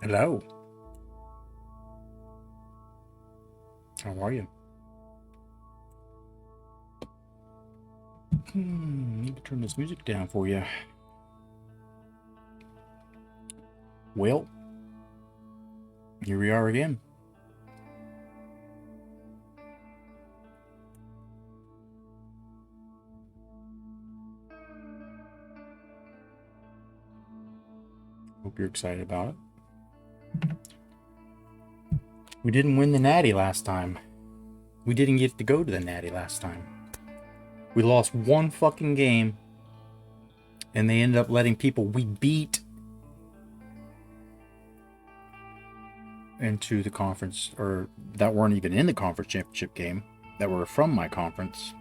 Hello. How are you? Need to turn this music down for you. Well, here we are again. Hope you're excited about it. We didn't win the Natty last time. We didn't get to go to the Natty last time. We lost one fucking game, and they ended up letting people we beat into the conference, or that weren't even in the conference championship game, that were from my conference.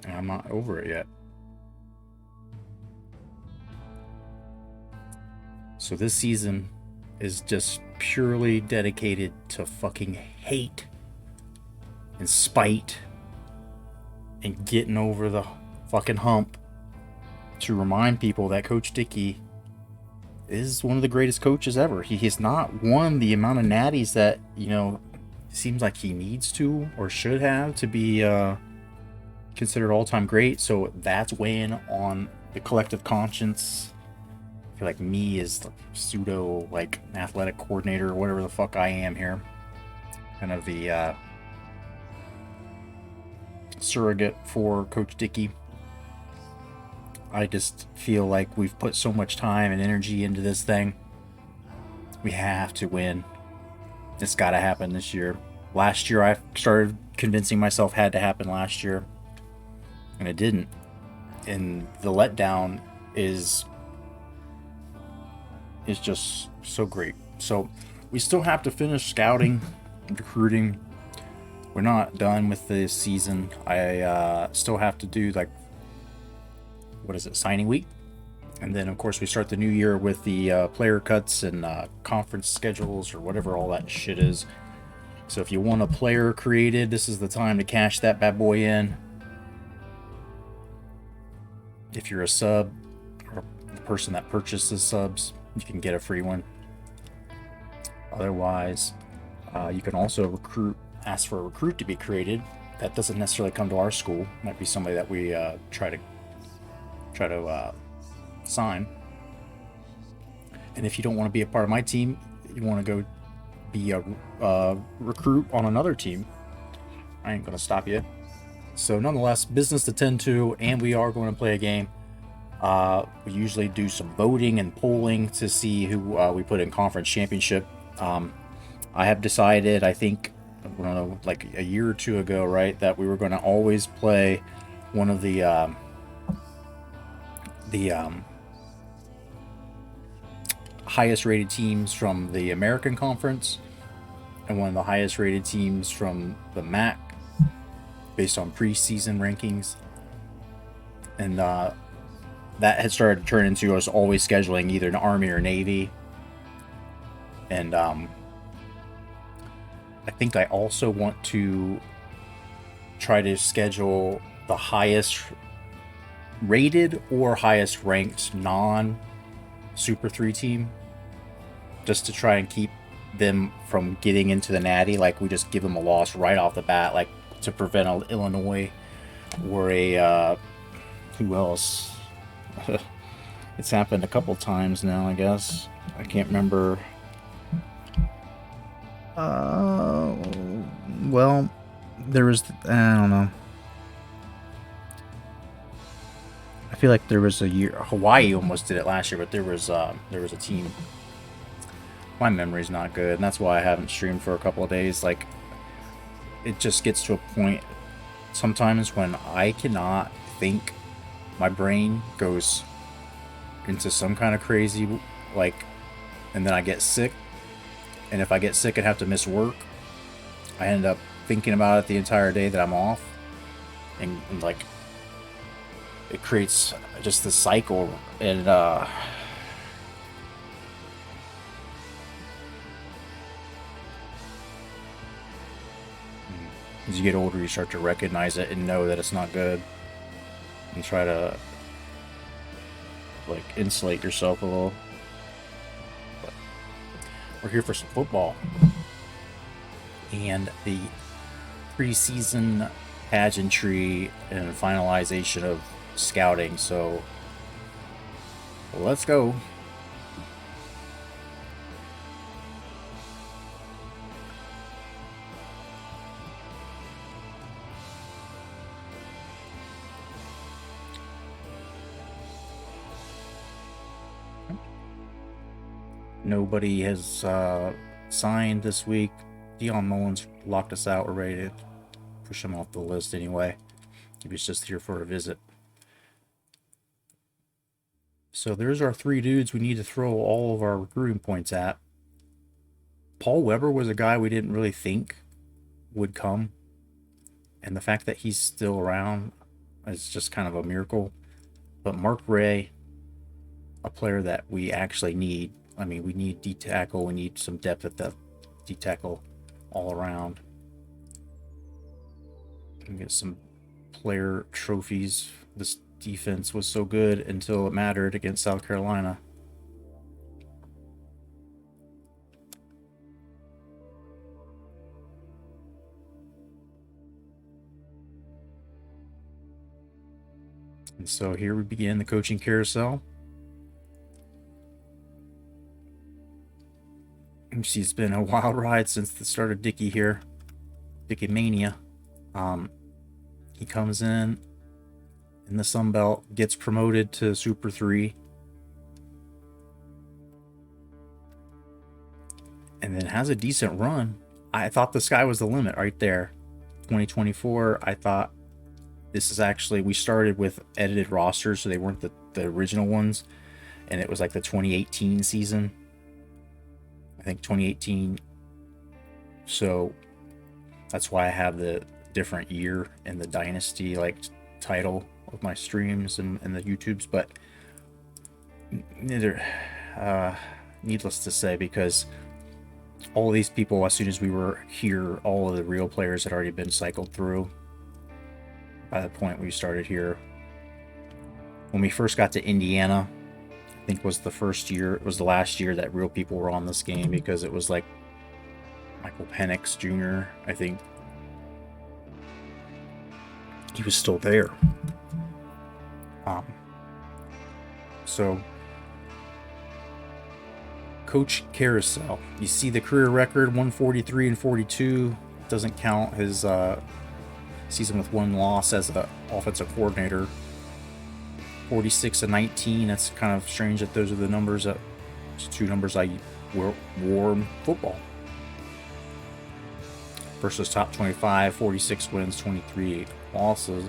And I'm not over it yet. So this season is just purely dedicated to fucking hate and spite and getting over the fucking hump to remind people that Coach Dickey is one of the greatest coaches ever. He has not won the amount of natties that, seems like he needs to or should have to be considered all-time great. So that's weighing on the collective conscience. I feel like me is the pseudo athletic coordinator or whatever the fuck I am here. Kind of the surrogate for Coach Dickey. I just feel like we've put so much time and energy into this thing. We have to win. It's got to happen this year. Last year, I started convincing myself had to happen last year, and it didn't. And the letdown is just so great. So we still have to finish scouting, recruiting. We're not done with this season. I still have to do signing week, and then of course we start the new year with the player cuts and conference schedules or whatever all that shit is. So if you want a player created, this is the time to cash that bad boy in. If you're a sub or the person that purchases subs, you can get a free one. Otherwise, you can also ask for a recruit to be created. That doesn't necessarily come to our school. It might be somebody that we try to sign. And if you don't want to be a part of my team, you want to go be a recruit on another team, I ain't gonna stop you. So nonetheless, business to tend to, and we are going to play a game. We usually do some voting and polling to see who we put in conference championship. I have decided, I think, I don't know, like a year or two ago, right, that we were going to always play one of the highest rated teams from the American Conference and one of the highest rated teams from the MAC based on preseason rankings. And that had started to turn into us always scheduling either an Army or Navy. And I think I also want to try to schedule the highest rated or highest ranked non Super 3 team, just to try and keep them from getting into the Natty. Like, we just give them a loss right off the bat, like to prevent an Illinois or a who else? It's happened a couple times now, I guess. I can't remember. Well, there was, I don't know. I feel like there was a year Hawaii almost did it last year, but there was a team. My memory's not good, and that's why I haven't streamed for a couple of days. Like, it just gets to a point sometimes when I cannot think. My brain goes into some kind of crazy, and then I get sick. And if I get sick and have to miss work, I end up thinking about it the entire day that I'm off, and it creates just this cycle. And as you get older, you start to recognize it and know that it's not good, and try to like insulate yourself a little. But we're here for some football. And the preseason pageantry and finalization of scouting. So let's go. Nobody has signed this week. Dion Mullins locked us out. We're ready to push him off the list anyway. He was just here for a visit. So there's our 3 dudes we need to throw all of our recruiting points at. Paul Weber was a guy we didn't really think would come. And the fact that he's still around is just kind of a miracle. But Mark Ray, a player that we actually need. I mean, we need D-tackle. We need some depth at the D-tackle all around. And get some player trophies. This defense was so good until it mattered against South Carolina. And so here we begin the coaching carousel. It's been a wild ride since the start of Dickey here. Dickey Mania. He comes in the Sun Belt, gets promoted to Super 3. And then has a decent run. I thought the sky was the limit right there. 2024, I thought this is actually, we started with edited rosters, so they weren't the original ones. And it was like the 2018 season. I think 2018. So that's why I have the different year in the Dynasty like title of my streams and the YouTubes, but neither needless to say, because all of these people, as soon as we were here, all of the real players had already been cycled through by the point we started here. When we first got to Indiana, I think was the first year, it was the last year that real people were on this game, because it was like Michael Penix Jr., I think he was still there. So Coach Carousel, you see the career record 143 and 42. Doesn't count his season with 1 loss as an offensive coordinator. 46 and 19. That's kind of strange that those are the numbers that 2 numbers I wore in football. Versus top 25, 46 wins, 23 losses.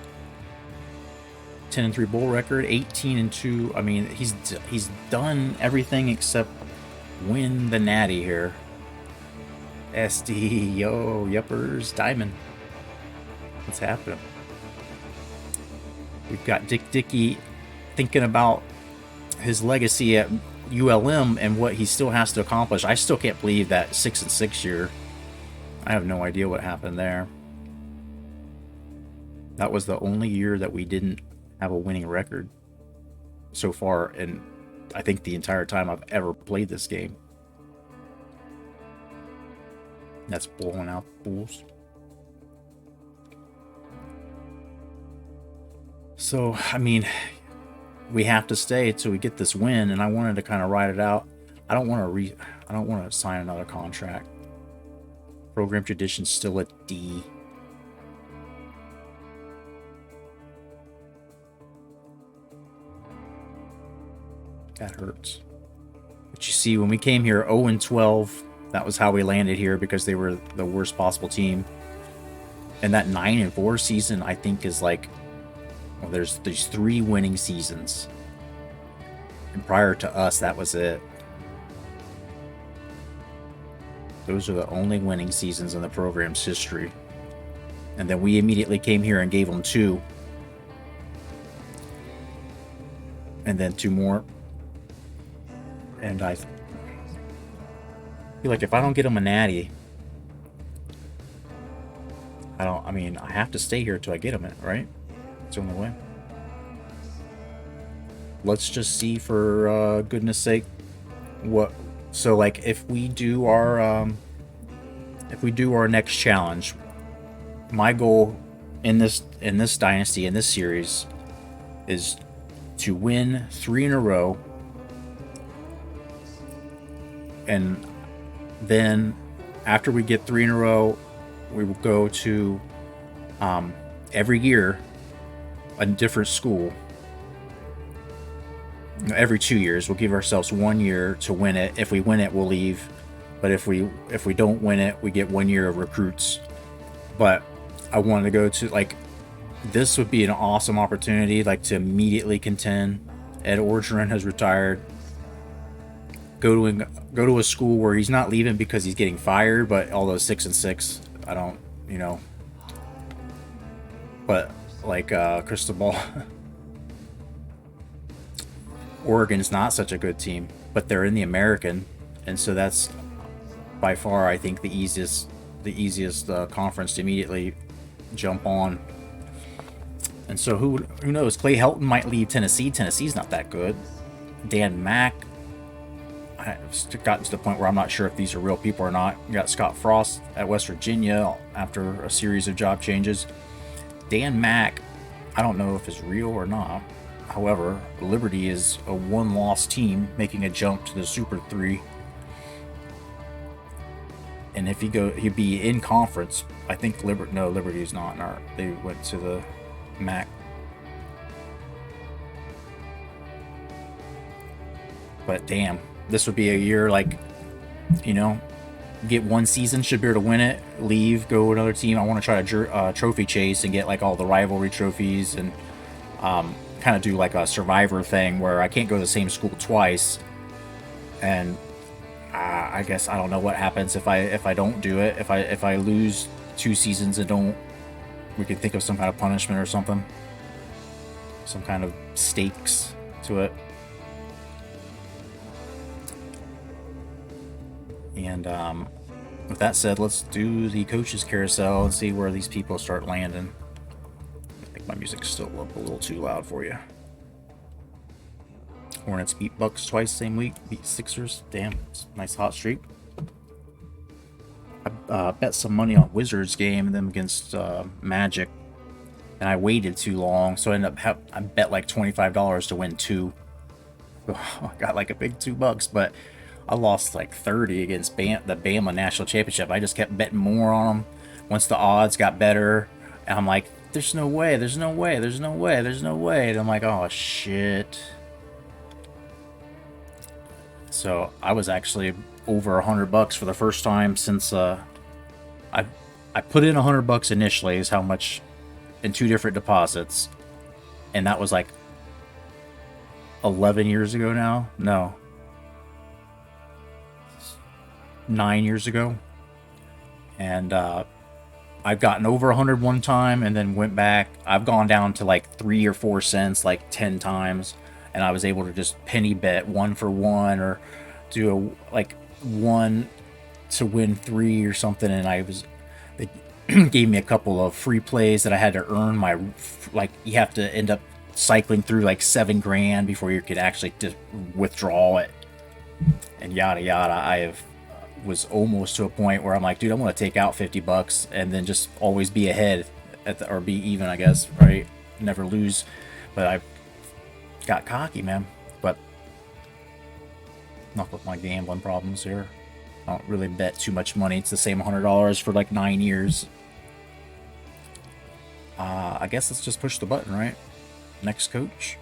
10 and 3 bowl record, 18 and 2. I mean, he's done everything except win the natty here. SD, yo, yuppers, diamond. What's happening? We've got Dickey thinking about his legacy at ULM and what he still has to accomplish. I still can't believe that 6-6 year. I have no idea what happened there. That was the only year that we didn't have a winning record so far, and I think the entire time I've ever played this game. That's blowing out the Bulls. So, I mean, we have to stay till we get this win, and I wanted to kind of ride it out. I don't want to sign another contract. Program tradition's still at D. That hurts. But you see, when we came here 0-12, that was how we landed here, because they were the worst possible team. And that 9-4 season, I think, is like, well, there's 3 winning seasons. And prior to us, that was it. Those are the only winning seasons in the program's history. And then we immediately came here and gave them 2. And then 2 more. And I feel like if I don't get them a natty, I have to stay here till I get them, right? It's the only way. let's just see for goodness sake what. So like if we do our next challenge, my goal in this dynasty in this series is to win 3 in a row, and then after we get 3 in a row, we will go to every year a different school. Every 2 years, we'll give ourselves 1 year to win it. If we win it, we'll leave. But if we don't win it, we get 1 year of recruits. But I wanted to go to like this would be an awesome opportunity, like to immediately contend. Ed Orgeron has retired. Go to a school where he's not leaving because he's getting fired, but although 6-6, I don't, but like crystal ball. Oregon's not such a good team, but they're in the American, and so that's by far, I think, the easiest conference to immediately jump on. And so who knows? Clay Helton might leave Tennessee. Tennessee's not that good. Dan Mack. I've gotten to the point where I'm not sure if these are real people or not. You got Scott Frost at West Virginia after a series of job changes. Dan Mack, I don't know if it's real or not. However, Liberty is a 1-loss team making a jump to the Super 3. And if he'd be in conference. I think Liberty is not. They went to the MAC. But damn, this would be a year like, get 1 season, should be able to win it, leave, go to another team. I want to try a trophy chase and get like all the rivalry trophies and kind of do like a survivor thing where I can't go to the same school twice. And I guess I don't know what happens if I don't do it. If I lose 2 seasons and don't, we could think of some kind of punishment or something, some kind of stakes to it. And with that said, let's do the coaches carousel and see where these people start landing. I think my music's still up a little too loud for you. Hornets beat Bucks twice same week. Beat Sixers. Damn, it's a nice hot streak. I bet some money on Wizards game and them against Magic, and I waited too long, so I bet like $25 to win 2. I got like a big $2, but I lost like 30 against the Bama National Championship. I just kept betting more on them. Once the odds got better, and I'm like, there's no way. And I'm like, oh shit. So I was actually over $100 for the first time since I put in $100 initially is how much in 2 different deposits, and that was like 11 years ago now. No, 9 years ago. And I've gotten over 100 one time and then went back. I've gone down to like 3 or 4 cents like 10 times, and I was able to just penny bet 1 for 1 or do like 1 to win 3 or something. And they gave me a couple of free plays that I had to earn my, like, you have to end up cycling through like $7,000 before you could actually just withdraw it, and yada yada. I was almost to a point where I'm like, dude, I'm gonna take out $50 and then just always be ahead or be even, I guess, right? Never lose. But I got cocky, man. But not with my gambling problems here. I don't really bet too much money. It's the same $100 for like 9 years. I guess let's just push the button, right? Next coach.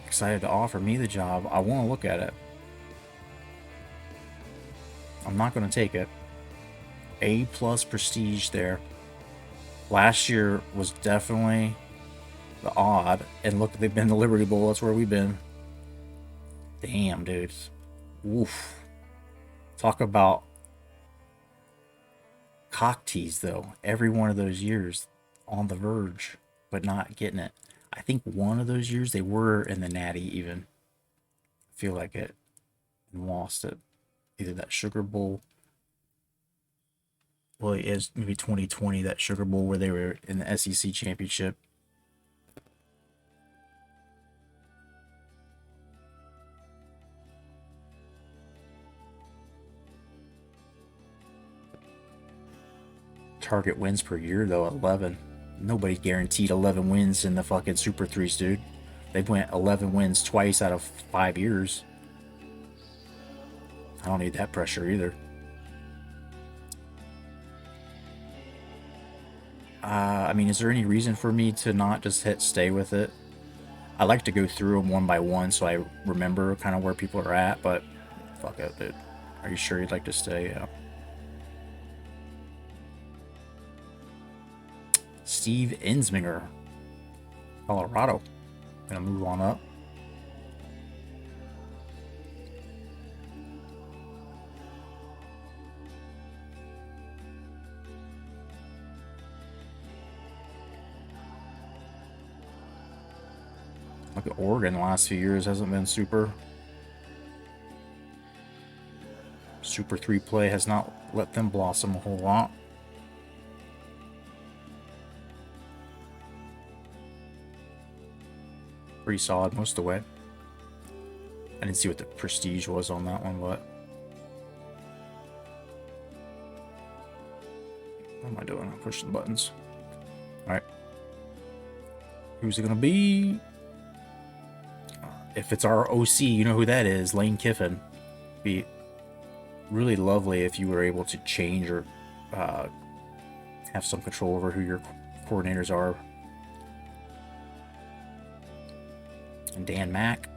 Excited to offer me the job. I want to look at it. I'm not going to take it. A+ prestige there. Last year was definitely the odd. And look, they've been to Liberty Bowl. That's where we've been. Damn, dude. Oof. Talk about cock tease, though. Every one of those years on the verge, but not getting it. I think one of those years they were in the Natty even. I feel like it. And lost it. Either that Sugar Bowl. Well, it is maybe 2020, that Sugar Bowl where they were in the SEC championship. target wins per year, though, 11. Nobody guaranteed 11 wins in the fucking Super 3s, dude. They've went 11 wins twice out of 5 years. I don't need that pressure either. I mean, is there any reason for me to not just hit stay with it? I like to go through them one by one so I remember kind of where people are at, but fuck it, dude. Are you sure you'd like to stay? Yeah. Steve Ensminger, Colorado. Gonna move on up. Look at Oregon the last few years hasn't been super. Super 3 play has not let them blossom a whole lot. Pretty solid most of the way. I didn't see what the prestige was on that one, but what am I doing? I'm pushing the buttons. Alright. Who's it gonna be? If it's our OC, you know who that is, Lane Kiffin. Be really lovely if you were able to change or have some control over who your coordinators are. And Dan Mack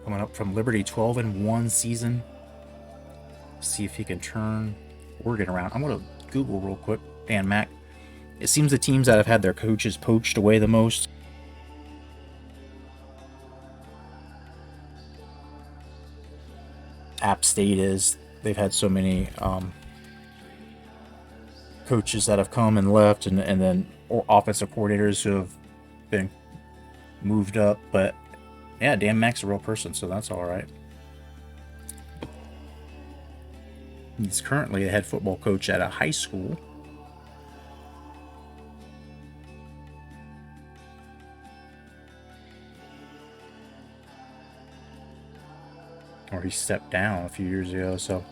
coming up from Liberty, 12-1 season. See if he can turn Oregon around. I'm gonna Google real quick. Dan Mack. It seems the teams that have had their coaches poached away the most. App State is. They've had so many coaches that have come and left, and then offensive coordinators who have been moved up. But yeah, Dan Mack's a real person, so that's all right. He's currently a head football coach at a high school. Or he stepped down a few years ago, so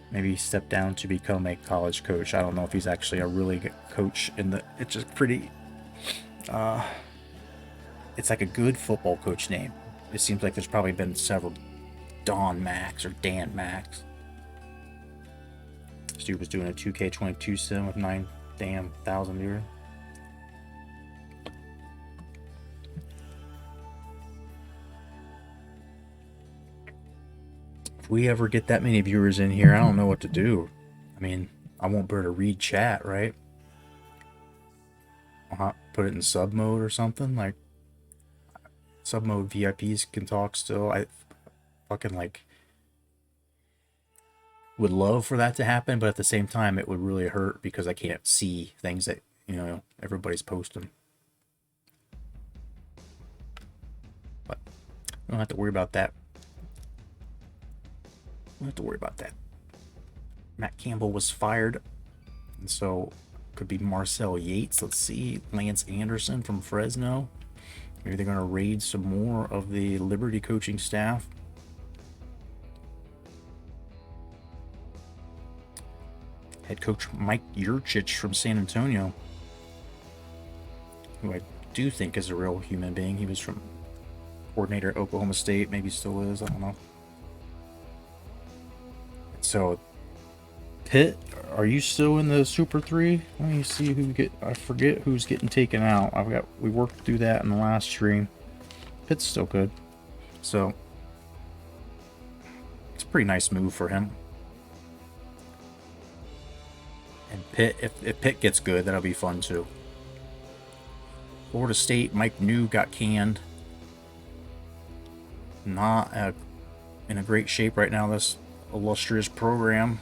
maybe he stepped down to become a college coach. I don't know if he's actually a really good coach in the. It's just pretty. It's like a good football coach name. It seems like there's probably been several Don Max or Dan Max. This dude was doing a 2K22 sim with 9,000 viewers. If we ever get that many viewers in here, I don't know what to do. I mean, I won't be able to read chat, right? I'll put it in sub mode or something. Like, sub mode VIPs can talk still. I fucking like would love for that to happen, but at the same time, it would really hurt because I can't see things that, you know, everybody's posting. But I don't have to worry about that. Don't have to worry about that. Matt Campbell was fired, and so could be Marcel Yates. Let's see, Lance Anderson from Fresno. Maybe they're going to raid some more of the Liberty coaching staff. Head coach Mike Yurcich from San Antonio, who I do think is a real human being. He was from coordinator at Oklahoma State, maybe still is, I don't know. So, Pitt, are you still in the Super 3? Let me see I forget who's getting taken out. We worked through that in the last stream. Pitt's still good. So, it's a pretty nice move for him. And Pitt, if Pitt gets good, that'll be fun too. Florida State, Mike New got canned. Not in a great shape right now, this illustrious program.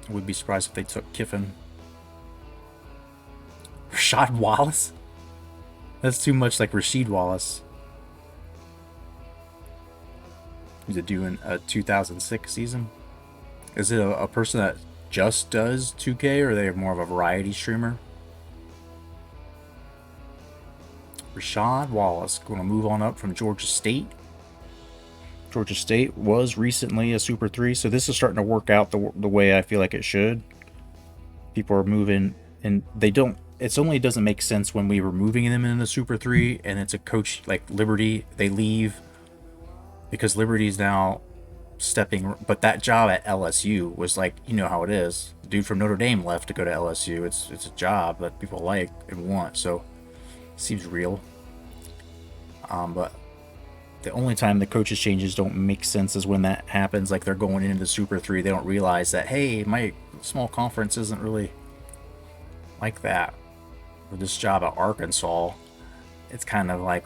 I would be surprised if they took Kiffin. Rashad Wallace? That's too much like Rasheed Wallace. Is it doing a 2006 season? Is it a person that just does 2K, or are they more of a variety streamer? Rashad Wallace going to move on up from Georgia State. Georgia State was recently a Super 3, so this is starting to work out the way I feel like it should. People are moving, and they don't. It's only doesn't make sense when we were moving them in the Super 3, and it's a coach like Liberty. They leave because Liberty's now stepping. But that job at LSU was like, you know how it is. The dude from Notre Dame left to go to LSU. It's a job that people like and want, so it seems real. But the only time the coaches changes don't make sense is when that happens. Like they're going into the Super 3, they don't realize that, hey, my small conference isn't really like that. With this job at Arkansas, it's kind of like,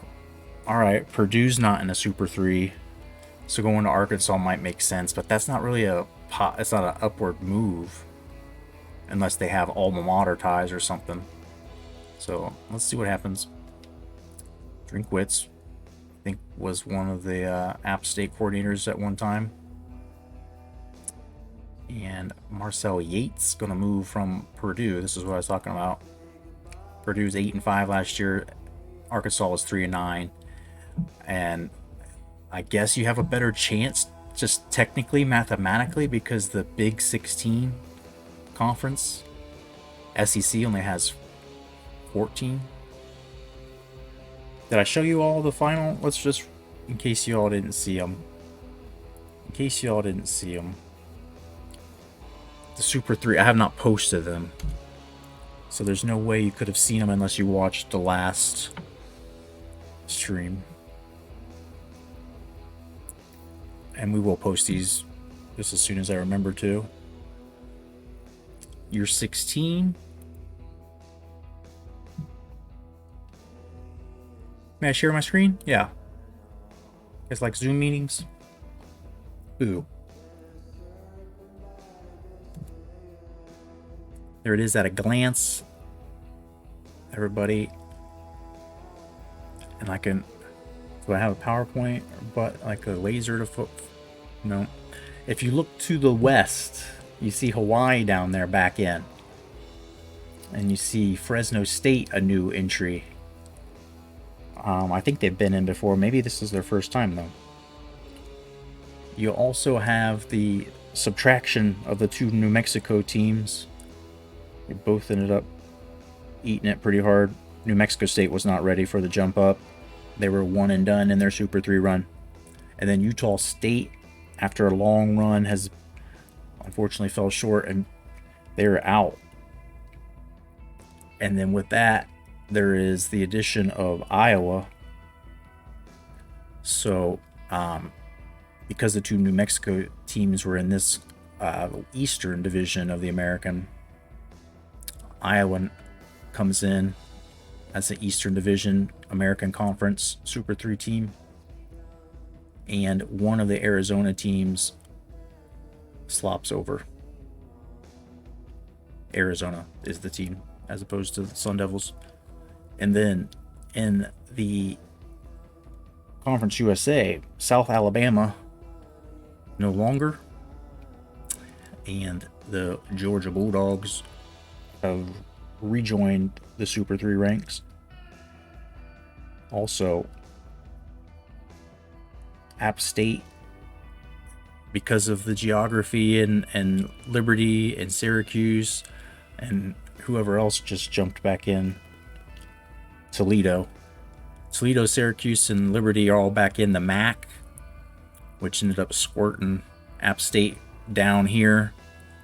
all right, Purdue's not in a Super 3, so going to Arkansas might make sense, but that's not really it's not an upward move unless they have alma mater ties or something. So let's see what happens. Drinkwitz, I think, was one of the App State coordinators at one time. And Marcel Yates going to move from Purdue. This is what I was talking about. Purdue was 8-5 last year. Arkansas was 3-9. And I guess you have a better chance, just technically, mathematically, because the Big 16 conference, SEC, only has 14. Did I show you all the final? Let's just, in case you all didn't see them. The Super 3, I have not posted them. So there's no way you could have seen them unless you watched the last stream. And we will post these just as soon as I remember to. Year 16. May I share my screen? Yeah. It's like Zoom meetings. Ooh. There it is at a glance. Everybody. And I can... Do I have a PowerPoint? But like a laser to... No. If you look to the west, you see Hawaii down there back in. And you see Fresno State, a new entry. I think they've been in before. Maybe this is their first time, though. You also have the subtraction of the two New Mexico teams. They both ended up eating it pretty hard. New Mexico State was not ready for the jump up. They were one and done in their Super 3 run. And then Utah State, after a long run, has unfortunately fell short, and they're out. And then with that, there is the addition of Iowa. So, because the two New Mexico teams were in this Eastern Division of the American, Iowa comes in as the Eastern Division American Conference Super 3 team. And one of the Arizona teams slops over. Arizona is the team, as opposed to the Sun Devils. And then in the Conference USA, South Alabama no longer. And the Georgia Bulldogs have rejoined the Super 3 ranks. Also, App State, because of the geography and Liberty and Syracuse and whoever else just jumped back in. Toledo, Syracuse, and Liberty are all back in the MAC, which ended up squirting App State down here,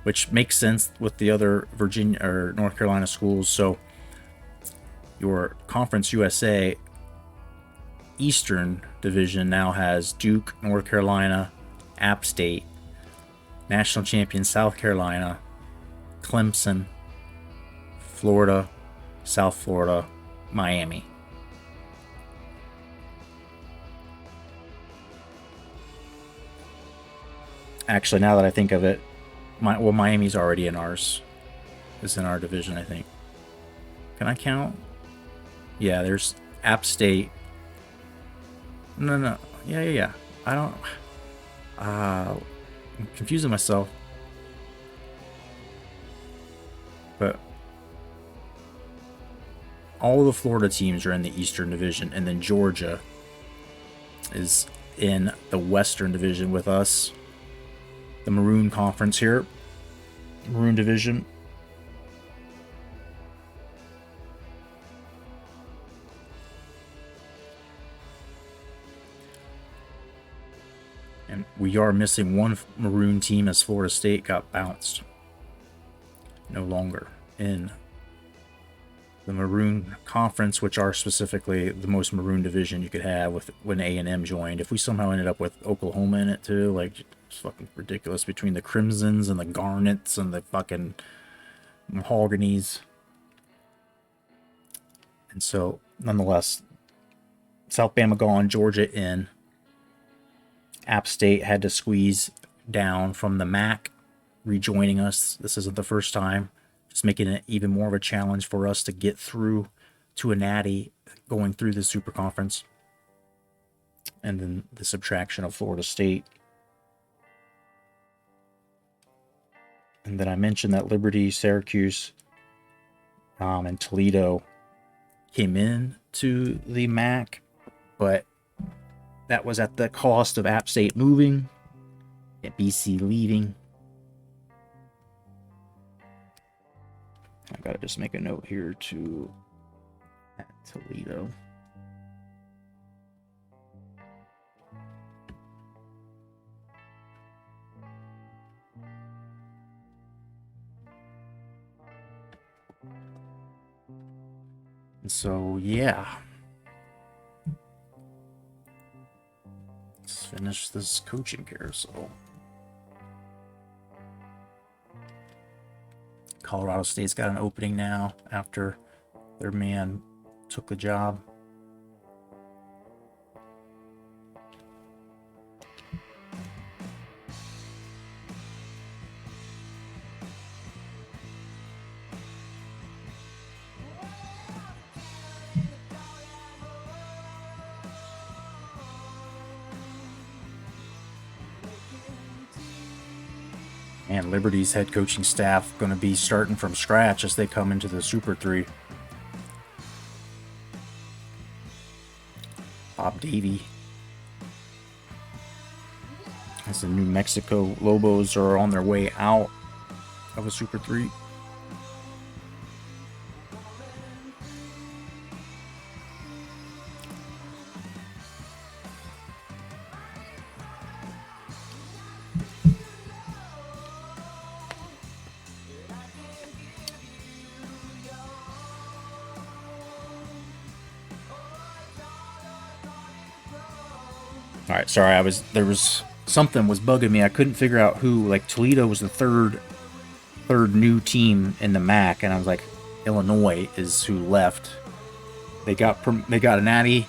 which makes sense with the other Virginia or North Carolina schools. So your Conference USA Eastern Division now has Duke, North Carolina, App State, national champion South Carolina, Clemson, Florida, South Florida, Miami. Actually, now that I think of it, Miami's already in ours. It's in our division, I think. Can I count? Yeah, there's App State. No. Yeah. I don't... I'm confusing myself. But all of the Florida teams are in the Eastern Division, and then Georgia is in the Western Division with us. The Maroon Conference here. Maroon Division. And we are missing one Maroon team as Florida State got bounced. No longer in the Maroon Conference, which are specifically the most Maroon division you could have with when A&M joined. If we somehow ended up with Oklahoma in it too, like, it's fucking ridiculous between the Crimsons and the Garnets and the fucking Mahoganies. And so, nonetheless, South Bama gone, Georgia in. App State had to squeeze down from the MAC, rejoining us. This isn't the first time. Just making it even more of a challenge for us to get through to a natty going through the Super Conference. And then the subtraction of Florida State. And then I mentioned that Liberty, Syracuse, and Toledo came in to the MAC, but that was at the cost of App State moving, and BC leaving. I gotta just make a note here to at Toledo. And so, yeah. Let's finish this coaching carousel. Colorado State's got an opening now after their man took the job. And Liberty's head coaching staff going to be starting from scratch as they come into the Super 3. Bob Davie. As the New Mexico Lobos are on their way out of a Super 3. All right, sorry, there was something was bugging me. I couldn't figure out who. Like, Toledo was the third new team in the MAC, and I was like, Illinois is who left. They got a natty.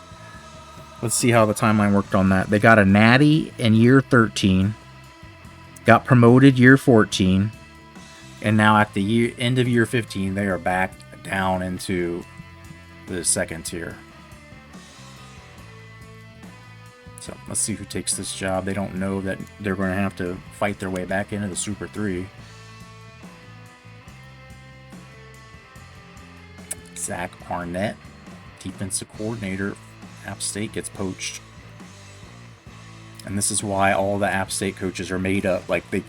Let's see how the timeline worked on that. They got a natty in year 13, got promoted year 14, and now at the end of year 15, they are back down into the second tier. So let's see who takes this job. They don't know that they're going to have to fight their way back into the Super 3. Zach Arnett, defensive coordinator, App State, gets poached. And this is why all the App State coaches are made up. Like, they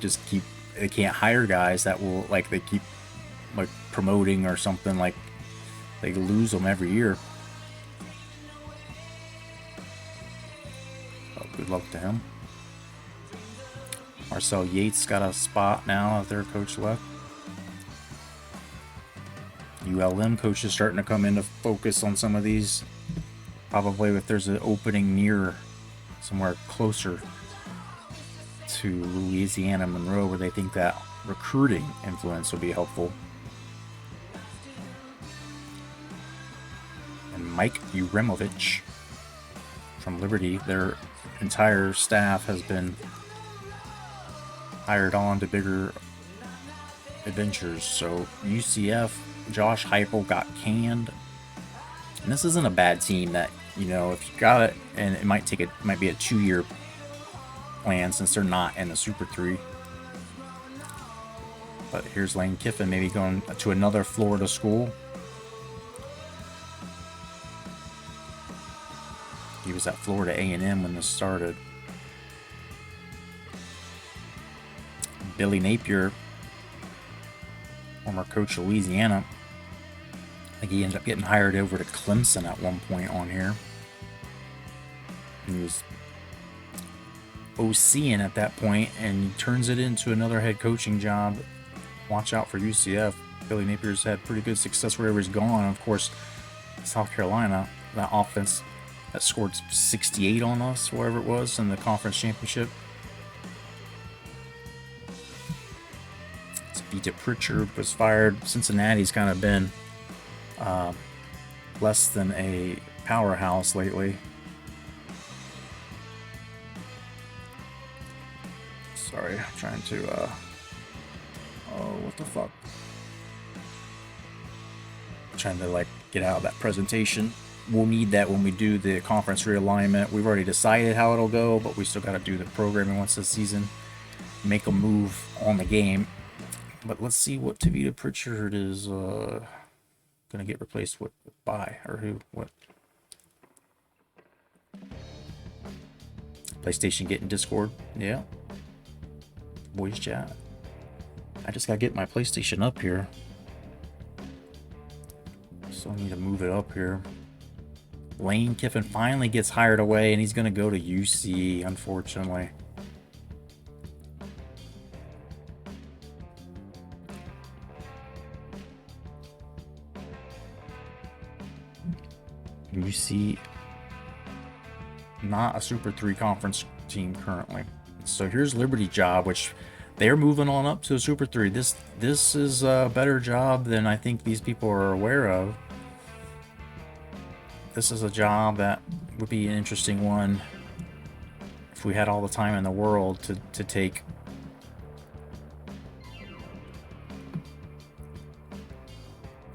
can't hire guys that will, like, they keep, like, promoting or something. Like, they lose them every year. Good luck to him. Marcel Yates got a spot now that their coach left. ULM coaches starting to come into focus on some of these. Probably if there's an opening near somewhere closer to Louisiana Monroe where they think that recruiting influence will be helpful. And Mike Uremovich from Liberty, their entire staff has been hired on to bigger adventures. So UCF, Josh Heupel got canned, and this isn't a bad team. That, you know, if you got it, and it might be a 2-year plan since they're not in the Super 3. But here's Lane Kiffin maybe going to another Florida school. He was at Florida A&M when this started. Billy Napier, former coach of Louisiana. I think he ended up getting hired over to Clemson at one point on here. He was OCing at that point, and he turns it into another head coaching job. Watch out for UCF. Billy Napier's had pretty good success wherever he's gone. Of course, South Carolina, that offense that scored 68 on us, wherever it was, in the conference championship. Vita Pritchard was fired. Cincinnati's kind of been less than a powerhouse lately. Sorry, I'm trying to, oh, what the fuck? I'm trying to, like, get out of that presentation. We'll need that when we do the conference realignment. We've already decided how it'll go, but we still got to do the programming once this season. Make a move on the game. But let's see what Tavita Pritchard is going to get replaced with by, or who, what. PlayStation getting Discord, yeah. Voice chat. I just got to get my PlayStation up here. So I need to move it up here. Lane Kiffin finally gets hired away, and he's going to go to UC, unfortunately. UC, not a Super 3 conference team currently. So here's Liberty job, which they're moving on up to a Super 3. This is a better job than I think these people are aware of. This is a job that would be an interesting one if we had all the time in the world to take.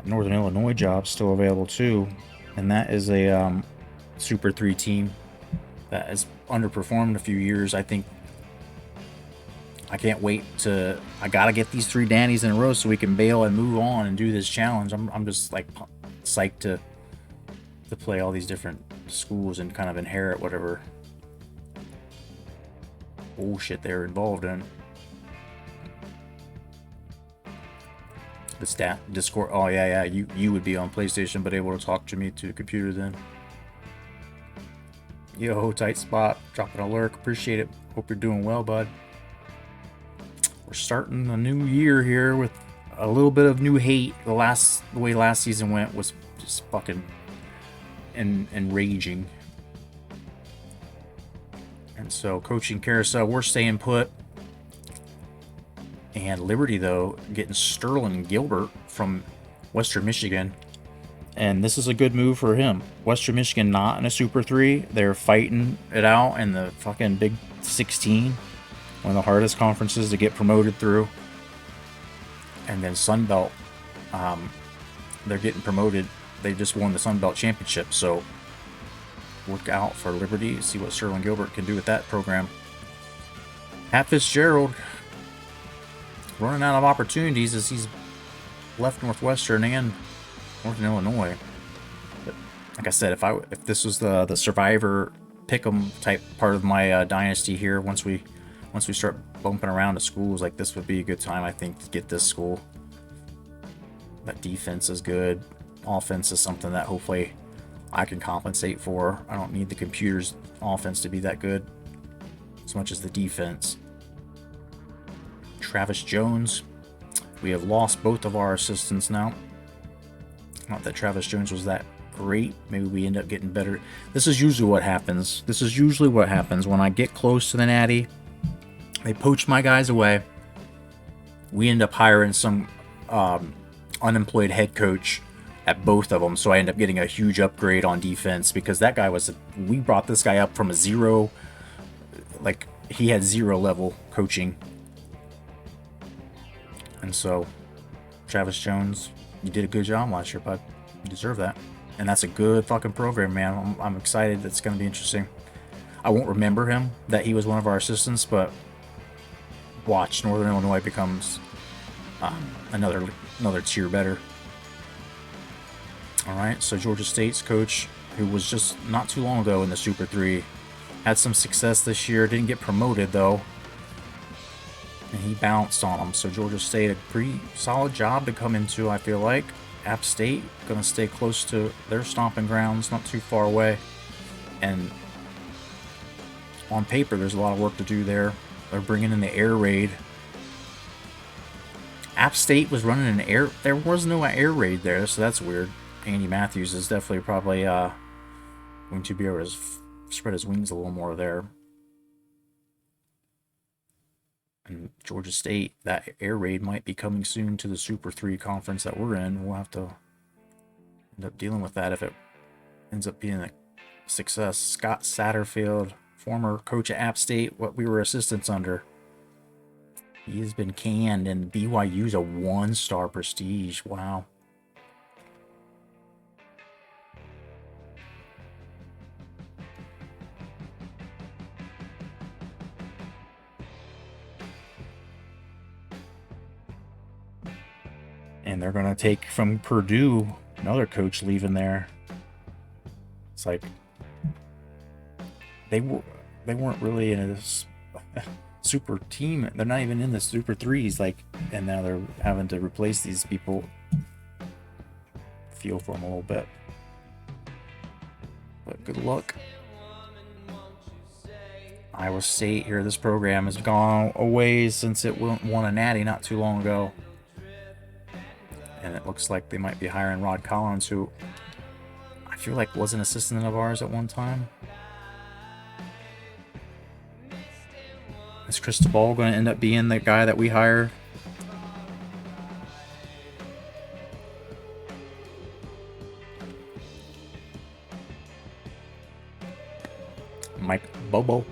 Northern Illinois job still available too, and that is a Super 3 team that has underperformed a few years. I think I can't wait to. I gotta get these 3 Dannies in a row so we can bail and move on and do this challenge. I'm just like psyched to play all these different schools and kind of inherit whatever bullshit they're involved in. The stat Discord. Oh yeah. You would be on PlayStation, but able to talk to me to the computer then. Yo, tight spot. Dropping a lurk. Appreciate it. Hope you're doing well, bud. We're starting a new year here with a little bit of new hate. The way last season went was just fucking enraging. And so coaching carousel, we're staying put. And Liberty, though, getting Sterling Gilbert from Western Michigan. And this is a good move for him. Western Michigan not in a Super 3. They're fighting it out in the fucking Big 16. One of the hardest conferences to get promoted through. And then Sun Belt, they're getting promoted. They just won the Sun Belt Championship. So look out for Liberty. See what Sterling Gilbert can do with that program. Pat Fitzgerald running out of opportunities as he's left Northwestern and Northern Illinois. But like I said, if this was the Survivor pick'em type part of my dynasty here, once we start bumping around to schools, like this would be a good time, I think, to get this school. That defense is good. Offense is something that hopefully I can compensate for. I don't need the computer's offense to be that good as much as the defense. Travis Jones. We have lost both of our assistants now. Not that Travis Jones was that great. Maybe we end up getting better. This is usually what happens. When I get close to the Natty. They poach my guys away. We end up hiring some unemployed head coach at both of them. So I end up getting a huge upgrade on defense because that guy we brought this guy up from a 0. Like, he had 0 level coaching. And so, Travis Jones, you did a good job last year, bud. You deserve that. And that's a good fucking program, man. I'm excited. It's going to be interesting. I won't remember him, that he was one of our assistants, but watch, Northern Illinois becomes another tier better. All right, so Georgia State's coach, who was just not too long ago in the Super 3, had some success this year. Didn't get promoted, though. and he bounced on them. So Georgia State, a pretty solid job to come into, I feel like. App State going to stay close to their stomping grounds, not too far away. And on paper, there's a lot of work to do there. They're bringing in the air raid. App State was running an air. There was no air raid there, so that's weird. Andy Matthews is definitely probably going to be able to spread his wings a little more there. And Georgia State, that air raid might be coming soon to the Super 3 conference that we're in. We'll have to end up dealing with that if it ends up being a success. Scott Satterfield, former coach at App State, what we were assistants under. He has been canned, and BYU's a 1-star prestige. Wow. And they're going to take from Purdue, another coach leaving there. It's like they weren't really in a super team. They're not even in the Super 3s, like, and now they're having to replace these people. Feel for them a little bit. But good luck. Iowa State here. This program has gone a ways since it won a natty not too long ago. And it looks like they might be hiring Rod Collins, who I feel like was an assistant of ours at one time. Is Cristobal going to end up being the guy that we hired? Mike Bobo.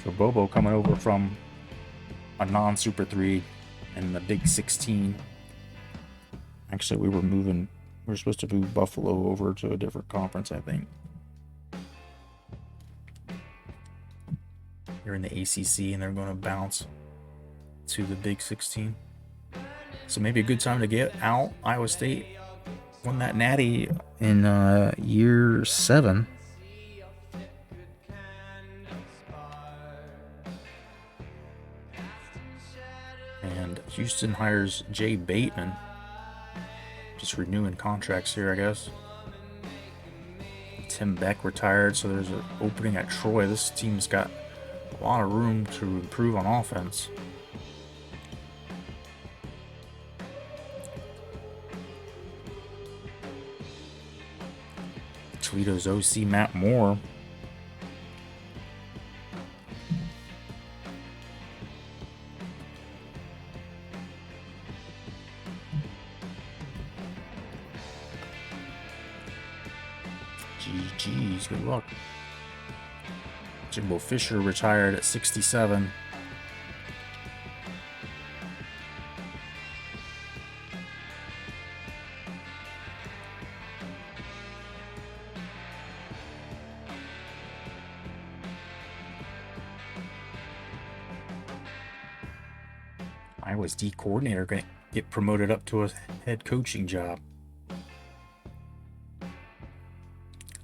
So Bobo coming over from a non-Super 3 and the Big 16. Actually, we were supposed to move Buffalo over to a different conference, I think. They're in the ACC, and they're going to bounce to the Big 16. So maybe a good time to get out. Iowa State won that natty in year 7. And Houston hires Jay Bateman. Just renewing contracts here, I guess. Tim Beck retired, so there's an opening at Troy. This team's got a lot of room to improve on offense. Toledo's OC Matt Moore. GG's, good luck. Jimbo Fisher retired at 67. Iowa's D coordinator going to get promoted up to a head coaching job.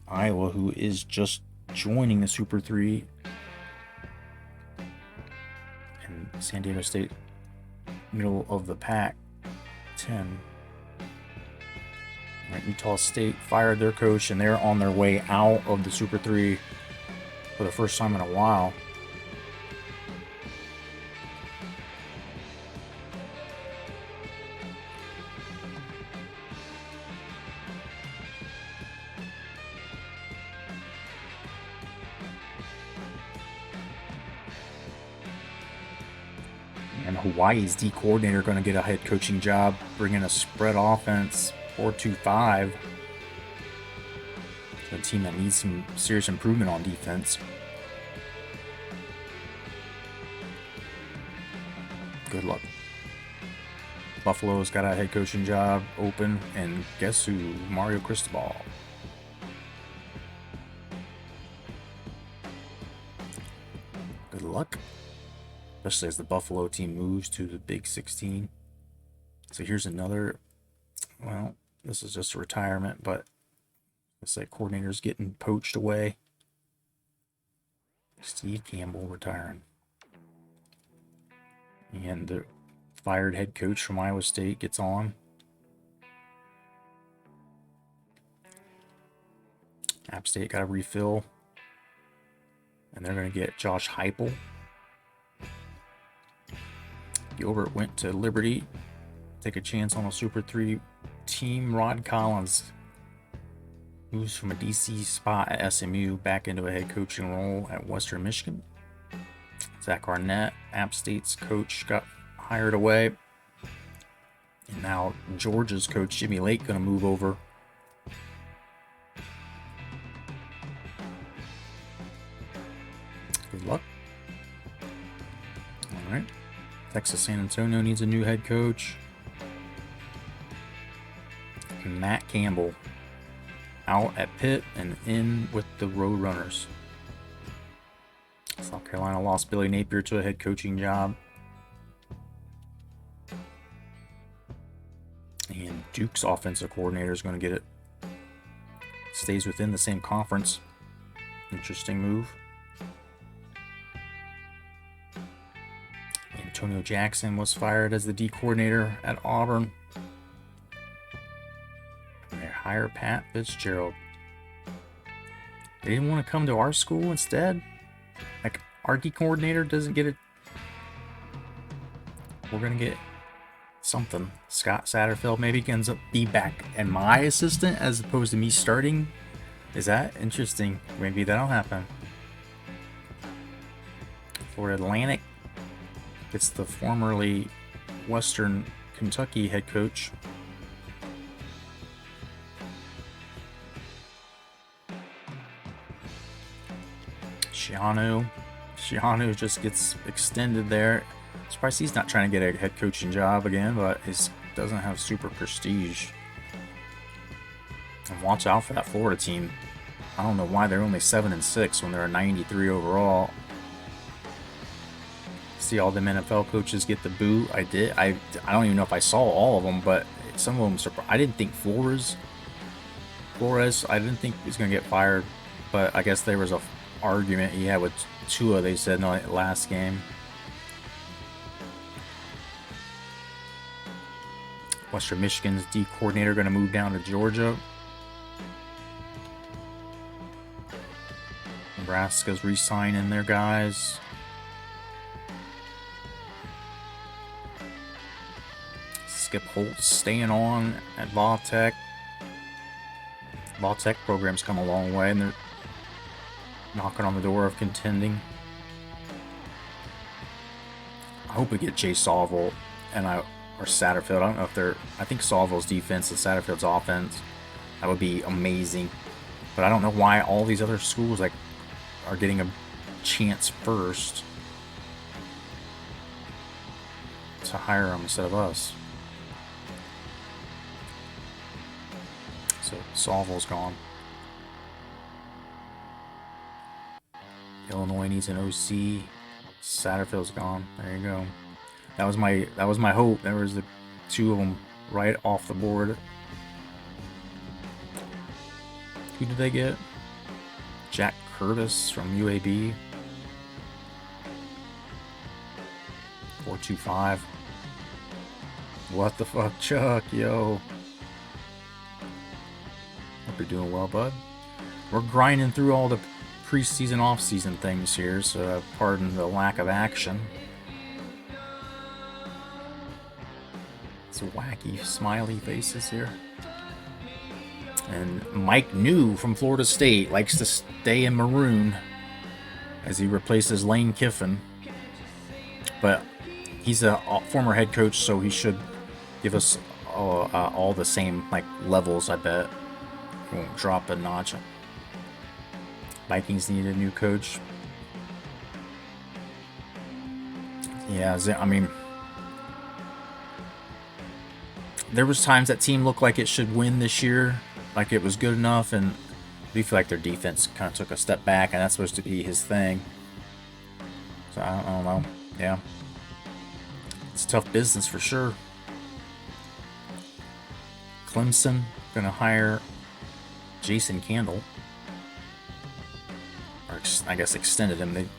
Iowa, who is just joining the Super 3, and San Diego State, middle of the pack, 10. Utah State fired their coach, and they're on their way out of the Super 3 for the first time in a while. And Hawaii's D coordinator going to get a head coaching job, bringing a spread offense, 4-2-5. A team that needs some serious improvement on defense. Good luck. Buffalo's got a head coaching job open, and guess who? Mario Cristobal. Good luck. Especially as the Buffalo team moves to the Big 16. So here's another, well, this is just a retirement, but It's like coordinator's getting poached away. Steve Campbell retiring. And the fired head coach from Iowa State gets on. App State got a refill. And they're going to get Josh Heupel. Gilbert went to Liberty. Take a chance on a Super 3 team. Rod Collins moves from a DC spot at SMU back into a head coaching role at Western Michigan. Zach Arnett, App State's coach, got hired away. And now Georgia's coach, Jimmy Lake, going to move over. Good luck. All right. Texas San Antonio needs a new head coach. Matt Campbell out at Pitt and in with the Roadrunners. South Carolina lost Billy Napier to a head coaching job. And Duke's offensive coordinator is going to get it. Stays within the same conference. Interesting move. Antonio Jackson was fired as the D coordinator at Auburn. And they hire Pat Fitzgerald. They didn't want to come to our school instead? Like, our D coordinator doesn't get it. We're going to get something. Scott Satterfield maybe ends up be back and my assistant as opposed to me starting. Is that interesting? Maybe that'll happen. Florida Atlantic gets the formerly Western Kentucky head coach. Shiano just gets extended there. Surprised he's not trying to get a head coaching job again, but he doesn't have super prestige. And watch out for that Florida team. I don't know why they're only 7-6 when they're a 93 overall. See all them NFL coaches get the boot. I don't even know if I saw all of them, but some of them surprised. I didn't think Flores. I didn't think he was gonna get fired, but I guess there was a argument he had with Tua. They said no last game. Western Michigan's D coordinator going to move down to Georgia. Nebraska's re-signing their guys. Skip Holtz staying on at Vautech. Vautech program's come a long way, and they're knocking on the door of contending. I hope we get Jay Salvo or Satterfield. I don't know if they're. I think Salvo's defense and Satterfield's offense. That would be amazing. But I don't know why all these other schools are getting a chance first to hire them instead of us. So Salvo's gone. Illinois needs an OC. Satterfield's gone. There you go. That was my hope. There was the two of them right off the board. Who did they get? Jack Curtis from UAB. 425. What the fuck, Chuck? Yo. Hope you're doing well, bud. We're grinding through all the preseason, off-season things here, so pardon the lack of action. Some wacky smiley faces here. And Mike New from Florida State likes to stay in maroon as he replaces Lane Kiffin. But he's a former head coach, so he should give us all the same levels, I bet. He won't drop a notch. Vikings need a new coach. Yeah, I mean, there was times that team looked like it should win this year, like it was good enough, and I do feel like their defense kind of took a step back, and that's supposed to be his thing. So I don't know. Yeah, it's tough business for sure. Clemson gonna hire Jason Candle, or I guess extended him.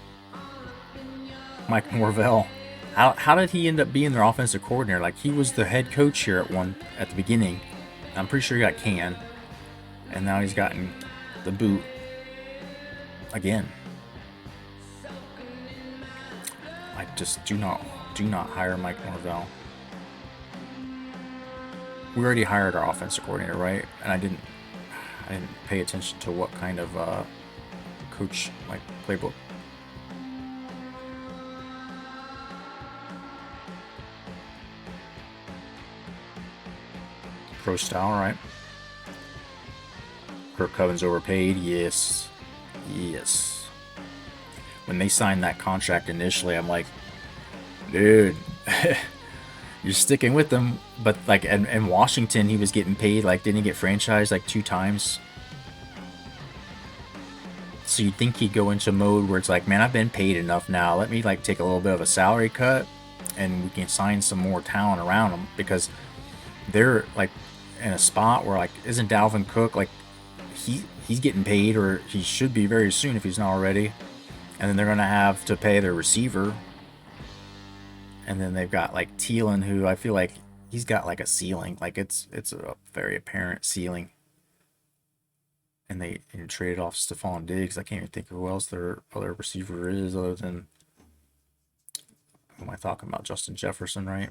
Mike Norvell. How did he end up being their offensive coordinator? Like, he was the head coach here at the beginning. I'm pretty sure he got canned, and now he's gotten the boot again. Like, just do not hire Mike Norvell. We already hired our offensive coordinator, right? And I didn't pay attention to what kind of coach, like, playbook. Pro style, right? Kirk Cousins overpaid, yes. When they signed that contract initially, I'm like, dude, you're sticking with them. But like in Washington, he was getting paid, like, didn't he get franchised like 2 times? So you'd think he'd go into mode where it's like, man, I've been paid enough now. Let me like take a little bit of a salary cut, and we can sign some more talent around them, because they're like in a spot where, like, isn't Dalvin Cook, like, he's getting paid, or he should be very soon if he's not already. And then they're going to have to pay their receiver. And then they've got, like, Thielen, who I feel like he's got, like, a ceiling. Like, it's a very apparent ceiling. And they traded off Stephon Diggs. I can't even think of who else their other receiver is other than... Who am I talking about? Justin Jefferson, right?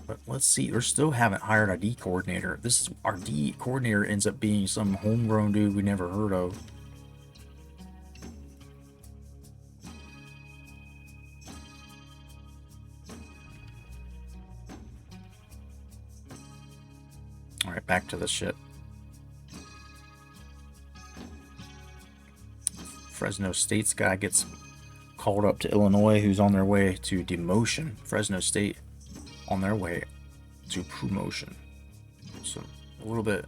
But let's see. They still haven't hired a D coordinator. Our D coordinator ends up being some homegrown dude we never heard of. All right, back to the shit. Fresno State's guy gets called up to Illinois, who's on their way to demotion. Fresno State on their way to promotion. So a little bit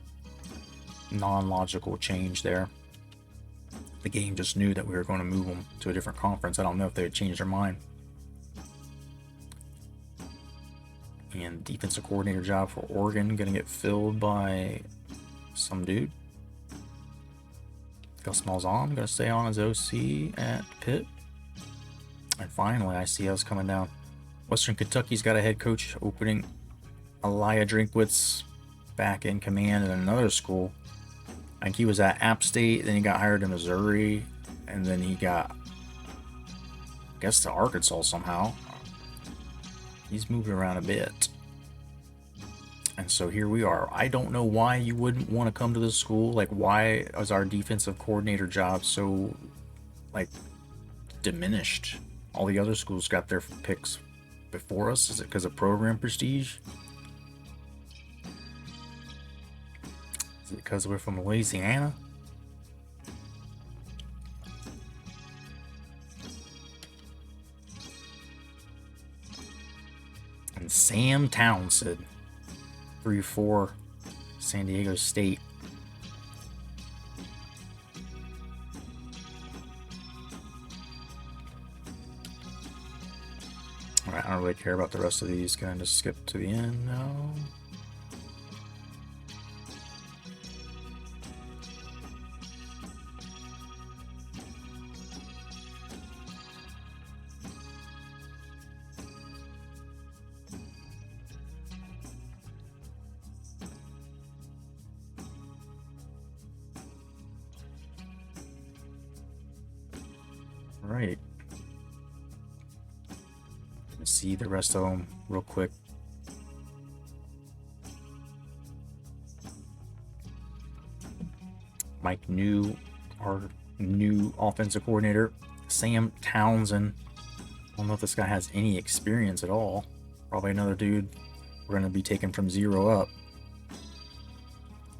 non-logical change there. The game just knew that we were going to move them to a different conference. I don't know if they would change their mind. And defensive coordinator job for Oregon going to get filled by some dude. Gus Malzahn going to stay on as OC at Pitt. And finally, I see us coming down. Western Kentucky's got a head coach opening. Elijah Drinkwitz back in command at another school. I think he was at App State, then he got hired to Missouri, and then he got, I guess, to Arkansas somehow. He's moved around a bit. And so here we are. I don't know why you wouldn't want to come to this school. Like, why is our defensive coordinator job so, like, diminished? All the other schools got their picks before us. Is it because of program prestige? Is it because we're from Louisiana? And Sam Townsend, 3-4, San Diego State. Alright, I don't really care about the rest of these. Can I just skip to the end now? Right. Let's see the rest of them real quick. Mike New, our new offensive coordinator. Sam Townsend. I don't know if this guy has any experience at all. Probably another dude we're going to be taking from zero up.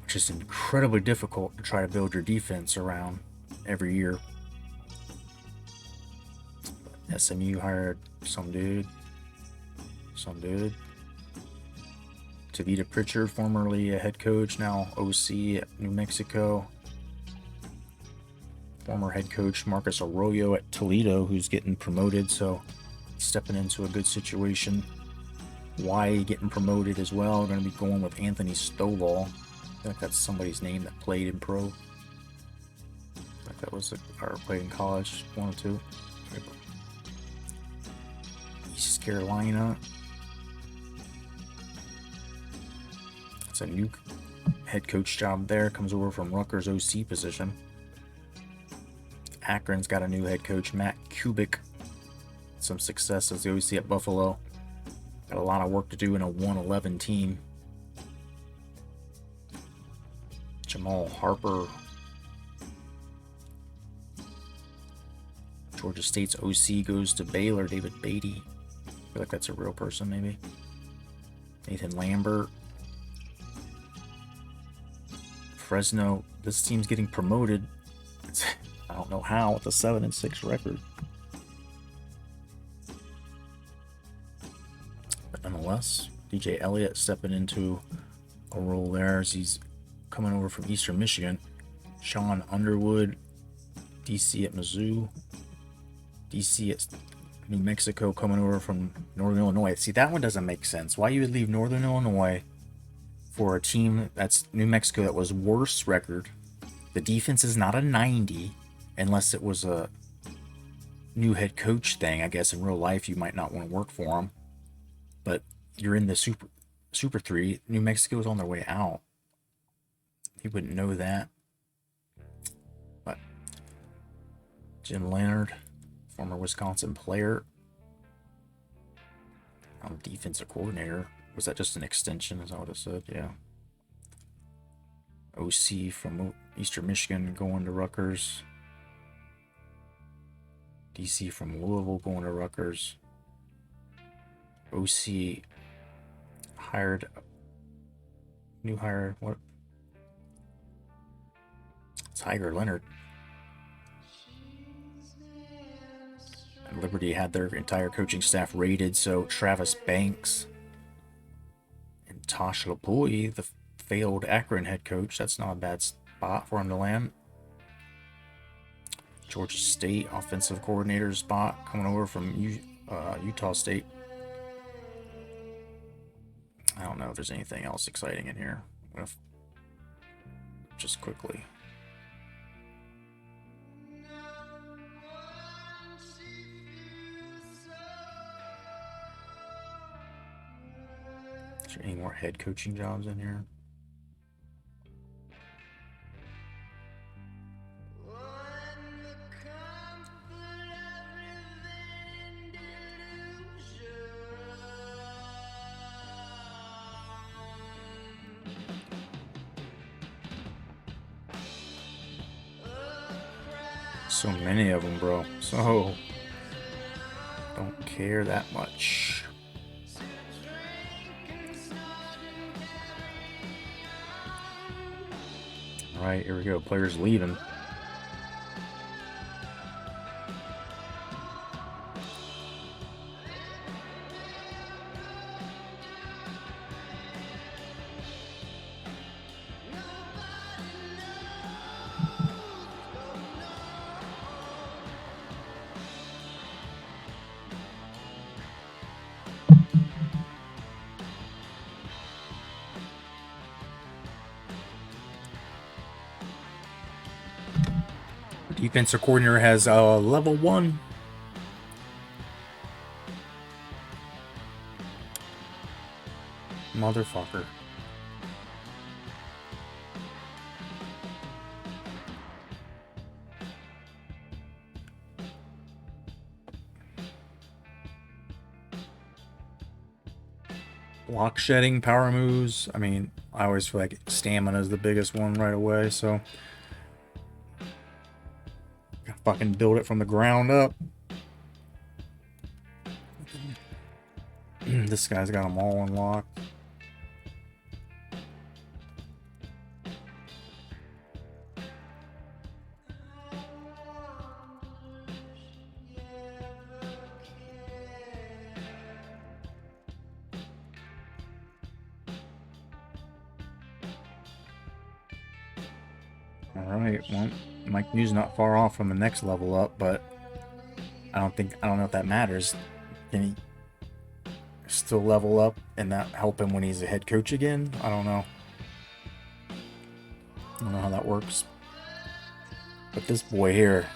Which is incredibly difficult to try to build your defense around every year. SMU hired some dude. Tavita Pritchard, formerly a head coach, now OC at New Mexico. Former head coach Marcus Arroyo at Toledo, who's getting promoted, so stepping into a good situation. Hawaii getting promoted as well. Going to be going with Anthony Stovall. I think that's somebody's name that played in pro. I think that was or played in college. 1 or 2. East Carolina. It's a new head coach job there. Comes over from Rutgers OC position. Akron's got a new head coach, Matt Kubik. Some success as the OC at Buffalo. Got a lot of work to do in a 1-11 team. Jamal Harper. Georgia State's OC goes to Baylor, David Beatty. I feel like that's a real person, maybe. Nathan Lambert. Fresno. This team's getting promoted. I don't know how with a 7-6 record. But nonetheless, DJ Elliott stepping into a role there as he's coming over from Eastern Michigan. Sean Underwood, DC at Mizzou. DC at New Mexico coming over from Northern Illinois. See, that one doesn't make sense. Why you would leave Northern Illinois for a team that's New Mexico that was worse record. The defense is not a 90 unless it was a new head coach thing. I guess in real life you might not want to work for them. But you're in the Super 3. New Mexico is on their way out. You wouldn't know that. But Jim Leonard, former Wisconsin player, defensive coordinator. Was that just an extension? Is that what it said? Yeah. OC from Eastern Michigan going to Rutgers. DC from Louisville going to Rutgers. OC hired. New hire. What? Tiger Leonard. And Liberty had their entire coaching staff raided, so Travis Banks and Tosh Lapoy, the failed Akron head coach, that's not a bad spot for him to land. Georgia State offensive coordinator spot coming over from Utah State. I don't know if there's anything else exciting in here. I'm gonna just quickly. Is there any more head coaching jobs in here? So many of them, bro. So don't care that much. All right, here we go. Players leaving. Defensive coordinator has level 1. Motherfucker. Block shedding, power moves. I mean, I always feel like stamina is the biggest one right away, so fucking build it from the ground up. This guy's got them all unlocked. Alright, well, Mike New's not far off from the next level up, but I don't know if that matters. Can he still level up and that help him when he's a head coach again. I don't know. I don't know how that works. But this boy here,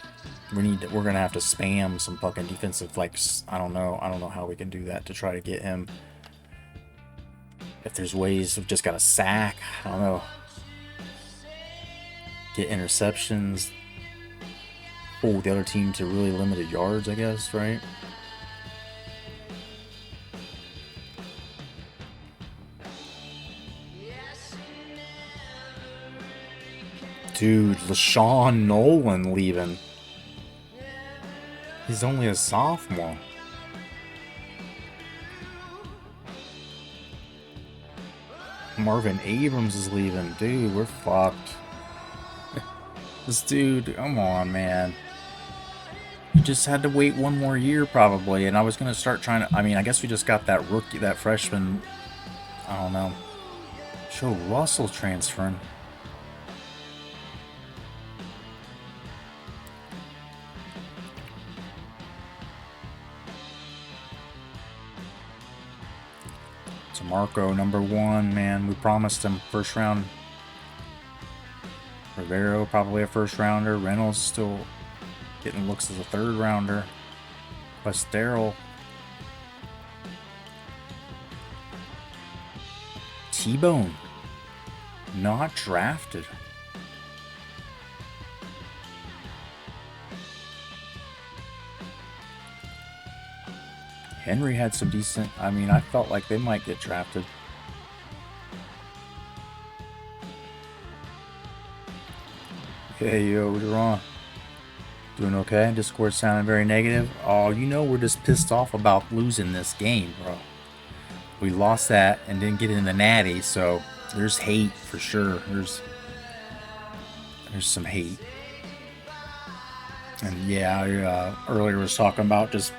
we're gonna have to spam some fucking defensive, like, I don't know how we can do that to try to get him. If there's ways, we've just got to sack. I don't know. Get interceptions. Hold the other team to really limited yards, I guess, right? Dude, LaShawn Nolan leaving. He's only a sophomore. Marvin Abrams is leaving. Dude, we're fucked. This dude, come on, man. You just had to wait one more year, probably, and I was going to start trying to... I mean, I guess we just got that rookie, that freshman... I don't know. Joe Russell transferring. So Marco, number 1, man. We promised him first round. Rivero, probably a first rounder. Reynolds still getting looks as a third rounder. West Darrell. T-Bone. Not drafted. Henry had some decent... I mean, I felt like they might get drafted. Hey, yo, you're on. Doing okay? Discord sounding very negative. Oh, you know we're just pissed off about losing this game, bro. We lost that and didn't get in the natty, so there's hate for sure. There's some hate. And yeah, I earlier was talking about just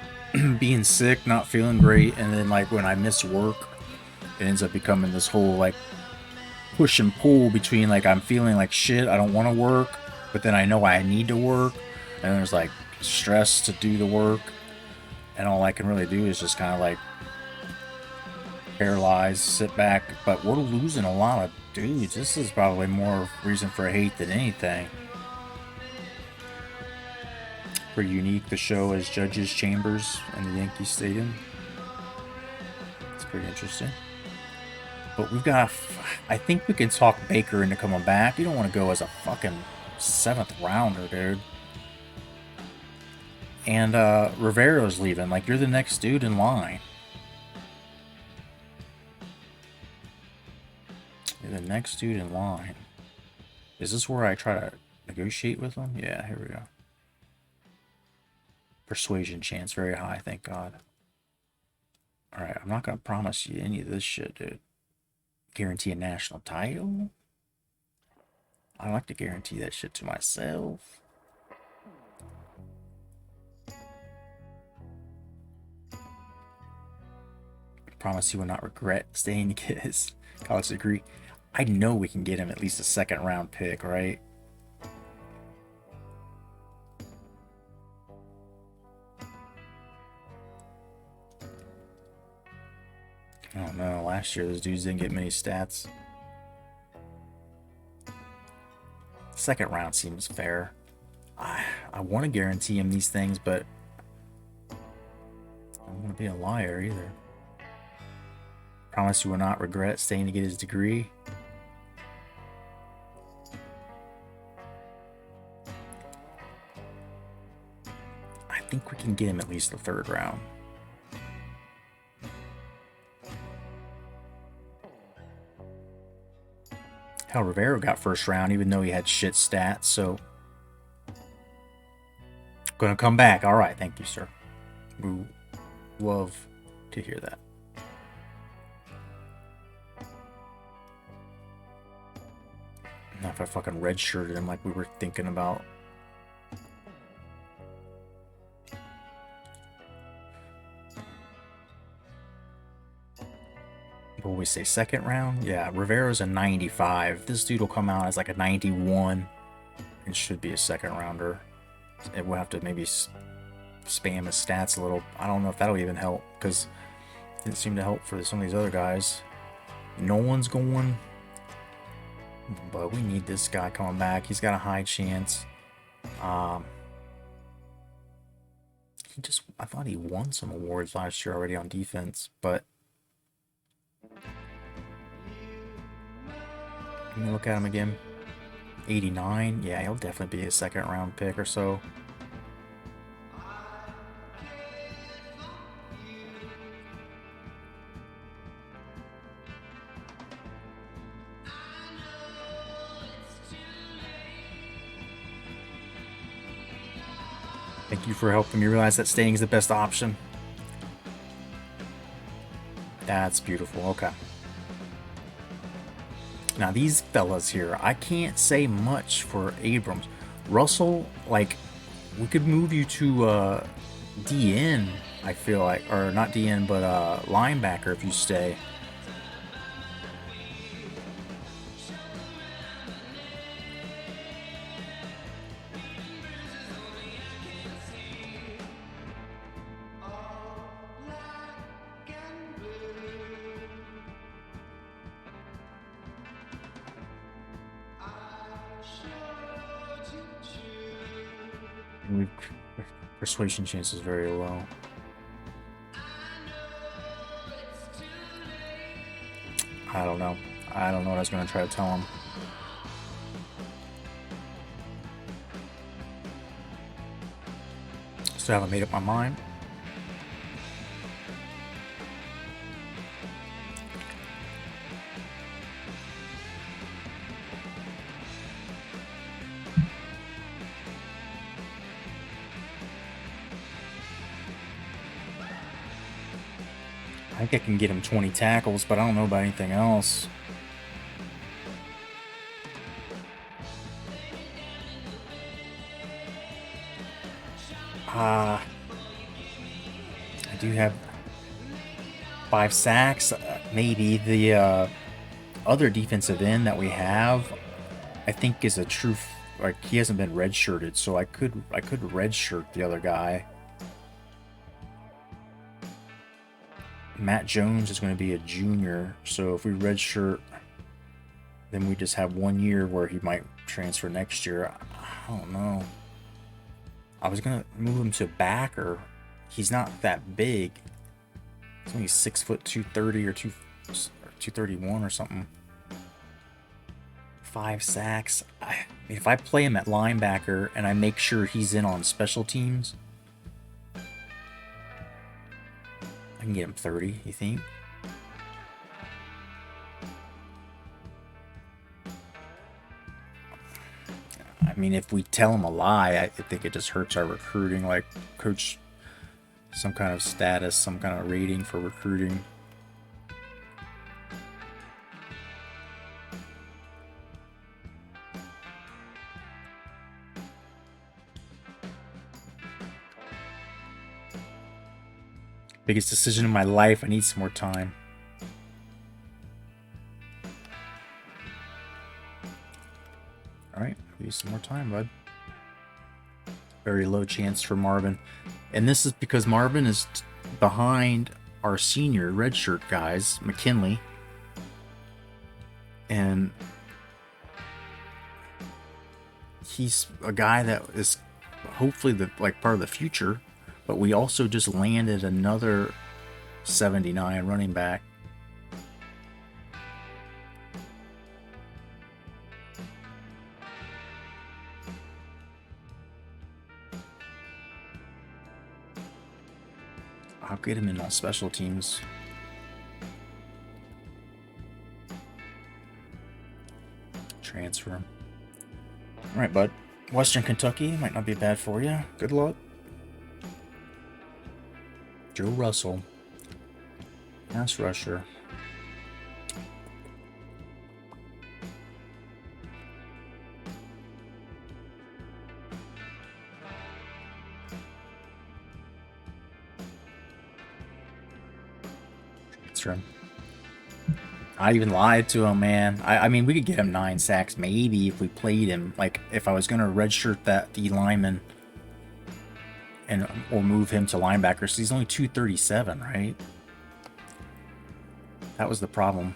being sick, not feeling great, and then like when I miss work, it ends up becoming this whole like push and pull between like I'm feeling like shit, I don't want to work, but then I know I need to work, and there's like stress to do the work, and all I can really do is just kind of like paralyzed, sit back. But we're losing a lot of dudes. This is probably more reason for hate than anything. Pretty unique. The show as Judges Chambers in the Yankee Stadium. It's pretty interesting. But we've got... I think we can talk Baker into coming back. You don't want to go as a fucking 7th rounder, dude. And Rivero's leaving. Like, you're the next dude in line. You're the next dude in line. Is this where I try to negotiate with him? Yeah, here we go. Persuasion chance very high, thank God. Alright, I'm not gonna promise you any of this shit, dude. Guarantee a national title? I like to guarantee that shit to myself. Promise you will not regret staying to get his college degree. I know we can get him at least a 2nd round pick, right? I don't know. Last year, those dudes didn't get many stats. 2nd round seems fair. I want to guarantee him these things, but I don't want to be a liar either. Promise you will not regret staying to get his degree. I think we can get him at least the 3rd round. Hell, Rivero got 1st round even though he had shit stats, so... Gonna come back. Alright, thank you, sir. We love to hear that. Not if I fucking redshirted him like we were thinking about. What would we say, 2nd round? Yeah, Rivero's a 95. This dude will come out as like a 91 and should be a 2nd rounder. It will have to maybe spam his stats a little. I don't know if that'll even help because Didn't seem to help for some of these other guys. No one's going, but we need this guy coming back. He's got a high chance. I thought he won some awards last year already on defense, but let me look at him again. 89. Yeah, he'll definitely be a second round pick or so. Thank you for helping me realize that staying is the best option. That's beautiful. Okay. Now these fellas here, I can't say much for Abrams. Russell, like, we could move you to DN, I feel like, or not DN, but linebacker if you stay. Persuasion chance is very low. I don't know. I don't know what I was going to try to tell him. Still haven't made up my mind. I think I can get him 20 tackles, but I don't know about anything else. I do have 5 sacks. Maybe the other defensive end that we have, I think, is a true. Like, he hasn't been redshirted, so I could redshirt the other guy. Matt Jones is going to be a junior, so if we redshirt, then we just have 1 year where he might transfer next year. I don't know. I was going to move him to backer. He's not that big. He's only 6 foot 230 or 231 or something. 5 sacks. If I play him at linebacker and I make sure he's in on special teams, I can get him 30, you think? I mean, if we tell him a lie, I think it just hurts our recruiting. Like, coach, some kind of status, some kind of rating for recruiting. Biggest decision in my life. I need some more time. All right, use some more time, bud. Very low chance for Marvin. And this is because Marvin is behind our senior redshirt guys, McKinley. And he's a guy that is hopefully part of the future. But we also just landed another 79 running back. I'll get him in on special teams. Transfer him. All right, bud. Western Kentucky might not be bad for you. Good luck. Joe Russell, pass rusher. I even lied to him, man. I mean, we could get him 9 sacks maybe if we played him. Like, if I was gonna redshirt that D lineman or move him to linebacker, so he's only 237, right? That was the problem.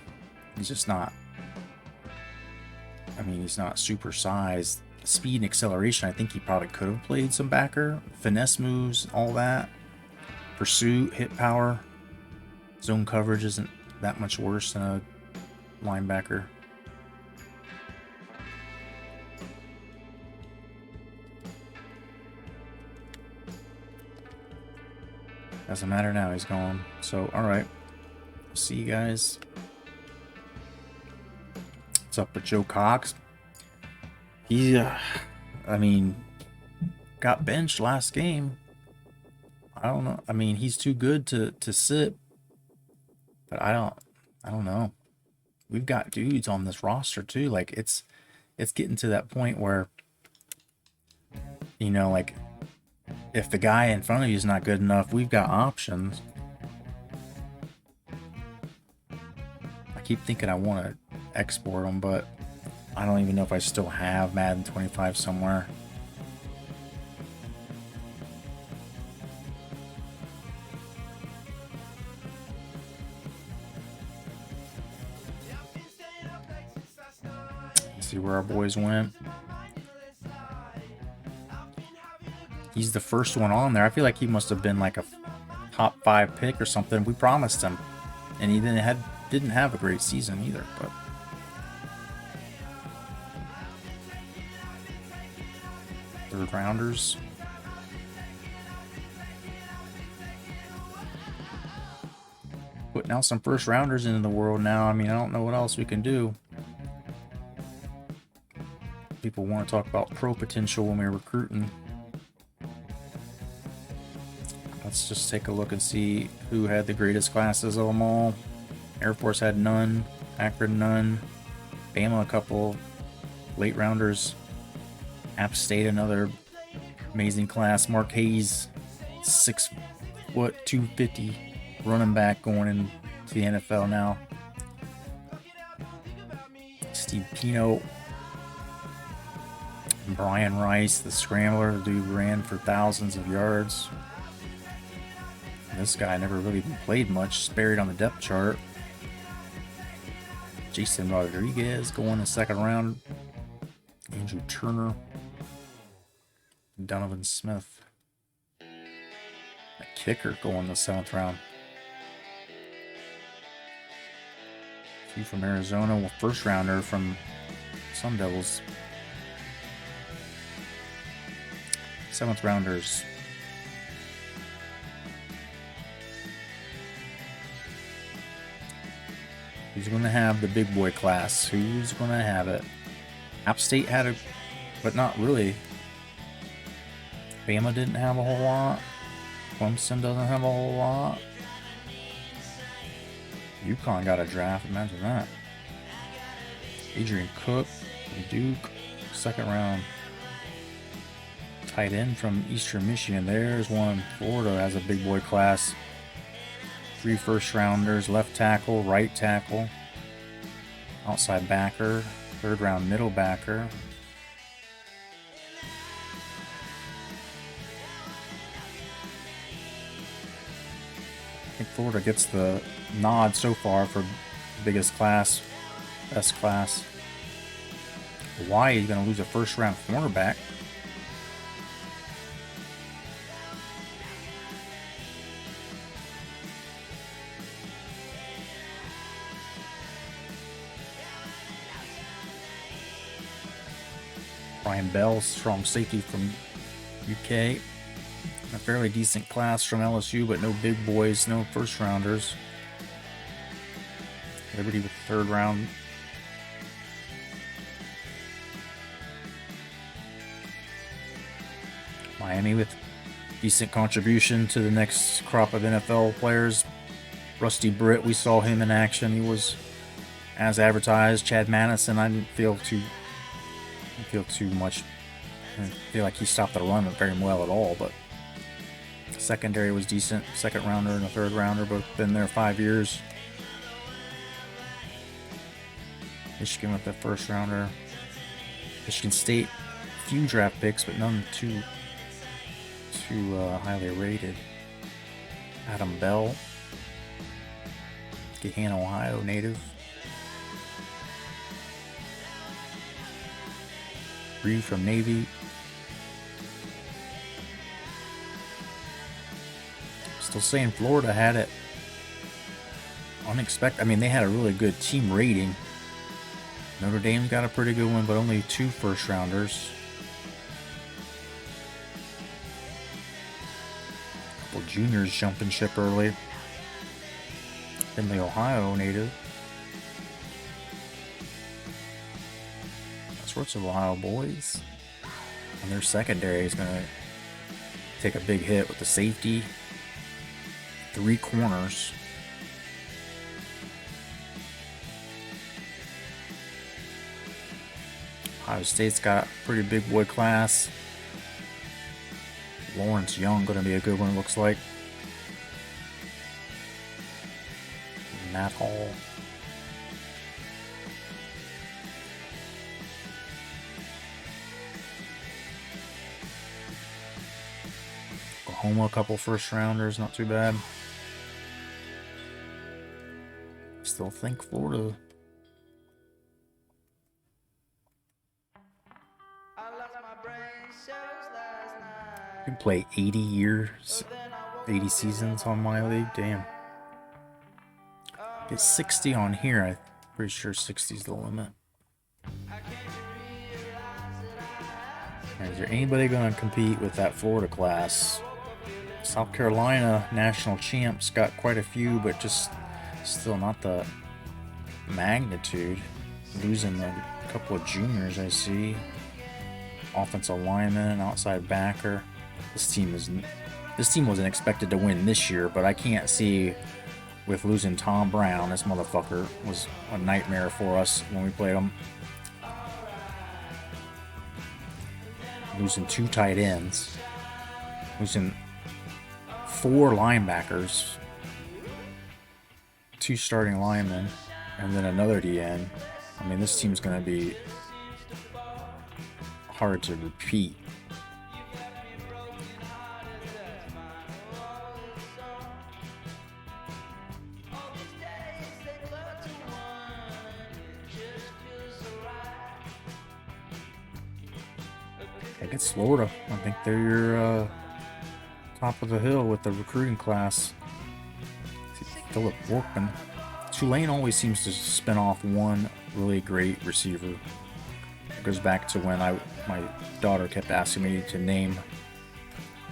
He's just not. I mean, he's not super sized. Speed and acceleration, I think he probably could have played some backer. Finesse moves, all that. Pursuit, hit power. Zone coverage isn't that much worse than a linebacker. Doesn't matter now, he's gone. So, alright. See you guys. What's up with Joe Cox? He, I mean, got benched last game. I don't know. I mean, he's too good to sit. But I don't know. We've got dudes on this roster too. Like it's getting to that point where, you know, like if the guy in front of you is not good enough, we've got options. I keep thinking I want to export them, but I don't even know if I still have Madden 25 somewhere. Let's see where our boys went. He's the first one on there. I feel like he must have been like a top 5 pick or something. We promised him, and he didn't have a great season either. But third rounders. Putting out some first rounders into the world now. I mean, I don't know what else we can do. People want to talk about pro potential when we're recruiting. Let's just take a look and see who had the greatest classes of them all. Air Force had none. Akron none. Bama a couple. Late rounders. App State another amazing class. Mark Hayes, 6 foot 250 running back going into the NFL now. Steve Pino. Brian Rice, the scrambler. The dude ran for thousands of yards. This guy never really played much. Buried on the depth chart. Jason Rodriguez going in the second round. Andrew Turner. Donovan Smith. A kicker going in the 7th round. Few from Arizona. Well, first rounder from Sun Devils. 7th rounders. Who's going to have the big boy class? Who's going to have it? App State had it, but not really. Bama didn't have a whole lot. Clemson doesn't have a whole lot. UConn got a draft. Imagine that. Adrian Cook from Duke, 2nd round. Tight end from Eastern Michigan. There's one. Florida has a big boy class. 3 first rounders, left tackle, right tackle, outside backer, 3rd round middle backer. I think Florida gets the nod so far for biggest class, best class. Hawaii is going to lose a 1st round cornerback. Brian Bell, strong safety from UK. A fairly decent class from LSU, but no big boys, no first rounders. Liberty with 3rd round. Miami with decent contribution to the next crop of NFL players. Rusty Britt, we saw him in action. He was as advertised. Chad Madison, I didn't feel too much. I didn't feel like he stopped the run very well at all, but secondary was decent. 2nd rounder and a 3rd rounder, both been there 5 years. Michigan with the 1st rounder. Michigan State, few draft picks, but none too highly rated. Adam Bell. Susquehanna, Ohio native. 3 from Navy. Still saying Florida had it unexpected. I mean, they had a really good team rating. Notre Dame's got a pretty good one, but only 2 first rounders. A couple juniors jumping ship early. In the Ohio native. All sorts of Ohio boys. And their secondary is going to take a big hit with the safety. 3 corners. Ohio State's got a pretty big boy class. Lawrence Young going to be a good one, it looks like. Matt Hall. Oklahoma, a couple first rounders, not too bad. Still think Florida. You can play 80 years, 80 seasons on my league. Damn. Get 60 on here. I'm pretty sure 60 is the limit. Is there anybody going to compete with that Florida class? South Carolina national champs got quite a few, but just still not the magnitude. Losing a couple of juniors, I see. Offensive lineman, outside backer. This team wasn't expected to win this year, but I can't see with losing Tom Brown. This motherfucker was a nightmare for us when we played him. Losing 2 tight ends. Losing 4 linebackers. 2 starting linemen. And then another DN. I mean, this team's going to be hard to repeat. It's Florida. I think they're your top of the hill with the recruiting class. Philip Workman. Tulane always seems to spin off one really great receiver. It goes back to when my daughter kept asking me to name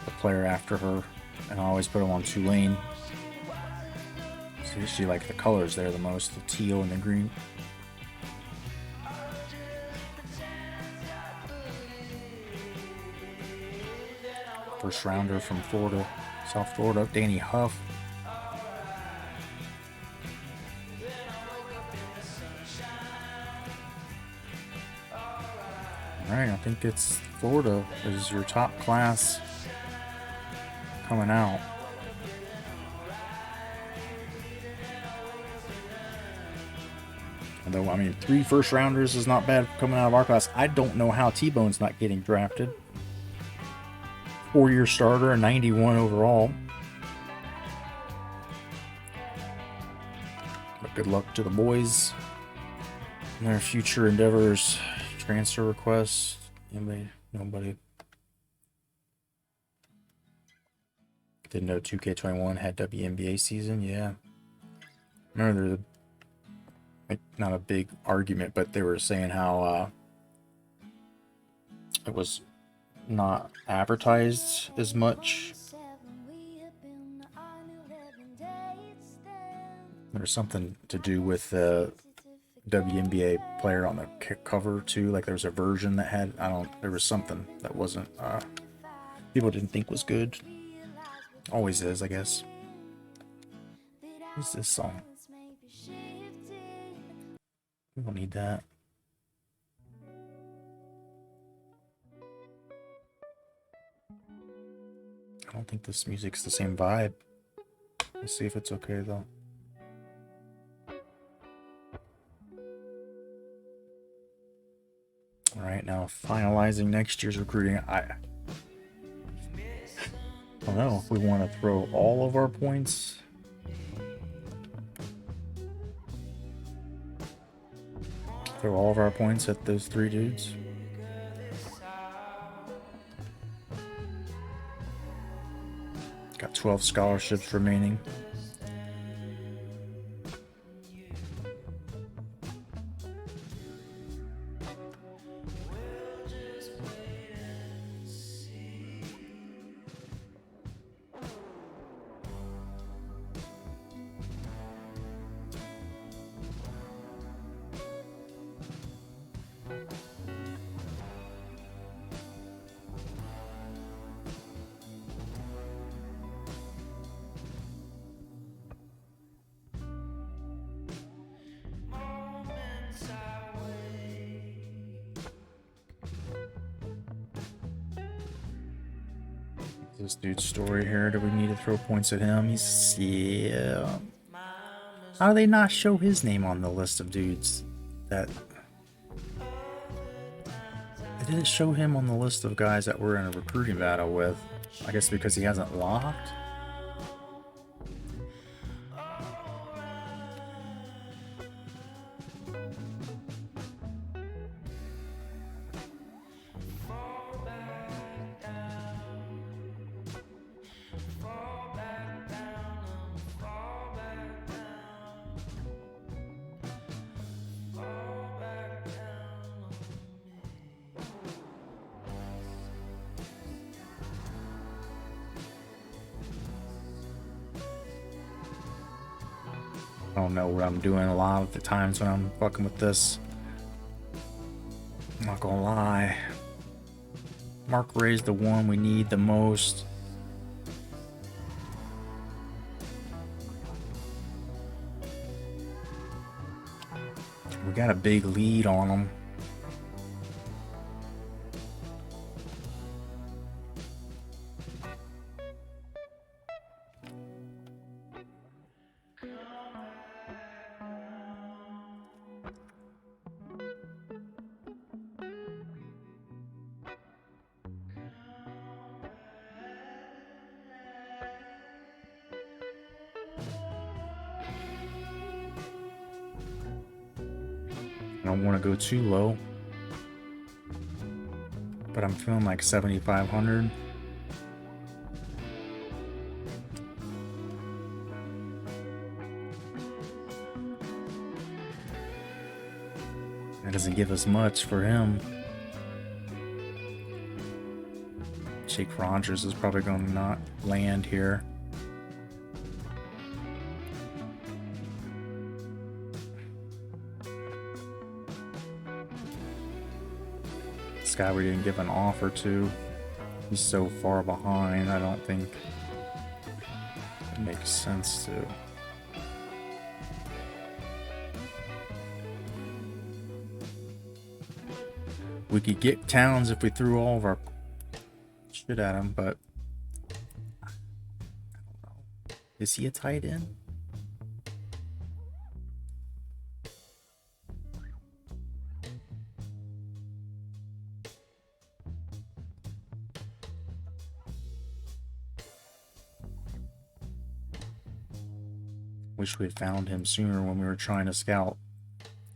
the player after her, and I always put him on Tulane. So she liked the colors there the most, the teal and the green. First rounder from Florida, South Florida, Danny Huff. Alright, I think it's Florida is your top class coming out. Although, I mean, 3 first rounders is not bad coming out of our class. I don't know how T-Bone's not getting drafted. 4-year starter, a 91 overall. But good luck to the boys in their future endeavors. Transfer requests. Anybody? Nobody. Didn't know 2K21 had WNBA season. Yeah. Remember, there's not a big argument, but they were saying how it was not advertised as much. There's something to do with the WNBA player on the cover too. Like there was a version that had, there was something that wasn't, people didn't think was good. Always is, I guess. What's this song? We don't need that. I don't think this music's the same vibe. Let's see if it's okay though. Alright, now finalizing next year's recruiting. I don't know if we want to throw all of our points Throw all of our points at those 3 dudes. Got 12 scholarships remaining. This dude's story here. Do we need to throw points at him? He's, yeah. How do they not show his name on the list of dudes that... They didn't show him on the list of guys that we're in a recruiting battle with. I guess because he hasn't locked? I don't know what I'm doing a lot of the times when I'm fucking with this. I'm not gonna lie. Mark Ray's the one we need the most. We got a big lead on him. I don't want to go too low, but I'm feeling like 7,500. That doesn't give us much for him. Jake Rogers is probably going to not land here. This guy we didn't give an offer to. He's so far behind, I don't think it makes sense to. We could get Towns if we threw all of our shit at him, but I don't know. Is he a tight end? Wish we had found him sooner when we were trying to scout.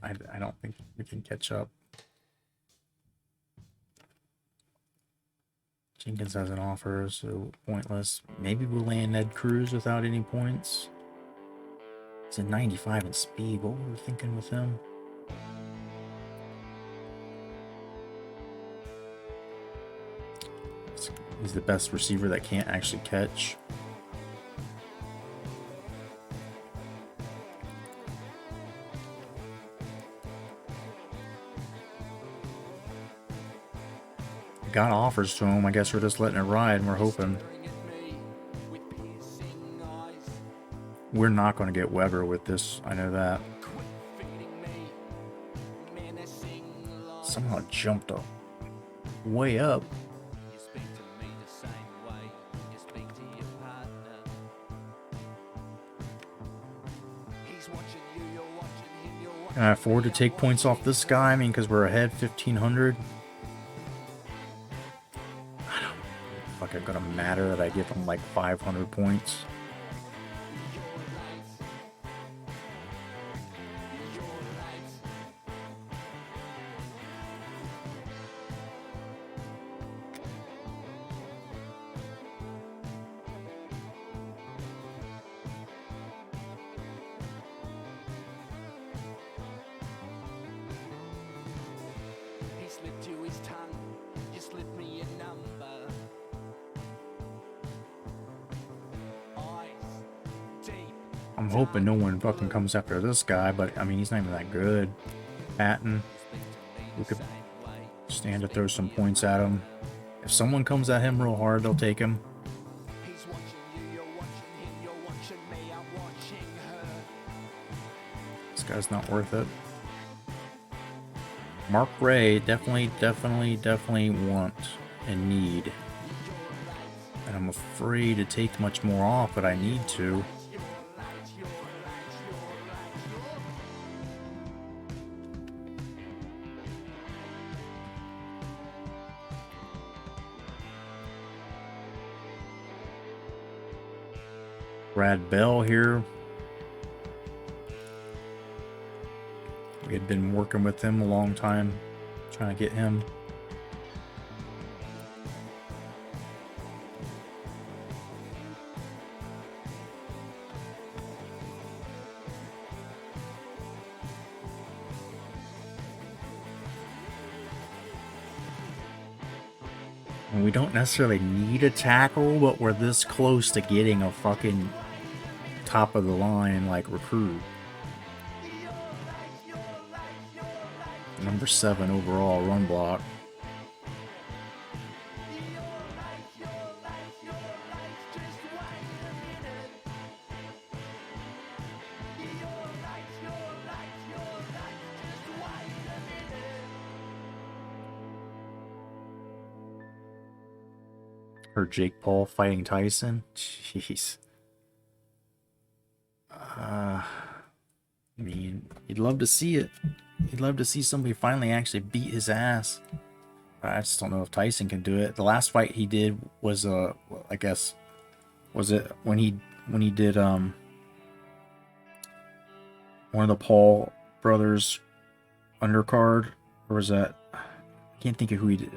I don't think we can catch up. Jenkins has an offer, so pointless. Maybe we'll land Ned Cruz without any points. He's a 95 in speed. What were we thinking with him? He's the best receiver that can't actually catch. Got offers to him. I guess we're just letting it ride and we're hoping. We're not going to get Weber with this. I know that. Somehow jumped up. Way up. Can I afford to take points off this guy? I mean, because we're ahead 1,500. Fucking gonna matter that I give him like 500 points. I'm hoping no one fucking comes after this guy, but I mean, he's not even that good. Patton, we could stand to throw some points at him. If someone comes at him real hard, they'll take him. This guy's not worth it. Mark Ray, definitely want and need. And I'm afraid to take much more off, but I need to. Brad Bell here. We had been working with him a long time, trying to get him. And we don't necessarily need a tackle, but we're this close to getting a fucking top of the line like recruit. Number 7 overall run block. Or Jake Paul fighting Tyson. Jeez. I mean, you'd love to see it. You'd love to see somebody finally actually beat his ass. But I just don't know if Tyson can do it. The last fight he did was I guess, was it when he did one of the Paul brothers undercard, or was that, I can't think of who he did.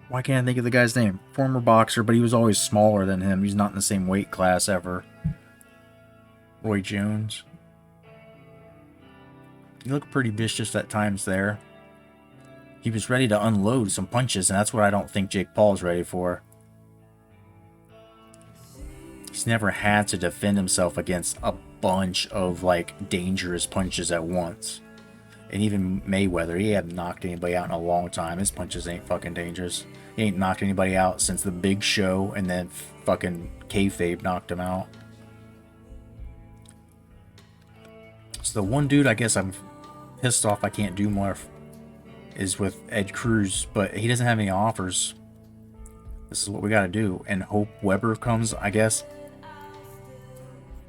Why can't I think of the guy's name? Former boxer, but he was always smaller than him. He's not in the same weight class ever. Roy Jones. He looked pretty vicious at times there. He was ready to unload some punches, and that's what I don't think Jake Paul's ready for. He's never had to defend himself against a bunch of, like, dangerous punches at once. And even Mayweather, he hadn't knocked anybody out in a long time. His punches ain't fucking dangerous. He ain't knocked anybody out since the Big Show, and then fucking kayfabe knocked him out. So the one dude I guess I'm pissed off I can't do more is with Ed Cruz, but he doesn't have any offers. This is what we gotta do. And hope Weber comes, I guess.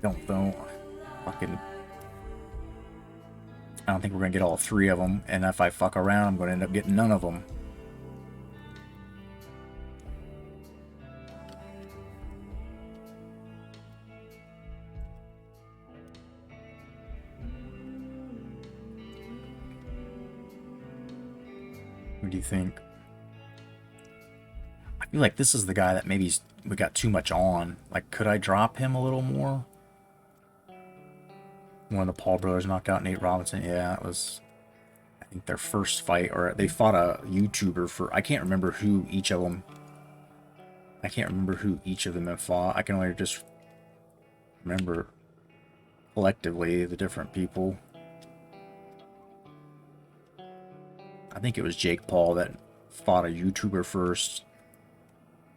Don't fucking, I don't think we're gonna get all 3 of them, and if I fuck around, I'm gonna end up getting none of them. What do you think? I feel like this is the guy that maybe we got too much on. Like, could I drop him a little more? One of the Paul brothers knocked out Nate Robinson. Yeah, it was, I think, their first fight, or they fought a YouTuber for, I can't remember who each of them. I can't remember who each of them have fought. I can only just remember collectively the different people. I think it was Jake Paul that fought a YouTuber first,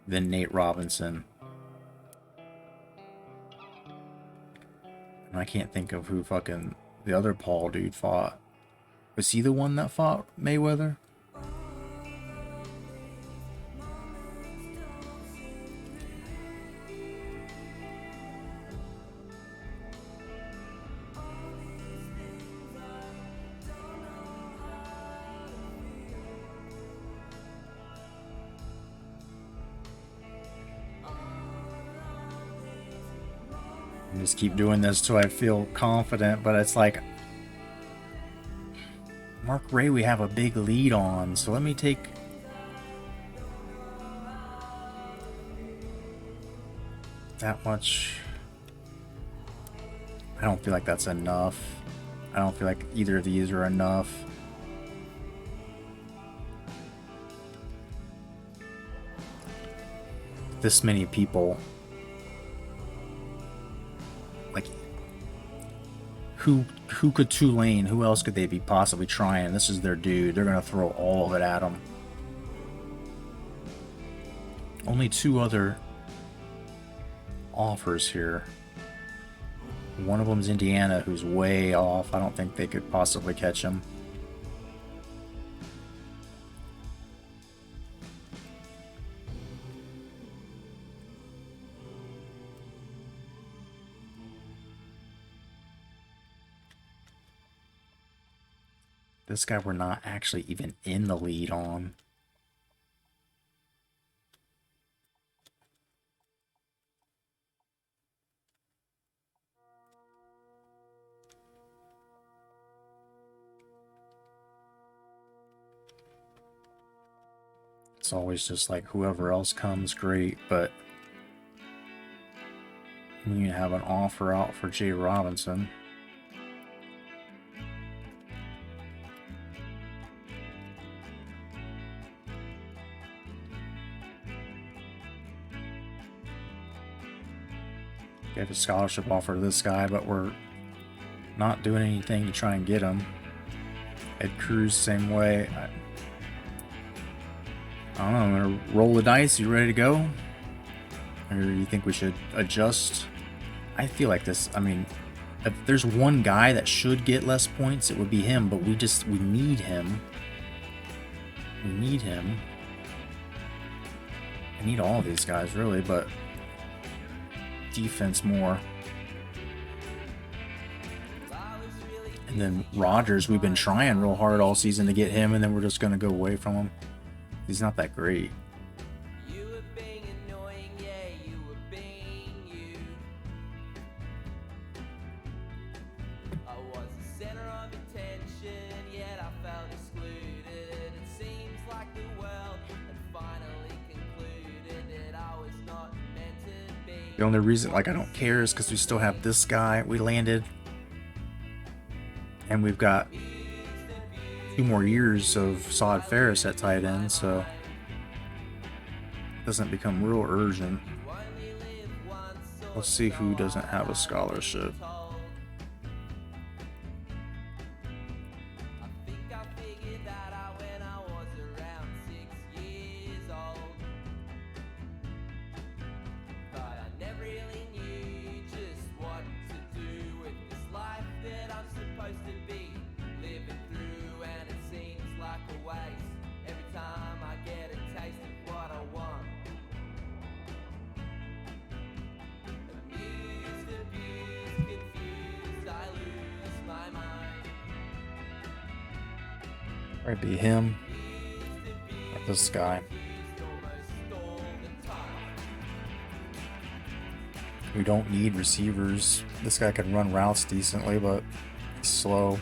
then Nate Robinson. And I can't think of who fucking the other Paul dude fought. Was he the one that fought Mayweather? Just keep doing this till I feel confident, but it's like Mark Ray we have a big lead on, so let me take that much. I don't feel like that's enough. I don't feel like either of these are enough. this many people. Like, who could Tulane? Who else could they be possibly trying? This is their dude. They're gonna throw all of it at him. Only 2 other offers here. One of them's Indiana, who's way off. I don't think they could possibly catch him. This guy we're not actually even in the lead on. It's always just like whoever else comes, great, but you have an offer out for Jay Robinson. We have a scholarship offer to this guy, but we're not doing anything to try and get him. Ed Cruz, same way. I don't know, I'm gonna roll the dice. You ready to go? Or do you think we should adjust? I feel like this, I mean, if there's one guy that should get less points, it would be him, but we need him. We need him. I need all of these guys, really, but defense more. And then Rodgers, we've been trying real hard all season to get him, and then we're just gonna go away from him. He's not that great. The only reason, like, I don't care is because we still have this guy we landed. And we've got 2 more years of Saad Ferris at tight end, so it doesn't become real urgent. Let's see who doesn't have a scholarship. Might be him or this guy. We don't need receivers. This guy can run routes decently, but he's slow.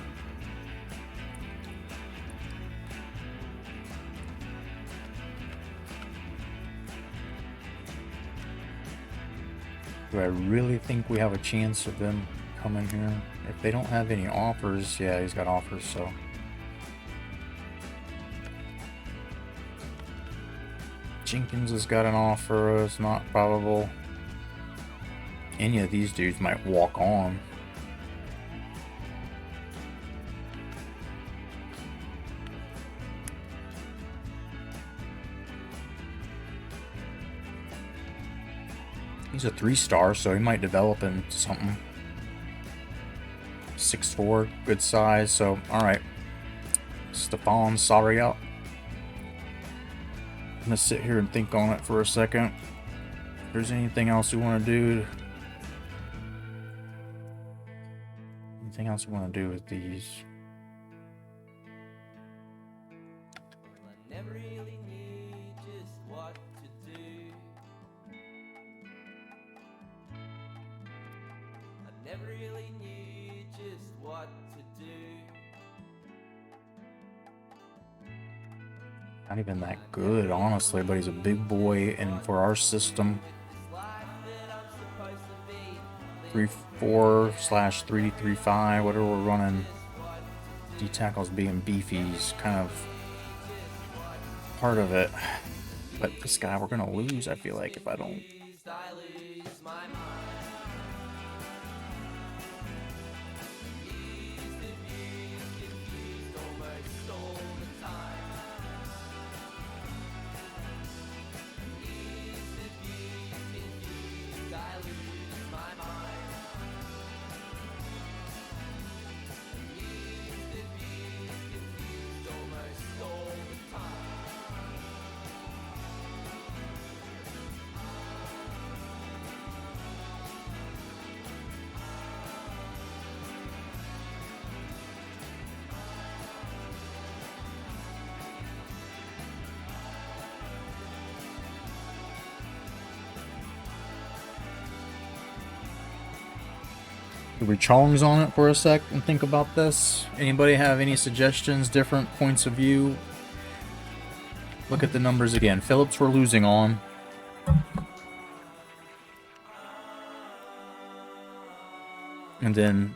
Do I really think we have a chance of them coming here? If they don't have any offers, yeah, he's got offers, so. Jenkins has got an offer. It's not probable. Any of these dudes might walk on. He's a 3-star, so he might develop into something. 6'4", good size. So, all right. Stephon, sorry out. I'm gonna sit here and think on it for a second. If there's anything else we want to do. Anything else we want to do with these? I never really knew just what to do. I never really knew just what to do. Not even that good, honestly, but he's a big boy, and for our system, 3-4/3-3-5, whatever we're running, D tackles being beefy is kind of part of it. But this guy, we're gonna lose, I feel like, if I don't. Do we chongs on it for a sec and think about this? Anybody have any suggestions, different points of view? Look at the numbers again. Phillips we're losing on. And then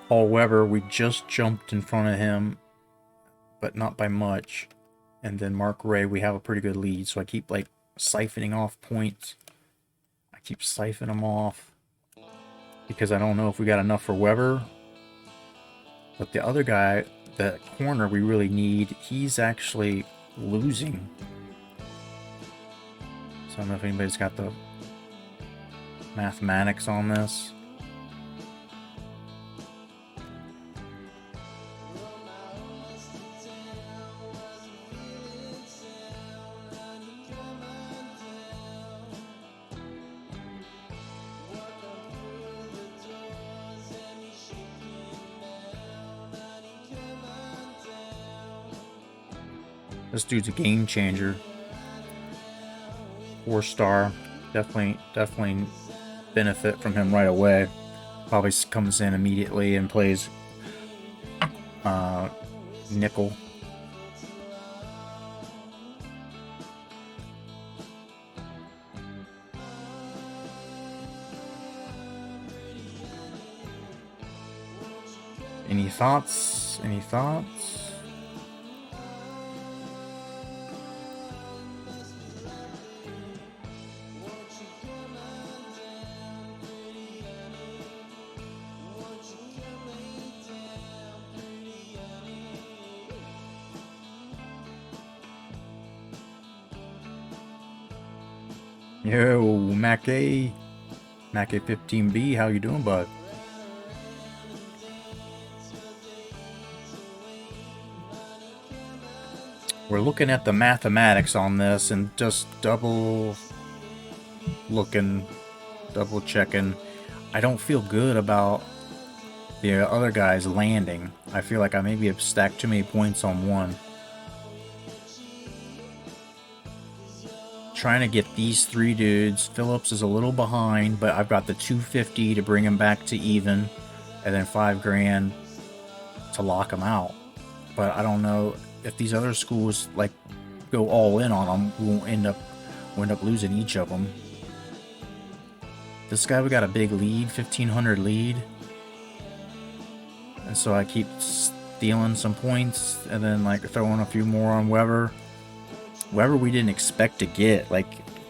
Paul Weber, we just jumped in front of him, but not by much. And then Mark Ray, we have a pretty good lead. So I keep like siphoning off points. I keep siphoning them off because I don't know if we got enough for Weber. But the other guy, that corner we really need, he's actually losing. So I don't know if anybody's got the mathematics on this. This dude's a game changer. 4-star. Definitely benefit from him right away. Probably comes in immediately and plays nickel. Any thoughts? Any thoughts? Yo, Mac A 15B, how you doing, bud? We're looking at the mathematics on this and just double checking. I don't feel good about the other guys landing. I feel like I maybe have stacked too many points on one. Trying to get these three dudes. Phillips is a little behind, but I've got the 250 to bring him back to even, and then $5,000 to lock him out. But I don't know if these other schools like go all in on them. We'll end up losing each of them. This guy, we got a big lead, 1,500 lead, and so I keep stealing some points and then like throwing a few more on Weber. Weber we didn't expect to get. Like,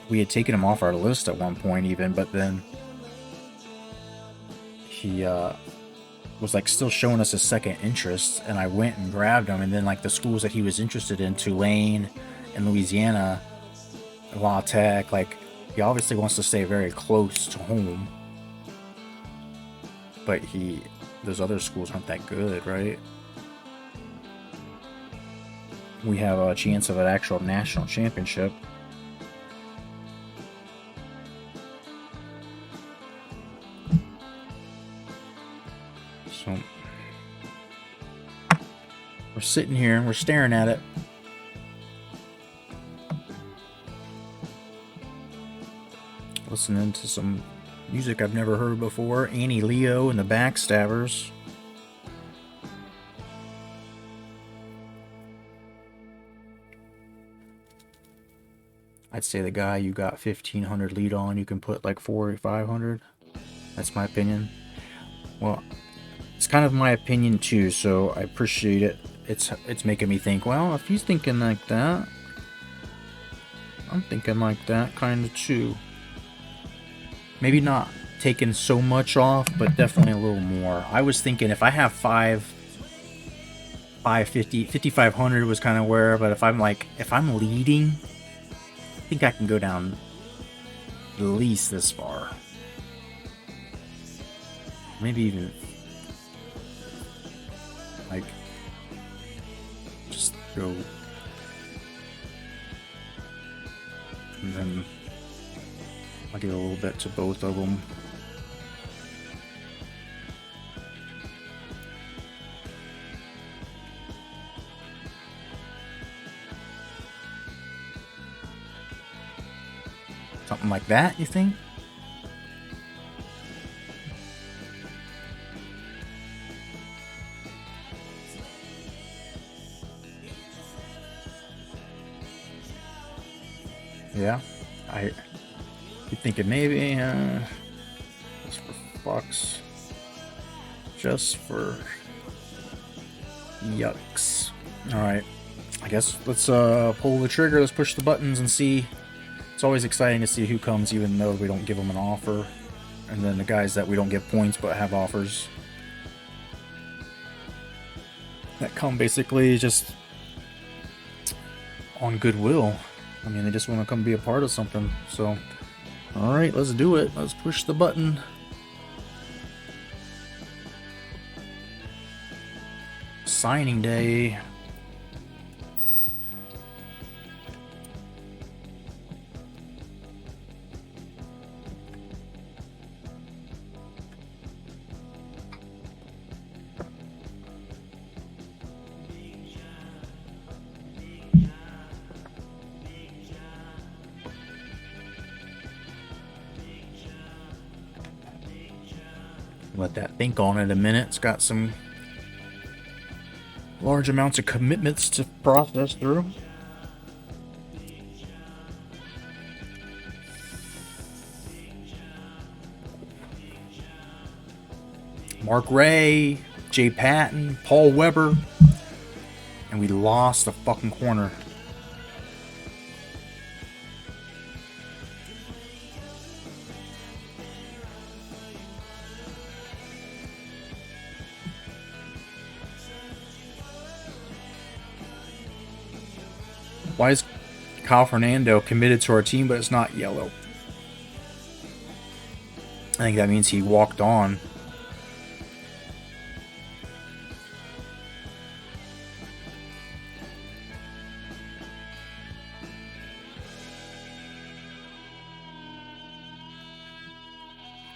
we had taken him off our list at one point even, but then he was like still showing us a second interest, and I went and grabbed him. And then like the schools that he was interested in, Tulane and Louisiana, La Tech, like he obviously wants to stay very close to home, but those other schools aren't that good, right? We have a chance of an actual national championship. So we're sitting here, we're staring at it. Listening to some music I've never heard before. Annie Leo and the Backstabbers. I'd say the guy you got 1,500 lead on, you can put like 400 or 500. That's my opinion. Well, it's kind of my opinion too, so I appreciate it. It's making me think, well, if he's thinking like that, I'm thinking like that kind of too. Maybe not taking so much off, but definitely a little more. I was thinking if I have 550, 5,500 was kind of where, but if I'm leading, I think I can go down at least this far. Maybe even like just go and then I'll give a little bit to both of them. Something like that, you think? Yeah, you thinking maybe just for fucks, just for yucks. All right, I guess let's pull the trigger. Let's push the buttons and see. It's always exciting to see who comes, even though we don't give them an offer, and then the guys that we don't give points but have offers that come basically just on goodwill. I mean, they just want to come be a part of something. So, all right, let's do it. Let's push the button. Signing day. Let that think on it a minute. It's got some large amounts of commitments to process through. Mark Ray, Jay Patton, Paul Weber, and we lost the fucking corner. Why is Kyle Fernando committed to our team, but it's not yellow? I think that means he walked on.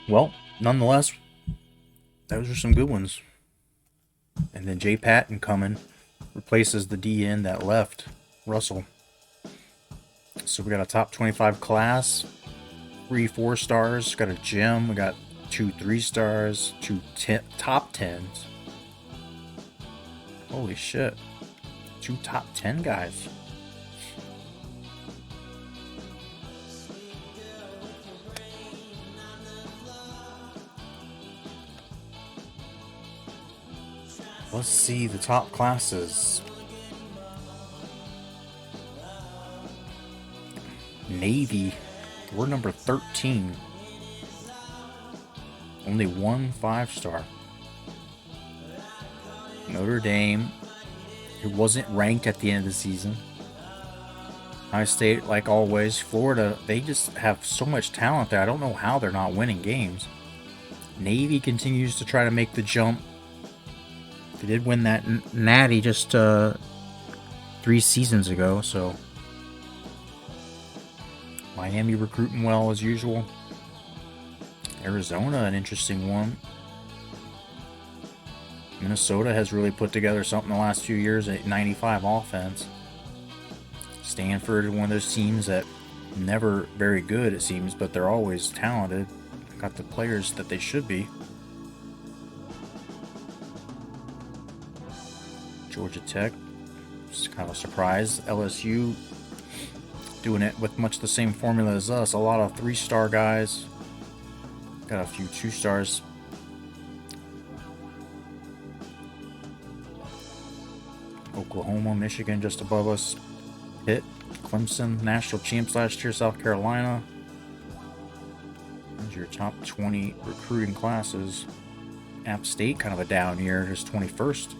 Well, nonetheless, those are some good ones. And then Jay Patton coming replaces the DN that left, Russell. So we got a top 25 class, 3 4-stars, got a gem, we got 2 3-stars, 2 top 10s. Holy shit. 2 top 10 guys. Let's see the top classes. Navy, we're number 13. Only 1 5-star. Notre Dame, it wasn't ranked at the end of the season. Ohio State, like always. Florida, they just have so much talent there. I don't know how they're not winning games. Navy continues to try to make the jump. They did win that natty just 3 seasons ago, so Miami recruiting well as usual. Arizona, an interesting one. Minnesota has really put together something the last few years at 95 offense. Stanford, one of those teams that never very good, it seems, but they're always talented. Got the players that they should be. Georgia Tech, just kind of a surprise. LSU doing it with much the same formula as us. A lot of 3-star guys. Got a few 2-stars. Oklahoma, Michigan just above us. Pitt, Clemson, national champs last year. South Carolina. Those are your top 20 recruiting classes. App State, kind of a down year, just 21st.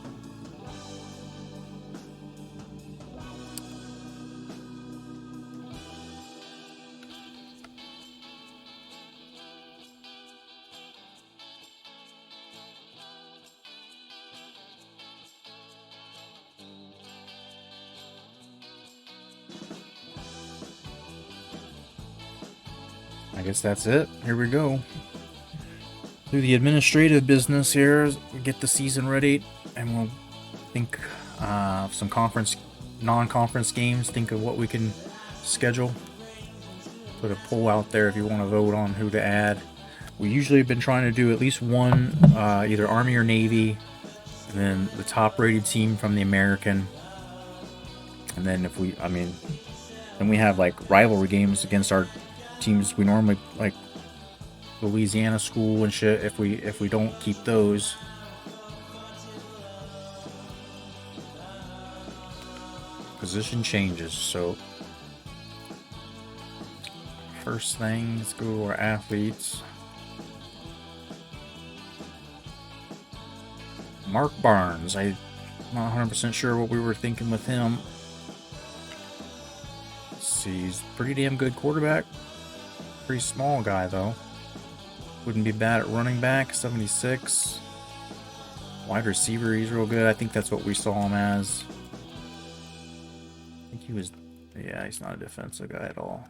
I guess that's it. Here we go. Do the administrative business here. Get the season ready, and we'll think of some non-conference games. Think of what we can schedule. Put a poll out there if you want to vote on who to add. We usually have been trying to do at least one, either Army or Navy, and then the top-rated team from the American. And then then we have like rivalry games against our teams we normally like, Louisiana school and shit. If we don't keep those, position changes. So first thing, let's go to our athletes. Mark Barnes. I'm not 100% sure what we were thinking with him. Let's see, he's a pretty damn good quarterback. Pretty small guy though. Wouldn't be bad at running back, 76. Wide receiver, he's real good. I think that's what we saw him as. I think he was, yeah, he's not a defensive guy at all.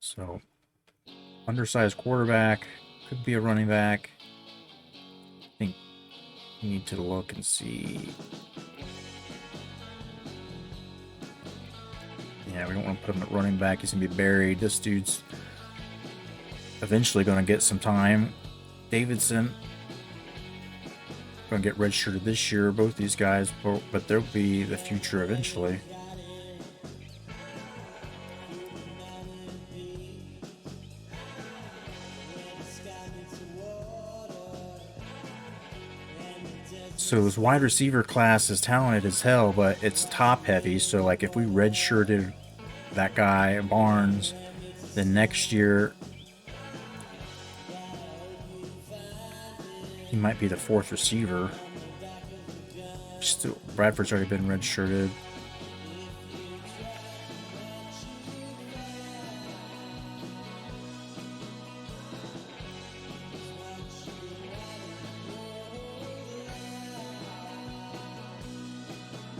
So, undersized quarterback, could be a running back. I think we need to look and see. Yeah, we don't want to put him at running back. He's going to be buried. This dude's eventually going to get some time. Davidson going to get redshirted this year. Both these guys, but they'll be the future eventually. So this wide receiver class is talented as hell, but it's top heavy. So like if we redshirted that guy Barnes, then next year he might be the fourth receiver. Still, Bradford's already been redshirted.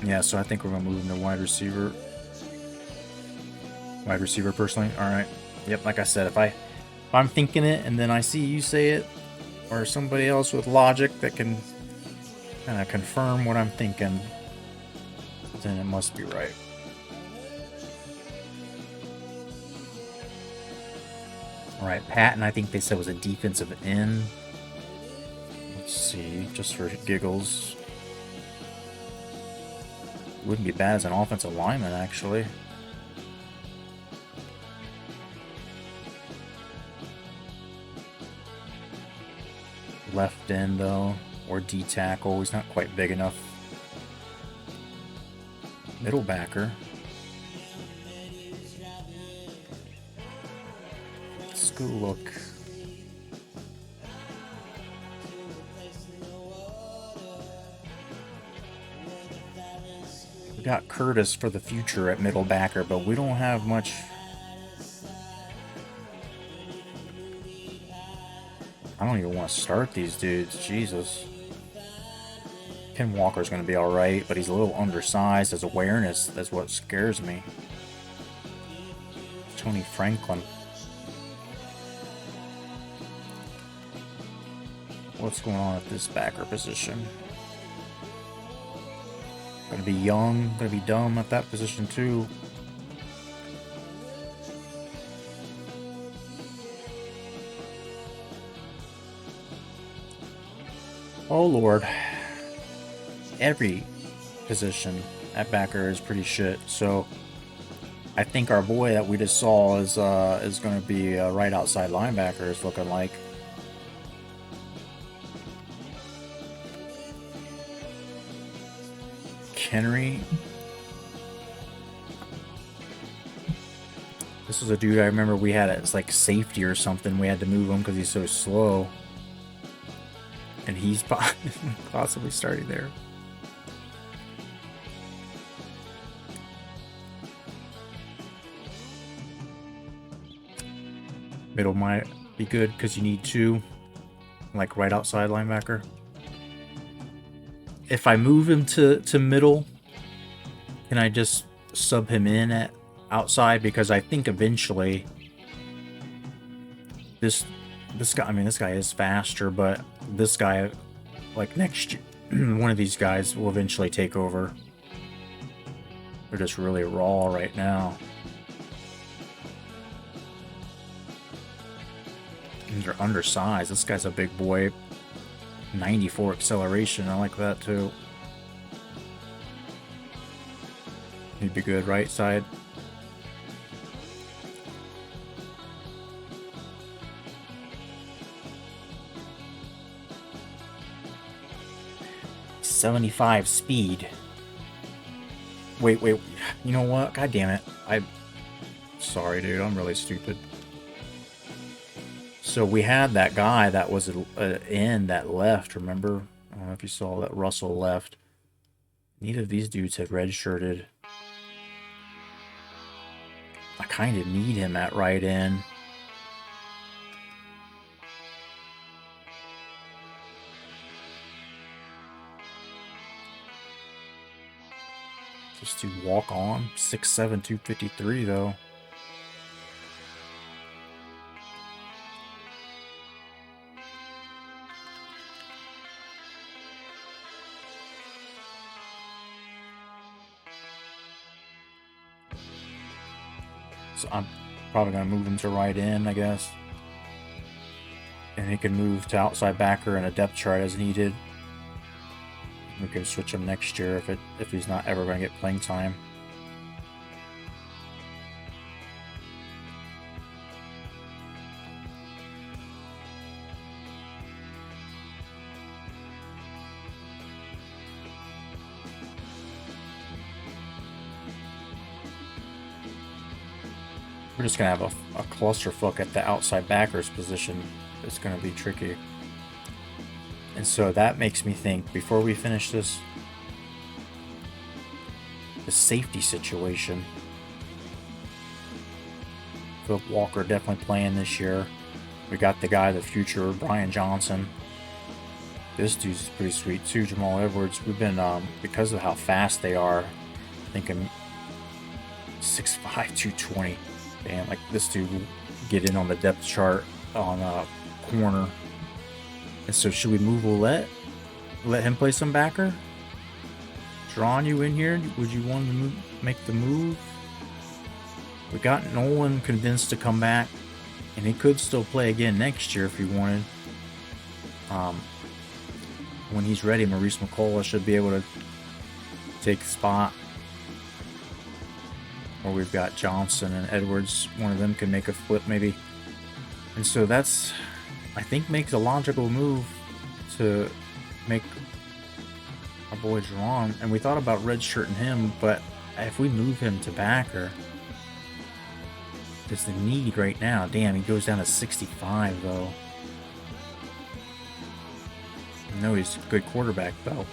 Yeah, so I think we're going to move him to wide receiver. Wide receiver, personally. All right. Yep, like I said, if I'm thinking it and then I see you say it, or somebody else with logic that can kind of confirm what I'm thinking, then it must be right. All right, Patton, I think they said was a defensive end. Let's see, just for giggles. Wouldn't be bad as an offensive lineman, actually. Left end, though, or D tackle. He's not quite big enough. Middle backer. Let's go look. We got Curtis for the future at middle backer, but we don't have much. I don't even want to start these dudes. Jesus. Ken Walker's going to be alright, but he's a little undersized. His awareness, that's what scares me. Tony Franklin. What's going on at this backer position? Gonna be young, gonna be dumb at that position too. Oh Lord. Every position at backer is pretty shit. So I think our boy that we just saw is gonna be right outside linebacker, is looking like. Henry. This was a dude I remember we had as like safety or something. We had to move him because he's so slow. And he's possibly starting there. Middle might be good because you need two, like right outside linebacker. If I move him to middle, can I just sub him in at outside? Because I think eventually this guy, I mean, this guy is faster, but this guy, like next year, one of these guys will eventually take over. They're just really raw right now. And they're undersized. This guy's a big boy. 94 acceleration. I like that too. He'd be good right side. .75 speed. Wait. You know what? God damn it. Sorry, dude. I'm really stupid. So we had that guy that was in that left, remember? I don't know if you saw that Russell left. Neither of these dudes had redshirted. I kind of need him at right end. Just to walk on. 6'7", 253 though. So I'm probably going to move him to right end, I guess. And he can move to outside backer and a depth chart as needed. We can switch him next year if he's not ever going to get playing time. We're just going to have a clusterfuck at the outside backers position. It's going to be tricky. And so that makes me think, before we finish this, the safety situation. Philip Walker definitely playing this year. We got the guy of the future, Brian Johnson. This dude's pretty sweet too, Jamal Edwards. We've been, because of how fast they are, thinking 6'5", 220. Damn, like this dude will get in on the depth chart on a corner. And so should we move Willette? Let him play some backer? Drawing you in here? Would you want to make the move? We got Nolan convinced to come back. And he could still play again next year if he wanted. When he's ready, Maurice McCullough should be able to take the spot. Or we've got Johnson and Edwards. One of them can make a flip maybe. And so that's, I think, makes a logical move to make our boy Jerron. And we thought about redshirting him, but if we move him to backer, there's the need right now. Damn, he goes down to 65 though. I know he's a good quarterback though.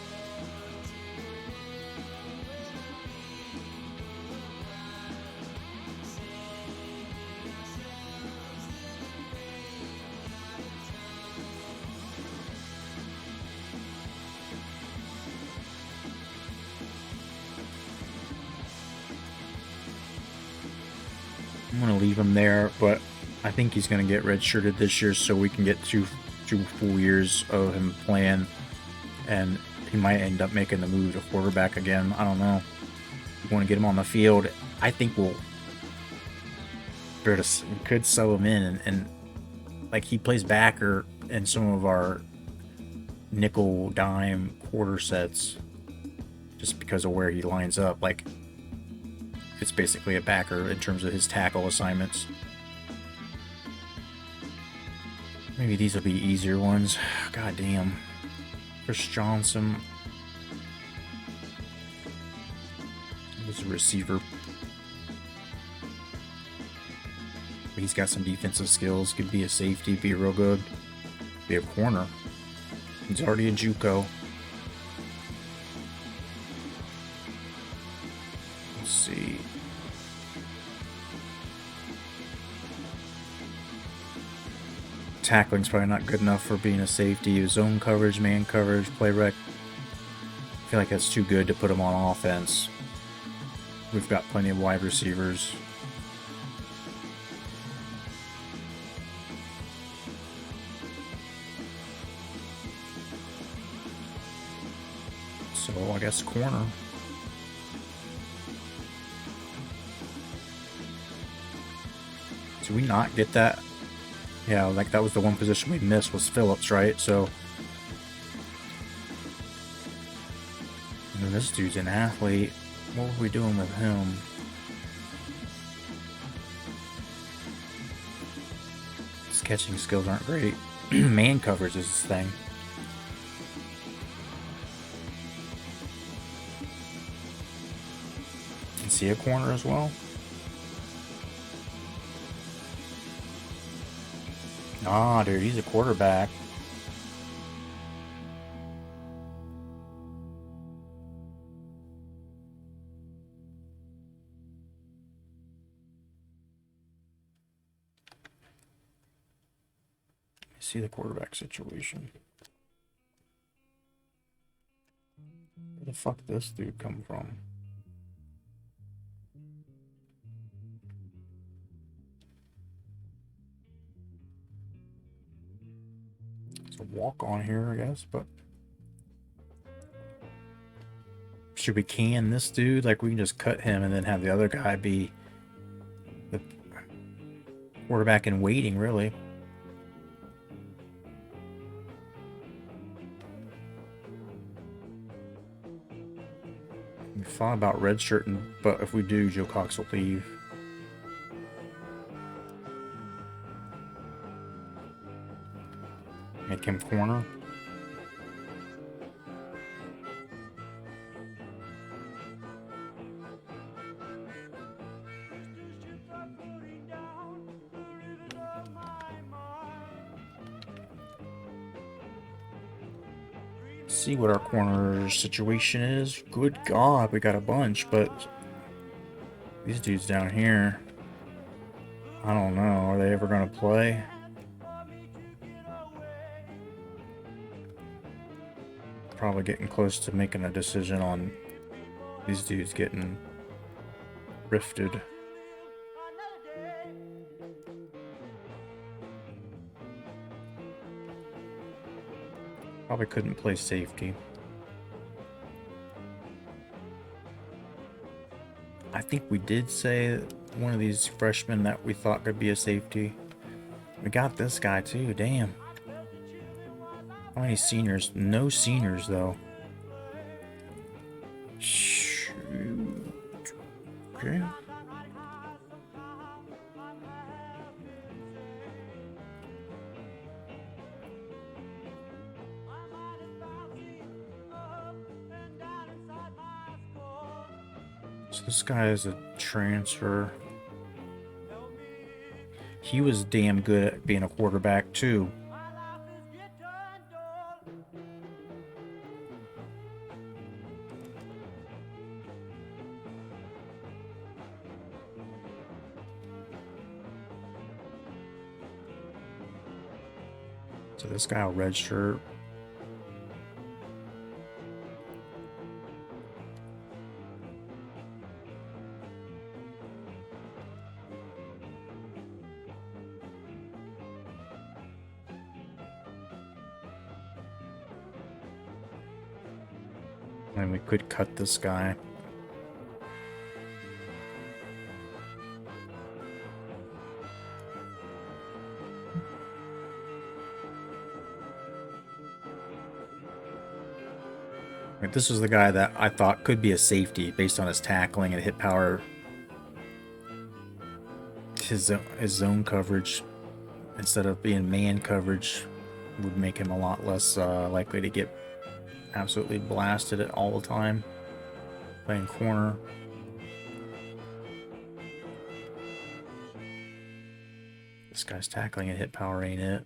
I'm going to leave him there, but I think he's going to get redshirted this year so we can get two full years of him playing, and he might end up making the move to quarterback again. I don't know. We want to get him on the field. I think we could sell him in, and like he plays backer in some of our nickel dime quarter sets just because of where he lines up. Like, it's basically a backer in terms of his tackle assignments. Maybe these will be easier ones. God damn. Chris Johnson. He's a receiver. He's got some defensive skills. Could be a safety, be real good. Be a corner. He's already a JUCO. Let's see. Tackling's probably not good enough for being a safety. Zone coverage, man coverage, play rec. I feel like that's too good to put him on offense. We've got plenty of wide receivers. So I guess corner. Did we not get that? Yeah, like that was the one position we missed was Phillips, right? So and this dude's an athlete. What were we doing with him? His catching skills aren't great. Man coverage is his thing. Is he a corner as well? Nah, dude, he's a quarterback. See the quarterback situation. Where the fuck did this dude come from? It's a walk on here, I guess, but should we can this dude? Like we can just cut him and then have the other guy be the quarterback in waiting, really. We thought about redshirting, but if we do, Joe Cox will leave. Make him corner. See what our corner situation is. Good God, we got a bunch, but these dudes down here, I don't know. Are they ever gonna play? Probably getting close to making a decision on these dudes getting rifted. Probably couldn't play safety. I think we did say one of these freshmen that we thought could be a safety. We got this guy too, damn. How many seniors? No seniors though. Shoot. Okay. So this guy is a transfer. He was damn good at being a quarterback too. So this guy will redshirt. And we could cut this guy. Like, this was the guy that I thought could be a safety based on his tackling and hit power. His zone coverage, instead of being man coverage, would make him a lot less likely to get absolutely blasted it all the time playing corner. guy's tackling and hit power ain't it.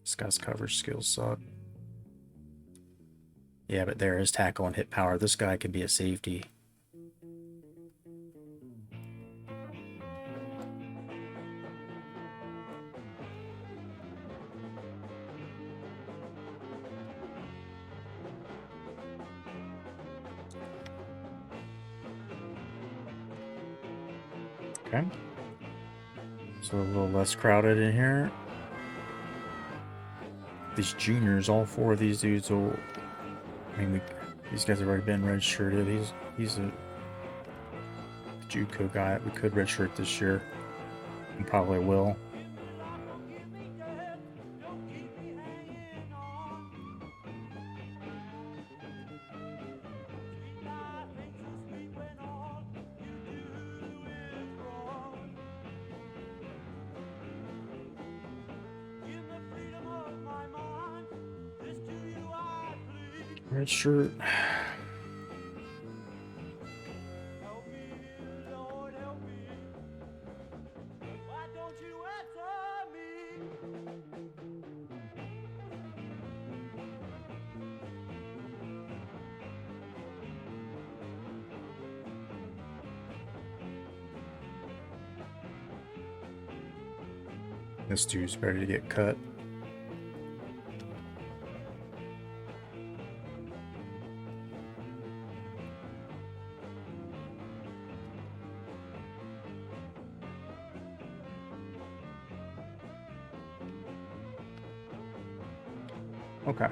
This guy's coverage skills suck. Yeah, but there is tackle and hit power. This guy could be a safety. Okay. So a little less crowded in here. These juniors, all four of these dudes will... I mean, these guys have already been redshirted. He's a JUCO guy. We could redshirt this year. And probably will. Red shirt. This dude's ready to get cut. Okay.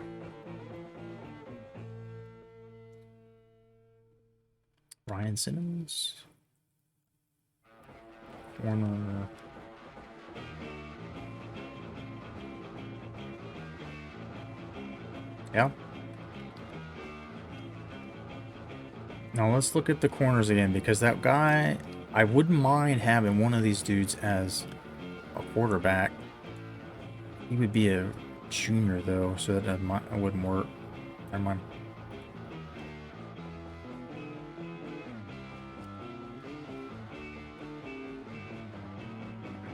Ryan Simmons. Corner. Yeah. Now let's look at the corners again, because that guy, I wouldn't mind having one of these dudes as a quarterback. He would be a junior though, so that wouldn't work. Never mind.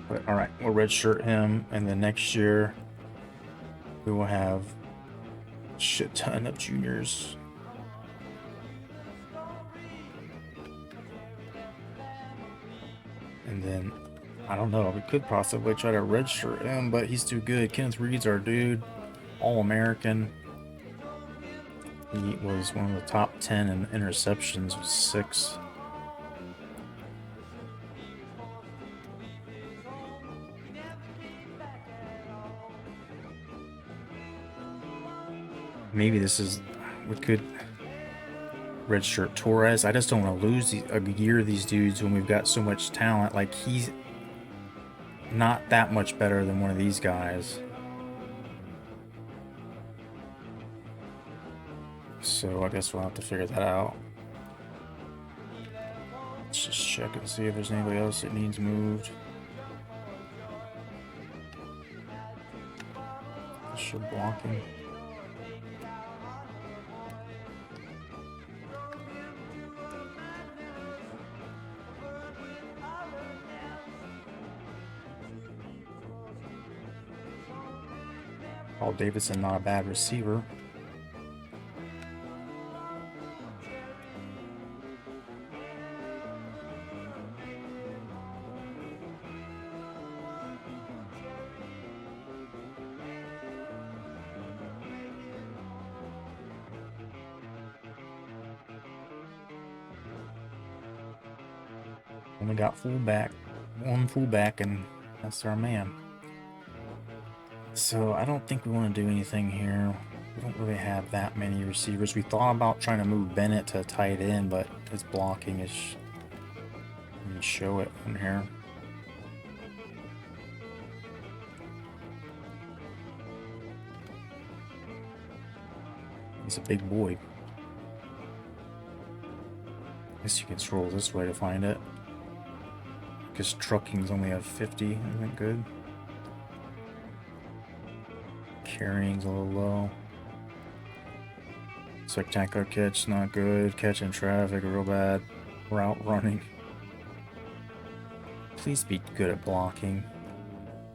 But all right, we'll redshirt him, and then next year we will have a shit ton of juniors. And then I don't know, we could possibly try to redshirt him, but he's too good. Kenneth Reed's our dude, All-American. He was one of the top 10 in interceptions with 6. Maybe this is, we could redshirt Torres. I just don't want to lose a year of these dudes when we've got so much talent. Like, he's not that much better than one of these guys. So I guess we'll have to figure that out. Let's just check and see if there's anybody else that needs moved. Show blocking. Paul Davidson, not a bad receiver. Only got one fullback, and that's our man. So I don't think we want to do anything here. We don't really have that many receivers. We thought about trying to move Bennett to a tight end, but his blocking is... Let me show it on here. He's a big boy. I guess you can scroll this way to find it. Because trucking's only at 50, isn't good? Carrying's a little low. Spectacular catch, not good. Catching traffic, real bad. Route running. Please be good at blocking.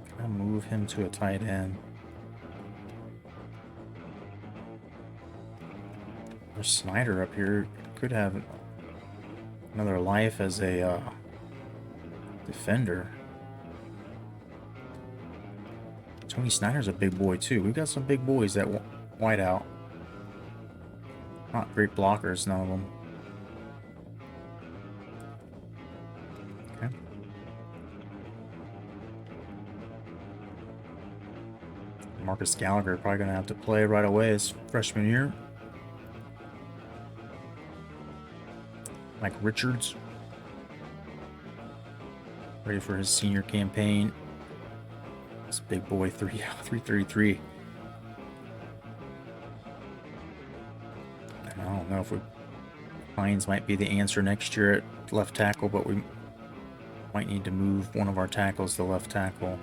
Can I move him to a tight end? There's Snyder up here. Could have another life as a defender. Tony Snyder's a big boy too. We've got some big boys at wideout. Not great blockers, none of them. Okay. Marcus Gallagher probably gonna have to play right away his freshman year. Mike Richards, ready for his senior campaign. This big boy, 333. I don't know if Hines might be the answer next year at left tackle, but we might need to move one of our tackles to left tackle.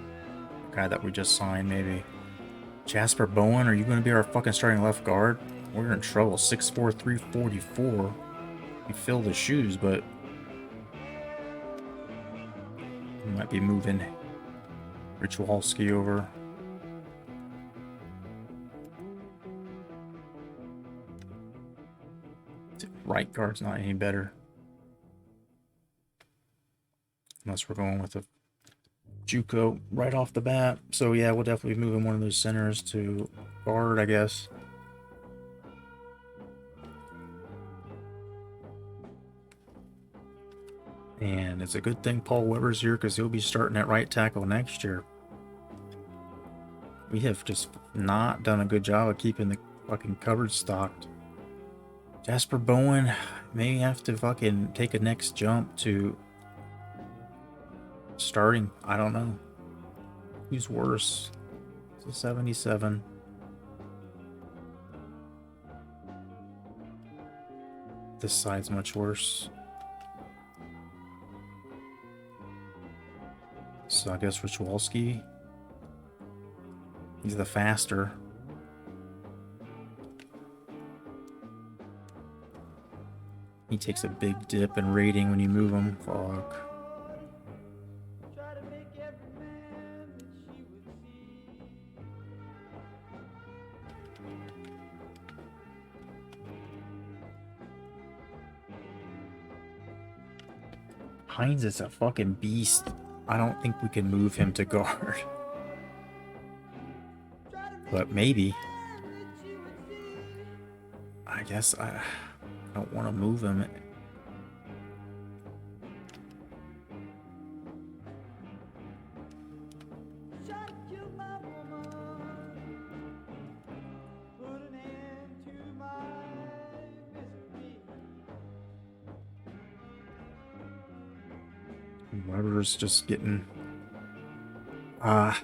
The guy that we just signed, maybe. Jasper Bowen, are you going to be our fucking starting left guard? We're in trouble. 6'4", 344. You fill the shoes, but we might be moving Rich Walski over. Right guard's not any better. Unless we're going with a JUCO right off the bat. So yeah, we'll definitely be moving one of those centers to guard, I guess. And it's a good thing Paul Weber's here because he'll be starting at right tackle next year. We have just not done a good job of keeping the fucking cupboard stocked. Jasper Bowen may have to fucking take a next jump to starting. I don't know. Who's worse? It's a 77. This side's much worse. So I guess Richwalski. He's the faster. He takes a big dip in rating when you move him. Fuck. Hines is a fucking beast. I don't think we can move him to guard. But maybe. I guess I don't want to move him. Weber's just getting a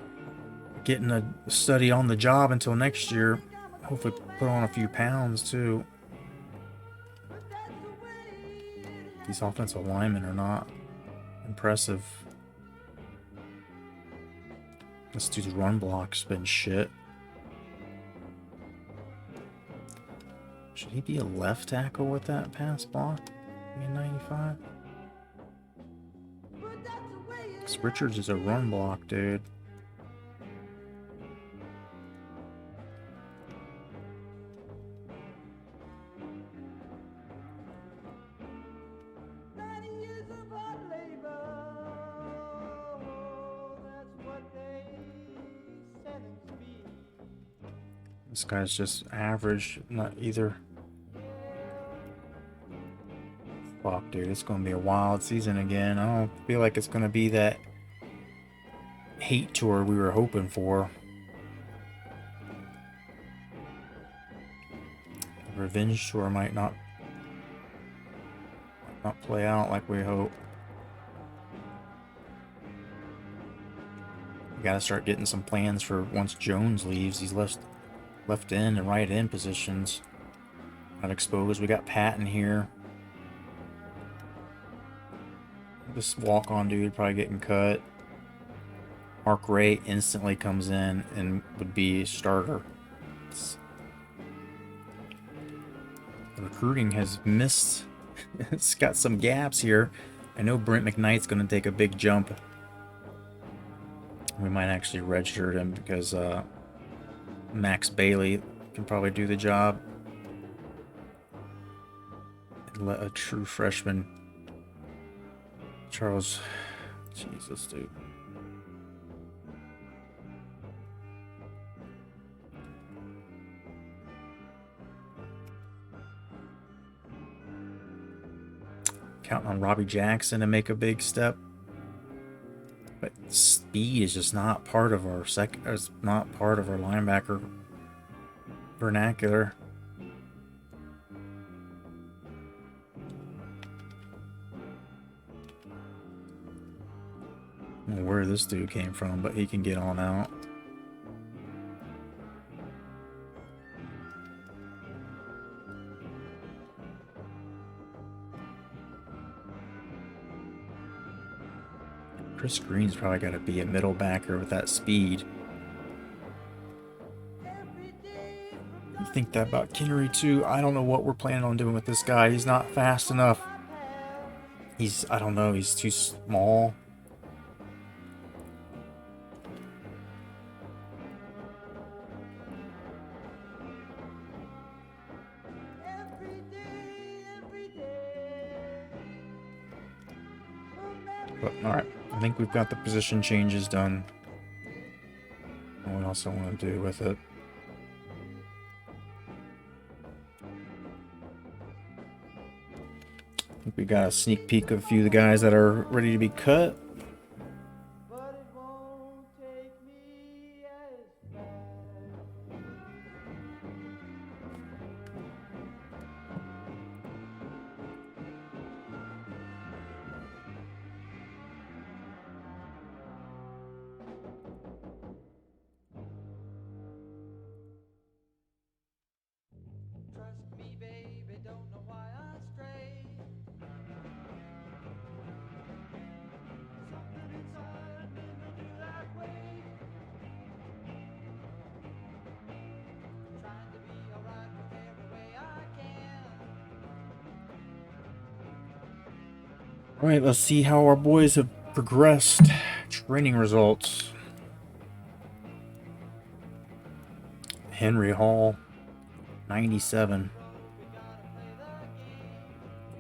study on the job until next year. Hopefully put on a few pounds too. These offensive linemen are not impressive. This dude's run block's been shit. Should he be a left tackle with that pass block in 95? Because Richards is a run block, dude. This guy's just average, not either. Fuck, dude, it's gonna be a wild season again. I don't feel like it's gonna be that hate tour we were hoping for. The revenge tour might not play out like we hope. We gotta start getting some plans for once Jones leaves. He's left end and right end positions not exposed. We got Patton here. This walk-on dude probably getting cut. Mark Ray instantly comes in and would be a starter. recruiting has missed. It's got some gaps here. I know Brent McKnight's going to take a big jump. We might actually redshirt him because Max Bailey can probably do the job. And let a true freshman, Charles, Jesus, dude. Counting on Robbie Jackson to make a big step. But speed is just not part of our linebacker vernacular. I don't know where this dude came from, but he can get on out. Chris Green's probably got to be a middle backer with that speed. You think that about Kinnery too? I don't know what we're planning on doing with this guy. He's not fast enough. I don't know, he's too small. But, alright, I think we've got the position changes done. What else I want to do with it? I think we got a sneak peek of a few of the guys that are ready to be cut. Alright, let's see how our boys have progressed. Training results. Henry Hall, 97.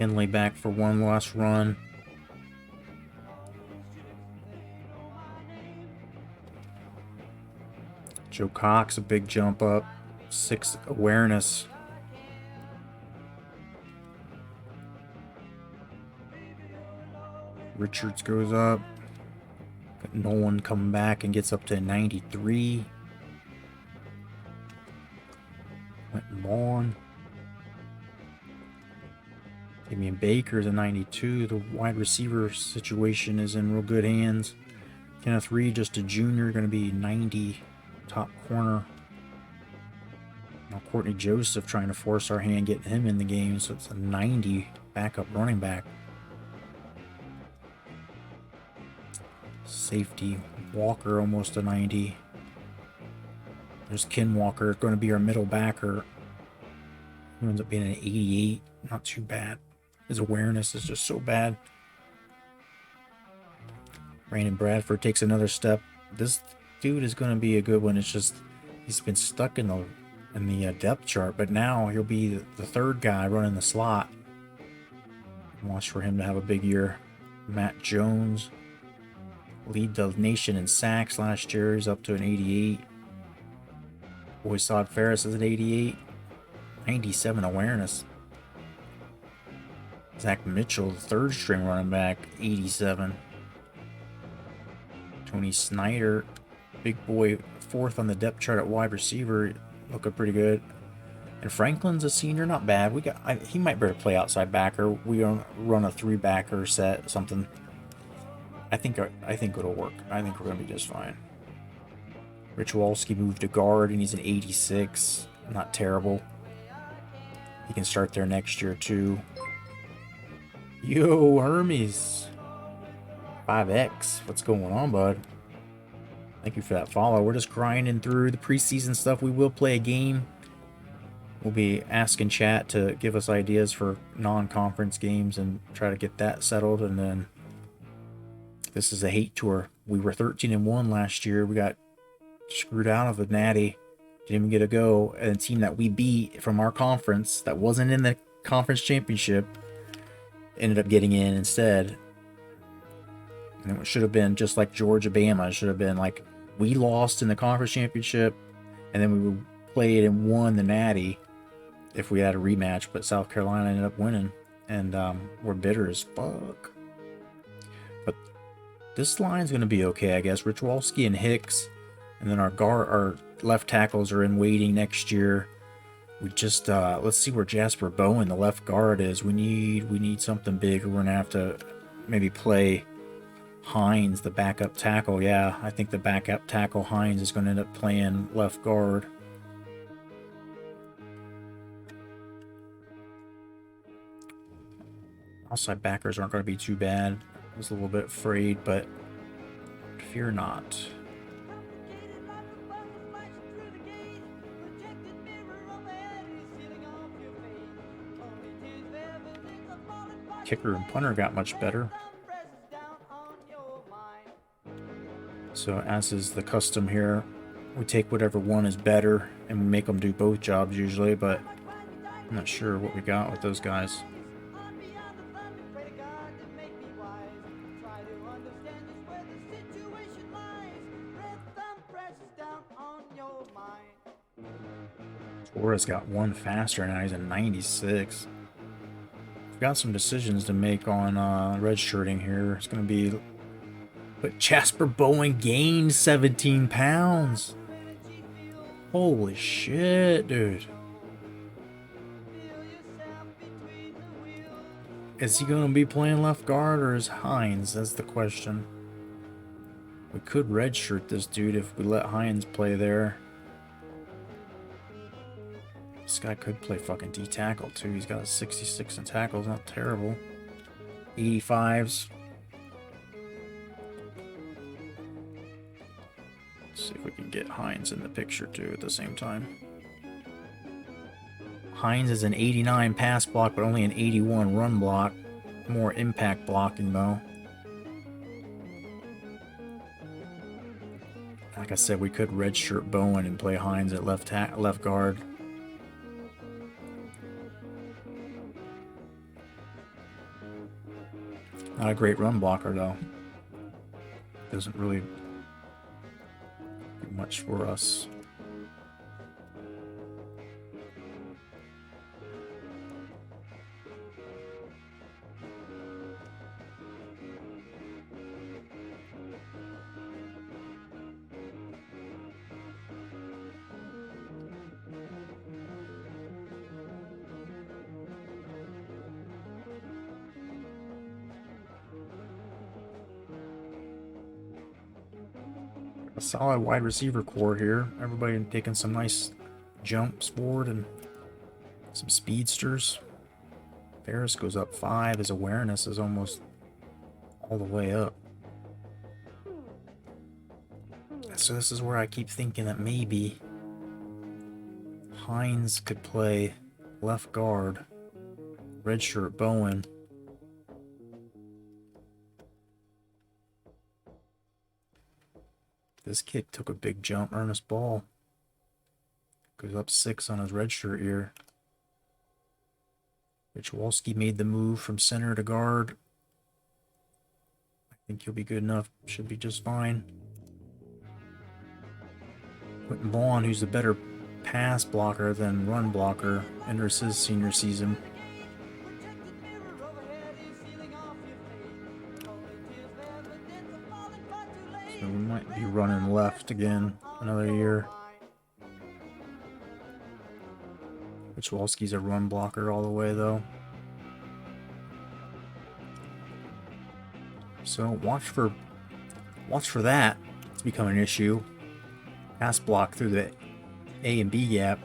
Henley back for one last run. Joe Cox, a big jump up. 6 awareness. Richards goes up. Got Nolan coming back and gets up to 93. Quentin Vaughn. Damian Baker's a 92. The wide receiver situation is in real good hands. Kenneth Reed, just a junior, going to be 90 top corner. Now Courtney Joseph trying to force our hand, getting him in the game, so it's a 90 backup running back. Safety Walker, almost a 90. There's Ken Walker, going to be our middle backer. He ends up being an 88. Not too bad. His awareness is just so bad. Brandon Bradford takes another step. This dude is going to be a good one. It's just he's been stuck in the depth chart, but now he'll be the third guy running the slot. Watch for him to have a big year. Matt Jones, lead the nation in sacks last year. He's up to an 88. Boysod Ferris is an 88. 97 awareness. Zach Mitchell, the third string running back, 87. Tony Snyder, big boy, 4th on the depth chart at wide receiver, looking pretty good. And Franklin's a senior, not bad. He might better play outside backer. We don't run a 3-backer set, something. I think it'll work. I think we're gonna be just fine. Rich Walski moved to guard, and he's an 86. Not terrible. He can start there next year too. Yo, Hermes. 5X. What's going on, bud? Thank you for that follow. We're just grinding through the preseason stuff. We will play a game We'll be asking chat to give us ideas for non-conference games and try to get that settled. And then this is a hate tour. We were 13-1 last year. We got screwed out of the Natty. Didn't even get a go. And a team that we beat from our conference that wasn't in the conference championship ended up getting in instead. And it should have been just like Georgia Bama. It should have been like we lost in the conference championship and then we played and won the Natty if we had a rematch, but South Carolina ended up winning, and we're bitter as fuck. But this line's going to be okay, I guess. Richwalski and Hicks, and then our left tackles are in waiting next year. We just let's see where Jasper Bowen, the left guard, is. We need something big. We're gonna have to maybe play Hines, the backup tackle. Yeah, I think the backup tackle Hines is going to end up playing left guard. Outside backers aren't going to be too bad. I was a little bit afraid, but fear not. Kicker and punter got much better. So as is the custom here, we take whatever one is better and we make them do both jobs usually, but I'm not sure what we got with those guys. Torres got one faster now. He's a 96. We've got some decisions to make on redshirting here. It's going to be... But Jasper Bowen gained 17 pounds. Holy shit, dude. Is he going to be playing left guard or is Hines? That's the question. We could redshirt this dude if we let Hines play there. This guy could play fucking D-tackle too. He's got a 66 in tackles, not terrible. 85s. Let's see if we can get Hines in the picture too at the same time. Hines is an 89 pass block, but only an 81 run block. More impact blocking though. Like I said, we could redshirt Bowen and play Hines at left guard. Not a great run blocker, though. Doesn't really do much for us. A solid wide receiver core here. Everybody taking some nice jumps forward and some speedsters. Ferris goes up 5. His awareness is almost all the way up. So this is where I keep thinking that maybe Hines could play left guard, redshirt Bowen. This kid took a big jump. Ernest Ball goes up 6 on his redshirt year. Richwalski made the move from center to guard. I think he'll be good enough. Should be just fine. Quentin Vaughn, who's the better pass blocker than run blocker, enters his senior season. So we might be running left again another year. Richwalski's a run blocker all the way, though. So watch for that to become an issue. Pass block through the A and B gap.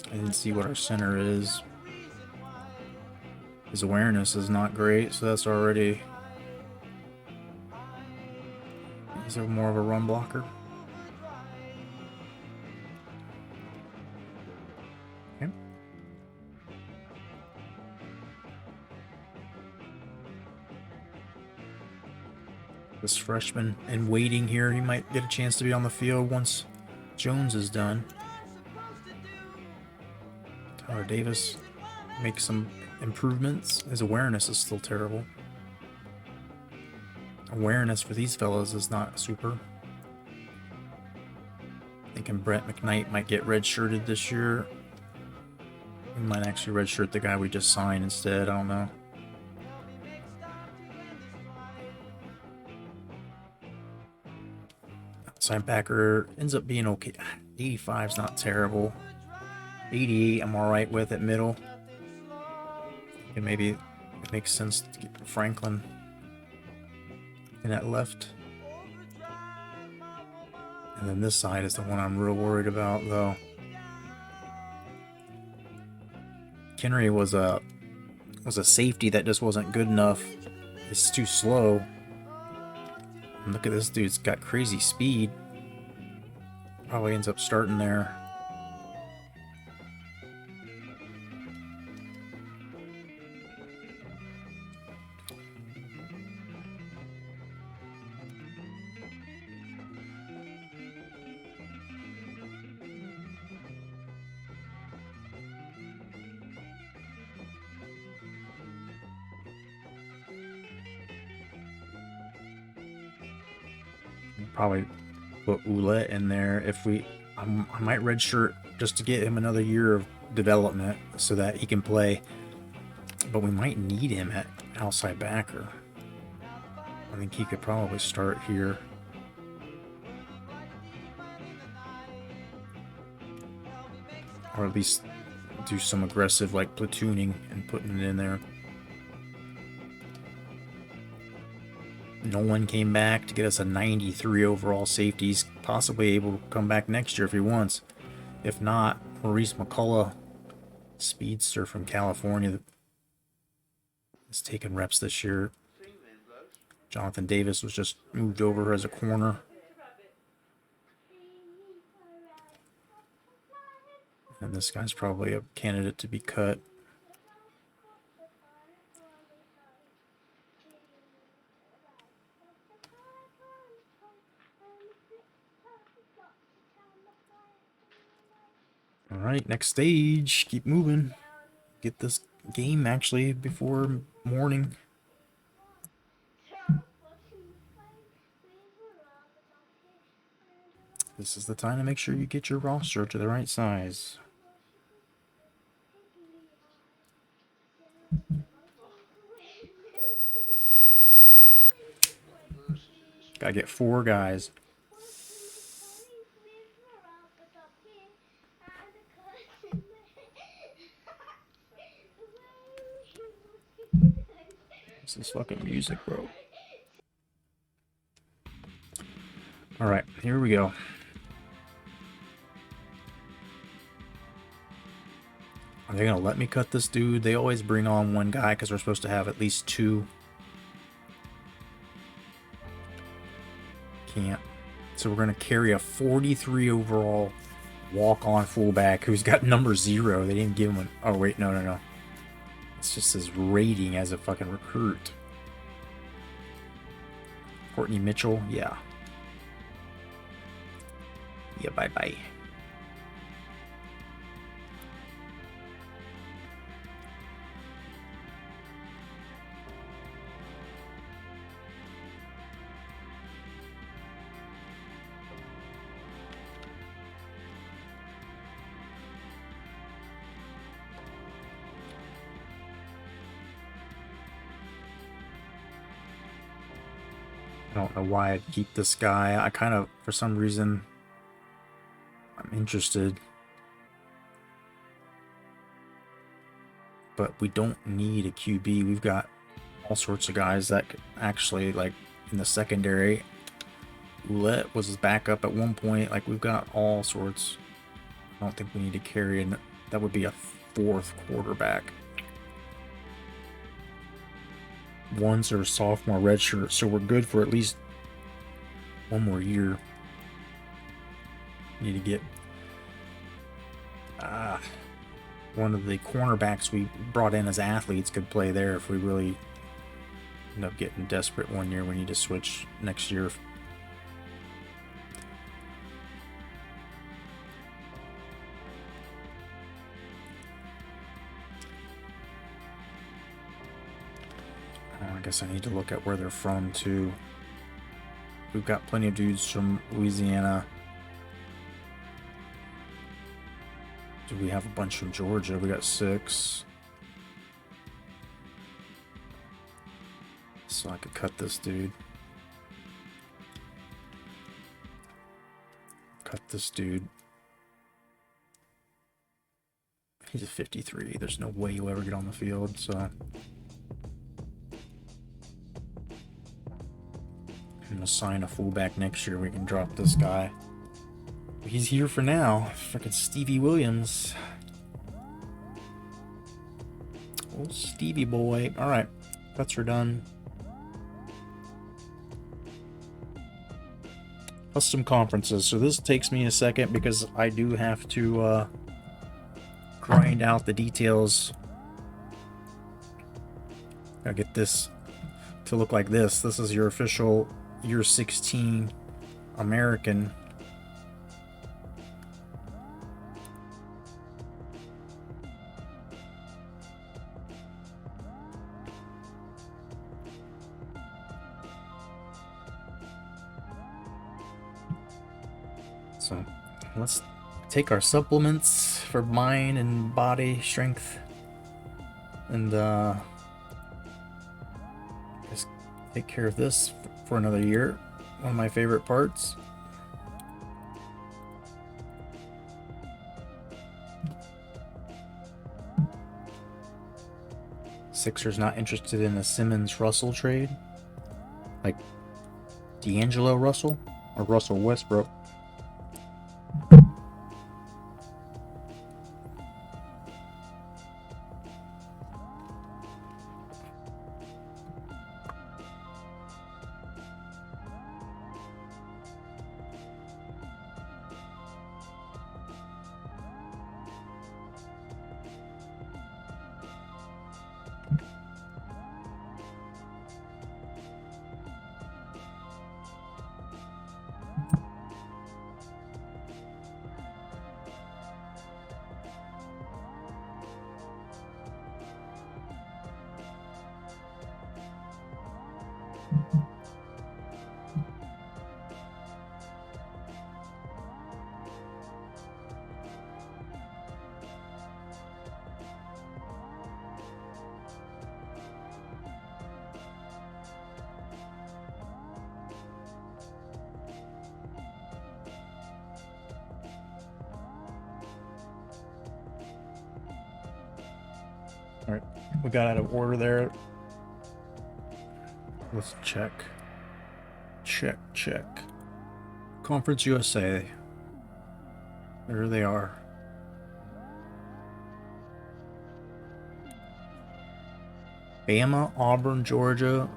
I didn't see what our center is. His awareness is not great, so that's already... Is there more of a run blocker? This freshman in waiting here, he might get a chance to be on the field once Jones is done. Tyler Davis makes some improvements. His awareness is still terrible. Awareness for these fellows is not super. Thinking Brett McKnight might get redshirted this year. We might actually redshirt the guy we just signed instead. I don't know. Linebacker ends up being okay. 85 is not terrible. 88 I'm alright with at middle. And maybe it makes sense to get Franklin in at left. And then this side is the one I'm real worried about, though. Kenry was a safety that just wasn't good enough. It's too slow. And look at this dude's got crazy speed. Probably ends up starting there. Probably put Ouellette in there if I might redshirt just to get him another year of development so that he can play. But we might need him at outside backer. I think he could probably start here. Or at least do some aggressive like platooning and putting it in there. Nolan came back to get us a 93 overall safety. He's possibly able to come back next year if he wants. If not, Maurice McCullough, speedster from California, is taking reps this year. Jonathan Davis was just moved over as a corner. And this guy's probably a candidate to be cut. All right, next stage. Keep moving. Get this game actually before morning. This is the time to make sure you get your roster to the right size. Gotta get 4 guys. This is fucking music, bro. Alright, here we go. Are they gonna let me cut this dude? They always bring on one guy because we're supposed to have at least 2. Can't. So we're gonna carry a 43 overall walk-on fullback who's got number 0. They didn't give him an... Oh wait, no. It's just his rating as a fucking recruit. Courtney Mitchell, yeah. Yeah, bye-bye. I don't know why I'd keep this guy. I kind of, for some reason, I'm interested. But we don't need a QB. We've got all sorts of guys that could actually, like, in the secondary. Ouellette was his backup at one point. Like, we've got all sorts. I don't think we need to carry, and that would be a 4th quarterback. One's our sophomore redshirt, so we're good for at least 1 more year. Need to get one of the cornerbacks we brought in as athletes could play there if we really end up getting desperate one year, we need to switch next year. I guess I need to look at where they're from too. We've got plenty of dudes from Louisiana. Do we have a bunch from Georgia? We got 6. So I could cut this dude. Cut this dude. He's a 53. There's no way he'll ever get on the field, so. And we'll sign a fullback next year. We can drop this guy. He's here for now. Frickin' Stevie Williams. Oh, Stevie boy. Alright. Cuts are done. Custom conferences. So this takes me a second because I do have to grind out the details. Gotta get this to look like this. This is your official year 16 American. So let's take our supplements for mind and body strength and just take care of this for another year. One of my favorite parts. Sixers not interested in a Simmons-Russell trade? Like D'Angelo Russell or Russell Westbrook? Alright, we got out of order there. Let's check. Check. Conference USA. There they are. Bama, Auburn, Georgia,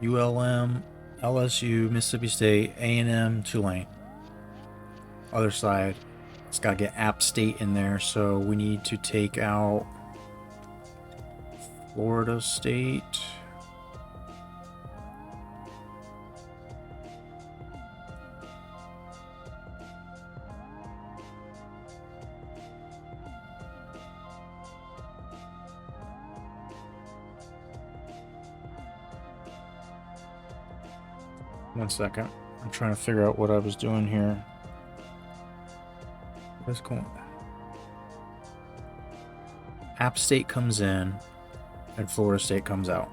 ULM, LSU, Mississippi State, A&M, Tulane. Other side, it's got to get App State in there, so we need to take out Florida State. One second. I'm trying to figure out what I was doing here. What's going on? App State comes in and Florida State comes out.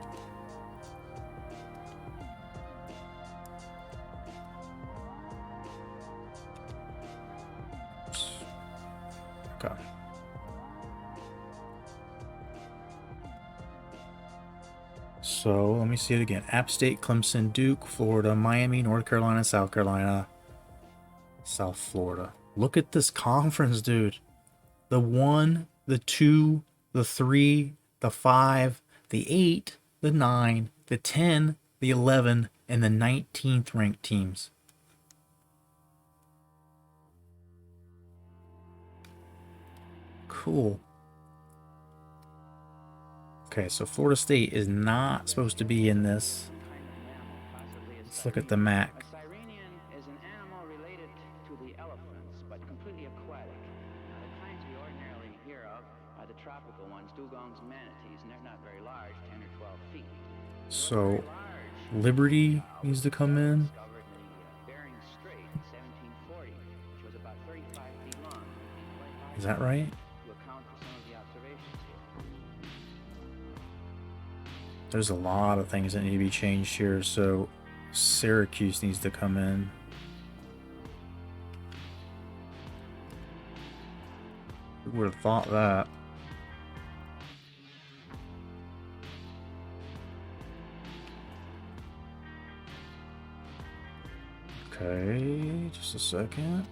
Okay. So let me see it again. App State, Clemson, Duke, Florida, Miami, North Carolina, South Carolina, South Florida. Look at this conference, dude. The 1, the 2, the 3, the 5, the 8, the 9, the 10, the 11, and the 19th ranked teams. Cool. Okay, so Florida State is not supposed to be in this. Let's look at the map. A sirenian is an animal related to the elephants, but completely aquatic. Now, the kinds we ordinarily hear of are the tropical ones, dugongs and manatees, and they're not very large, 10 or 12 feet. So, Liberty needs to come in. Discovered the Bering Strait in 1740, which was about 35 feet long. Is that right? To account for some of the observations here. There's a lot of things that need to be changed here, so Syracuse needs to come in. Who would have thought that? Okay, just a second.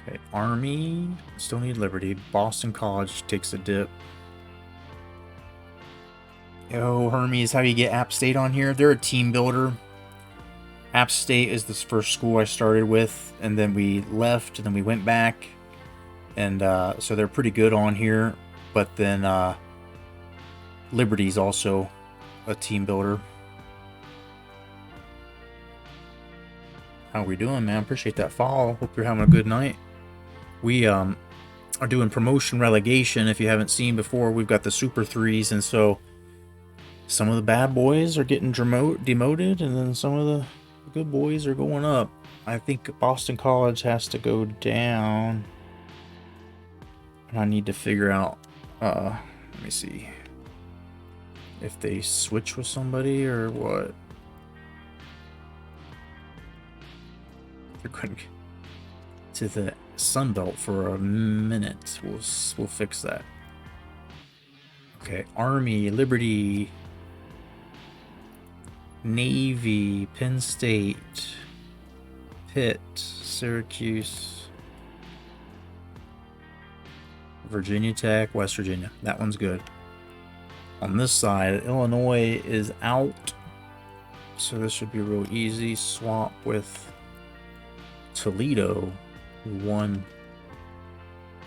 Okay, Army, still need Liberty. Boston College takes a dip. Yo, Hermes, how do you get App State on here? They're a team builder. App State is the first school I started with, and then we left, and then we went back. And so they're pretty good on here. But then Liberty's also a team builder. How we doing, man? Appreciate that follow. Hope you're having a good night. We are doing promotion relegation. If you haven't seen before, we've got the Super 3s, and so some of the bad boys are getting demoted, and then some of the good boys are going up. I think Boston College has to go down. And I need to figure out, let me see, if they switch with somebody or what. They're going to the Sun Belt for a minute. We'll fix that. Okay, Army, Liberty, Navy, Penn State, Pitt, Syracuse, Virginia Tech, West Virginia. That one's good. On this side, Illinois is out, so this should be real easy. Swap with Toledo, who won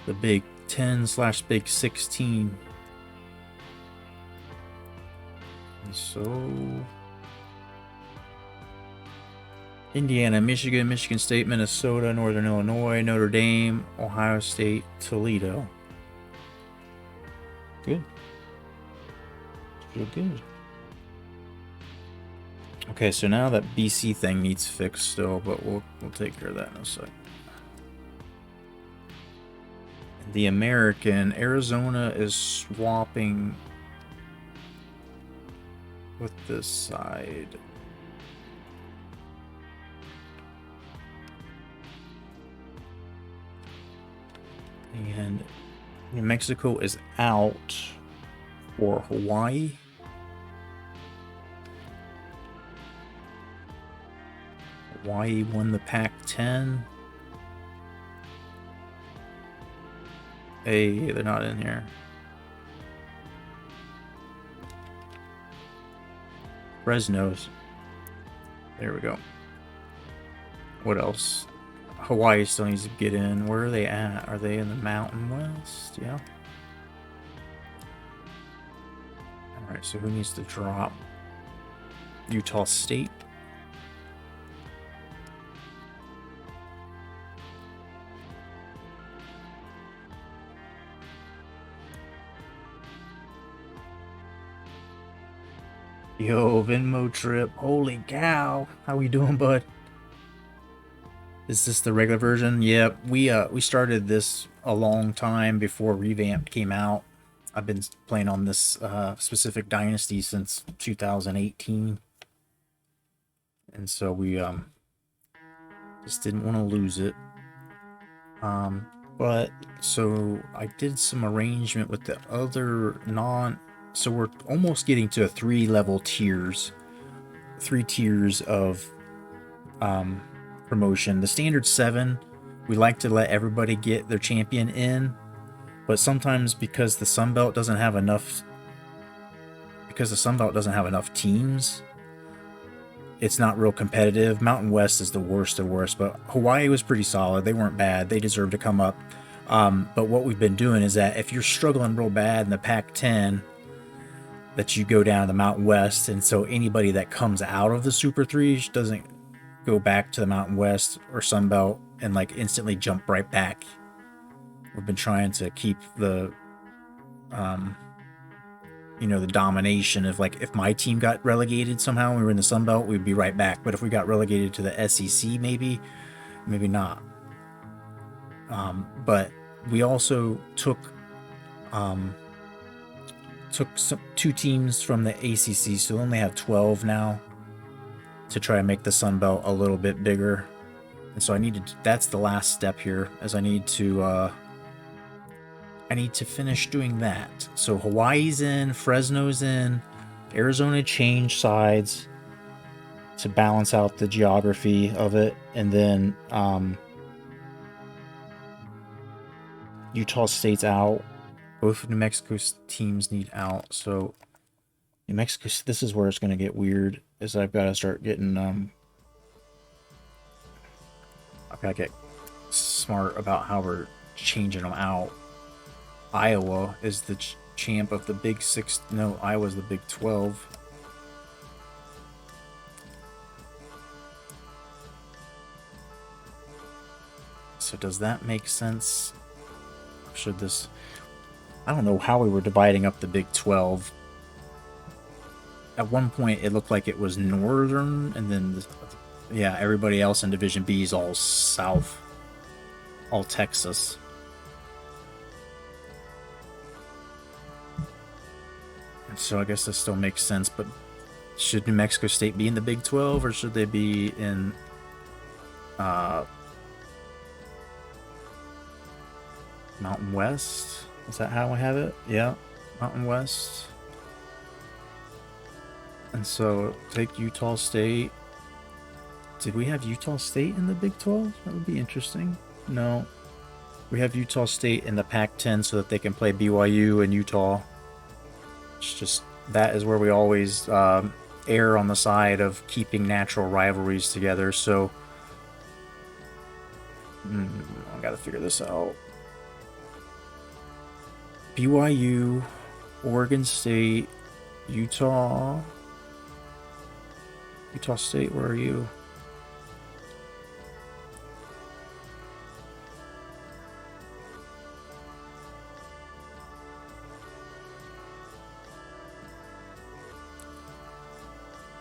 the Big 10/Big 16. And so Indiana, Michigan, Michigan State, Minnesota, Northern Illinois, Notre Dame, Ohio State, Toledo. Good. Feel good. Okay, so now that BC thing needs fixed still, but we'll take care of that in a sec. The American, Arizona is swapping with this side. And New Mexico is out for Hawaii. Hawaii won the Pac-10. Hey, they're not in here. Fresno's. There we go. What else? Hawaii still needs to get in. Where are they at? Are they in the Mountain West? Yeah. Alright, so who needs to drop? Utah State. Yo, Venmo trip. Holy cow. How we doing, bud? Is this the regular version? Yep. We started this a long time before Revamped came out. I've been playing on this specific dynasty since 2018. And so we just didn't want to lose it. But so I did some arrangement with the other so we're almost getting to 3 level tiers. 3 tiers of promotion. The standard 7, we like to let everybody get their champion in, but sometimes because the Sun Belt doesn't have enough teams, it's not real competitive. Mountain West is the worst of worst, but Hawaii was pretty solid. They weren't bad. They deserve to come up. But what we've been doing is that if you're struggling real bad in the Pac-10, that you go down to the Mountain West, and so anybody that comes out of the Super 3 doesn't go back to the Mountain West or Sun Belt and like instantly jump right back. We've been trying to keep the the domination of, like, if my team got relegated somehow and we were in the Sun Belt, we'd be right back. But if we got relegated to the SEC, maybe not. But we also took two teams from the ACC, so we only have 12 now, to try and make the Sun Belt a little bit bigger. And so that's the last step here, as I need to finish doing that. So Hawaii's in, Fresno's in, Arizona changed sides to balance out the geography of it, and then Utah State's out. Both of New Mexico's teams need out. So New Mexico, this is where it's going to get weird, is I've got to start getting I've got to get smart about how we're changing them out. Iowa is the champ of the Big Six. No, Iowa's the Big 12. So does that make sense? Should this... I don't know how we were dividing up the Big 12. At one point, it looked like it was northern, and then, yeah, everybody else in Division B is all south. All Texas. And so I guess this still makes sense, but should New Mexico State be in the Big 12, or should they be in Mountain West? Is that how I have it? Yeah, Mountain West. And so take Utah State. Did we have Utah State in the Big 12? That would be interesting. No. We have Utah State in the Pac-10 so that they can play BYU and Utah. It's just, that is where we always err on the side of keeping natural rivalries together. So I gotta figure this out. BYU, Oregon State, Utah State, where are you?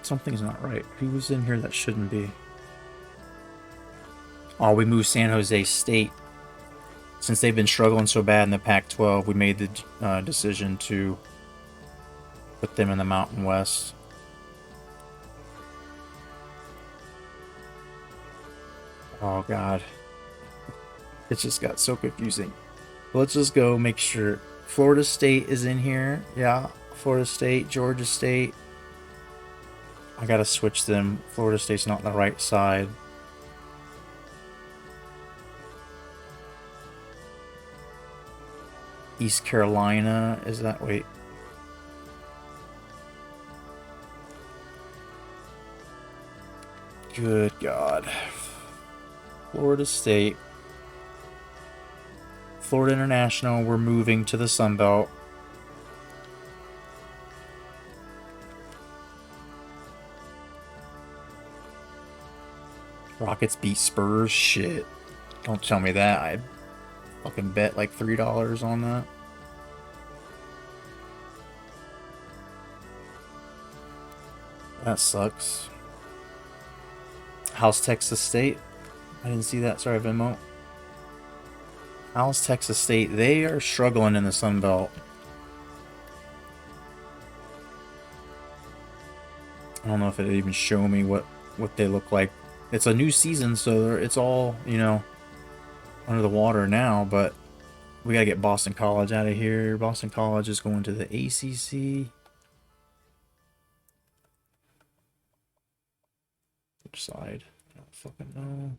Something's not right. Who was in here that shouldn't be? Oh, we moved San Jose State. Since they've been struggling so bad in the Pac-12, we made the decision to put them in the Mountain West. Oh, God. It just got so confusing. Let's just go make sure. Florida State is in here. Yeah, Florida State, Georgia State. I gotta switch them. Florida State's not on the right side. East Carolina, is that... Wait. Good God. Florida State. Florida International, we're moving to the Sun Belt. Rockets beat Spurs? Shit. Don't tell me that. I fucking bet like $3 on that. That sucks. How's Texas State? I didn't see that. Sorry, Venmo. How's Texas State? They are struggling in the Sun Belt. I don't know if it'd even show me what they look like. It's a new season, so it's all, under the water now, but we gotta get Boston College out of here. Boston College is going to the ACC. Which side? I don't fucking know.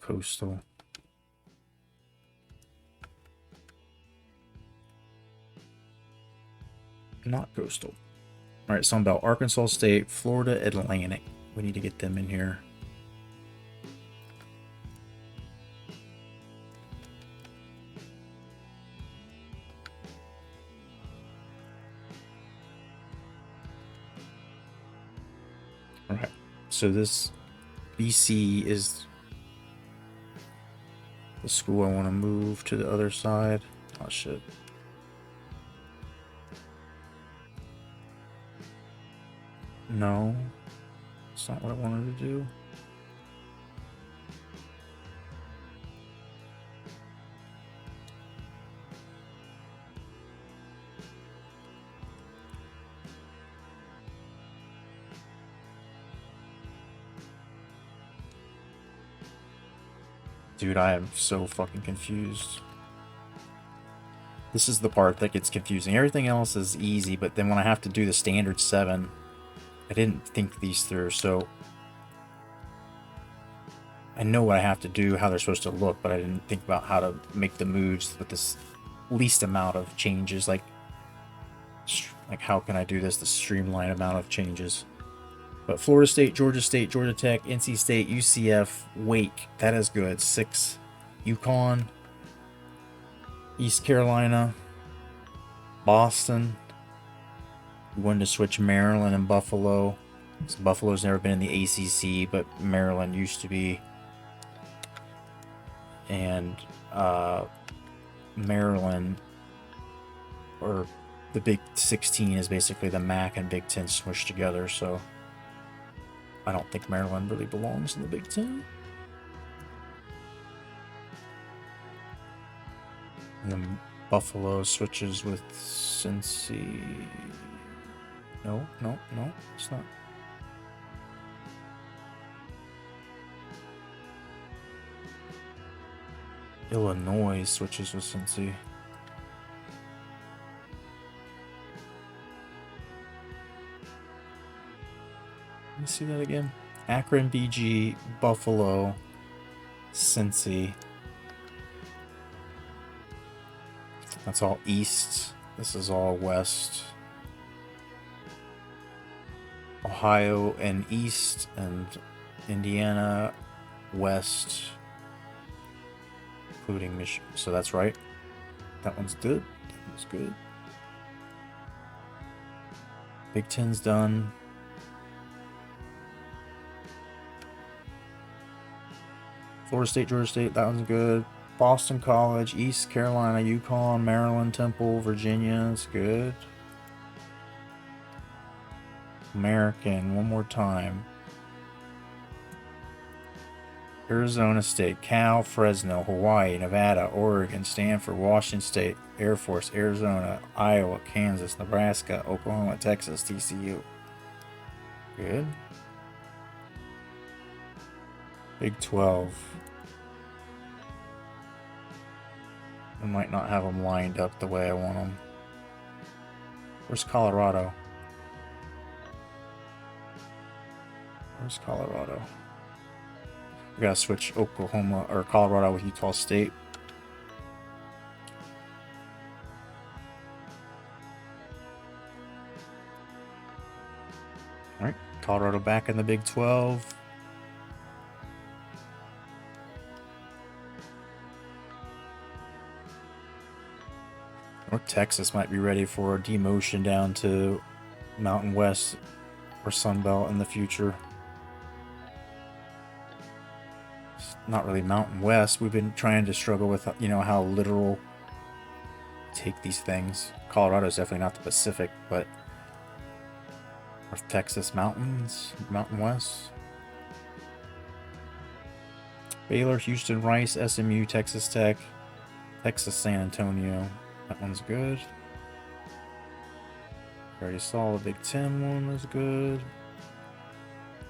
Coastal. Not Coastal. Alright, Sun Belt. Arkansas State, Florida Atlantic. We need to get them in here. Alright. So this BC is the school I want to move to the other side. Oh shit. No. It's not what I wanted to do. Dude, I am so fucking confused. This is the part that gets confusing. Everything else is easy, but then when I have to do the standard 7, I didn't think these through, so I know what I have to do, how they're supposed to look, but I didn't think about how to make the moves with this least amount of changes. Like how can I do this, the streamlined amount of changes? But Florida State, Georgia Tech, NC State, UCF, Wake, that is good. 6. UConn, East Carolina, Boston. We wanted to switch Maryland and Buffalo. So Buffalo's never been in the ACC, but Maryland used to be. And Maryland, or the Big 16, is basically the MAC and Big 10 smushed together, so I don't think Maryland really belongs in the Big 10. And then Buffalo switches with Cincy. No, it's not. Illinois switches with Cincy. Let me see that again. Akron, BG, Buffalo, Cincy. That's all east. This is all west. Ohio and east, and Indiana west, including Michigan. So that's right. That one's good. That one's good. Big Ten's done. Florida State, Georgia State, that one's good. Boston College, East Carolina, UConn, Maryland, Temple, Virginia, it's good. American, one more time. Arizona State, Cal, Fresno, Hawaii, Nevada, Oregon, Stanford, Washington State, Air Force, Arizona, Iowa, Kansas, Nebraska, Oklahoma, Texas, TCU. Good. Big 12. I might not have them lined up the way I want them. Where's Colorado? Where's Colorado? We gotta switch Oklahoma or Colorado with Utah State. Alright, Colorado back in the Big 12. Or Texas might be ready for a demotion down to Mountain West or Sun Belt in the future. It's not really Mountain West. We've been trying to struggle with, how literal take these things. Colorado is definitely not the Pacific, but North Texas mountains, Mountain West. Baylor, Houston, Rice, SMU, Texas Tech, Texas San Antonio. That one's good. Already saw the Big Ten one was good.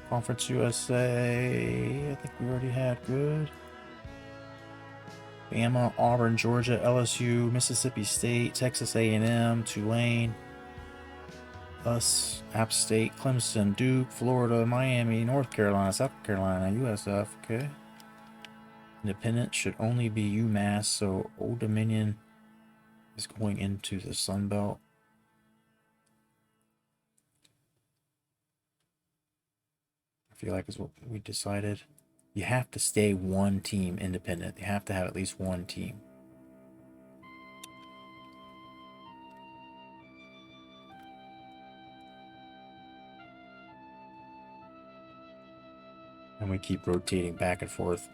Conference USA, I think we already had good. Bama, Auburn, Georgia, LSU, Mississippi State, Texas A&M, Tulane, us, App State, Clemson, Duke, Florida, Miami, North Carolina, South Carolina, USF, okay. Independent should only be UMass, so Old Dominion is going into the Sun Belt. I feel like is what we decided. You have to stay one team independent. You have to have at least one team. And we keep rotating back and forth,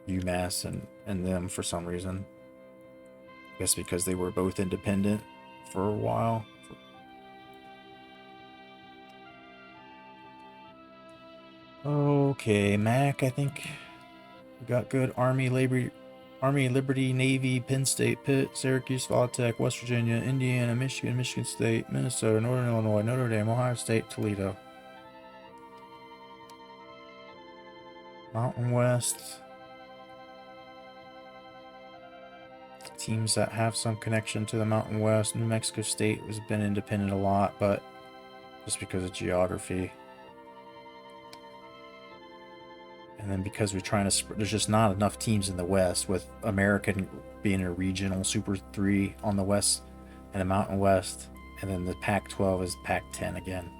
UMass and them for some reason. I guess because they were both independent for a while. Okay, Mac, I think we got good. Army, Liberty, Navy, Penn State, Pitt, Syracuse, Voltech, West Virginia, Indiana, Michigan, Michigan State, Minnesota, Northern Illinois, Notre Dame, Ohio State, Toledo. Mountain West. Teams that have some connection to the Mountain West. New Mexico State has been independent a lot, but just because of geography. And then because we're trying to, there's just not enough teams in the West, with American being a regional Super 3 on the West and the Mountain West. And then the Pac-12 is Pac-10 again.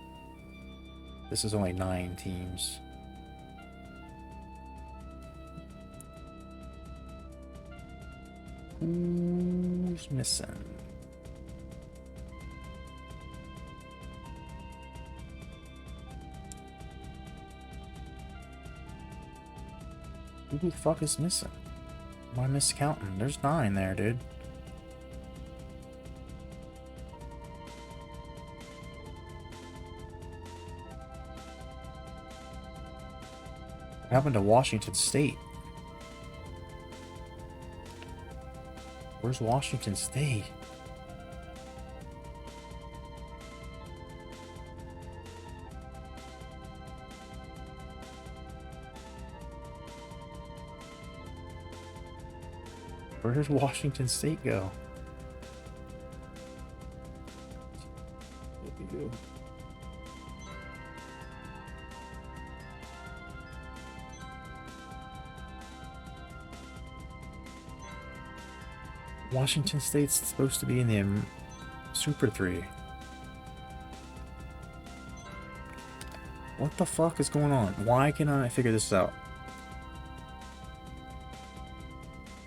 This is only 9 teams. Who's missing? Who the fuck is missing? Am I miscounting? There's 9 there, dude. What happened to Washington State? Where's Washington State? Where does Washington State go? What do we do? Washington State's supposed to be in the Super 3. What the fuck is going on? Why can I figure this out?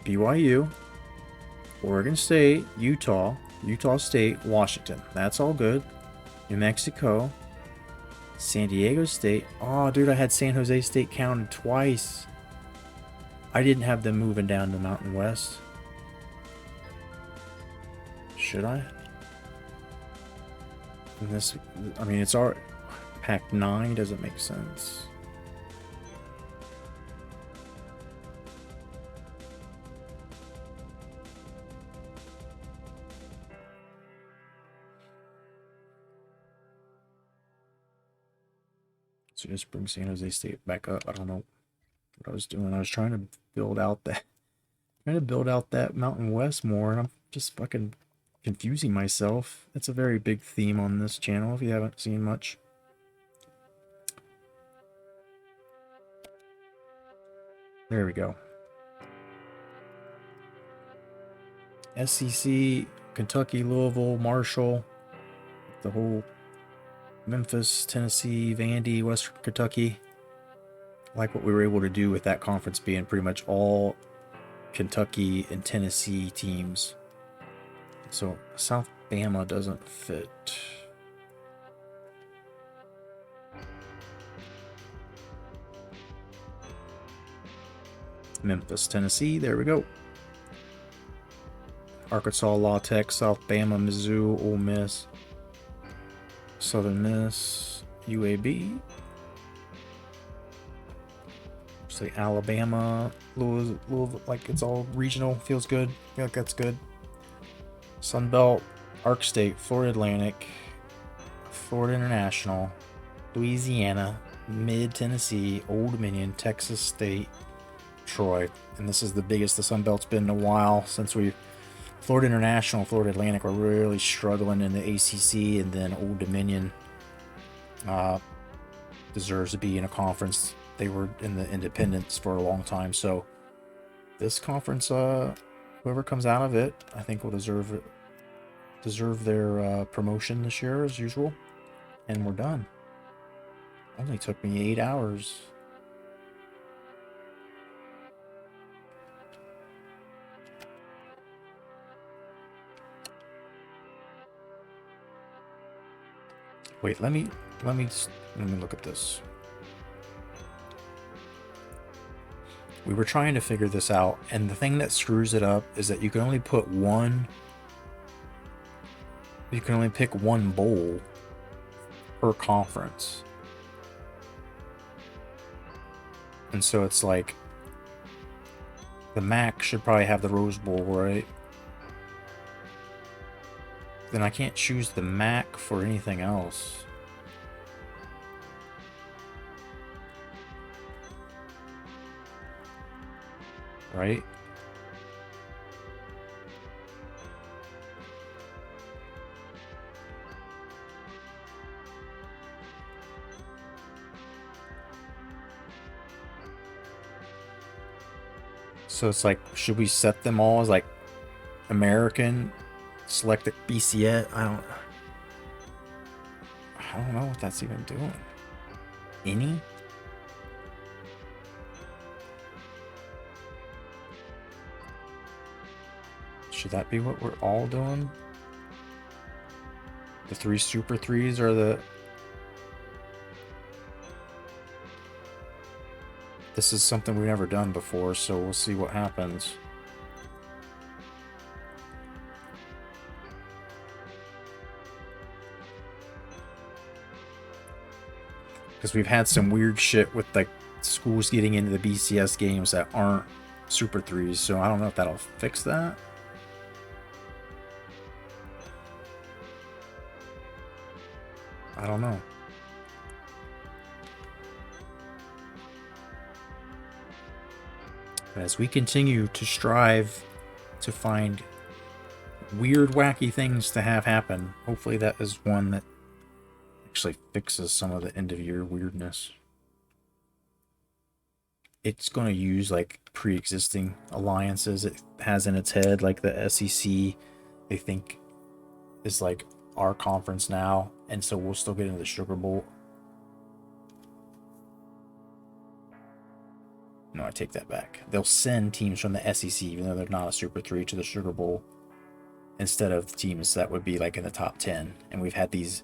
BYU, Oregon State, Utah, Utah State, Washington. That's all good. New Mexico, San Diego State. Oh, dude, I had San Jose State counted twice. I didn't have them moving down to Mountain West. Should I? And this, I mean, it's our Pac-9 doesn't make sense. So just bring San Jose State back up. I don't know what I was doing. I was trying to build out that Mountain West more, and I'm just fucking confusing myself. That's a very big theme on this channel if you haven't seen much. There we go. SEC, Kentucky, Louisville, Marshall, the whole Memphis, Tennessee, Vandy, Western Kentucky. I like what we were able to do with that conference being pretty much all Kentucky and Tennessee teams. So South Bama doesn't fit. Memphis, Tennessee, there we go. Arkansas, La Tech, South Bama, Mizzou, Ole Miss, Southern Miss, UAB. Say Alabama, Louisville, like it's all regional, feels good. I feel like that's good. Sun Belt, Ark State, Florida Atlantic, Florida International, Louisiana, Mid Tennessee, Old Dominion, Texas State, Troy. And this is the biggest the Sun Belt's been in a while since Florida International and Florida Atlantic were really struggling in the ACC, and then Old Dominion deserves to be in a conference. They were in the independents for a long time, so this conference, whoever comes out of it, I think will deserve their promotion this year as usual. And we're done. Only took me 8 hours. Wait, let me look at this. we were trying to figure this out, and the thing that screws it up is that you can only put one. You can only pick one bowl per conference. And so it's like the MAC should probably have the Rose Bowl, right? Then I can't choose the MAC for anything else. Right? So it's like, should we set them all as like American, select the BCS? I don't know what that's even doing. Any? Should that be what we're all doing? The 3 Super 3s are the... This is something we've never done before, so we'll see what happens. Because we've had some weird shit with like schools getting into the BCS games that aren't Super 3s, so I don't know if that'll fix that. I don't know. As we continue to strive to find weird, wacky things to have happen, hopefully that is one that actually fixes some of the end of year weirdness. It's going to use like pre-existing alliances it has in its head, like the SEC, they think is like our conference now, and so we'll still get into the Sugar Bowl. No, I take that back. They'll send teams from the SEC, even though they're not a Super 3, to the Sugar Bowl instead of teams that would be like in the top 10. And we've had these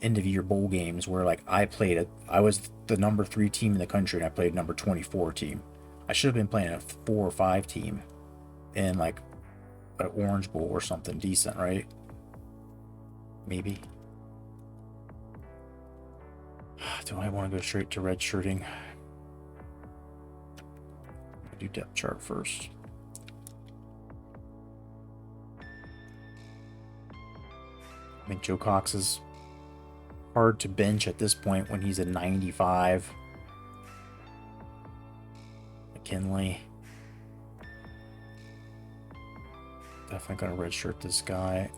end of year bowl games where like I was the number 3 team in the country and I played number 24 team. I should have been playing a 4 or 5 team in like an Orange Bowl or something decent, right? Maybe. Do I want to go straight to red shirting? I'll do depth chart first. I think Joe Cox is hard to bench at this point when he's a 95. McKinley. Definitely gonna redshirt this guy.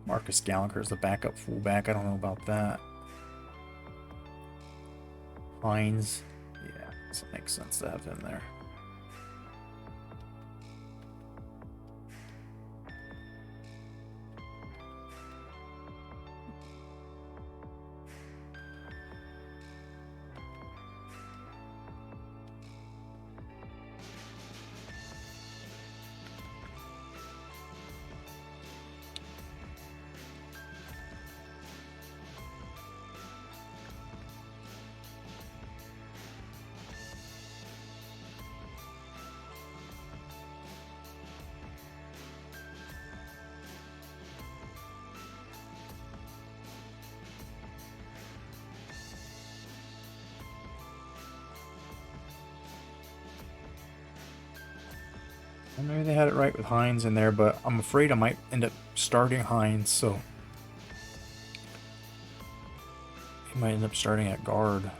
Marcus Gallagher is the backup fullback. I don't know about that. Hines. Yeah, that makes sense to have him there. Maybe they had it right with Hines in there, but I'm afraid I might end up starting Hines, so he might end up starting at guard.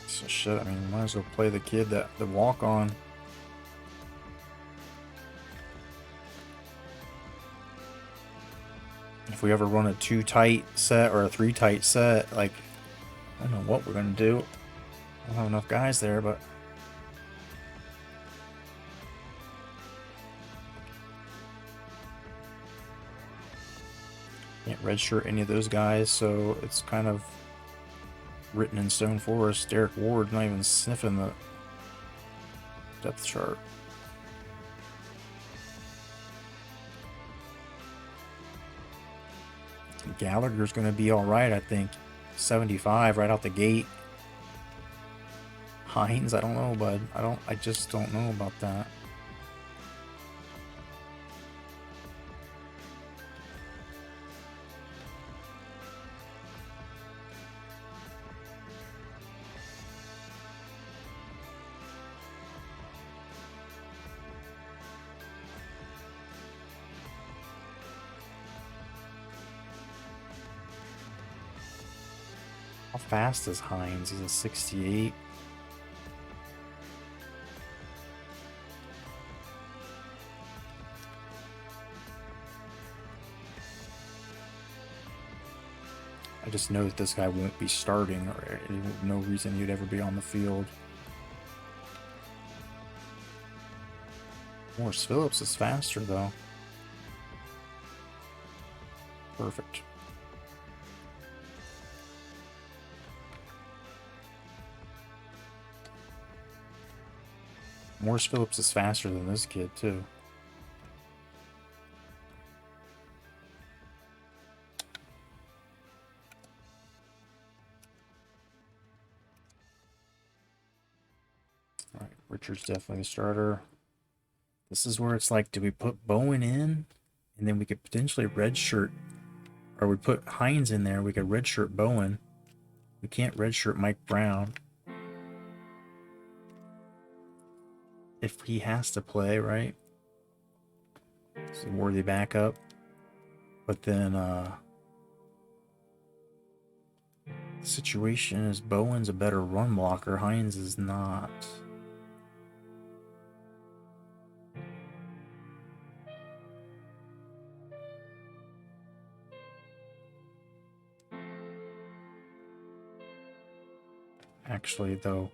So shit, I mean, might as well play the kid that the walk on. If we ever run a 2 tight set or a 3 tight set, like, I don't know what we're going to do. I don't have enough guys there, but... Can't redshirt any of those guys, so it's kind of written in stone for us. Derek Ward's not even sniffing the depth chart. Gallagher's going to be all right, I think. 75 right out the gate. Hines, I don't know, bud. I just don't know about that. How fast is Hines? He's a 68. I just know that this guy won't be starting, or no reason he'd ever be on the field. Morris Phillips is faster, though. Perfect. Morris Phillips is faster than this kid, too. All right, Richard's definitely the starter. This is where it's like, do we put Bowen in? And then we could potentially redshirt, or we put Hines in there, we could redshirt Bowen. We can't redshirt Mike Brown. If he has to play, right? It's a worthy backup. But then, the situation is Bowen's a better run blocker. Hines is not. Actually, though,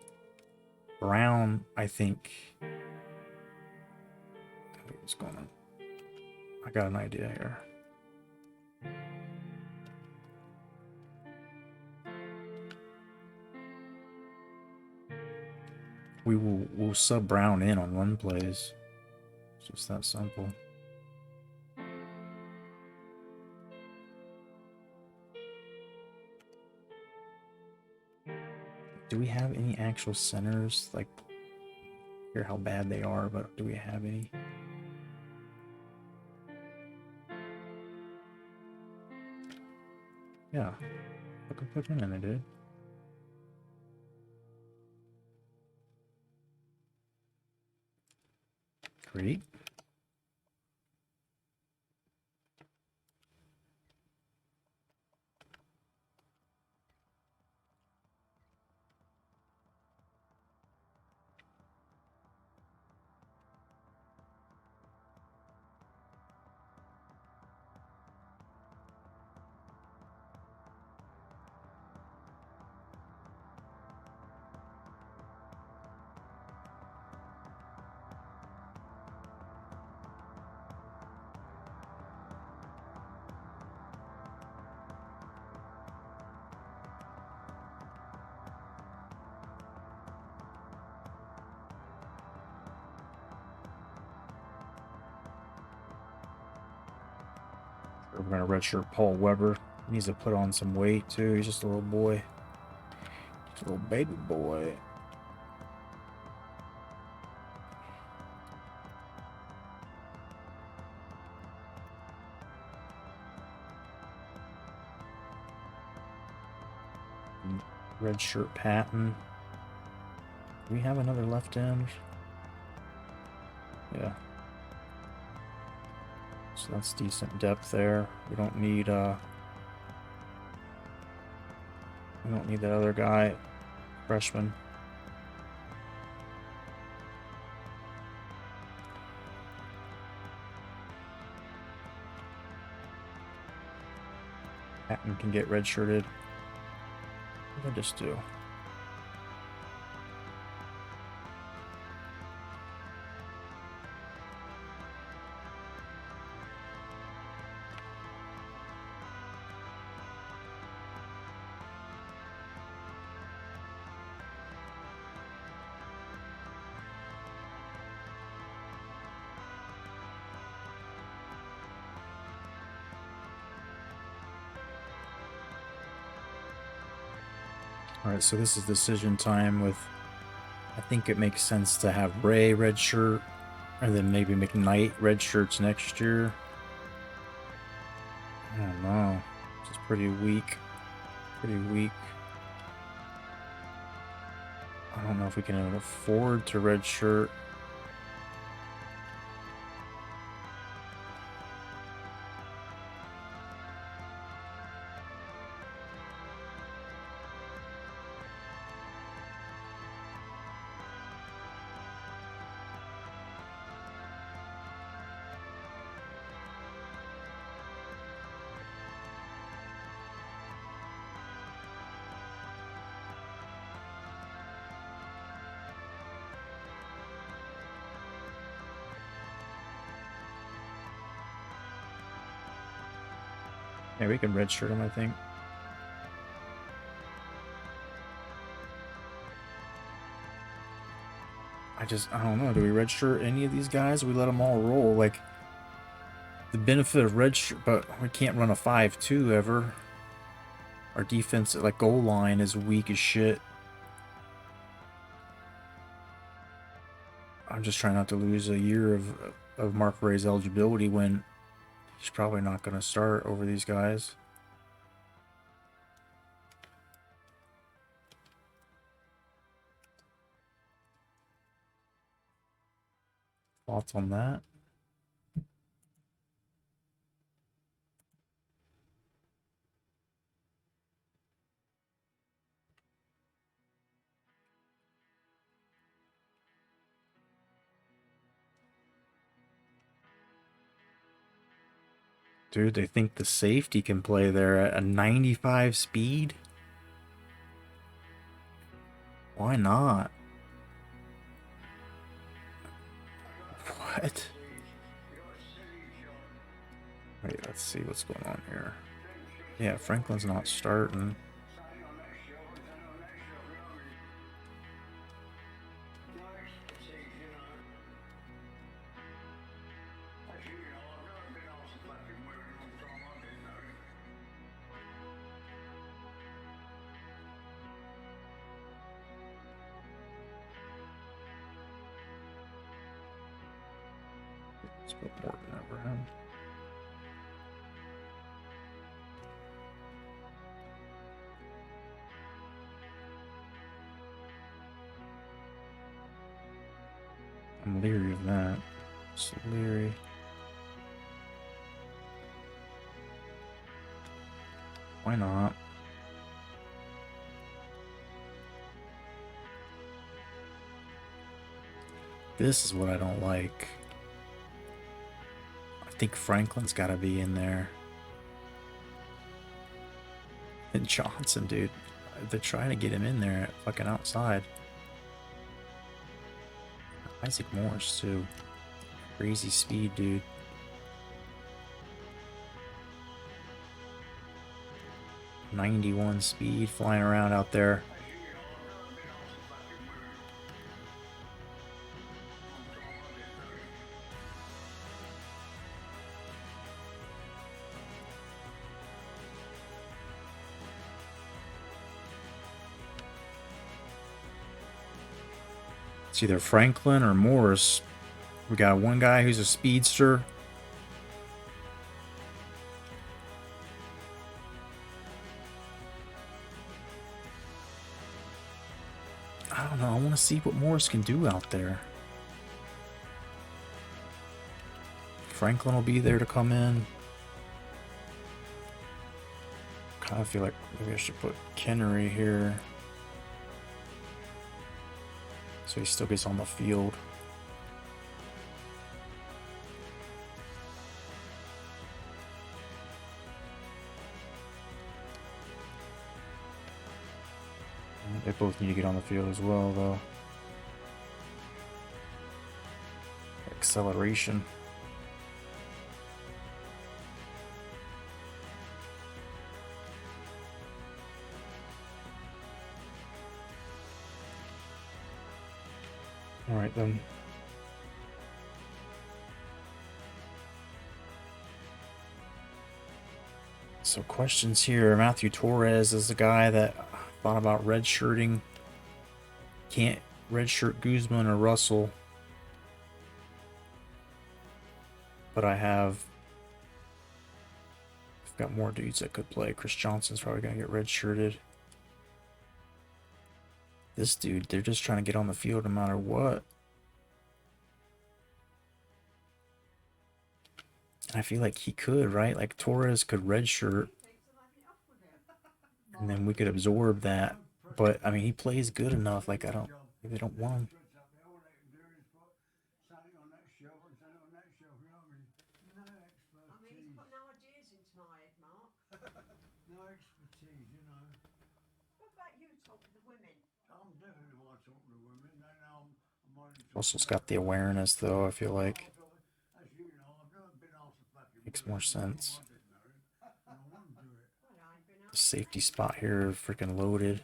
Brown, I think. What's going on? I got an idea here. We'll sub Brown in on run plays. It's just that simple. Do we have any actual centers? Like, hear how bad they are, but do we have any? Yeah. Put him in there, dude. Great. We're going to redshirt Paul Weber. He needs to put on some weight, too. He's just a little boy. Just a little baby boy. Redshirt Patton. Do we have another left end? Yeah. So that's decent depth there. We don't need that other guy, freshman. Patton can get redshirted. What did I just do? Alright, so this is decision time with... I think it makes sense to have Ray red shirt, and then maybe McKnight red shirts next year. I don't know. This is pretty weak. Pretty weak. I don't know if we can afford to red shirt. Yeah, we can redshirt him, I think. I don't know. Do we redshirt any of these guys? We let them all roll. Like, the benefit of redshirt, but we can't run a 5-2 ever. Our defense at, like, goal line is weak as shit. I'm just trying not to lose a year of Mark Ray's eligibility when he's probably not going to start over these guys. Thoughts on that? Dude, they think the safety can play there at a 95 speed? Why not? What? Wait, let's see what's going on here. Yeah, Franklin's not starting. Let's put Morton over him. I'm leery of that. Just leery. Why not? This is what I don't like. I think Franklin's got to be in there. And Johnson, dude. They're trying to get him in there fucking outside. Isaac Morris, too. Crazy speed, dude. .91 speed flying around out there. It's either Franklin or Morris. We got one guy who's a speedster. I don't know. I want to see what Morris can do out there. Franklin will be there to come in. Kind of feel like maybe I should put Kennery here, so he still gets on the field. They both need to get on the field as well, though. Acceleration. All right, then. So questions here. Matthew Torres is the guy that thought about redshirting. Can't redshirt Guzman or Russell. But I've got more dudes that could play. Chris Johnson's probably going to get redshirted. This dude, they're just trying to get on the field no matter what. And I feel like he could, right? Like Torres could redshirt. And then we could absorb that. But, I mean, he plays good enough. Like, they don't want him. Russell's got the awareness, though, I feel like. Makes more sense. The safety spot here, freaking loaded.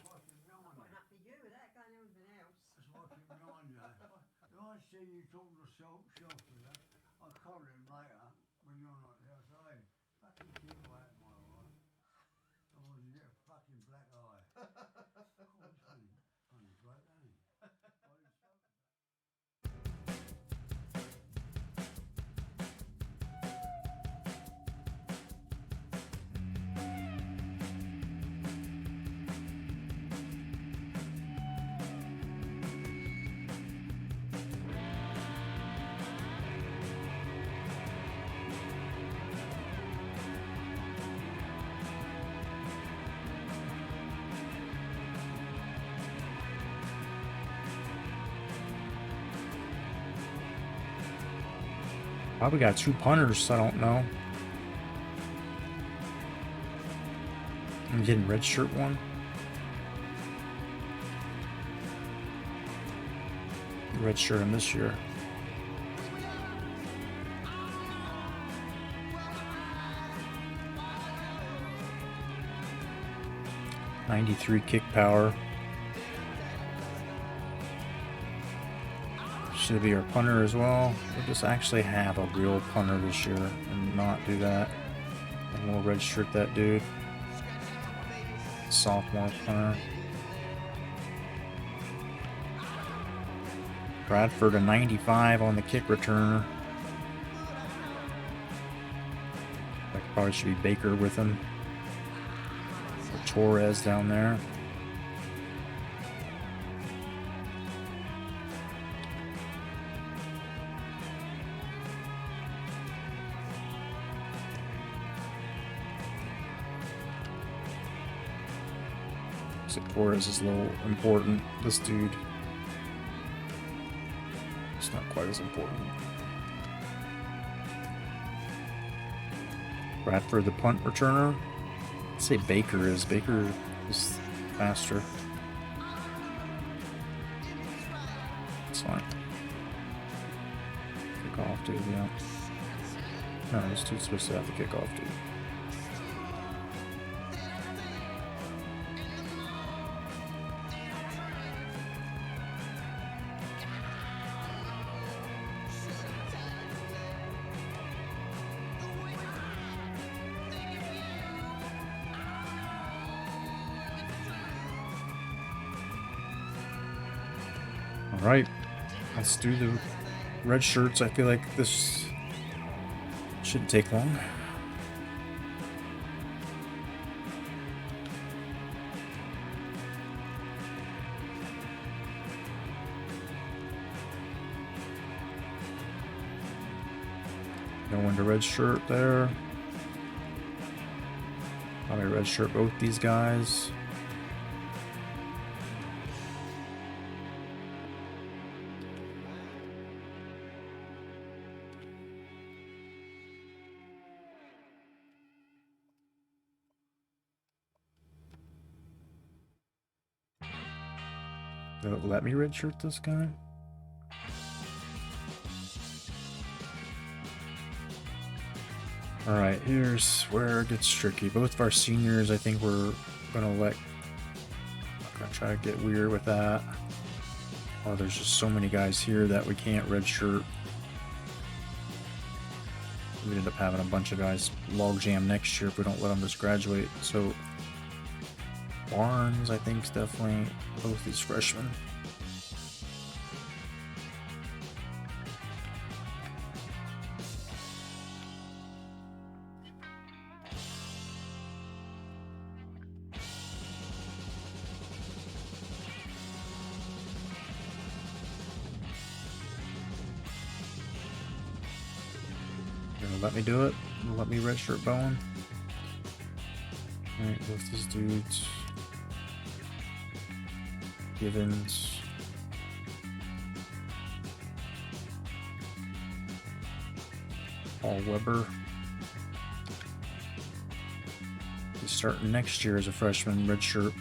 Probably got 2 punters, I don't know. I'm getting redshirt one. Redshirt him this year. .93 kick power. Should be our punter as well. We'll just actually have a real punter this year and not do that. And we'll redshirt that dude. Sophomore punter. Bradford a 95 on the kick returner. That probably should be Baker with him. Or Torres down there. Torres is a little important. This dude, it's not quite as important. Bradford, the punt returner. I'd say Baker is faster. It's fine. Kickoff, dude. Yeah. No, this dude's supposed to have the kickoff, dude. Alright, let's do the red shirts. I feel like this shouldn't take long. Go into red shirt there. Probably red shirt both these guys. Let me redshirt this guy. Alright, here's where it gets tricky. Both of our seniors, I think we're gonna try to get weird with that. Oh, there's just so many guys here that we can't redshirt. We end up having a bunch of guys logjam next year if we don't let them just graduate. So Barnes, I think, is definitely both these freshmen. Let me do it. Let me redshirt Bowen. Alright, both these dudes. Givens. Paul Weber. He's starting next year as a freshman, redshirt.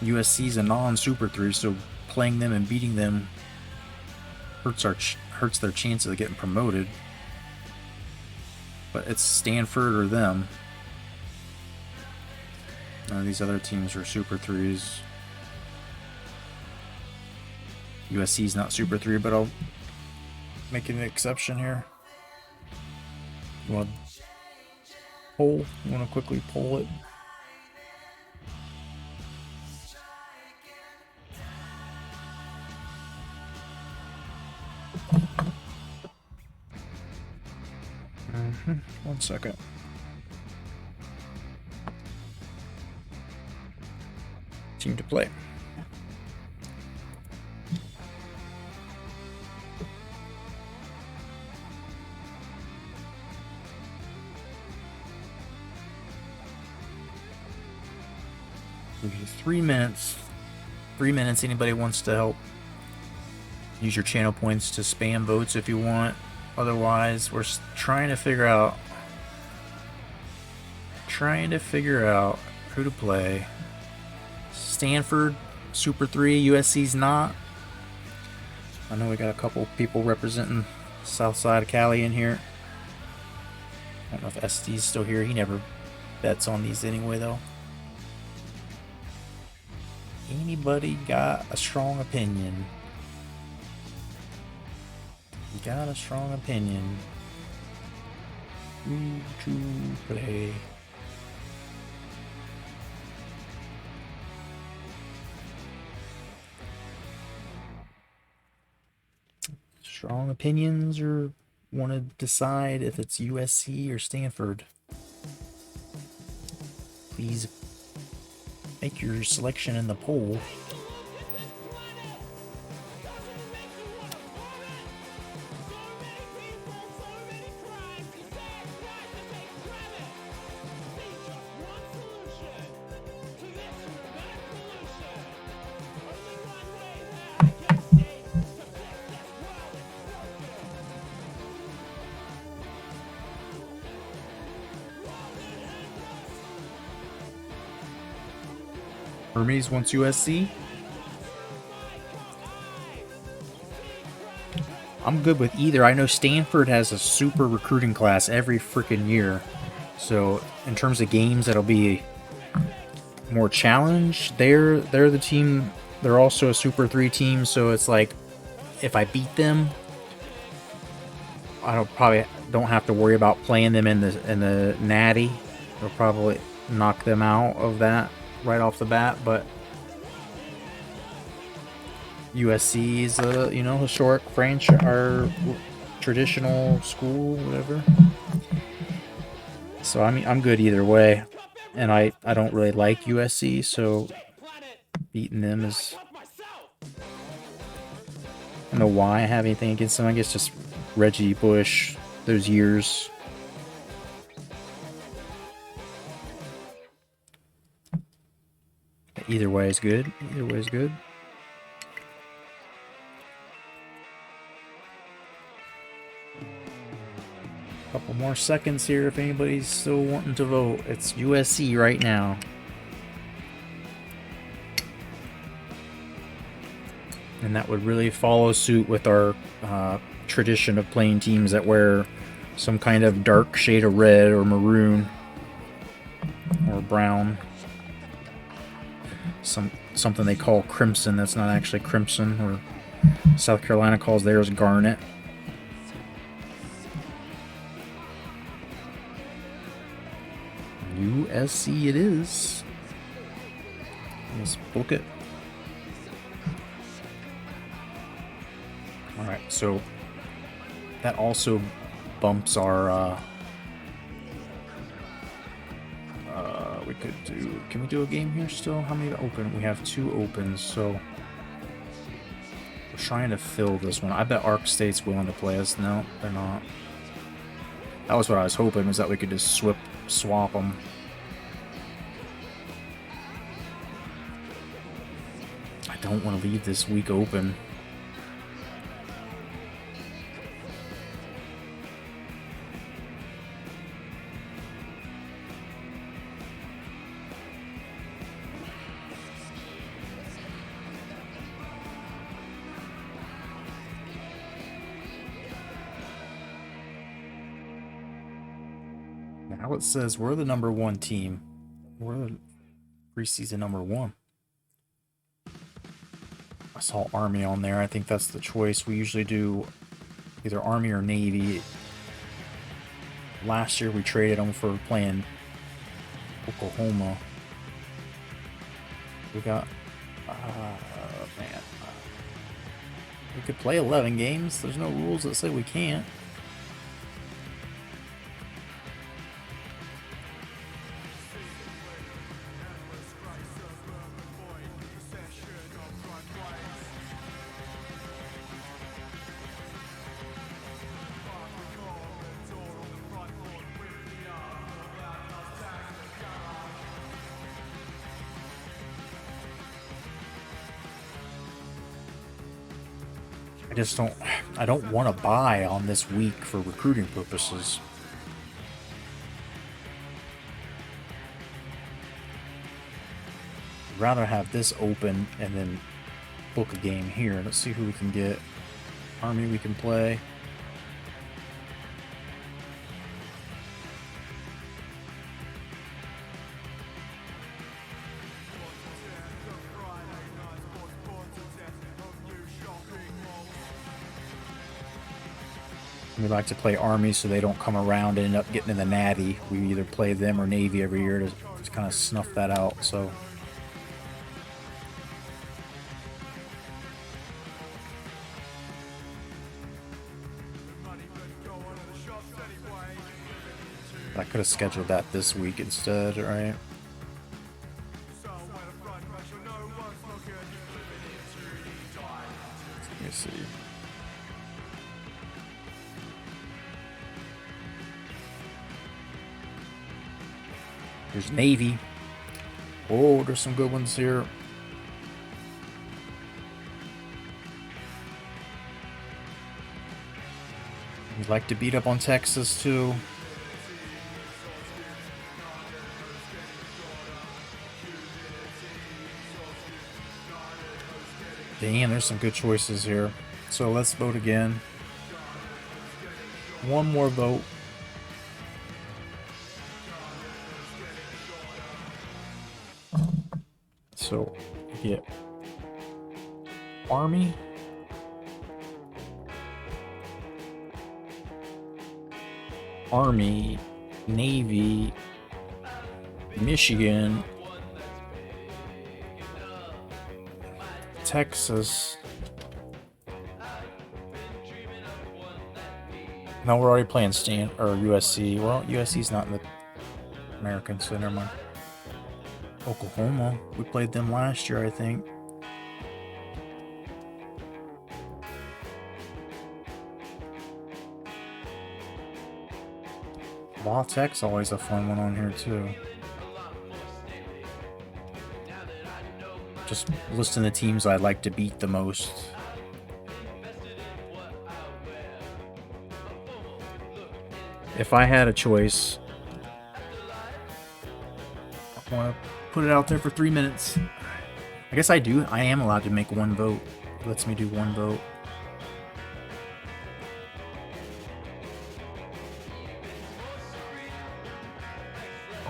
USC's a non-Super 3, so playing them and beating them hurts their chances of getting promoted. But it's Stanford or them. None of these other teams are Super 3s. USC's not Super 3, but I'll make an exception here. You want to poll? You want to quickly poll it? One second. Team to play. Give you 3 minutes. 3 minutes. Anybody wants to help? Use your channel points to spam votes if you want. Otherwise, we're trying to figure out who to play. Stanford, Super 3, USC's not. I know we got a couple people representing South Side of Cali in here. I don't know if SD's still here. He never bets on these anyway, though. Anybody got a strong opinion? You got a strong opinion. Who to play? Strong opinions, or want to decide if it's USC or Stanford? Please make your selection in the poll. Hermes wants USC. I'm good with either. I know Stanford has a super recruiting class every freaking year. So in terms of games, that'll be more challenge. They're the team. They're also a Super 3 team. So it's like, if I beat them, I probably don't have to worry about playing them in the Natty. They'll probably knock them out of that right off the bat. But USC is a historic franchise or traditional school, whatever. So I'm good either way, and I don't really like USC, so beating them is. I don't know why I have anything against them. I guess just Reggie Bush, those years. Either way is good. Either way is good. Couple more seconds here if anybody's still wanting to vote. It's USC right now. And that would really follow suit with our tradition of playing teams that wear some kind of dark shade of red or maroon or brown. Something they call crimson that's not actually crimson, or South Carolina calls theirs garnet. USC it is. Let's book it. Alright, so that also bumps our we could do, can we do a game here still? How many open? We have 2 opens, so we're trying to fill this one. I bet Arc State's willing to play us. No, they're not. That was what I was hoping, was that we could just swap them. I don't want to leave this week open. Now it says we're the #1 team. We're the preseason #1. I saw Army on there. I think that's the choice. We usually do either Army or Navy. Last year we traded them for playing Oklahoma. We got... man. We could play 11 games. There's no rules that say we can't. I don't want to buy on this week for recruiting purposes. I'd rather have this open and then book a game here. Let's see who we can get. Army we can play. We like to play Army so they don't come around and end up getting in the Natty. We either play them or Navy every year to just kind of snuff that out. So I could have scheduled that this week instead, right? Let me see. There's Navy. Oh, there's some good ones here. We'd like to beat up on Texas too. Damn, there's some good choices here. So let's vote again. One more vote. So we get Army, Navy, Michigan, Texas. No, we're already playing USC. Well, USC's not in the American, so never mind. Oklahoma. We played them last year, I think. La Tech's always a fun one on here too. Just listing the teams I'd like to beat the most. If I had a choice, I want to put it out there for 3 minutes. I guess I do. I am allowed to make one vote. It lets me do one vote.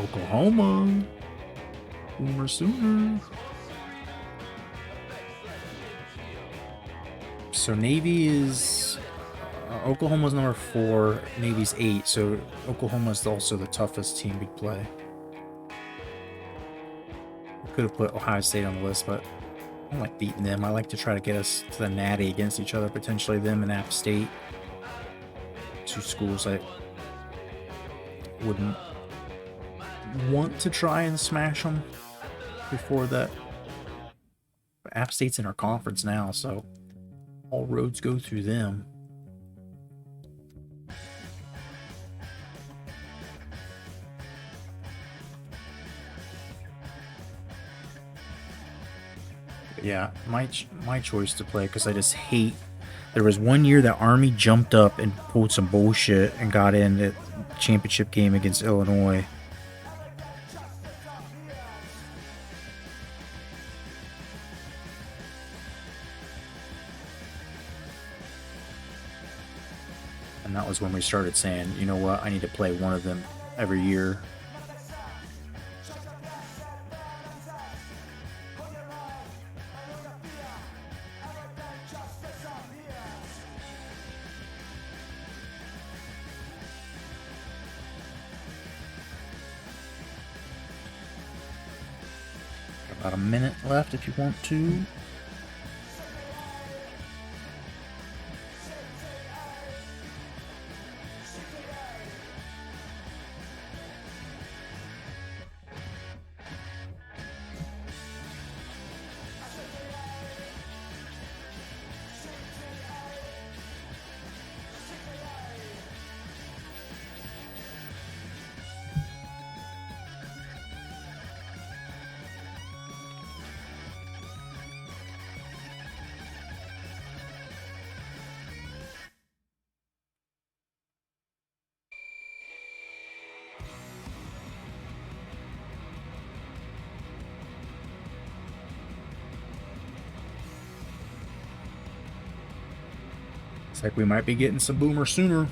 Oklahoma. Boomer Sooner. So Navy is... Oklahoma's number 4. Navy's 8. So Oklahoma's also the toughest team we'd play. Could have put Ohio State on the list, but I don't like beating them. I like to try to get us to the Natty against each other, potentially them and App State. 2 schools I wouldn't want to try and smash them before that. But App State's in our conference now, so all roads go through them. Yeah, my choice to play, because I just hate... There was one year that Army jumped up and pulled some bullshit and got in the championship game against Illinois. And that was when we started saying, you know what, I need to play one of them every year. About a minute left if you want to. Looks like we might be getting some Boomer sooner.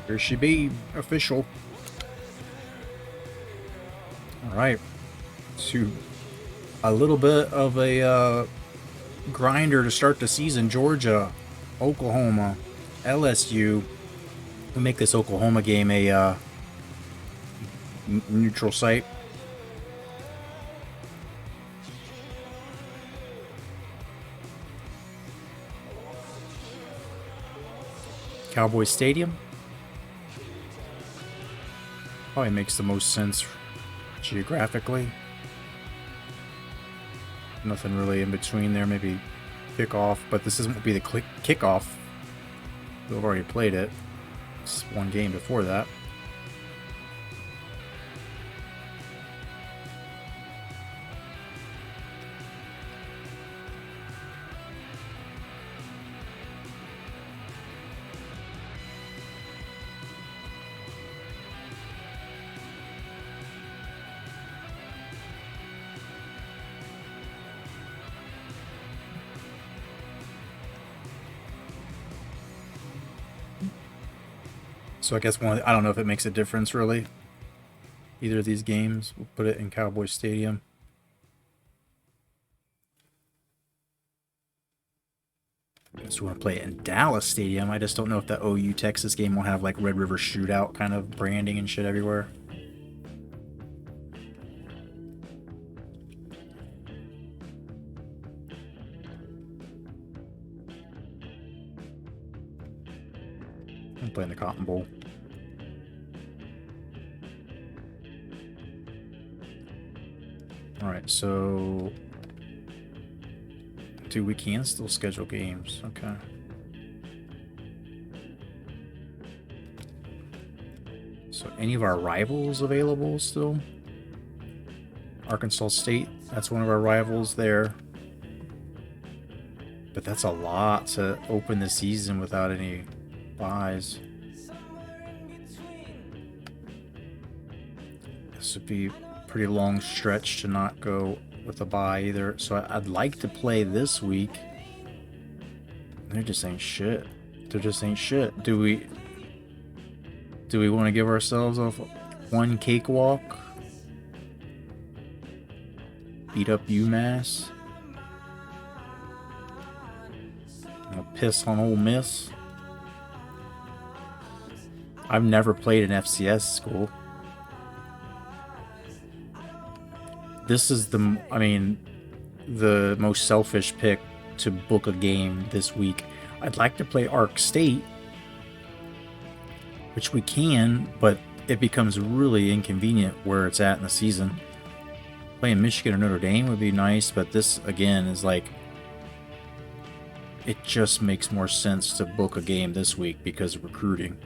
Here she be, official. Alright, to a little bit of a grinder to start the season. Georgia, Oklahoma, LSU. We'll make this Oklahoma game a neutral site. Cowboy Stadium. Probably makes the most sense geographically. Nothing really in between there. Maybe kickoff, but this won't be the kickoff. We've already played it. It's one game before that. So I guess I don't know if it makes a difference really. Either of these games. We'll put it in Cowboy Stadium. So we want to play it in Dallas Stadium. I just don't know if the OU Texas game will have like Red River Shootout kind of branding and shit everywhere. I'm playing the Cotton Bowl. Alright, so... Dude, we can still schedule games. Okay. So any of our rivals available still? Arkansas State, that's one of our rivals there. But that's a lot to open the season without any buys. This would be a pretty long stretch to not go with a buy either. So I'd like to play this week. They're just ain't shit. There just ain't shit. Do we want to give ourselves one cakewalk? Beat up UMass? I'll piss on Ole Miss? I've never played an FCS school. This is the most selfish pick to book a game this week. I'd like to play Ark State, which we can, but it becomes really inconvenient where it's at in the season. Playing Michigan or Notre Dame would be nice, but this, again, is like... It just makes more sense to book a game this week because of recruiting.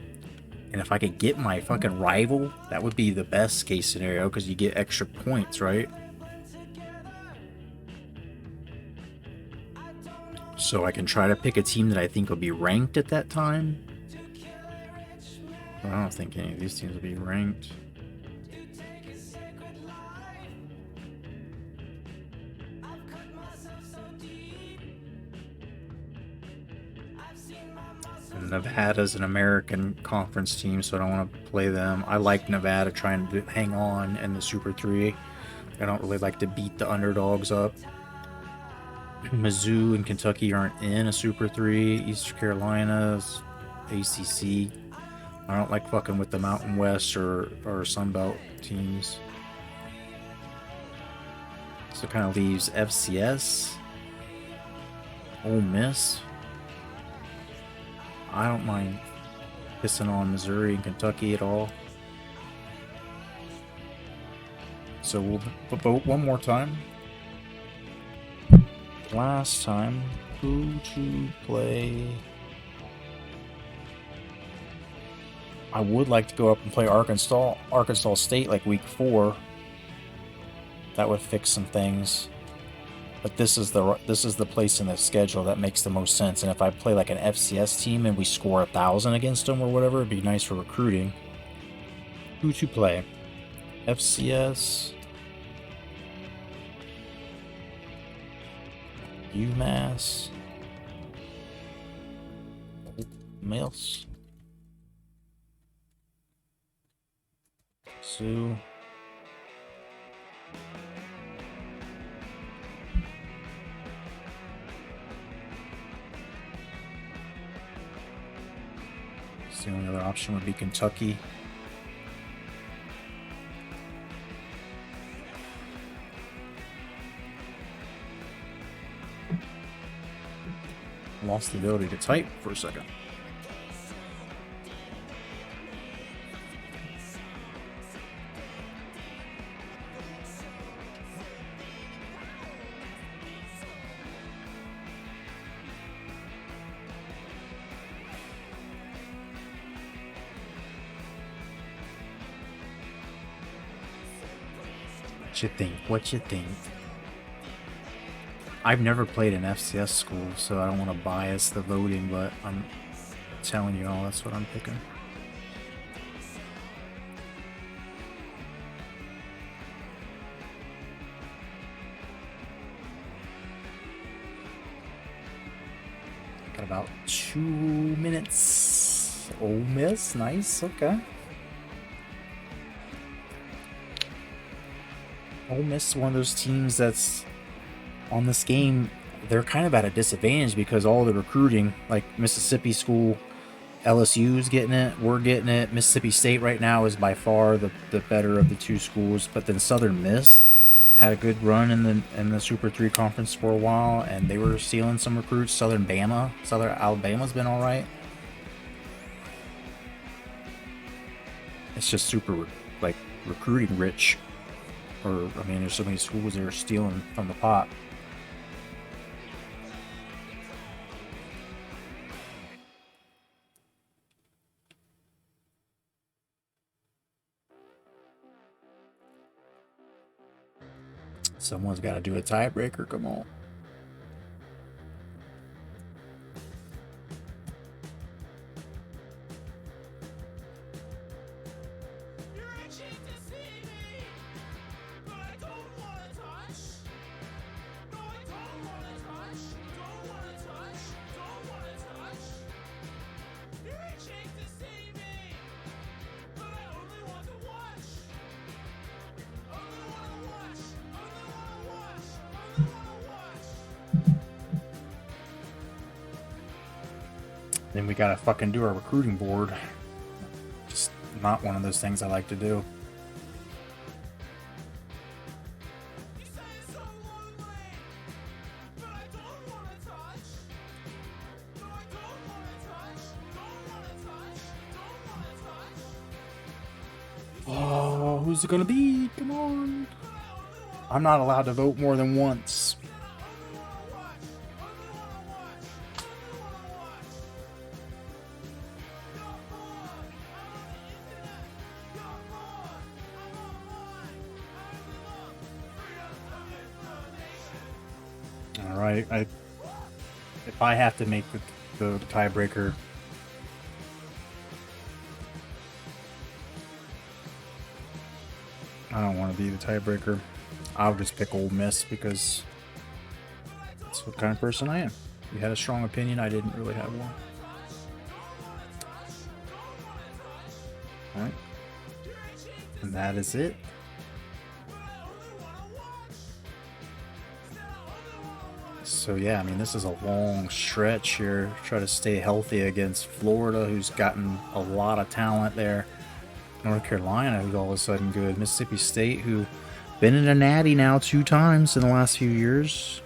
And if I could get my fucking rival, that would be the best case scenario because you get extra points, right? So I can try to pick a team that I think will be ranked at that time. But I don't think any of these teams will be ranked. And Nevada's an American Conference team, so I don't want to play them. I like Nevada trying to hang on in the Super 3. I don't really like to beat the underdogs up. Mizzou and Kentucky aren't in a Super 3. East Carolina's ACC. I don't like fucking with the Mountain West or Sunbelt teams. So it kind of leaves FCS. Ole Miss. I don't mind pissing on Missouri and Kentucky at all. So we'll vote one more time. Last time, who to play? I would like to go up and play Arkansas State like week 4. That would fix some things. But this is the place in the schedule that makes the most sense. And if I play like an FCS team and we score 1,000 against them or whatever, it'd be nice for recruiting. Who to play? FCS. UMass. Miss. Sioux. The only other option would be Kentucky. Lost the ability to type for a second. What you think? I've never played an FCS school, so I don't want to bias the voting, but I'm telling you all that's what I'm picking. Got about 2 minutes. Ole Miss, nice, okay. Ole Miss is one of those teams that's on this game. They're kind of at a disadvantage because all the recruiting, like Mississippi school, LSU's getting it, we're getting it. Mississippi State right now is by far the better of the two schools, but then Southern Miss had a good run in the Super 3 conference for a while, and they were stealing some recruits. Southern Alabama's been all right. It's just super like recruiting rich. Or, I mean, there's so many schools that are stealing from the pot. Someone's got to do a tiebreaker, come on. Then we gotta fucking do our recruiting board. Just not one of those things I like to do. Oh, who's it gonna be? Come on. I'm not allowed to vote more than once. If I have to make the tiebreaker, I don't want to be the tiebreaker. I'll just pick Ole Miss because that's what kind of person I am. You had a strong opinion. I didn't really have one. All right. And that is it. So yeah, I mean, this is a long stretch here. Try to stay healthy against Florida, who's gotten a lot of talent there. North Carolina, who's all of a sudden good. Mississippi State, who been in a natty now 2 times in the last few years.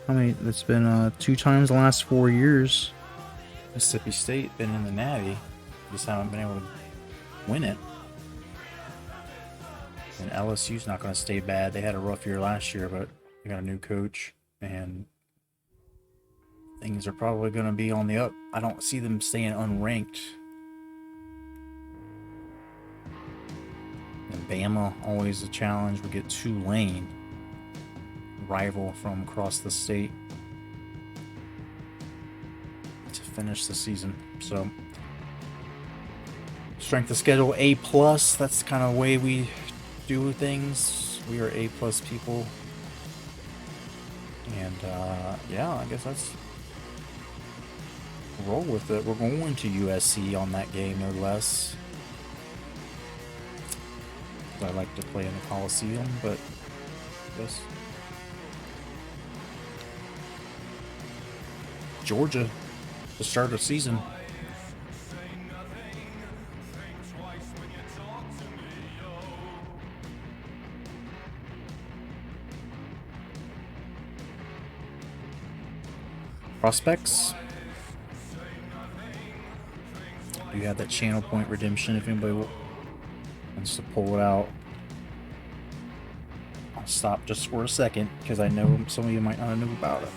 I mean, it's been 2 times the last 4 years. Mississippi State been in the natty, just haven't been able to win it. And LSU's not going to stay bad. They had a rough year last year, but they got a new coach, and things are probably going to be on the up. I don't see them staying unranked. And Bama, always a challenge. We get Tulane, rival from across the state, to finish the season. So, strength of schedule A+. That's the kind of way we do things. We are A+ people. And yeah, I guess that's roll with it. We're going to USC on that game, no less. I like to play in the Coliseum, but yes. Georgia, the start of the season. Prospects. You have that channel point redemption if anybody wants to pull it out. I'll stop just for a second because I know some of you might not know about it.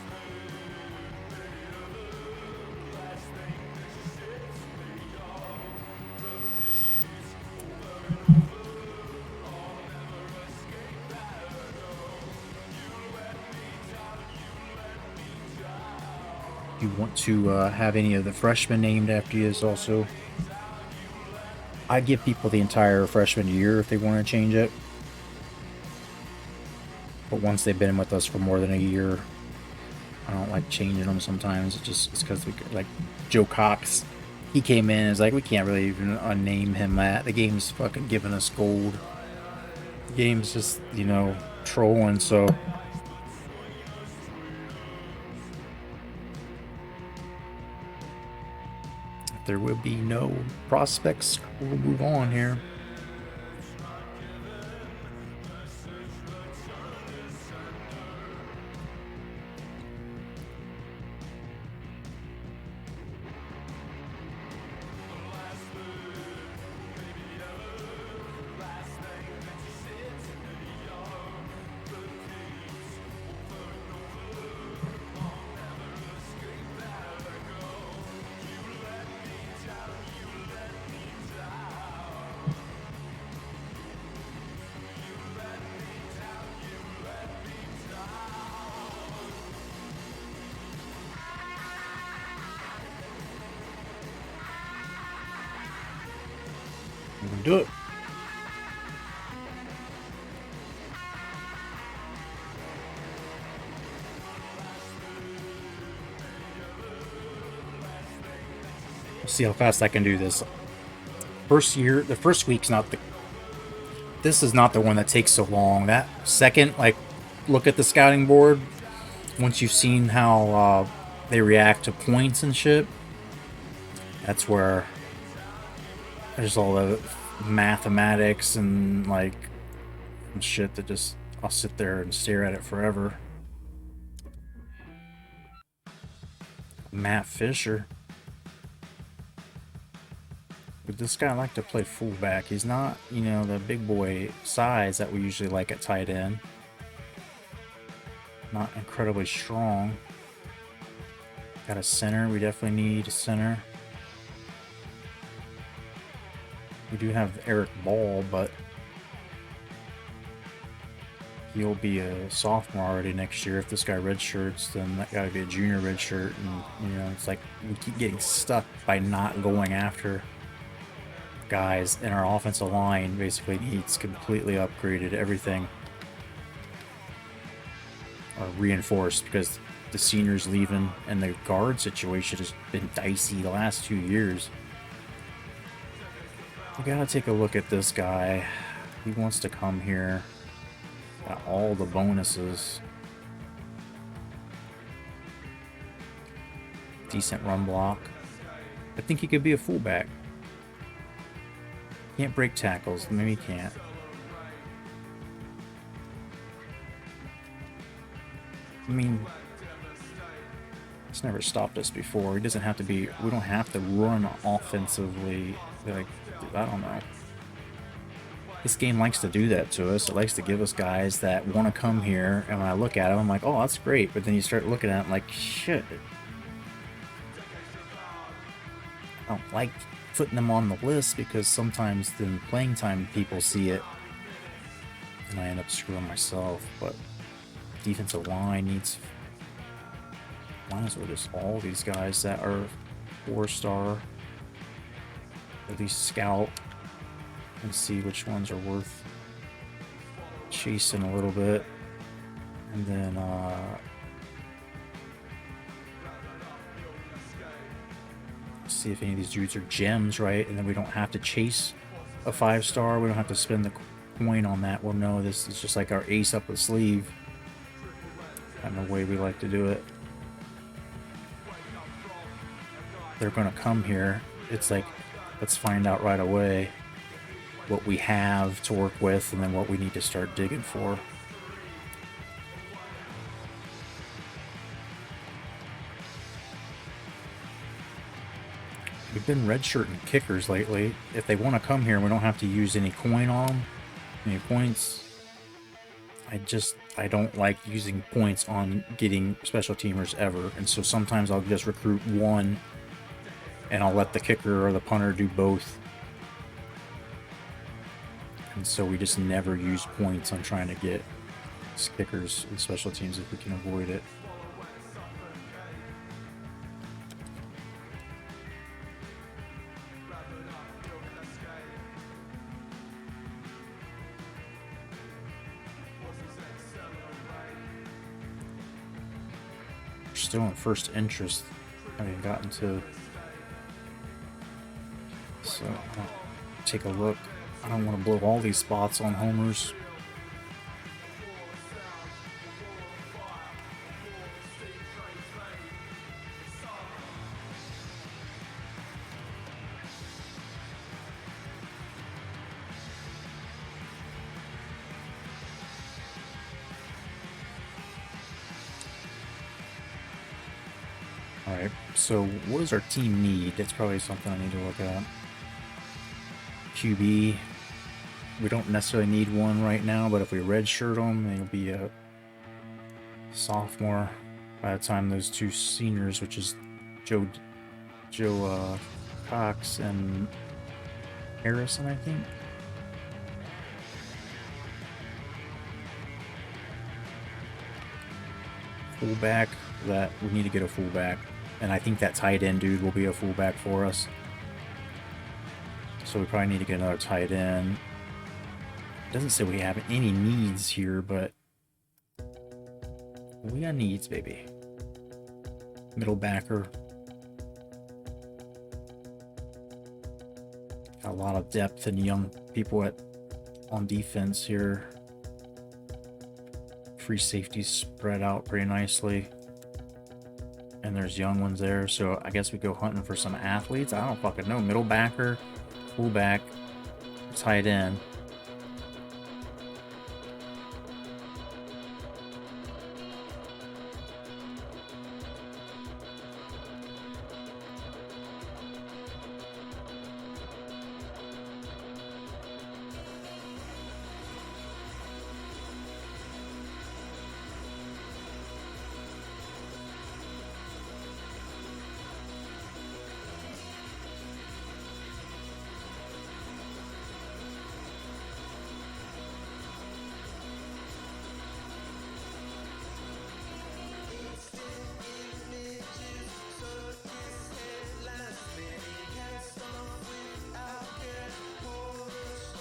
You want to have any of the freshmen named after you is also. I give people the entire freshman year if they want to change it. But once they've been with us for more than a year, I don't like changing them sometimes. It's because, like, Joe Cox, he came in and was like, we can't really even name him that. The game's fucking giving us gold. The game's just, you know, trolling, so. There will be no prospects. We'll move on here. We can do it. Let's see how fast I can do this. The first week's not the. This is not the one that takes so long. That second, like, look at the scouting board. Once you've seen how they react to points and shit, that's where there's all the mathematics and like shit that just I'll sit there and stare at it forever. Matt Fisher. But this guy like to play fullback. He's not, you know, the big boy size that we usually like at tight end. Not incredibly strong. Got a center. We definitely need a center. We do have Eric Ball, but He'll be a sophomore already next year. If this guy redshirts, then that got to be a junior redshirt. And, it's like we keep getting stuck by not going after guys. And our offensive line basically needs completely upgraded everything. Or reinforced, because the seniors leaving and the guard situation has been dicey the last 2 years. We gotta take a look at this guy. He wants to come here. Got all the bonuses. Decent run block. I think he could be a fullback. Can't break tackles. Maybe he can't. I mean, it's never stopped us before. He doesn't have to be. We don't have to run offensively. Like, I don't know. This game likes to do that to us. It likes to give us guys that want to come here, and when I look at them, I'm like, oh, that's great. But then you start looking at it like, shit. I don't like putting them on the list because sometimes the playing time people see it, and I end up screwing myself. But defensive line needs. Might as well just all these guys that are 4-star, at least scout, and see which ones are worth chasing a little bit. And then see if any of these dudes are gems, right? And then we don't have to chase a 5-star. We don't have to spend the coin on that. We'll know this is just like our ace up the sleeve. Kind of the way we like to do it. They're going to come here. It's like, let's find out right away what we have to work with and then what we need to start digging for. We've been redshirting kickers lately. If they want to come here, we don't have to use any coin on them, any points. I don't like using points on getting special teamers ever. And so sometimes I'll just recruit one and I'll let the kicker or the punter do both. And so we just never use points on trying to get kickers and special teams if we can avoid it. We're still in first interest. Having gotten to. So take a look. I don't want to blow all these spots on homers. Alright, so what does our team need? That's probably something I need to look at. QB. We don't necessarily need one right now, but if we redshirt them, he'll be a sophomore by the time those two seniors, which is Joe Cox and Harrison, I think. Fullback, that we need to get a fullback, and I think that tight end dude will be a fullback for us. So we probably need to get another tight end. Doesn't say we have any needs here, but we got needs, baby. Middle backer. Got a lot of depth and young people on defense here. Free safeties spread out pretty nicely. And there's young ones there, so I guess we go hunting for some athletes. I don't fucking know. Middle backer, fullback, tight end.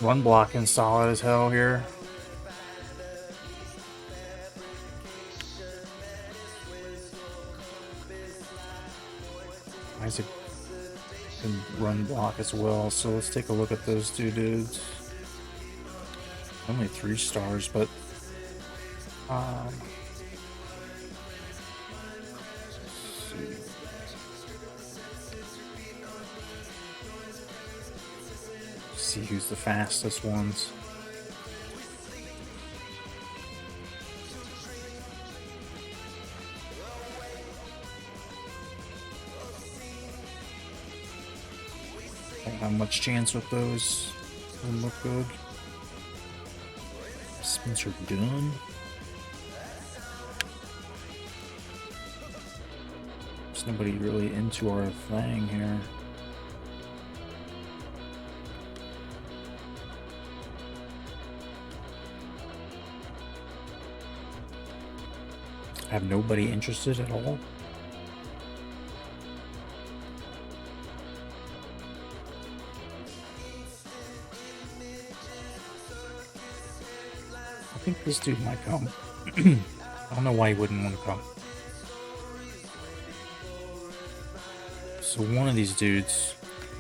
Run blocking solid as hell here. Isaac can run block as well, so let's take a look at those two dudes. Only 3 stars, but see who's the fastest ones. Don't have much chance with those. Doesn't look good. Spencer Dunn. There's nobody really into our thing here. I have nobody interested at all. I think this dude might come. I don't know why he wouldn't want to come. So one of these dudes,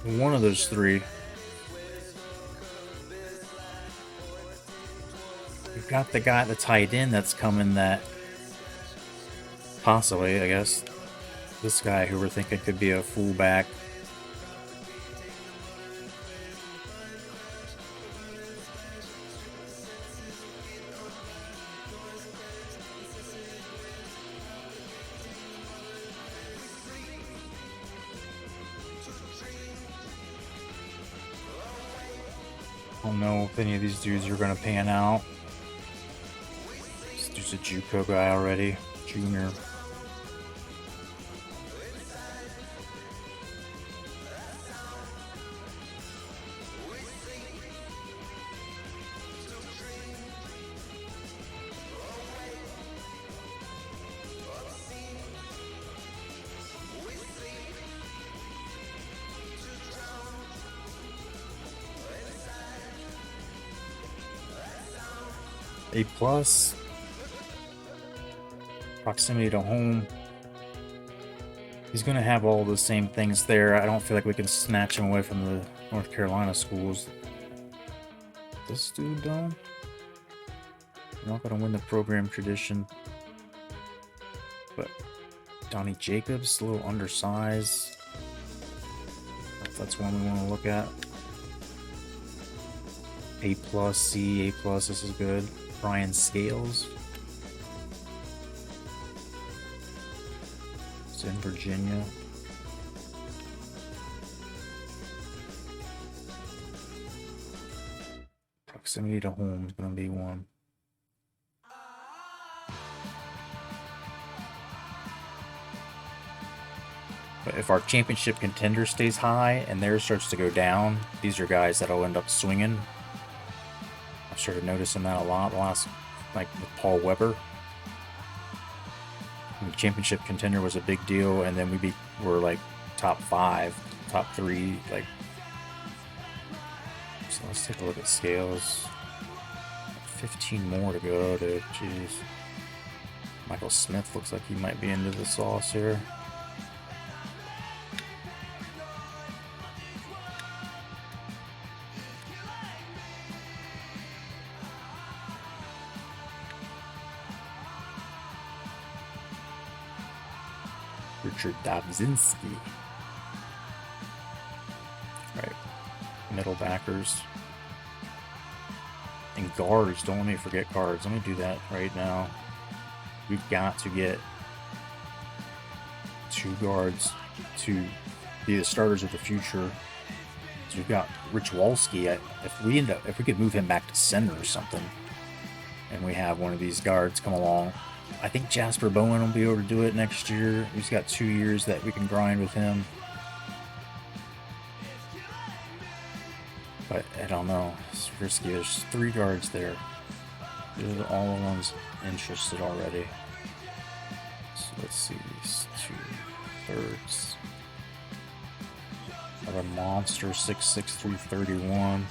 one of those 3. We've got the guy at the tight end that's coming that possibly, I guess, this guy who we're thinking could be a fullback. I don't know if any of these dudes are going to pan out. This dude's a JUCO guy already, junior. A+, proximity to home. He's going to have all the same things there. I don't feel like we can snatch him away from the North Carolina schools. This dude done? You're not going to win the program tradition. But Donnie Jacobs, a little undersized. If that's one we want to look at. A+, C, A+, this is good. Brian Scales. It's in Virginia. Proximity to home is going to be one. But if our championship contender stays high and theirs starts to go down, these are guys that'll end up swinging. I've started noticing that a lot the last, like with Paul Weber. The championship contender was a big deal, and then we're like top 5, top 3, like. So let's take a look at Scales. 15 more to go, dude. Jeez. Michael Smith looks like he might be into the sauce here. Richard Dobzinski. Right. Middle backers. And guards. Don't let me forget guards. Let me do that right now. We've got to get 2 guards to be the starters of the future. So we've got Rich Walski. If we could move him back to center or something, and we have one of these guards come along, I think Jasper Bowen will be able to do it next year. He's got 2 years that we can grind with him. But I don't know. It's risky. There's 3 guards there. These are all the ones interested already. So let's see. These 2 thirds. Have a monster 6'6", 331.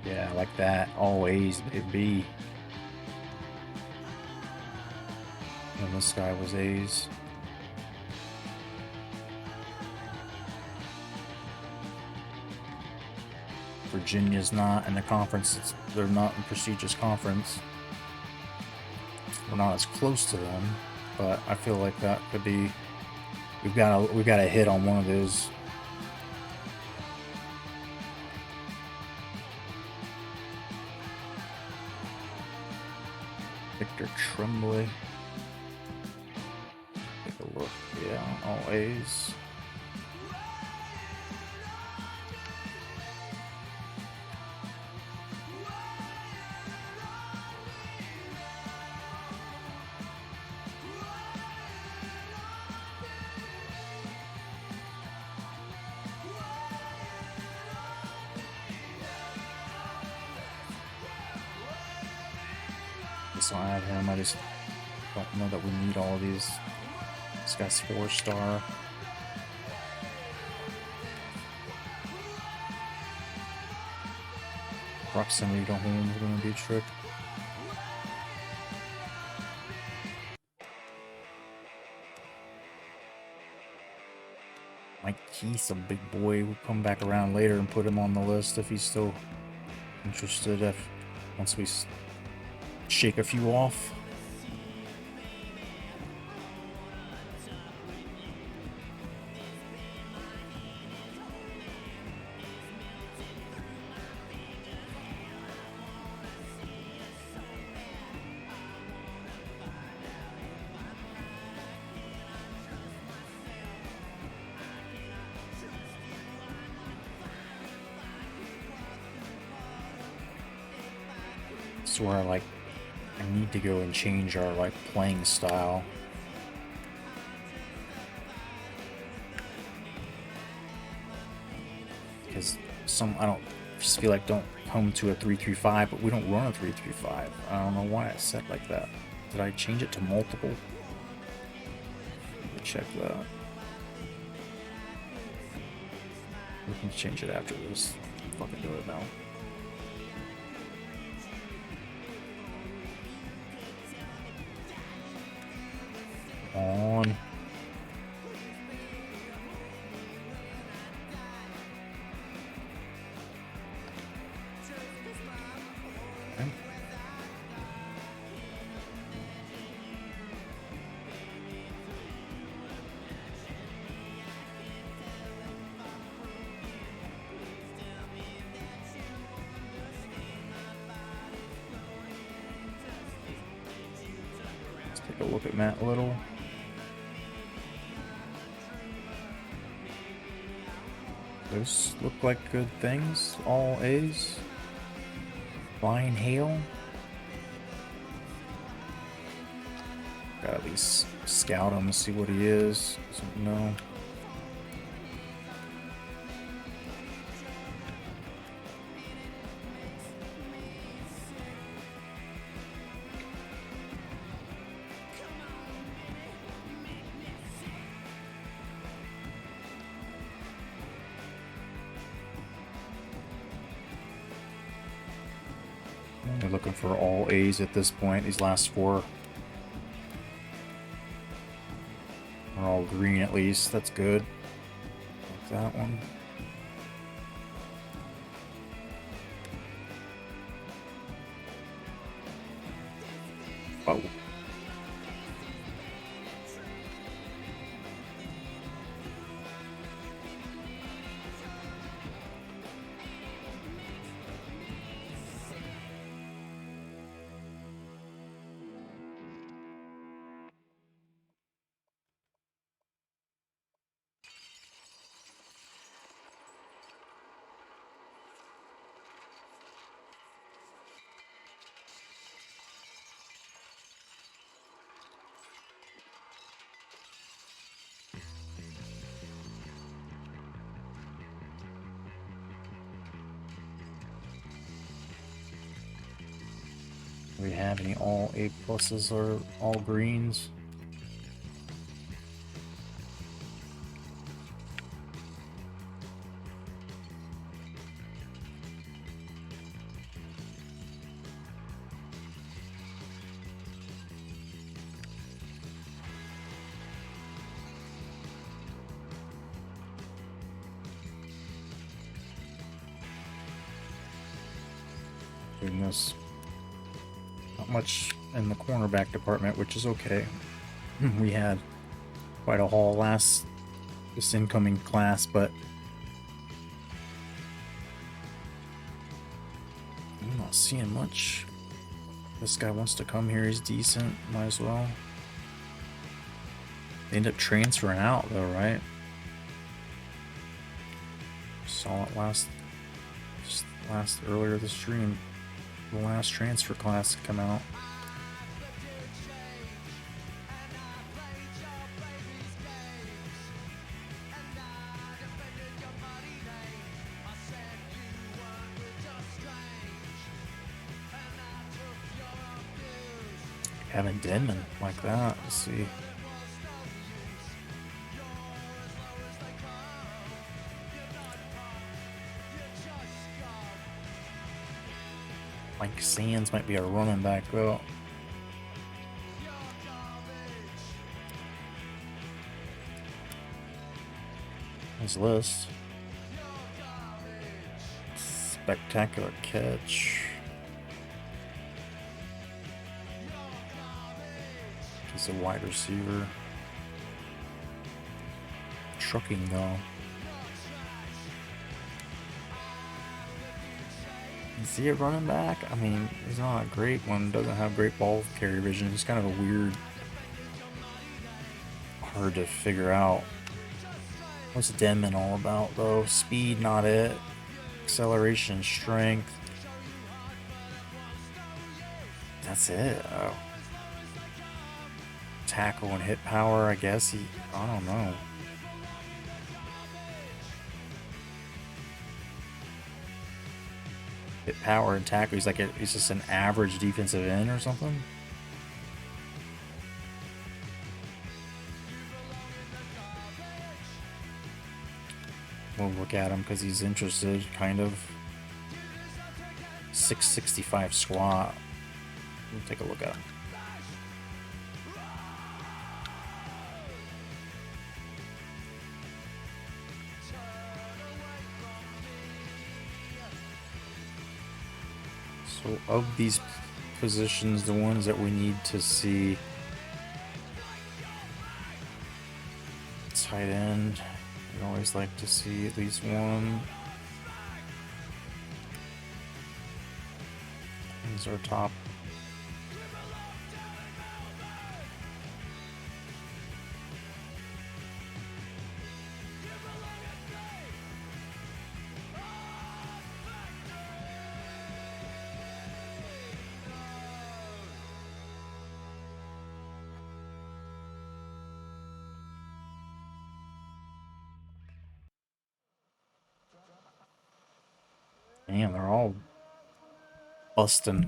Yeah, like that. All A's, baby. And this guy was A's. Virginia's not in the conference. They're not in prestigious conference. We're not as close to them, but I feel like that could be. We've got a hit on one of those. Victor Tremblay. Take a look. Yeah, all A's. So I have him. I just don't know that we need all of these. This guy's 4-star. Proximity to home is going to be a trick. Mike Keith's a big boy. We'll come back around later and put him on the list if he's still interested. Once we shake a few off. Where I need to go and change our playing style. Because I don't just feel like don't come to a 3-3-5, but we don't run a 3-3-5. I don't know why it's set like that. Did I change it to multiple? Let me check that. We can change it after this. Fucking do it now. On. Okay. Let's take a look at Matt Little. Those look like good things. All A's. Ryan Hale. Gotta at least scout him and see what he is. No. We're looking for all A's at this point. These last 4 are all green at least. That's good. Like that one. Oh. Do we have any all A pluses or all greens? Goodness. Not much in the cornerback department, which is okay. We had quite a haul this incoming class, but I'm not seeing much. This guy wants to come here, he's decent, might as well. They end up transferring out though, right? Saw it earlier this stream. The last transfer class to come out. Having Denman like that, let's see. Mike Sands might be a running back though. His list. Spectacular catch. He's a wide receiver. Trucking though. Is he a running back? I mean, he's not a great one. Doesn't have great ball carrier vision. He's kind of a weird, hard to figure out. What's Denman all about though? Speed, not it. Acceleration, strength. That's it. Oh. Tackle and hit power, I guess. I don't know. Hit power and tackle. He's just an average defensive end or something. We'll look at him because he's interested, kind of. 665 squat. We'll take a look at him. So of these positions, the ones that we need to see, tight end, we always like to see at least one. These are top. Damn, they're all busting.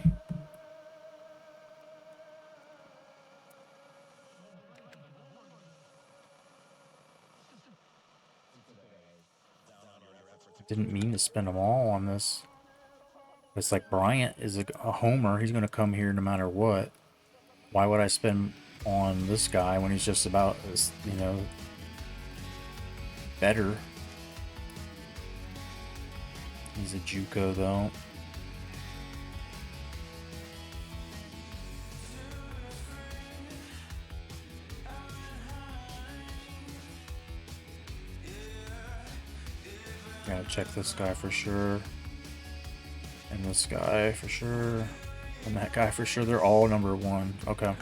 Didn't mean to spend them all on this. It's like Bryant is a homer. He's going to come here no matter what. Why would I spend on this guy when he's just about as, better? He's a JUCO though. Gotta check this guy for sure. And this guy for sure. And that guy for sure. They're all number one. Okay.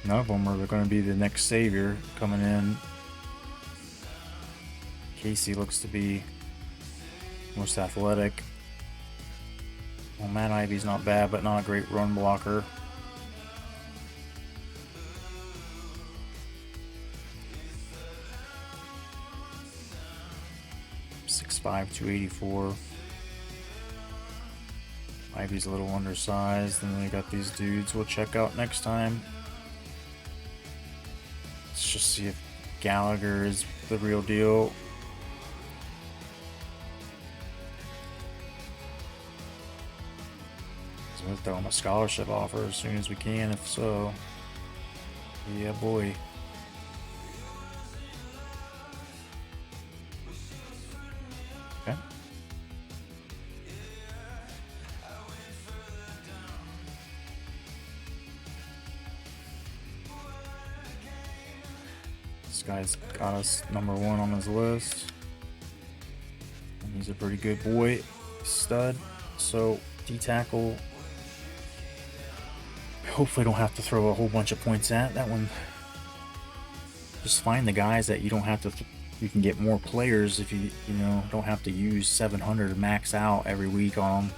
None of them are going to be the next savior coming in. Casey looks to be most athletic. Well, Matt Ivy's not bad, but not a great run blocker. .6'5", 284. Ivy's a little undersized, and then we got these dudes we'll check out next time. Let's just see if Gallagher is the real deal. So we'll throw him a scholarship offer as soon as we can, if so. Yeah, boy. This guy's got us number 1 on his list. And he's a pretty good boy. Stud. So, D-tackle. Hopefully don't have to throw a whole bunch of points at. That one. Just find the guys that you don't have to... You can get more players if you know, don't have to use 700 to max out every week on them.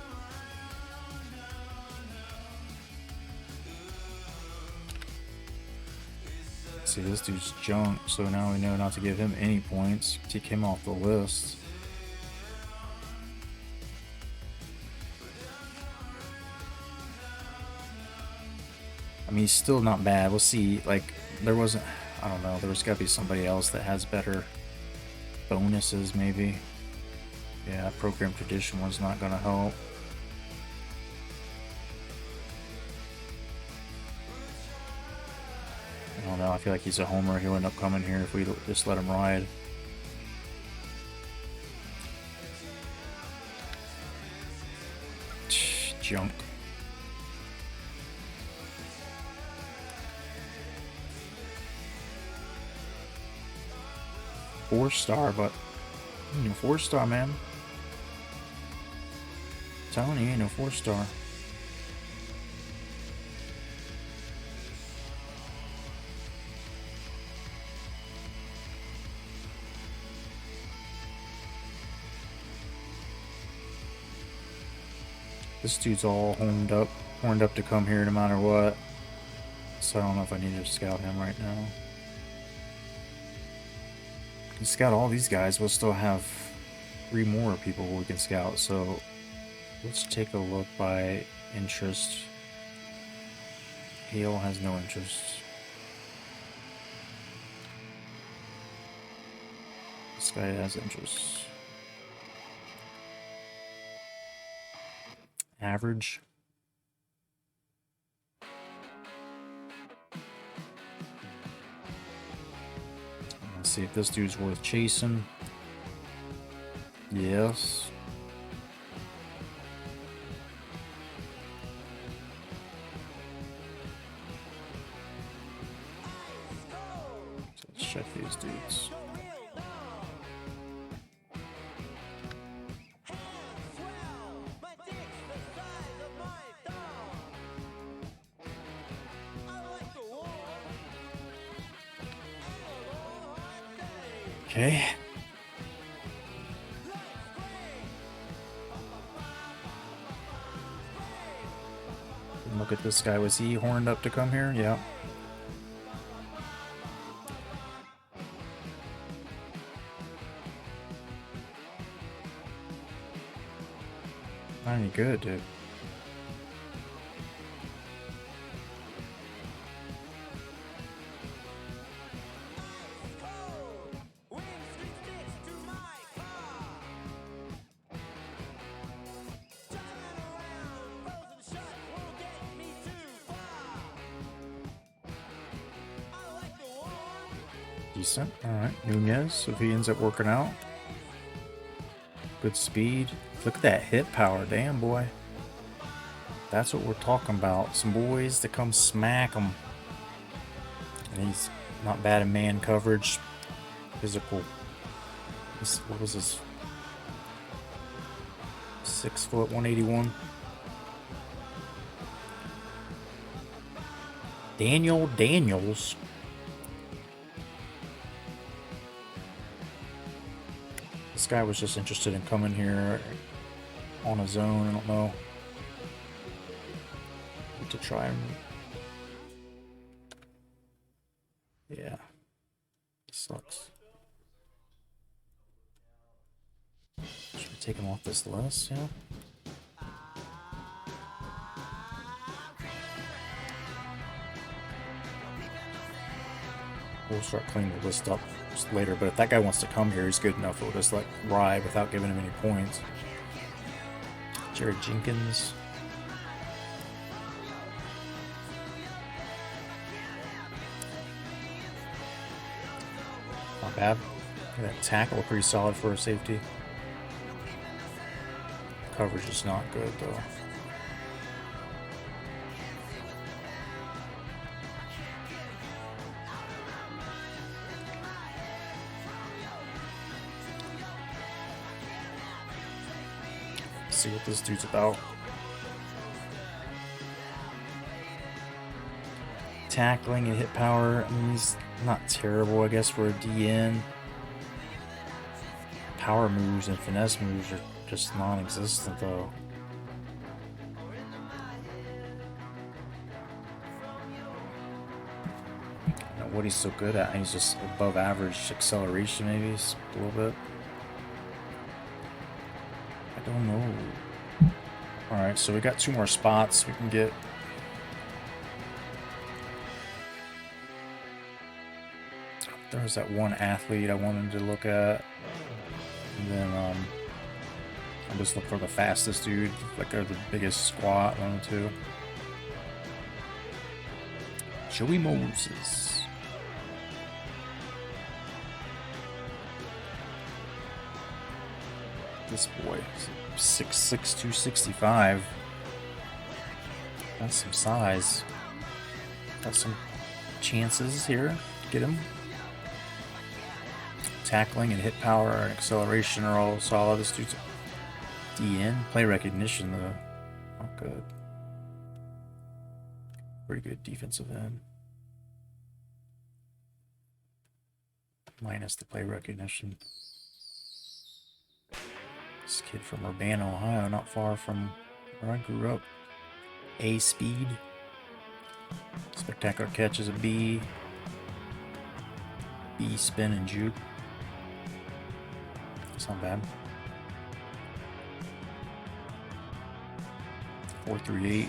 See, this dude's junk, so now we know not to give him any points. Take him off the list. I mean, he's still not bad. We'll see. Like, there wasn't... I don't know. There's got to be somebody else that has better bonuses, maybe. Yeah, program tradition one's not going to help. I don't know. I feel like he's a homer. He'll end up coming here if we just let him ride. Junk. Four-star, but you know, 4-star, man. I'm telling you, ain't no 4-star. This dude's all horned up to come here no matter what. So I don't know if I need to scout him right now. We can scout all these guys. We'll still have 3 more people we can scout. So let's take a look by interest. Hale has no interest. This guy has interest. Average. Let's see if this dude's worth chasing. Yes. So let's check these dudes. Okay. Look at this guy. Was he horned up to come here? Yeah. Not any good, dude. Decent. Alright, Nunez, if he ends up working out. Good speed. Look at that hit power. Damn, boy. That's what we're talking about. Some boys that come smack him. And he's not bad in man coverage. Physical. What was his? 6 foot, 181. Daniel Daniels. This guy was just interested in coming here on his own. I don't know. Need to try him. Yeah. Sucks. Should we take him off this list? Yeah. We'll start cleaning the list up later, but if that guy wants to come here, he's good enough. We'll just like ride without giving him any points. Jared Jenkins. Not bad. That tackle pretty solid for a safety. Coverage is not good though. see what this dude's about. Tackling and hit power. I mean, he's not terrible, I guess, for a DN. Power moves and finesse moves are just non-existent, though. What he's so good at, he's just above average acceleration, maybe a little bit. I don't know. Alright, so we got 2 more spots we can get. There was that one athlete I wanted to look at. And then I just look for the fastest dude, like the biggest squat, 1 or 2. Joey Moses. This boy, 6'6", 265. That's some size. Got some chances here to get him. Tackling and hit power and acceleration are all solid. This dude's DN. Play recognition, though. Not good. Pretty good defensive end. Minus the play recognition. This kid from Urbana, Ohio, not far from where I grew up. A speed. Spectacular catch is a B. B spin and juke. That's not bad. 4.38.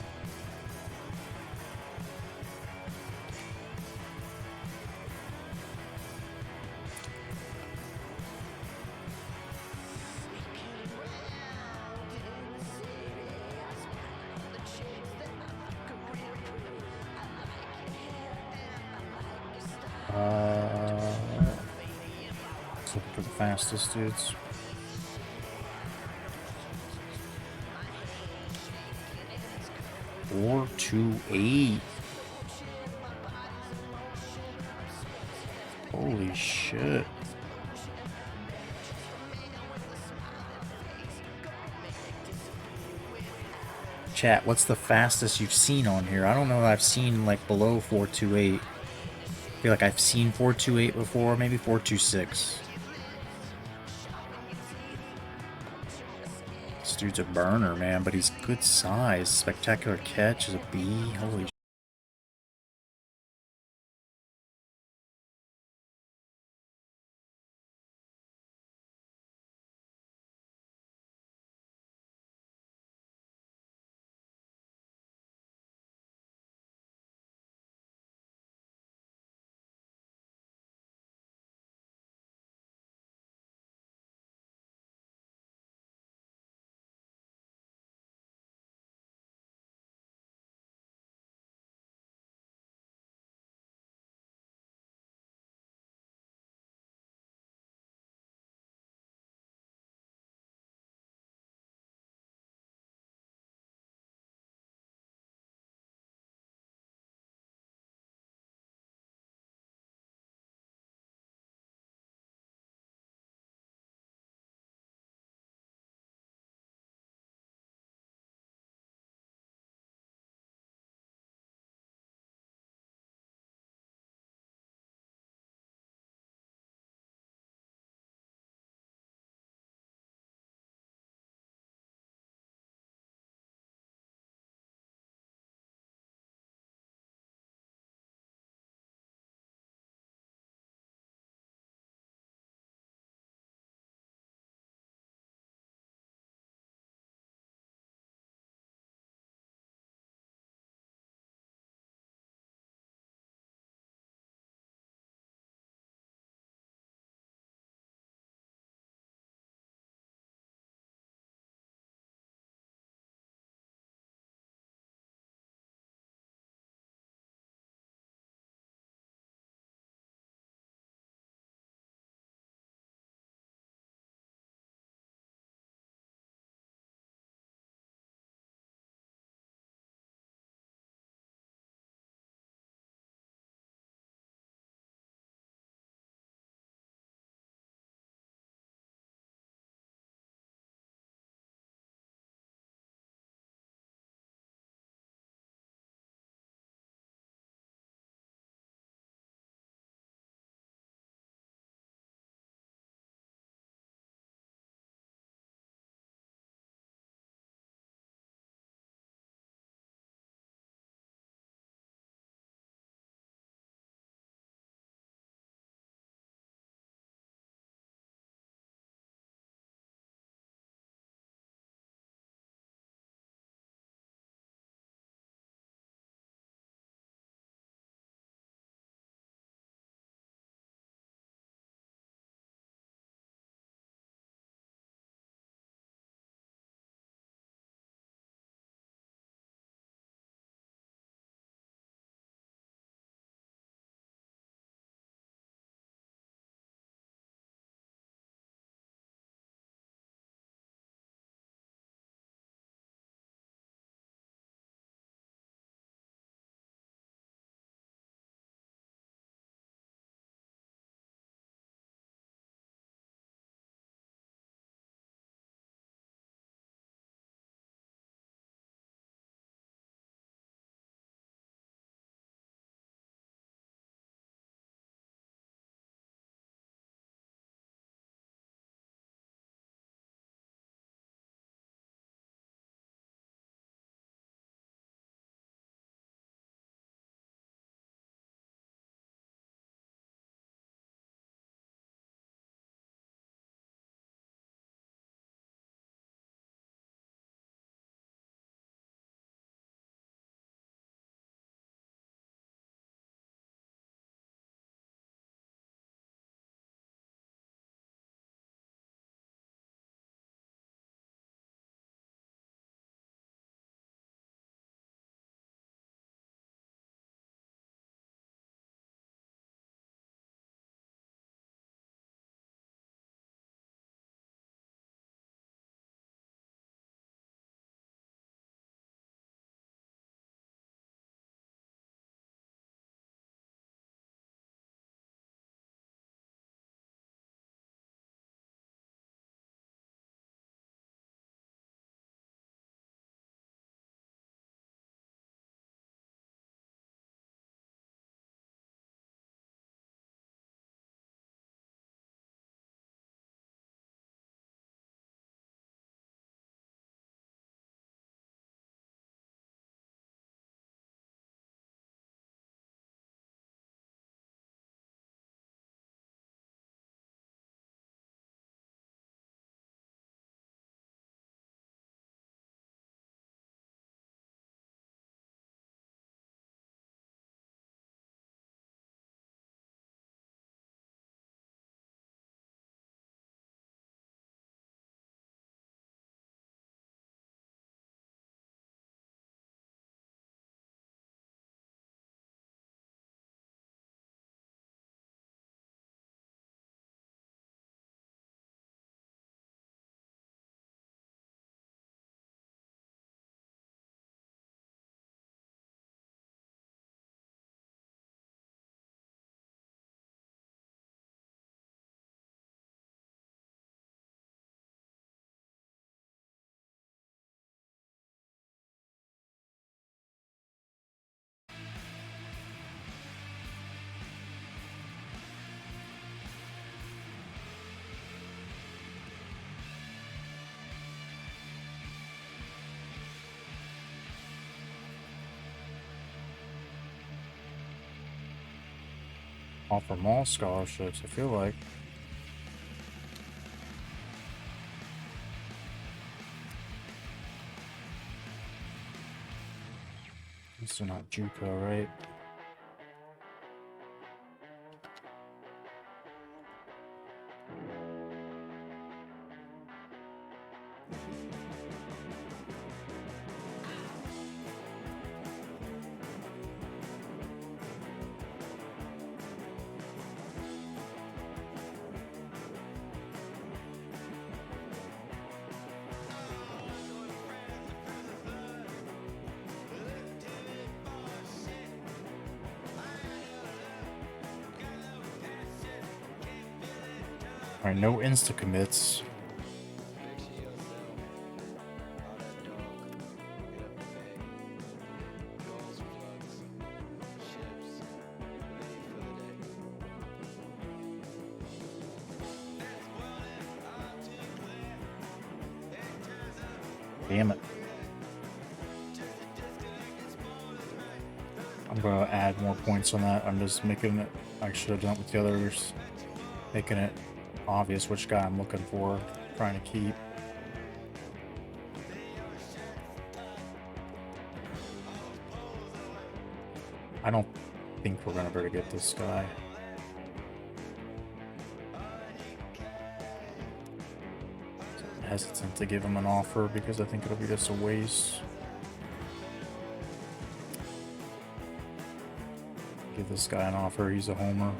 Let's look for the fastest dudes. Four, 2.8. Holy shit. Chat, what's the fastest you've seen on here? I don't know that I've seen like below 4.28. I feel like I've seen 4.28 before, maybe 4.26. This dude's a burner, man, but he's good size. Spectacular catch is a B. Holy offer them all scholarships, I feel like. These are not JUCO, right? Alright, no insta commits. Damn it. I'm gonna add more points on that. I'm just making it, I should have done it with the others. Making it obvious which guy I'm looking for, trying to keep. I don't think we're gonna be able to get this guy. I'm hesitant to give him an offer because I think it'll be just a waste. Give this guy an offer, he's a homer.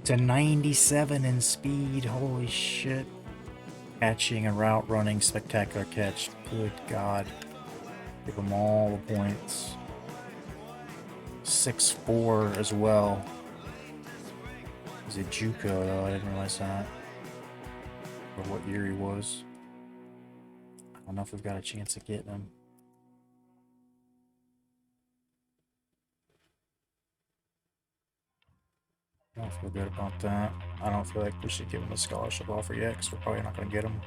To 97 in speed, holy shit. Catching and route running, spectacular catch. Good God. Give him all the points. 6'4" as well. He's a JUCO though, I didn't realize that. Or what year he was. I don't know if we've got a chance of getting him. I don't feel good about that. I don't feel like we should give him a scholarship offer yet because we're probably not going to get him.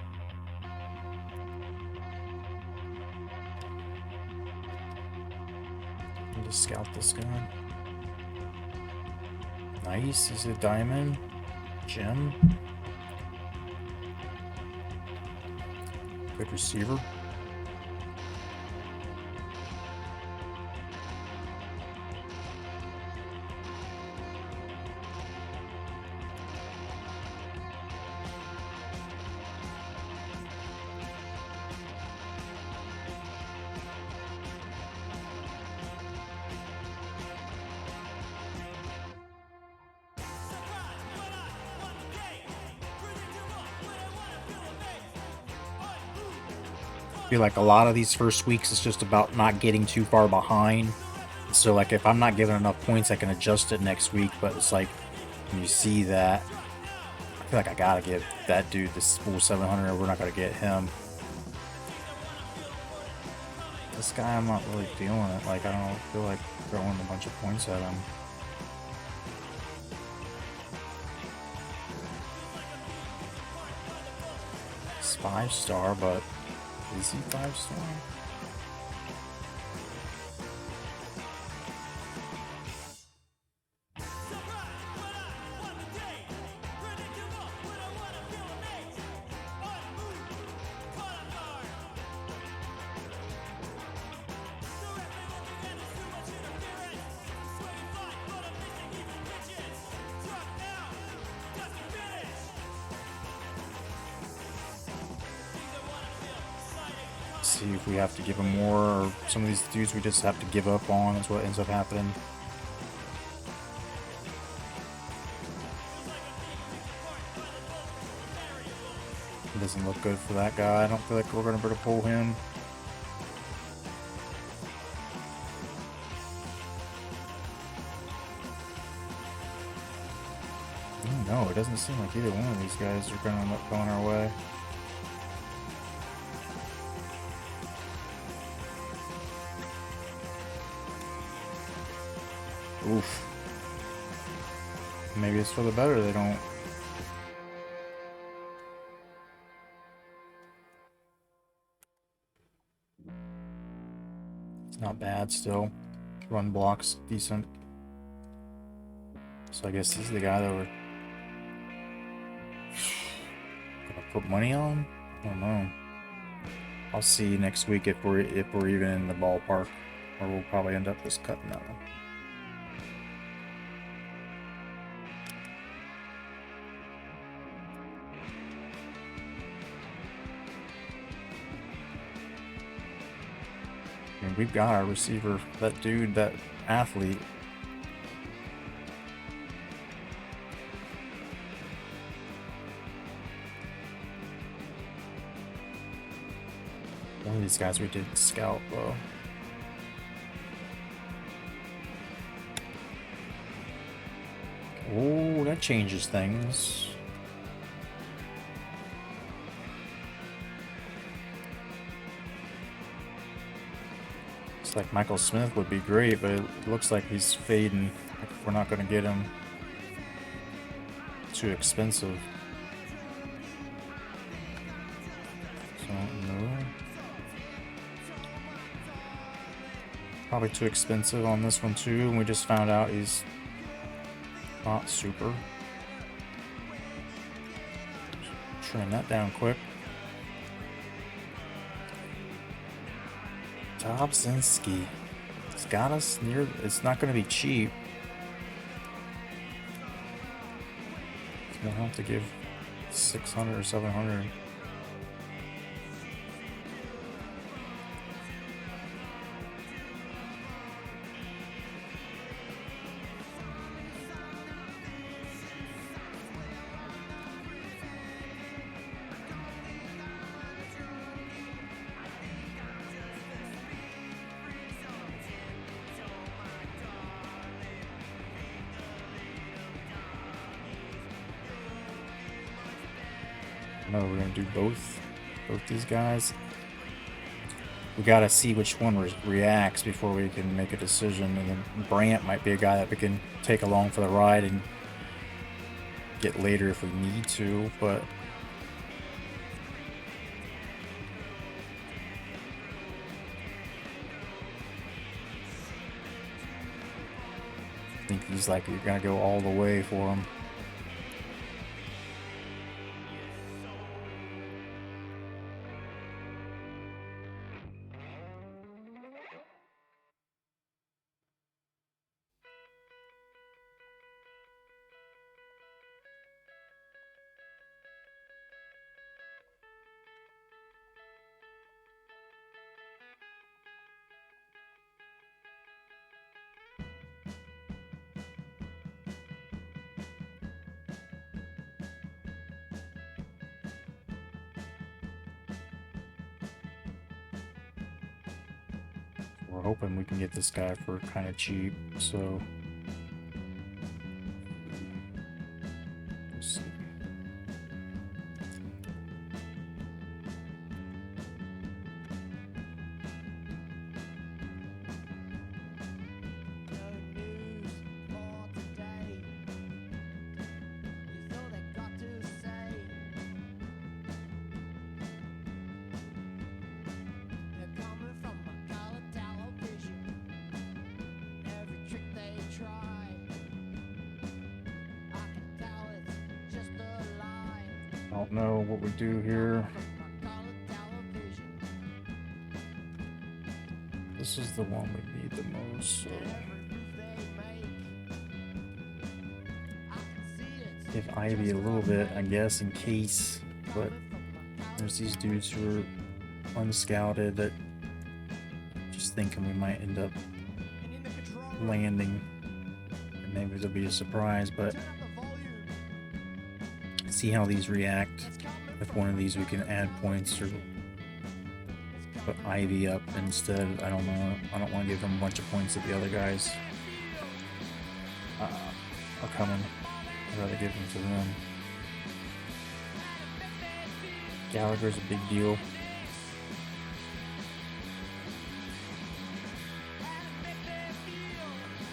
I'll just scout this guy. Nice, he's a diamond. Gem. Good receiver. I feel like a lot of these first weeks is just about not getting too far behind. So like if I'm not giving enough points, I can adjust it next week. But it's like when you see that, I feel like I gotta give that dude this full 700 or we're not gonna get him. This guy, I'm not really feeling it. Like I don't feel like throwing a bunch of points at him. It's 5-star, but is he 5-star? see if we have to give him more, or some of these dudes we just have to give up on is what ends up happening. It doesn't look good for that guy. I don't feel like we're going to be able to pull him. No, it doesn't seem like either one of these guys are going to end up going our way. Oof. Maybe it's for the better they don't. It's not bad still. Run blocks decent. So I guess this is the guy that we're gonna put money on? I don't know. I'll see next week if we're even in the ballpark, or we'll probably end up just cutting that one. I mean, we've got our receiver, that dude, that athlete. One of these guys we did scout though. Oh, that changes things. Looks like Michael Smith would be great, but it looks like he's fading. We're not going to get him. Too expensive. So, no. Probably too expensive on this one too, and we just found out he's not super. Trim that down quick. Dobzinski. It's got us near. It's not going to be cheap. We'll have to give 600 or 700. No, we're gonna do both these guys. We gotta see which one reacts before we can make a decision, and then Brant might be a guy that we can take along for the ride and get later if we need to, but I think he's like, you're gonna go all the way for him. We're hoping we can get this guy for kind of cheap, so let's see. I don't know what we do here. This is the one we need the most, so give Ivy a little bit, I guess, in case, but there's these dudes who are unscouted that just thinking we might end up landing. And maybe there'll be a surprise, but see how these react. If one of these we can add points or put Ivy up instead. I don't know. I don't want to give them a bunch of points that the other guys are coming. I'd rather give them to them. Gallagher's a big deal.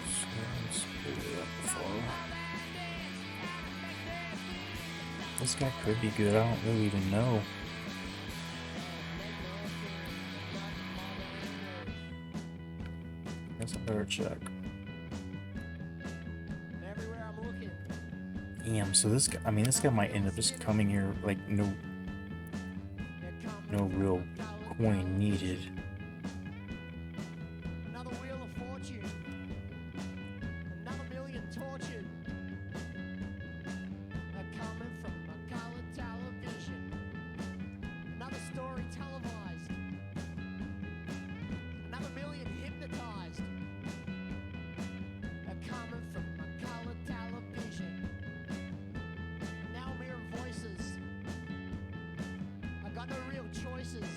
So let's split it up before. This guy could be good. I don't really even know. Guess I better check. Damn, so this guy, I mean, this guy might end up just coming here like no real coin needed. Another wheel of fortune. Another million tortured. They're coming from a color television. Another story televised. Another million hypnotized. They're coming from a color television. Now I'm hearing voices. I got no real choices.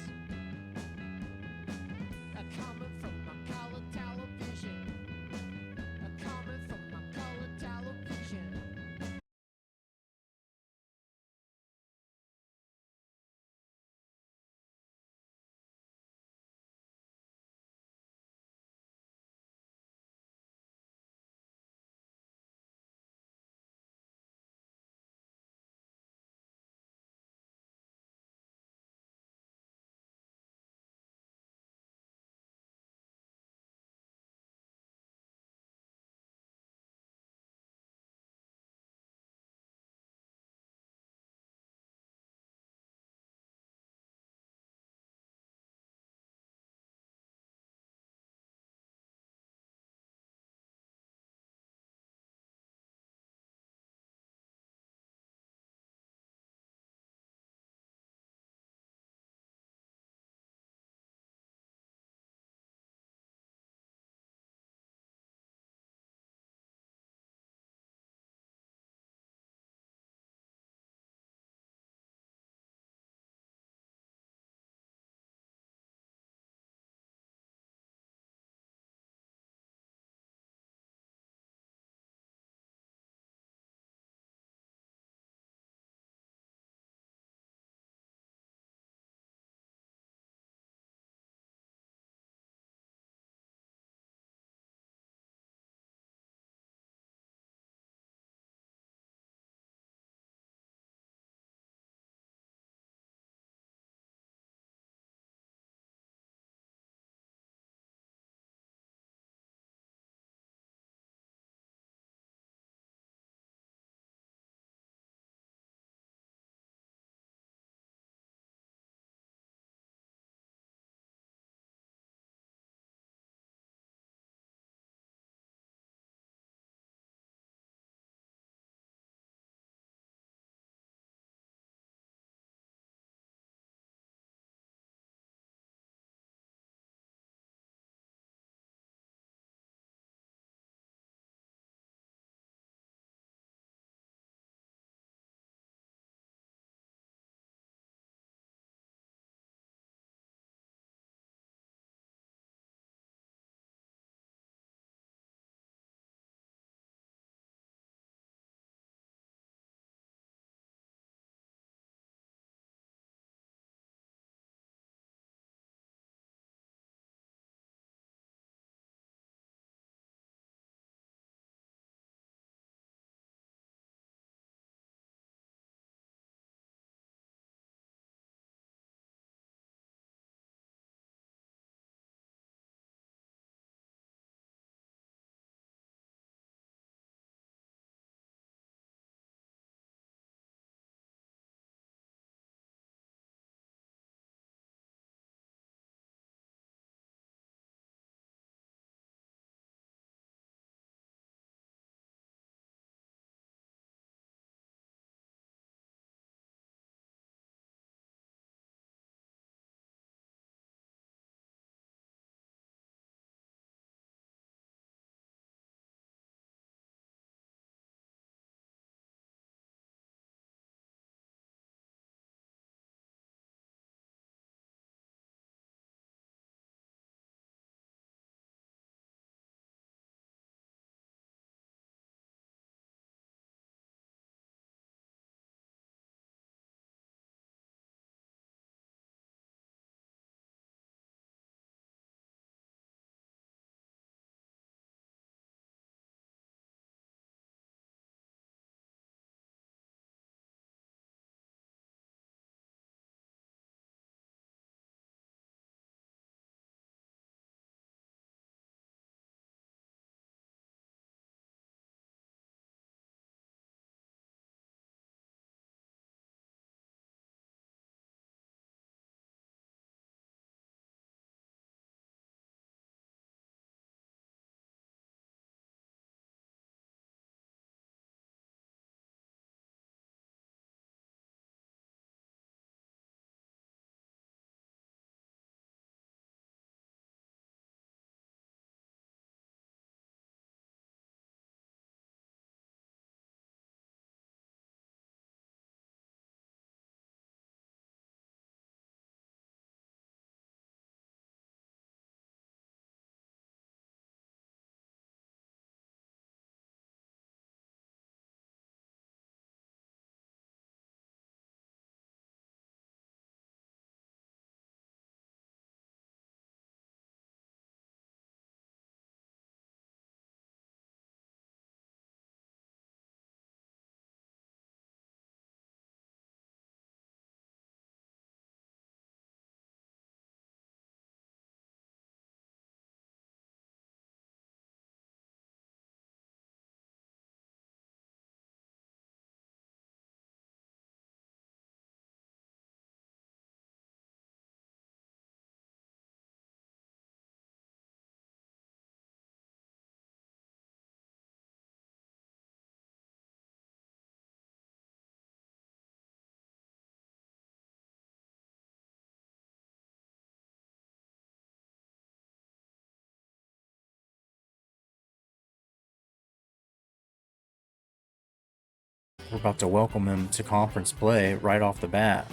we're about to welcome him to conference play right off the bat.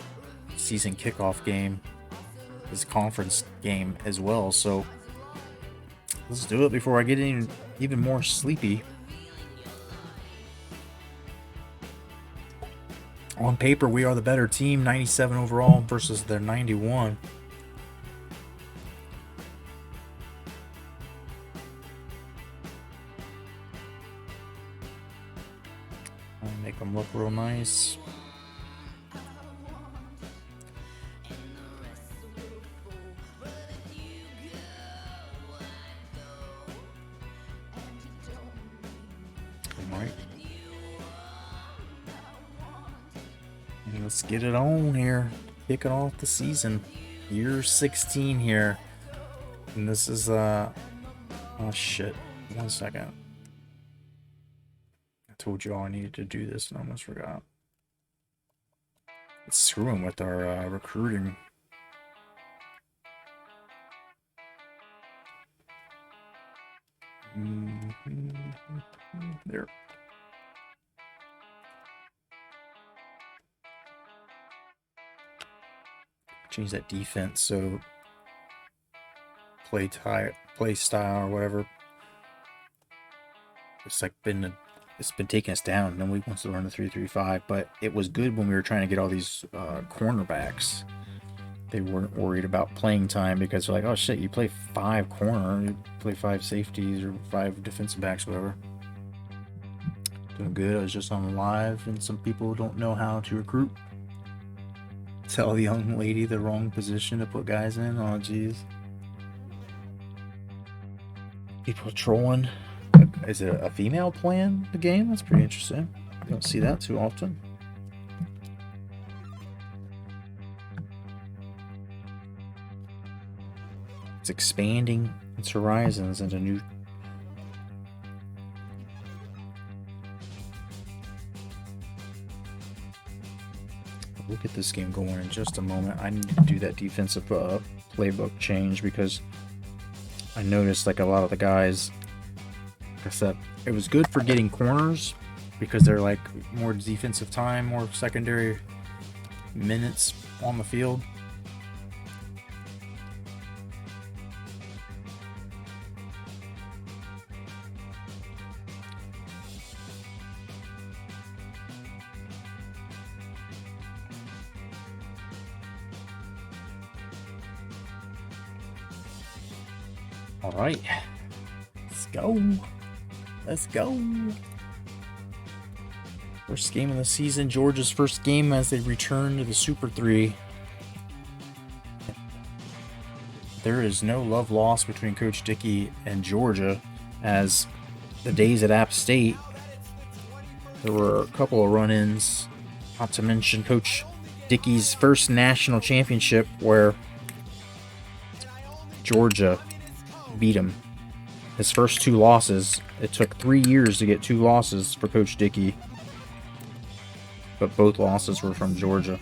Season kickoff game is conference game as well. So let's do it before I get even more sleepy. On paper, we are the better team, 97 overall versus their 91. I'll make them look real nice. All right. And let's get it on here. Kicking off the season. Year 16 here. And this is, oh shit. 1 second. I told you all I needed to do this and I almost forgot. It's screwing with our recruiting. There. Change that defense so play style or whatever. It's like it's been taking us down. Nobody wants to run the 3-3-5, but it was good when we were trying to get all these cornerbacks. They weren't worried about playing time because they're like, oh shit, you play 5 corner, you play 5 safeties or 5 defensive backs, whatever. Doing good. I was just on live, and some people don't know how to recruit. Tell the young lady the wrong position to put guys in. Oh, jeez. People trolling. Is it a female playing the game? That's pretty interesting. You don't see that too often. It's expanding its horizons into new. We'll get this game going in just a moment. I need to do that defensive playbook change because I noticed like a lot of the guys, like I said, it was good for getting corners because they're like more defensive time, more secondary minutes on the field. All right, let's go. Let's go. First game of the season, Georgia's first game as they return to the Super 3. There is no love lost between Coach Dickey and Georgia, as the days at App State, there were a couple of run-ins, not to mention Coach Dickey's first national championship where Georgia beat him. His first 2 losses, it took 3 years to get 2 losses for Coach Dickey, but both losses were from Georgia.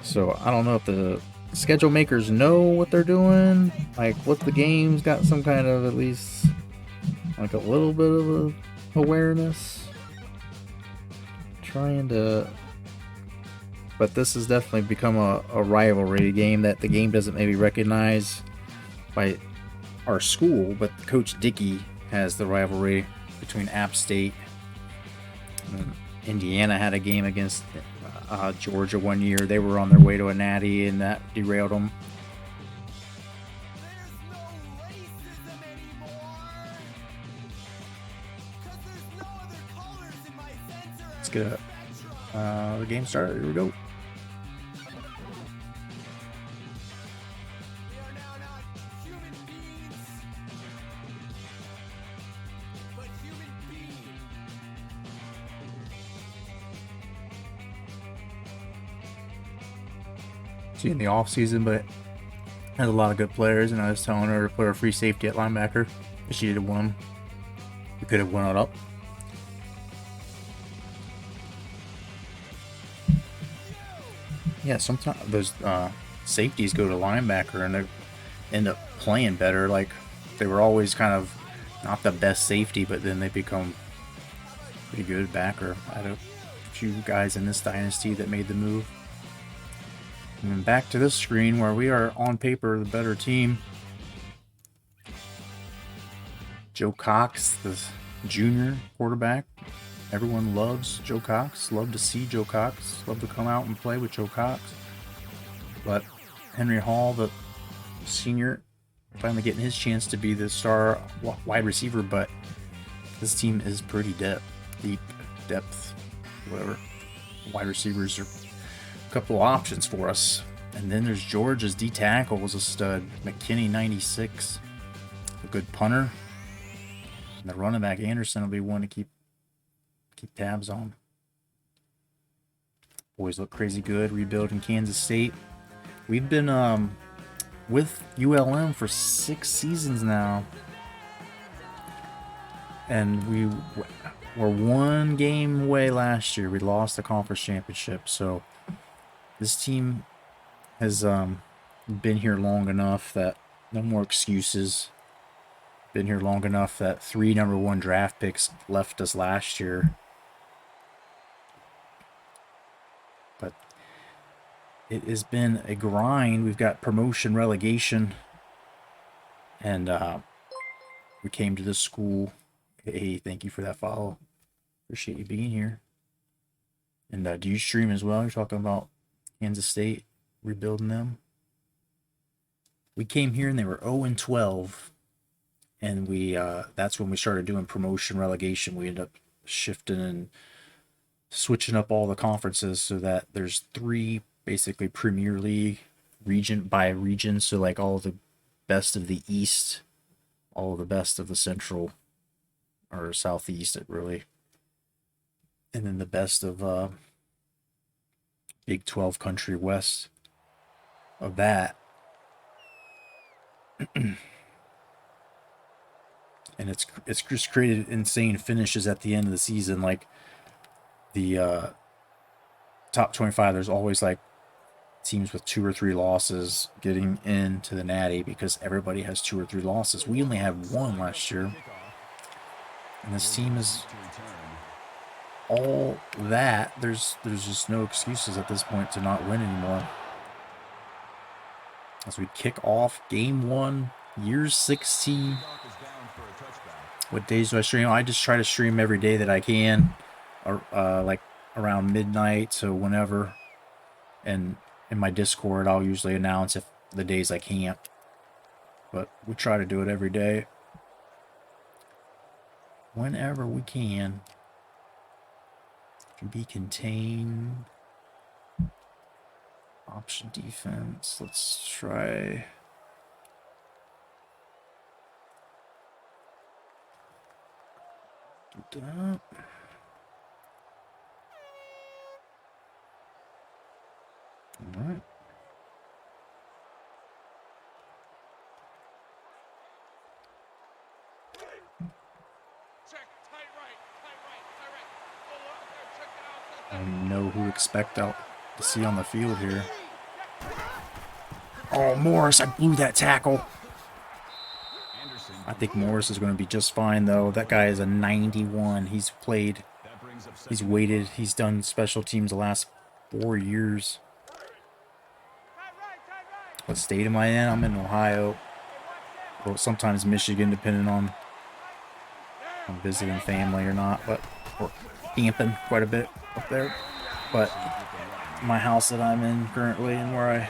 So I don't know if the schedule makers know what they're doing, like what the game's got some kind of at least like a little bit of a awareness, but this has definitely become a rivalry game that the game doesn't maybe recognize by our school, but Coach Dickey has the rivalry between App State and Indiana. Had a game against Georgia one year. They were on their way to a natty and that derailed them. Let's get the game started. Here we go. In the offseason, but has a lot of good players, and I was telling her to put her free safety at linebacker. She did one. We could have won it up. Yeah, sometimes those safeties go to linebacker and they end up playing better. Like they were always kind of not the best safety, but then they become Pretty good backer. I had a few guys in this dynasty that made the move. And then back to this screen where we are on paper the better team. Joe Cox, the junior quarterback. Everyone loves Joe Cox. Love to see Joe Cox. Love to come out and play with Joe Cox. But Henry Hall, the senior, finally getting his chance to be the star wide receiver. But this team is pretty deep depth, whatever. Wide receivers are a couple of options for us. And then there's George's D tackle was a stud. McKinney 96, a good punter. And the running back Anderson will be one to keep tabs on. Boys look crazy good. Rebuilding Kansas State. We've been with ULM for 6 seasons now, and we were 1 game away last year. We lost the conference championship, so this team has been here long enough that no more excuses. Been here long enough that 3 number 1 draft picks left us last year. But it has been a grind. We've got promotion, relegation, and we came to this school. Hey, thank you for that follow. Appreciate you being here. And do you stream as well? You're talking about Kansas State, rebuilding them. We came here and they were 0-12. And we that's when we started doing promotion, relegation. We ended up shifting and switching up all the conferences so that there's 3 basically Premier League region by region. So like all the best of the East, all the best of the Central or Southeast, it really. And then the best of Big 12 country west of that. And it's just created insane finishes at the end of the season. Like the top 25, there's always like teams with 2 or 3 losses getting into the Natty because everybody has 2 or 3 losses. We only had 1 last year, and this team is all that. There's just no excuses at this point to not win anymore. As we kick off game 1, year 16. What days do I stream? I just try to stream every day that I can, or like around midnight, so whenever. And in my Discord, I'll usually announce if the days I can't. But we try to do it every day, whenever we can. Be contained. Option defense. Let's try. Do that. All right. I don't even know who to expect out to see on the field here. Oh, Morris, I blew that tackle. I think Morris is going to be just fine, though. That guy is a 91. He's played, he's waited, he's done special teams the last 4 years. What state am I in? I'm in Ohio. Well, sometimes Michigan, depending on if I'm visiting family or not. But we're camping quite a bit up there. But my house that I'm in currently and where I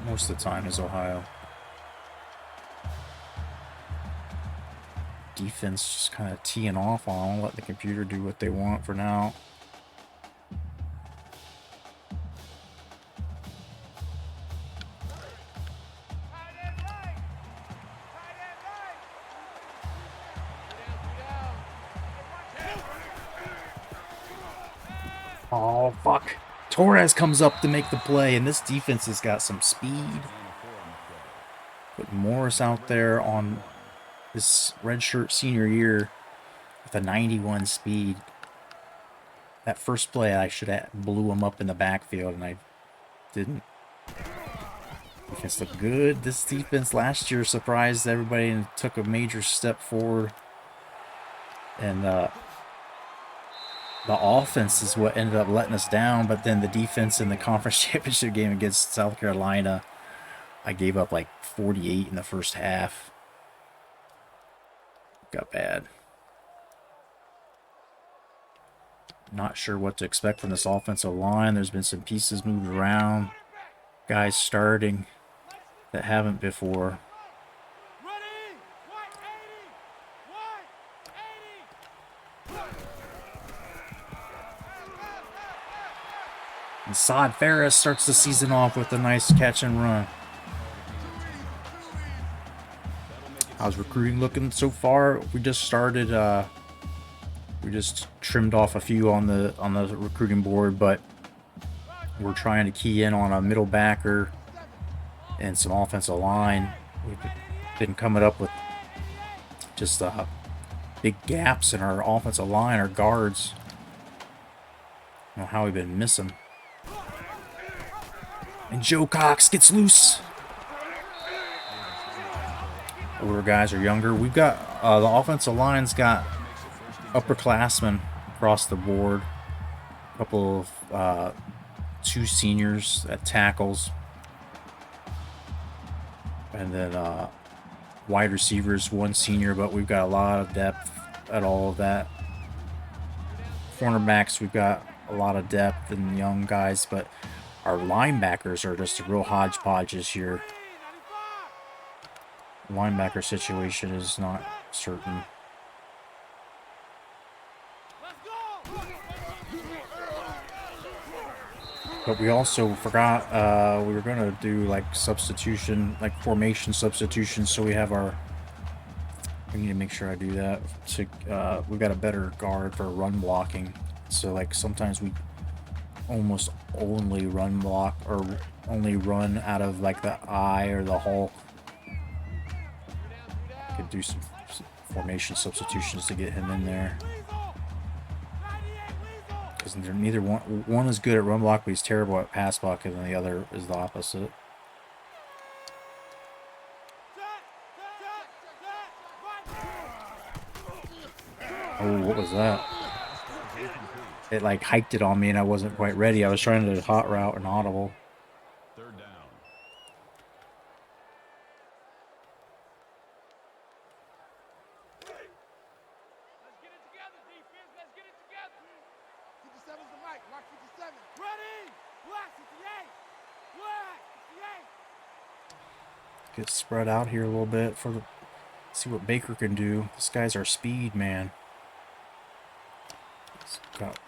most of the time is Ohio. Defense just kind of teeing off on them, let the computer do what they want for now. Oh, fuck. Torres comes up to make the play, and this defense has got some speed. Put Morris out there on this redshirt senior year with a 91 speed. That first play, I should have blew him up in the backfield, and I didn't. Defense looked good. This defense last year surprised everybody and took a major step forward. And the offense is what ended up letting us down, but then the defense in the conference championship game against South Carolina, I gave up like 48 in the first half. Got bad. Not sure what to expect from this offensive line. There's been some pieces moved around. Guys starting that haven't before. And Saad Ferris starts the season off with a nice catch and run. How's recruiting looking so far? We just started. We just trimmed off a few on the recruiting board, but we're trying to key in on a middle backer and some offensive line. We've been coming up with just big gaps in our offensive line, our guards. I don't know how we've been missing. And Joe Cox gets loose. Older guys are younger. We've got the offensive line's got upperclassmen across the board. A couple of 2 seniors at tackles, and then wide receivers, 1 senior. But we've got a lot of depth at all of that. Cornerbacks, we've got a lot of depth and young guys, but our linebackers are just a real hodgepodge this year. Linebacker situation is not certain. But we also forgot we were gonna do like substitution, like formation substitution. So we have our. We need to make sure I do that. So we got a better guard for run blocking. So like sometimes we almost only run block or only run out of like the eye or the Hulk. Could do some formation substitutions to get him in there. Because neither one is good at run block, but he's terrible at pass block, and then the other is the opposite. Oh, what was that? It like hiked it on me and I wasn't quite ready. I was trying to do hot route and audible. Third down. Let's get it together, defense. Let's get it together. 57's the mic. Mark 57. Ready. Black 58. Black 58. Get spread out here a little bit for the. See what Baker can do. This guy's our speed man. He's got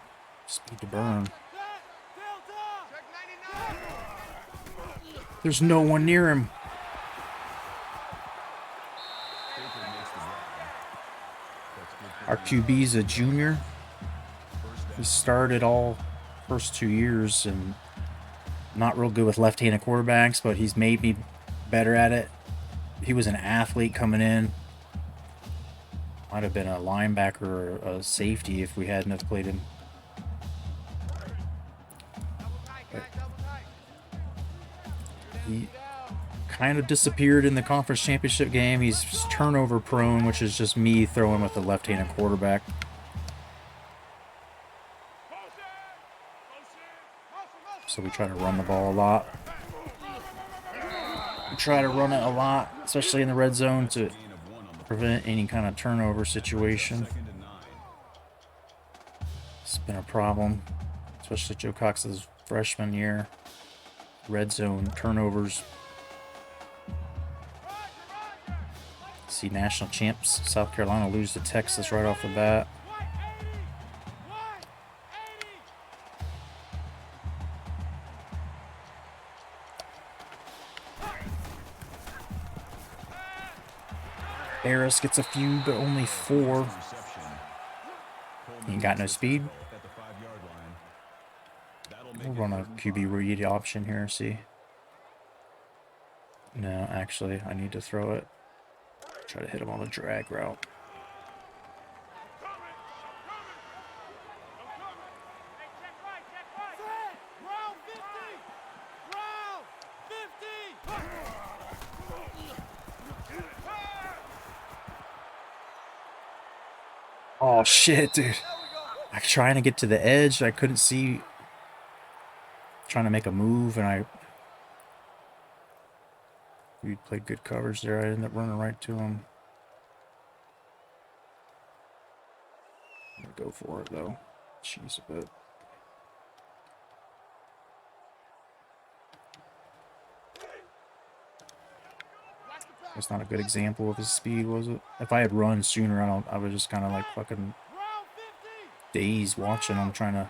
speed to burn. There's no one near him. Our QB's a junior. He started all first 2 years and not real good with left-handed quarterbacks, but he's made me better at it. He was an athlete coming in. Might have been a linebacker or a safety if we hadn't have played him. But he kind of disappeared in the conference championship game. He's turnover prone, which is just me throwing with a left-handed quarterback. So we try to run the ball a lot. We try to run it a lot, especially in the red zone, to prevent any kind of turnover situation. It's been a problem, especially Joe Cox's freshman year. Red zone turnovers. See national champs South Carolina lose to Texas right off the bat. Harris gets a few, but only 4. He ain't got no speed. We'll run a QB read option here, see. No, actually, I need to throw it. Try to hit him on a drag route. Oh shit, dude. I trying to get to the edge. I couldn't see. Trying to make a move, and we played good coverage there. I ended up running right to him. I'm gonna go for it though. Jeez, a bit. That's not a good example of his speed, was it? If I had run sooner, I was just kind of like fucking dazed watching him, trying to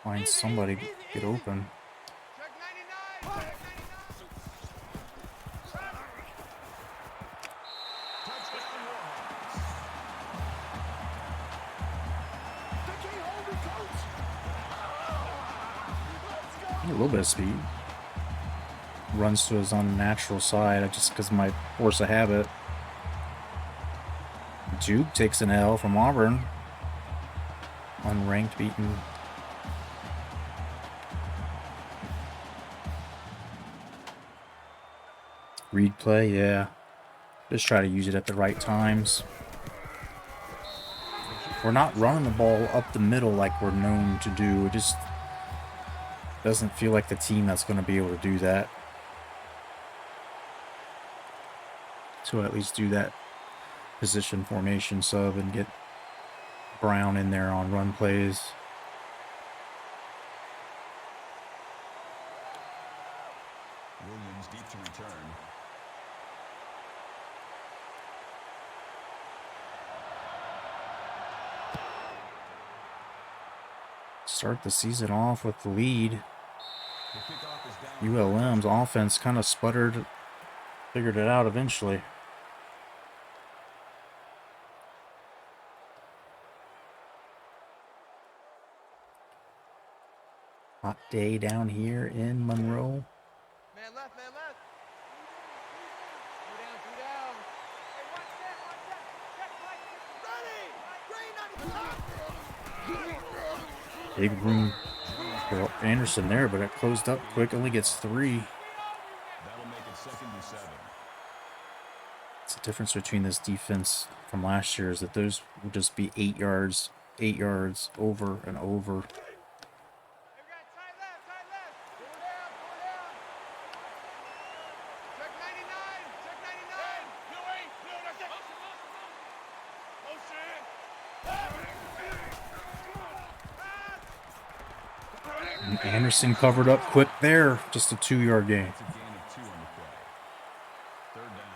find somebody to get open. A little bit of speed. Runs to his unnatural side just because of my force of habit. Juke takes an L from Auburn. Unranked, beaten. Read play, yeah. Just try to use it at the right times. We're not running the ball up the middle like we're known to do. It just doesn't feel like the team that's going to be able to do that. So at least do that position formation sub and get Brown in there on run plays. Williams deep to return. Start the season off with the lead. ULM's offense kind of sputtered, figured it out eventually. Hot day down here in Monroe. Man left, man left. Two down. Hey, watch that. Check right. Ready? Big room for Anderson there, but it closed up quick. Only gets 3. That'll make it 2nd and 7. It's the difference between this defense from last year is that those would just be 8 yards over and over. Anderson covered up quick there. Just a 2-yard gain. It's a gain of 2 on the play. 3rd down.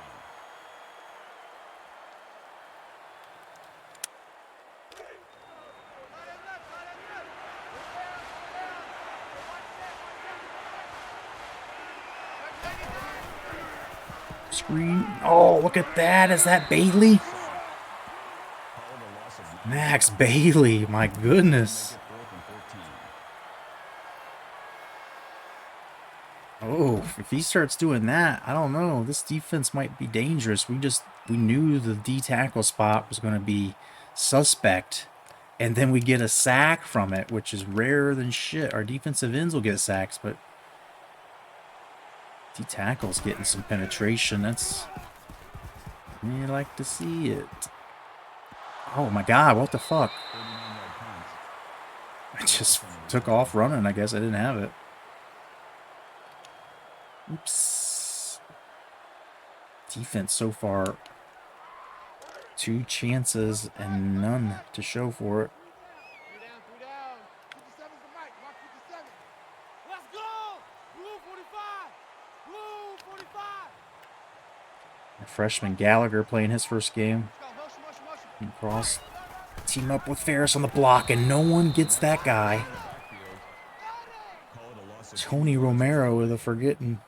Screen. Oh, look at that. Is that Bailey? Call it a loss of 9. Max Bailey. My goodness. 4th and 14. Oh, if he starts doing that, I don't know. This defense might be dangerous. We knew the D tackle spot was going to be suspect, and then we get a sack from it, which is rarer than shit. Our defensive ends will get sacks, but D tackle's getting some penetration. That's you like to see it. Oh my God! What the fuck? 39-yard punt. I just took off running. I guess I didn't have it. Oops. Defense so far, 2 chances and none to show for it. 3 down. 57's the mic. Mark 57. Let's go. Blue 45. Blue 45. Freshman Gallagher playing his first game. Let's go. Motion. And Cross team up with Ferris on the block, and no one gets that guy. Call it a loss of Tony Romero with a forgotten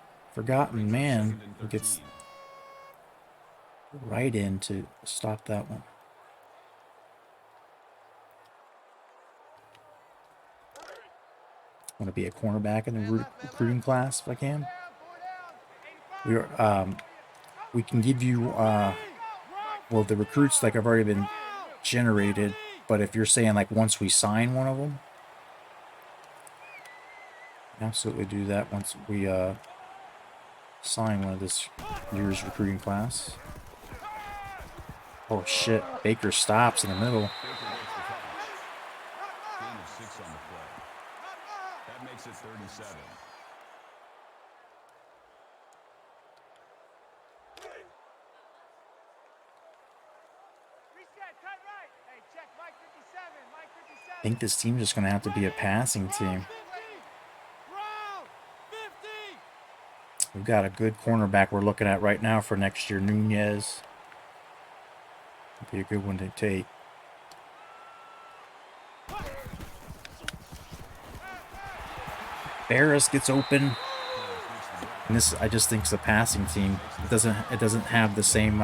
man who gets right in to stop that one. Want to be a cornerback in the recruiting class if I can. We can give you well, the recruits like have already been generated, but if you're saying like once we sign one of them, absolutely do that once we sign one of this year's recruiting class. Oh shit, Baker stops in the middle. Gain of 6 on the play. That makes it 37. Reset, cut right. Hey, check Mike 57. Mike 57. I think this team's just going to have to be a passing team. Brown, 50. We've got a good cornerback we're looking at right now for next year, Nunez. Would be a good one to take. Barris gets open. And this, I just think, is a passing team. It doesn't have the same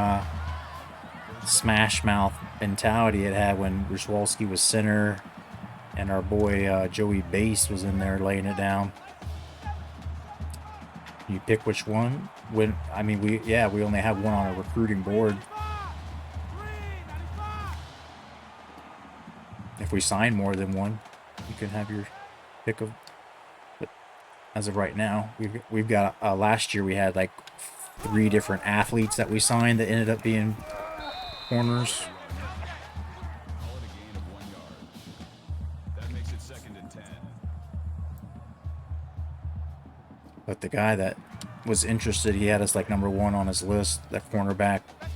smash mouth mentality it had when Ruswalski was center and our boy Joey Bass was in there laying it down. You pick which one. We only have one on a recruiting board. If we sign more than one, you can have your pick of. But as of right now, we've got last year we had like 3 different athletes that we signed that ended up being corners. Call it a gain of 1 yard. That makes it 2nd and 10. But the guy that was interested, he had us like number 1 on his list, that cornerback. I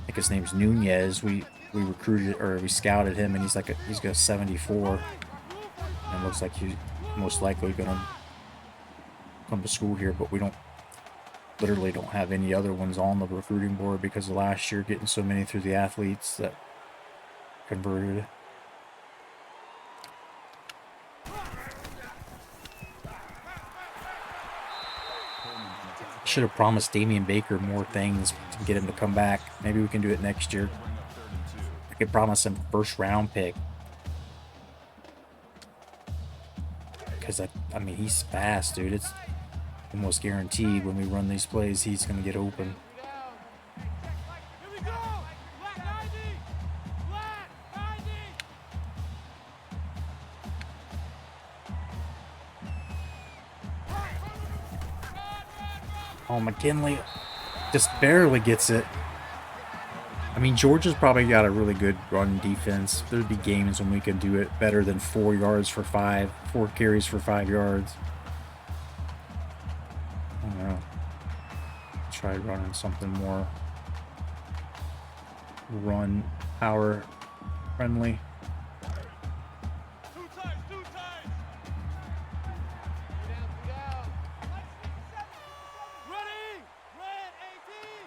think his name's Nunez. We recruited, or we scouted him, and he's got a 74. And it looks like he's most likely gonna come to school here, but we literally don't have any other ones on the recruiting board because of last year getting so many through the athletes that converted. Should have promised Damian Baker more things to get him to come back. Maybe we can do it next year. I could promise him first round pick. Because I mean, he's fast, dude. It's almost guaranteed when we run these plays, he's going to get open. Here we go. Black 90. Black 90. Oh, McKinley just barely gets it. I mean, Georgia's probably got a really good run defense. There'd be games when we can do it better than 4 carries for 5 yards. I don't know. Try running something more run power friendly. Two times. Down. Ready. Red 18.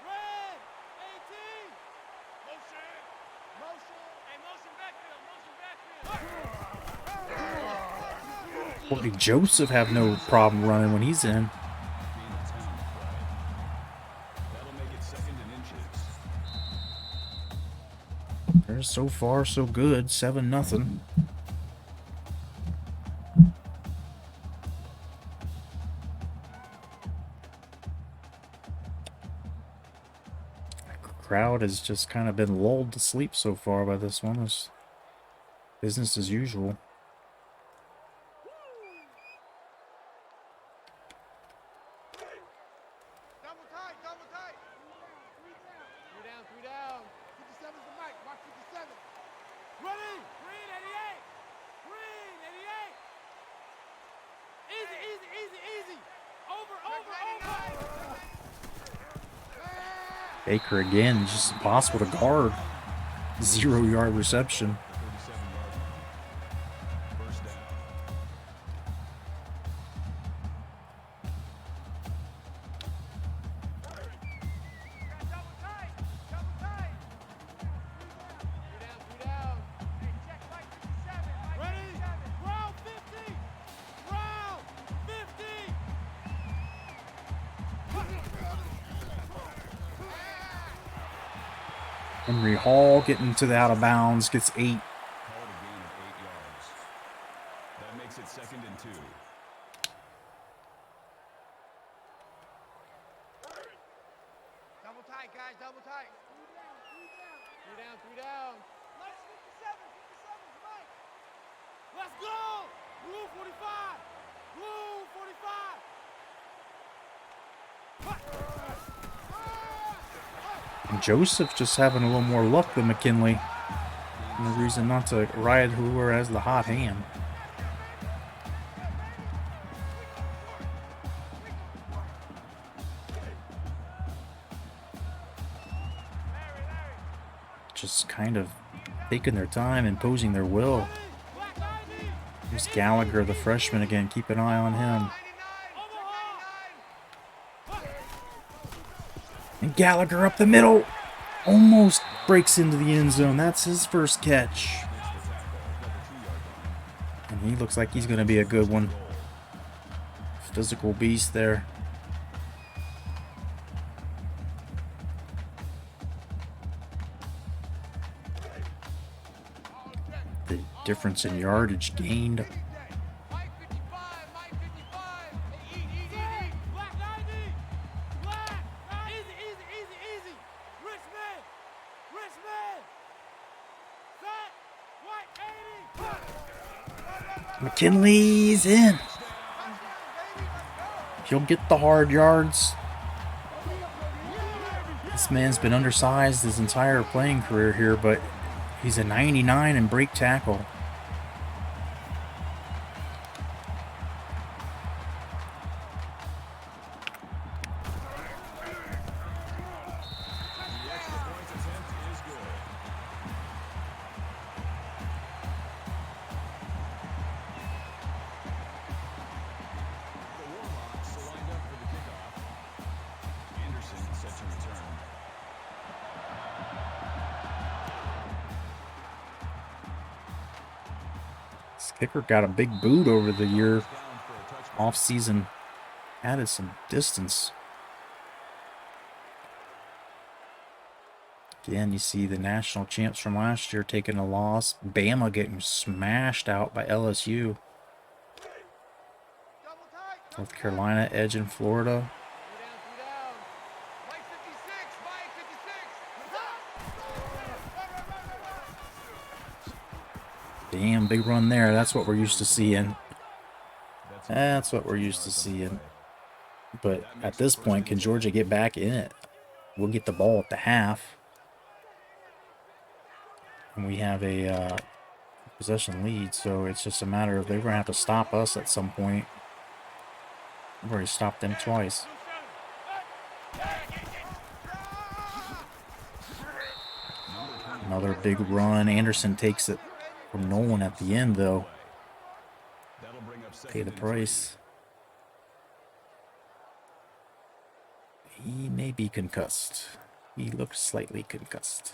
Red 18. Motion. Hey, motion backfield. Courtney Joseph have no problem running when he's in. That'll make it 2nd and inches. They're so far so good. 7-0. Crowd has just kind of been lulled to sleep so far by this one. It's business as usual. Double tight. 3 down. 57's the mic. Mark 57. Ready. Green 88. Easy. Over. Baker again, just impossible to guard. 0-yard reception. 37-yard line. First down. Double tight. 3 down. Hey, check Mike 57. Ready. Brown 50. Brown 50. Henry Hall getting to the out of bounds, gets 8. Call it a gain of 8 yards. That makes it 2nd and 2. Double tight, guys. 3 down. Mike 57's Mike. Let's go. Blue 45. And Joseph just having a little more luck than McKinley. Gain No reason not to ride whoever has the hot hand. Just kind of taking their time, imposing their will. Here's Gallagher, the freshman again. Keep an eye on him. And Gallagher up the middle. Almost breaks into the end zone. That's his first catch. And he looks like he's going to be a good one. Physical beast there. The difference in yardage gained. McKinley's in. He'll get the hard yards. This man's been undersized his entire playing career here, but he's a 99 in break tackle. This kicker got a big boot over the year. Offseason added some distance. Again, you see the national champs from last year taking a loss. Bama getting smashed out by LSU. North Carolina edging Florida. Damn, big run there. That's what we're used to seeing. That's what we're used to seeing. But at this point, can Georgia get back in it? We'll get the ball at the half. And we have a possession lead, so it's just a matter of they're going to have to stop us at some point. We've already stopped them twice. Another big run. Anderson takes it from Nolan at the end, though. Pay the price. He may be concussed. He looks slightly concussed.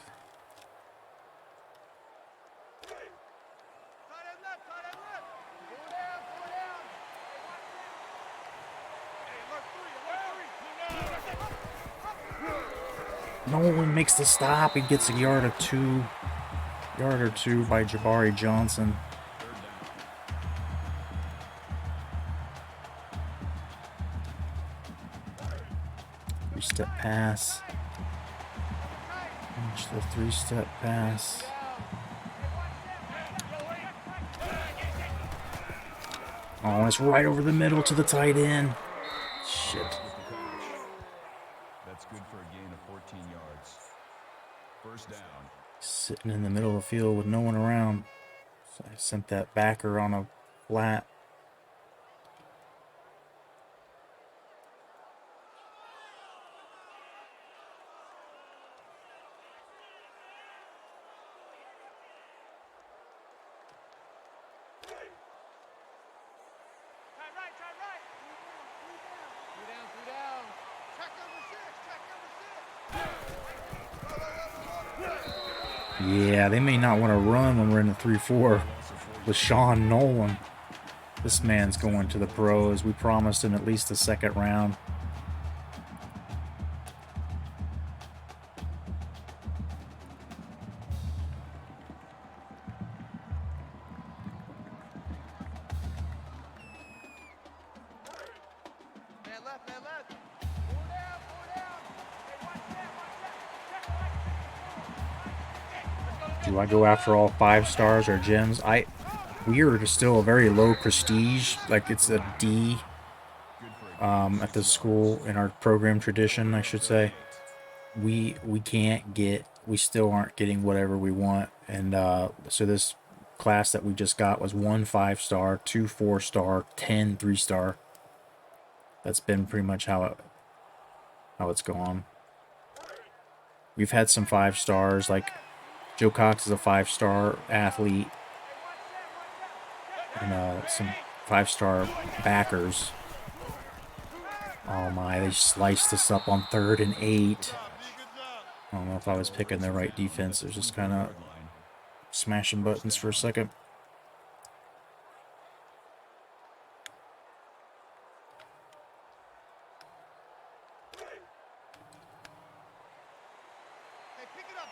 Nolan makes the stop. He gets a yard or two by Jabari Johnson. Three-step pass. Finish the three-step pass. Oh, it's right over the middle to the tight end. Shit. That's good for a gain of 14 yards. First down. Sitting in the middle of the field with no one around. So I sent that backer on a flat. Yeah, they may not want to run when we're in the 3-4 with Sean Nolan. This man's going to the pros. We promised him at least a second round. Do I go after all 5 stars or gems? We are still a very low prestige, like it's a D at the school in our program tradition, I should say. We can't get we still aren't getting whatever we want. And so this class that we just got was 1 5-star, 2 4-star, 10 3-star. That's been pretty much how it's gone. We've had some 5-stars, like Joe Cox is a 5-star athlete, and some 5-star backers. Oh my, they sliced us up on 3rd and 8. I don't know if I was picking the right defense. It was just kind of smashing buttons for a second.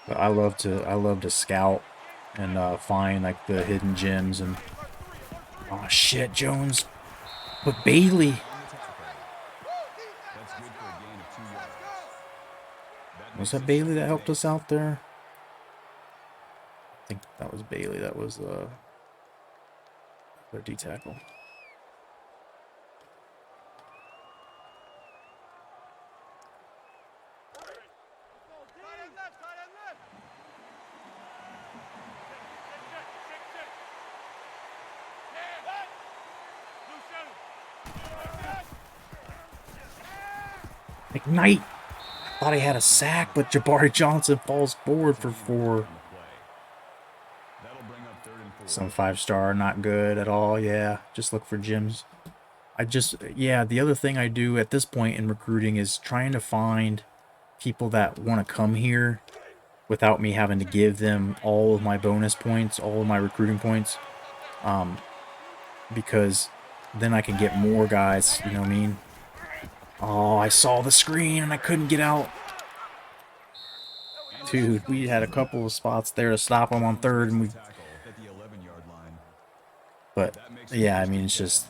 But I love to scout and find like the hidden gems. And oh shit, Jones, but Bailey. Was that Bailey that helped us out there? I think that was Bailey. That was their D tackle. McKnight thought he had a sack, but Jabari Johnson falls forward for 4. Some 5-star, not good at all. Yeah, just look for gems. The other thing I do at this point in recruiting is trying to find people that want to come here without me having to give them all of my bonus points, all of my recruiting points. Because then I can get more guys, you know what I mean? Oh, I saw the screen and I couldn't get out. Dude, we had a couple of spots there to stop them on 3rd, and we... But, yeah, I mean, it's just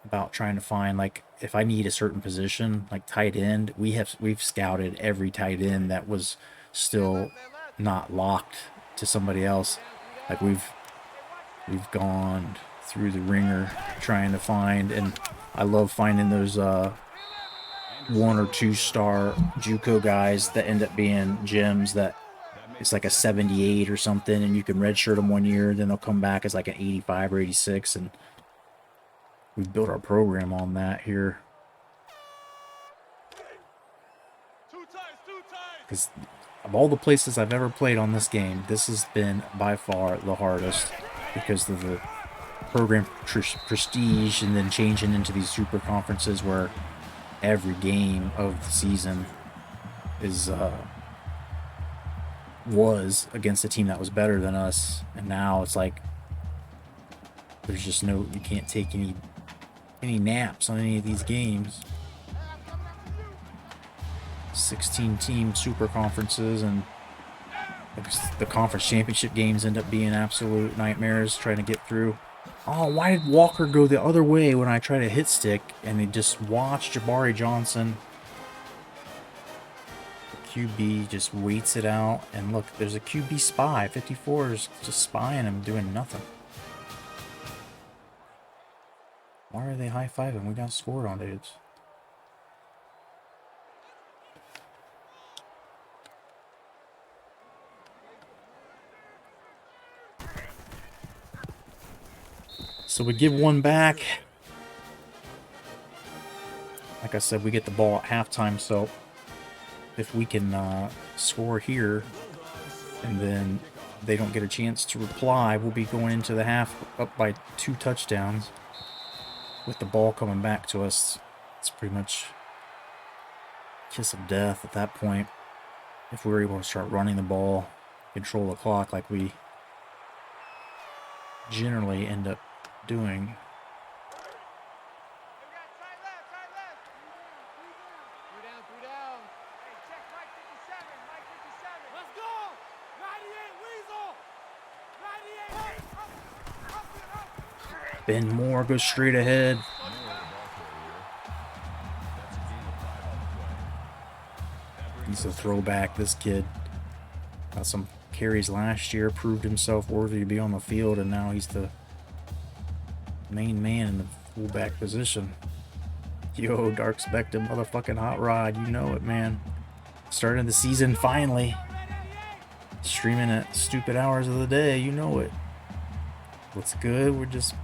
about trying to find, like, if I need a certain position, like tight end, we've scouted every tight end that was still not locked to somebody else. Like, we've gone through the ringer trying to find, and I love finding those 1 or 2-star JUCO guys that end up being gems that it's like a 78 or something, and you can redshirt them 1 year, then they'll come back as like an 85 or 86, and we've built our program on that here. Because of all the places I've ever played on this game, this has been by far the hardest because of the program prestige, and then changing into these super conferences where every game of the season is was against a team that was better than us, and now it's like there's just you can't take any naps on any of these games. 16-team super conferences, and the conference championship games end up being absolute nightmares trying to get through. Oh, why did Walker go the other way when I try to hit stick and he just watched Jabari Johnson? The QB just waits it out, and look, there's a QB spy. 54 is just spying him, doing nothing. Why are they high-fiving? We got scored on, dudes. So we give one back. Like I said, we get the ball at halftime, so if we can score here and then they don't get a chance to reply, we'll be going into the half up by 2 touchdowns. With the ball coming back to us, it's pretty much kiss of death at that point. If we're able to start running the ball, control the clock like we generally end up doing. Ben Moore goes straight ahead. He's a throwback. This kid got some carries last year, proved himself worthy to be on the field, and now he's the main man in the fullback position. Yo, Dark Spectre, motherfucking hot rod. You know it, man. Starting the season finally. streaming at stupid hours of the day. You know it. What's good? We're just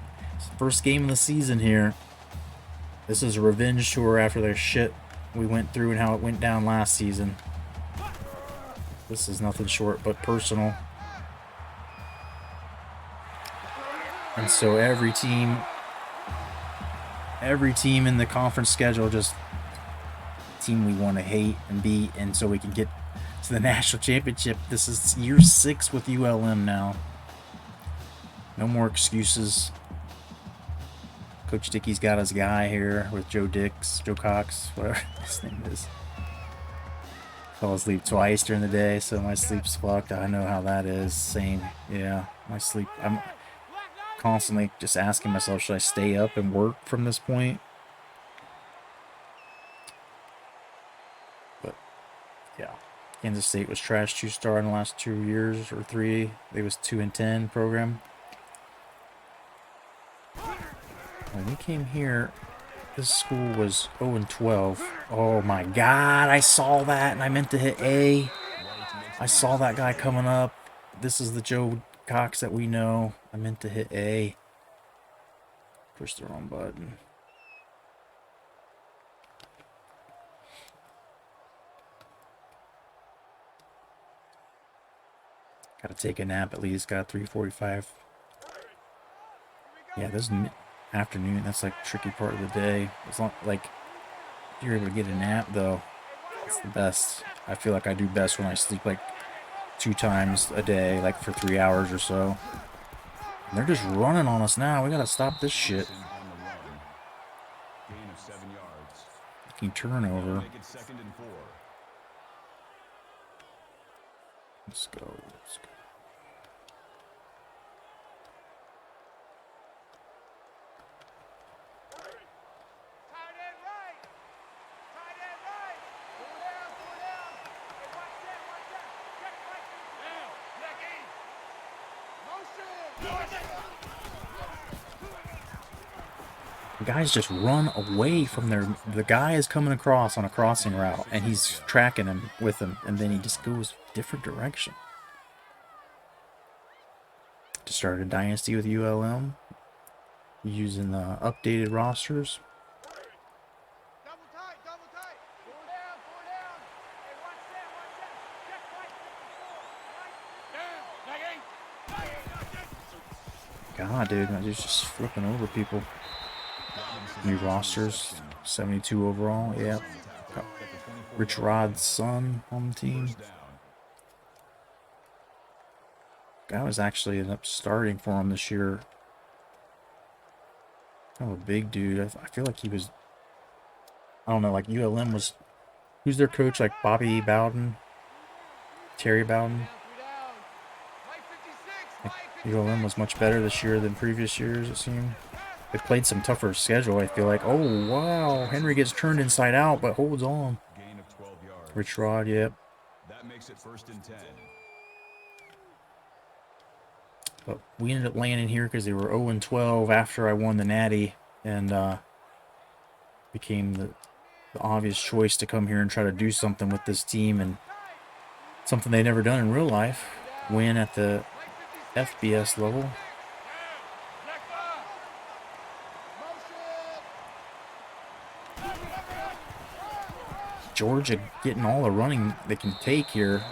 first game of the season here. This is a revenge tour after their shit we went through and how it went down last season. This is nothing short but personal. And so every team in the conference schedule just team we want to hate and beat, and so we can get to the national championship. This is year 6 with ULM now. No more excuses. Coach Dickey's got his guy here with Joe Cox, whatever his name is. Fell asleep twice during the day, so my sleep's fucked. I know how that is. Same. Yeah, my sleep. I'm constantly just asking myself, should I stay up and work from this point? But yeah, Kansas State was trash 2-star in the last 2 years or 3. They was 2-10 program. When we came here, this school was 0-12. Oh my God, I saw that and I meant to hit A. I saw that guy coming up. This is the Joe Cox that we know. I meant to hit A. Push the wrong button. Gotta take a nap at least. Got 3:45. Yeah, this is afternoon. That's like tricky part of the day. As long like if you're able to get a nap though, that's the best. I feel like I do best when I sleep like 2 times a day, like for 3 hours or so. And they're just running on us now. We gotta stop this shit. Gain of 7 yards. Fucking turnover. Make it 2nd and 4. Let's go. Let's go. Guys just run away from the guy is coming across on a crossing route and he's tracking him with him, and then he just goes different direction. To start a dynasty with ULM using the updated rosters. God, dude, I'm just flipping over people. New rosters, 72 overall. Yeah, got Rich Rod's son on the team. Guy was actually ended up starting for him this year. Kind of a big dude. I feel like he was. I don't know. Like ULM was. Who's their coach? Like Bobby Bowden, Terry Bowden. Like ULM was much better this year than previous years, it seemed. They played some tougher schedule, I feel like. Oh, wow. Henry gets turned inside out, but holds on. Gain of 12 yards. Rich Rod, yep. That makes it 1st and 10. But we ended up landing here because they were 0-12 after I won the Natty. And became the obvious choice to come here and try to do something with this team. And something they'd never done in real life. Win at the FBS level. Georgia getting all the running they can take here.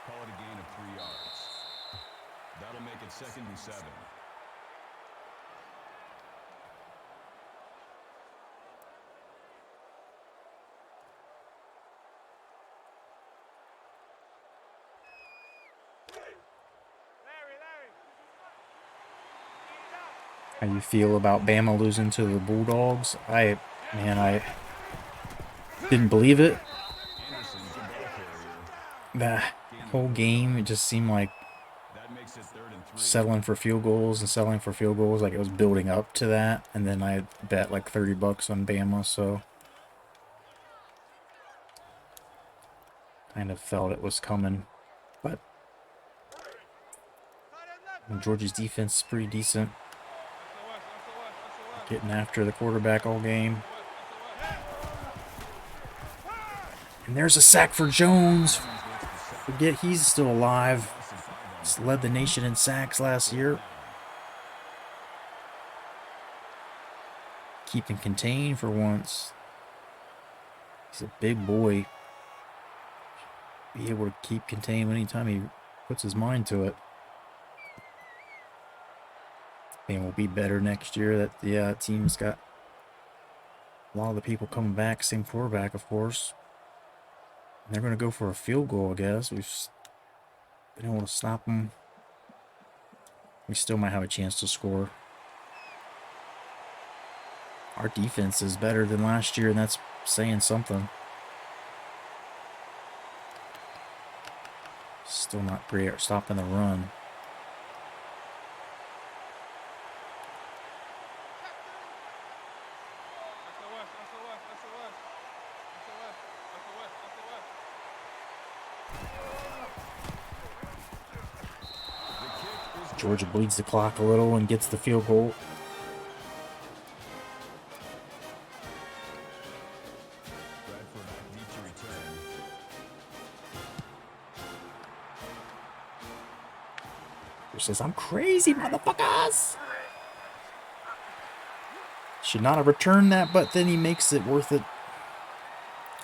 Call it a gain of 3 yards. That'll make it 2nd and 7. How you feel about Bama losing to the Bulldogs? I didn't believe it. The whole game, it just seemed like That makes it 3rd and 3. settling for field goals and settling for field goals. Like it was building up to that. And then I bet like $30 on Bama, so kind of felt it was coming. But Georgia's defense is pretty decent. Getting after the quarterback all game. And there's a sack for Jones. forget he's still alive. He's led the nation in sacks last year. Keep him contained for once. He's a big boy. Be able to keep contained anytime he puts his mind to it. And we'll be better next year. That the team's got a lot of the people coming back. Same quarterback, of course. And they're going to go for a field goal, I guess. We've been able to stop them. We still might have a chance to score. Our defense is better than last year, and that's saying something. Still not great at stopping the run. Georgia bleeds the clock a little and gets the field goal. He says, "I'm crazy, motherfuckers." Should not have returned that, but then he makes it worth it.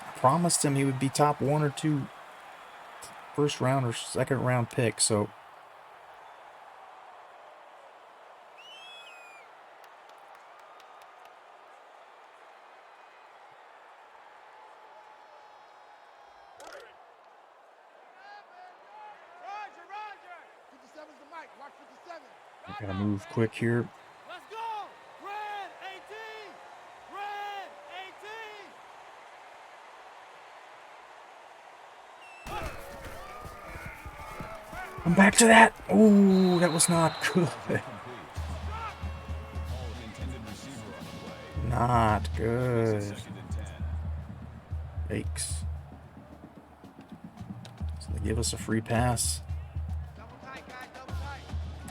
I promised him he would be top 1 or 2 first round or second round pick, so I gotta move quick here. Let's go! Red 18! Red 18! I'm back to that. Oh, that was not good. Not good. Yikes. So they give us a free pass.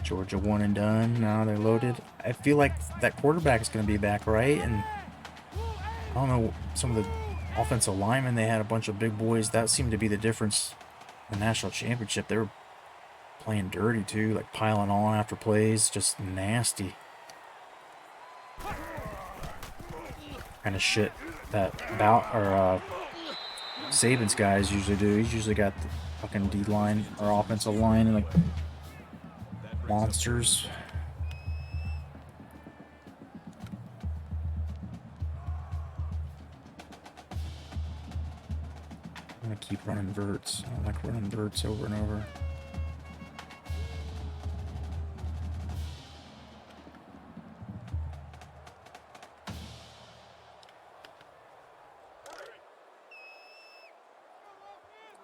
Georgia one and done. Now they're loaded. I feel like that quarterback is going to be back, right? And I don't know, some of the offensive linemen, they had a bunch of big boys. That seemed to be the difference in the national championship. They were playing dirty too, like piling on after plays, just nasty. Kind of shit that Saban's guys usually do. He's usually got the fucking D line or offensive line and like monsters. I'm gonna keep running verts. I don't like running verts over and over.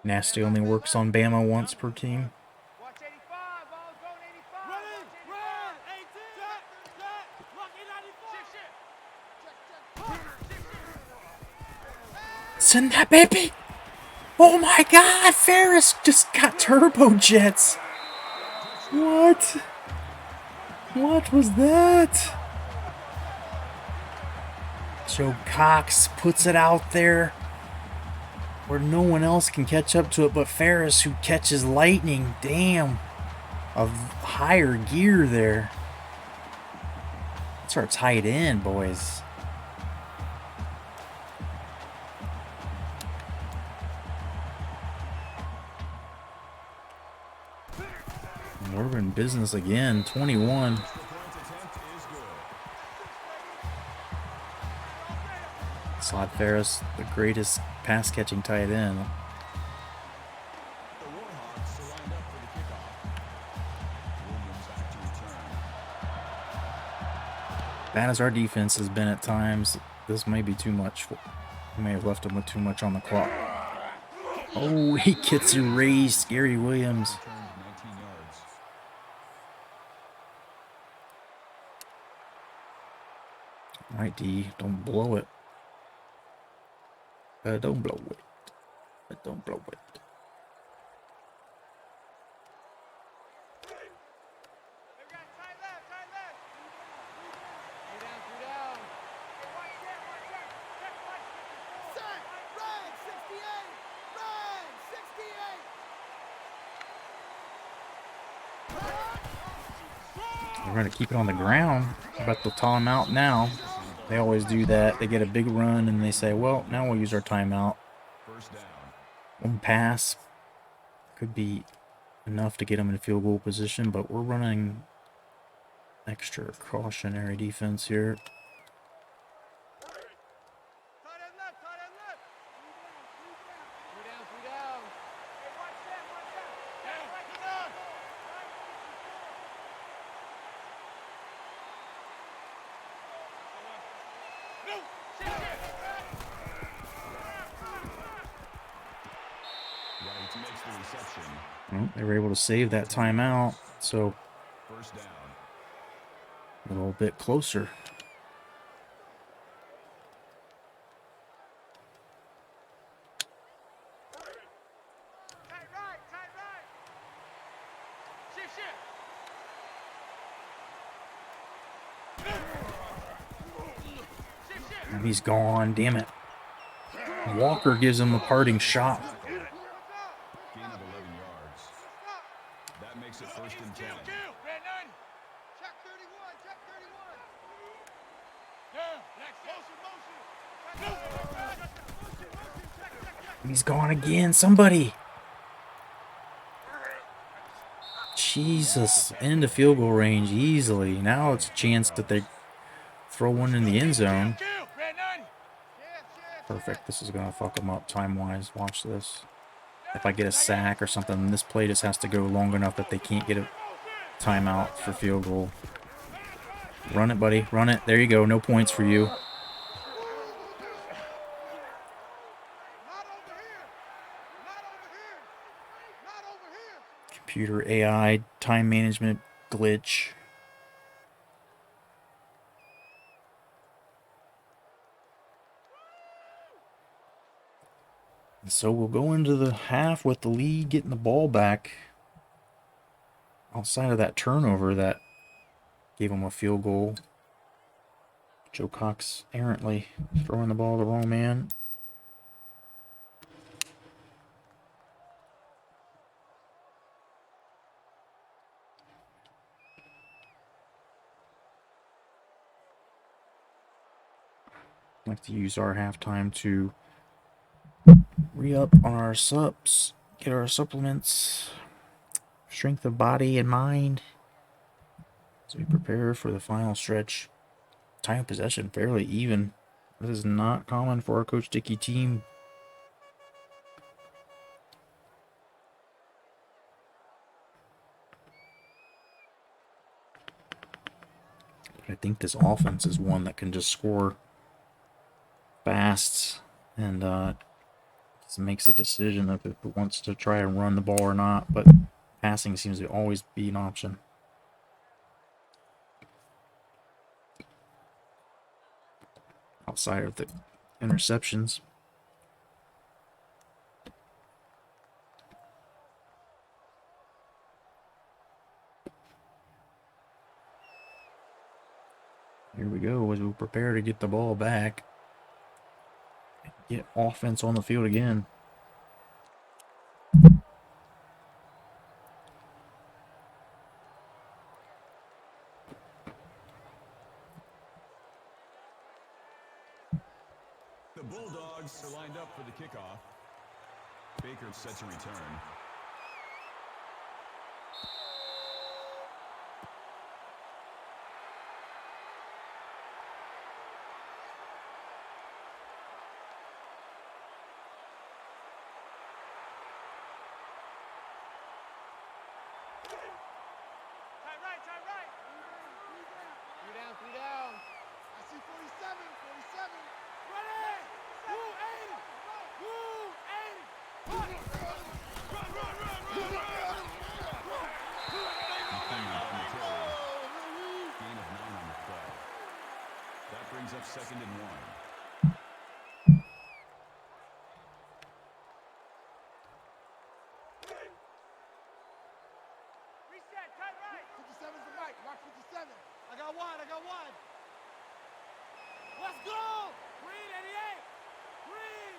Nasty only works on Bama once per team. Watch 85, ball's going 85. Ready, red 18, set, lock in 94. Send that baby! Oh my god, Ferris just got turbo jets! What? What was that? Joe Cox puts it out there where no one else can catch up to it but Ferris, who catches lightning. Damn. Of higher gear there. That's our tight end, boys. We're in business again. 21. Slot Ferris, the greatest pass-catching tight end. Bad as our defense has been at times, this may be too much. We may have left him with too much on the clock. Oh, he gets erased. Gary Williams. All right, D, don't blow it. Don't blow it. Don't blow it. We're going to keep it on the ground. I bet they'll thaw him out now. They always do that. They get a big run and they say, well, now we'll use our timeout. First down. One pass could be enough to get them in field goal position, but we're running extra cautionary defense here. Tight end left, tight end left. Three down, three down. Hey, watch that, watch that. Yeah, right, get on. No, shit, Right makes the reception. Well, they were able to save that timeout, so First down. a little bit closer. tight right, tight right. Shift, shift. Shift, shift. And he's gone, damn it. Walker gives him a parting shot. Gain of 11 yards. That makes it first and 10. Kill, red none. Check 31, check 31. Yeah, next motion, motion. Check. He's gone again, somebody. Jesus, into field goal range easily. Now it's a chance that they throw one in the end zone. Kill, red none. Perfect. This is going to fuck them up time-wise. Watch this. If I get a sack or something, this play just has to go long enough that they can't get a timeout for field goal. Run it, buddy. Run it. There you go. No points for you. Not over here. Not over here. Not over here. Computer AI time management glitch. So we'll go into the half with the lead, getting the ball back. Outside of that turnover that gave him a field goal. Joe Cox errantly throwing the ball to the wrong man. I'd like to use our halftime to re-up on our subs, get our supplements, strength of body and mind, as we prepare for the final stretch. Time of possession fairly even. This is not common for our Coach Dickey team. But I think this offense is one that can just score fast and makes a decision if it wants to try and run the ball or not, but passing seems to always be an option. Outside of the interceptions. Here we go as we prepare to get the ball back. Get offense on the field again. The Bulldogs are lined up for the kickoff. Baker set to return. Tight right, tight right. Three down. I see 47, 47. Ready! Woo, 80! Woo, 80! Run! Gain of 9 on the play. That brings up second and 1. Reset, tight right. 57's the mic. Mark 57. I got one. Let's go! Green 88. Green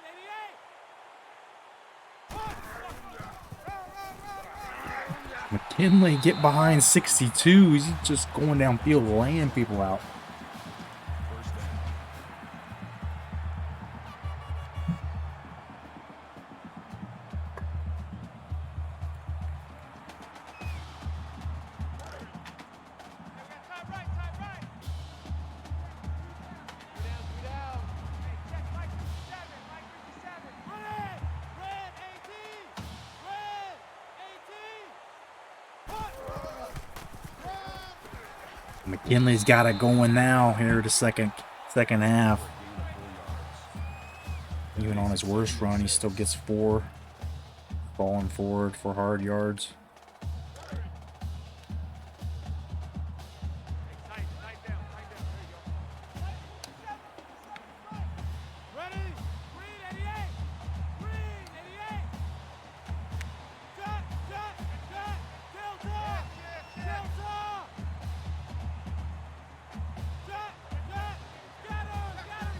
88. McKinley, get behind 62. He's just going downfield, laying people out. First down. Time right, time right. Three down. Hey, check Mike 57, Mike 57. Red, red 18, red 18. McKinley's got it going now here the second half. Even on his worst run, he still gets 4. Falling forward for hard yards. Tight down. There you go. Ready? Green 88. Green 88. Shot. Delta. Shot.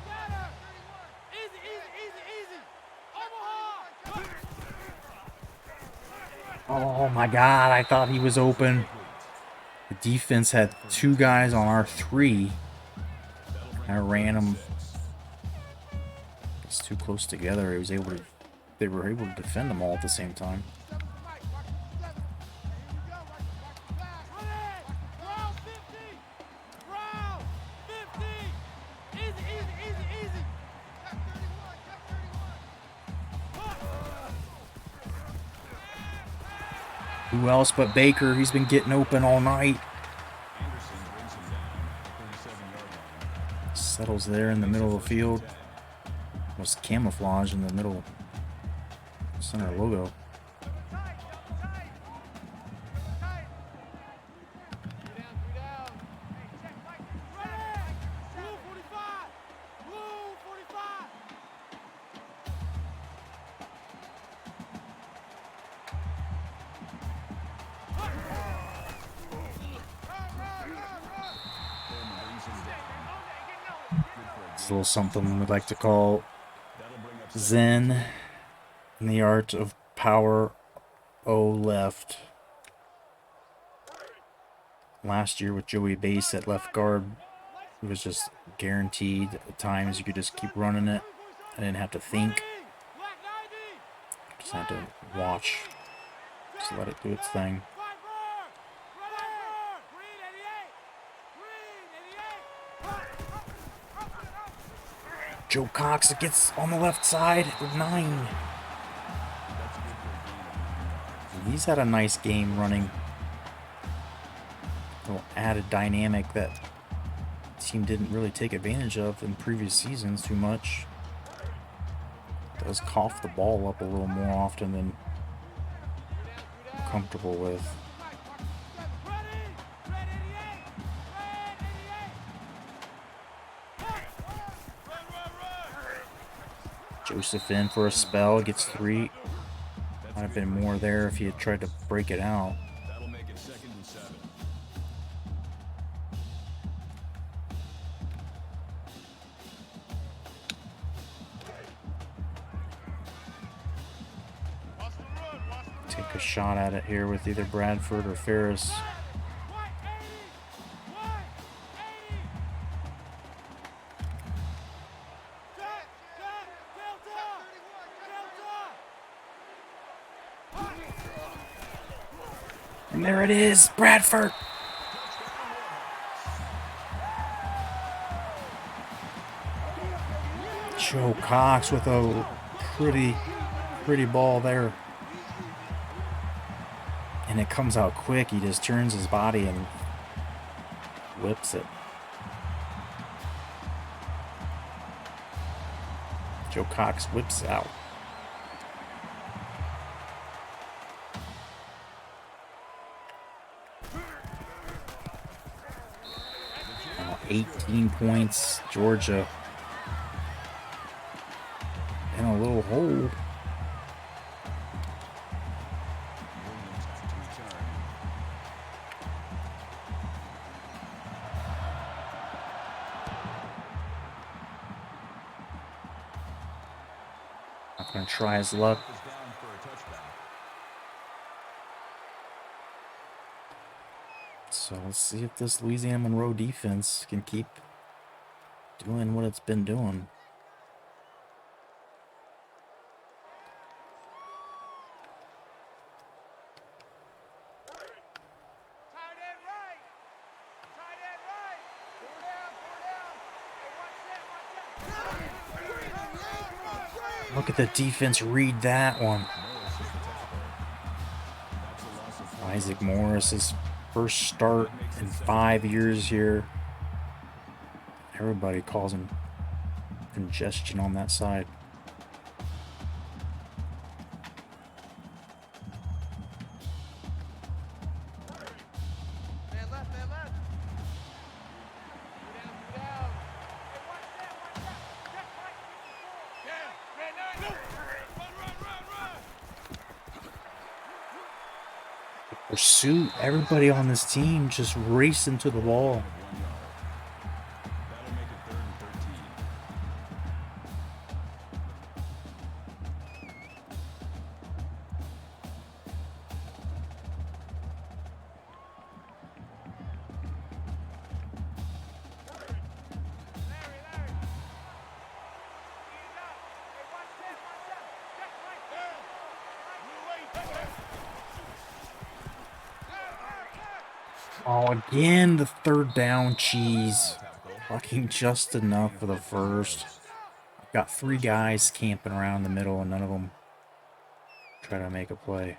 Got her. Easy. Omaha. Oh my God, I thought he was open. The defense had 2 guys on our 3. I ran them. It's too close together. They were able to defend them all at the same time. Easy. Who else but Baker? He's been getting open all night. Anderson brings him down. 37-yard line. Settles there in the middle of the field. Was camouflage in the middle center logo. Tight. Three down. Hey, check Mike 57. Blue 45. It's a little something we'd like to call That'll bring up Zen in the art of power O left. Last year with Joey Base at left guard, it was just guaranteed. At times you could just keep running it. I didn't have to think. Just had to watch. Just let it do its thing. Joe Cox gets on the left side with 9. He's had a nice game running. A little added dynamic that the team didn't really take advantage of in previous seasons too much. Does cough the ball up a little more often than I'm comfortable with. Joseph in for a spell, gets 3. Might have been more there if he had tried to break it out. That'll make it 2nd and 7. Take a shot at it here with either Bradford or Ferris. And there it is, Bradford. Joe Cox with a pretty ball there. And it comes out quick. He just turns his body and whips it. Joe Cox whips out. 18 points, Georgia in a little hole. Williams to return. Not going to try his luck. Is down for a touchback. Let's see if this Louisiana Monroe defense can keep doing what it's been doing. Look at the defense read that one. Isaac Morris's first start in 5 years here. Everybody calls him congestion on that side. Pursuit, everybody on this team just racing to the ball. That'll make it 3rd and 13. Oh, again, the third down cheese. Fucking just enough for the first. I've got 3 guys camping around the middle and none of them try to make a play.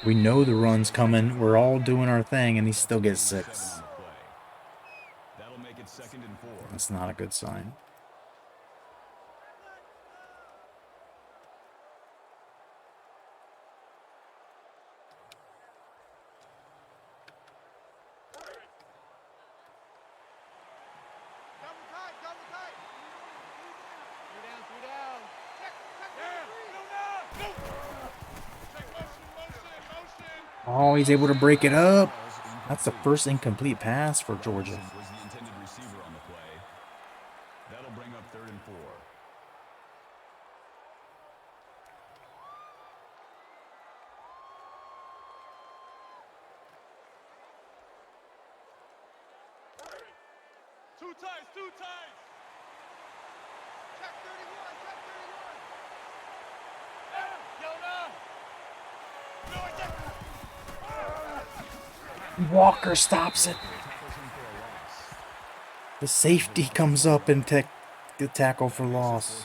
We know the run's coming. We're all doing our thing, and he still gets 6. That'll make it 2nd and 4. That's not a good sign. Oh, he's able to break it up. That's the first incomplete pass for Georgia. Was the intended receiver on the play. That'll bring up 3rd and 4. Two times. Check 31, check 31. Walker stops it. The safety comes up and the tackle for loss.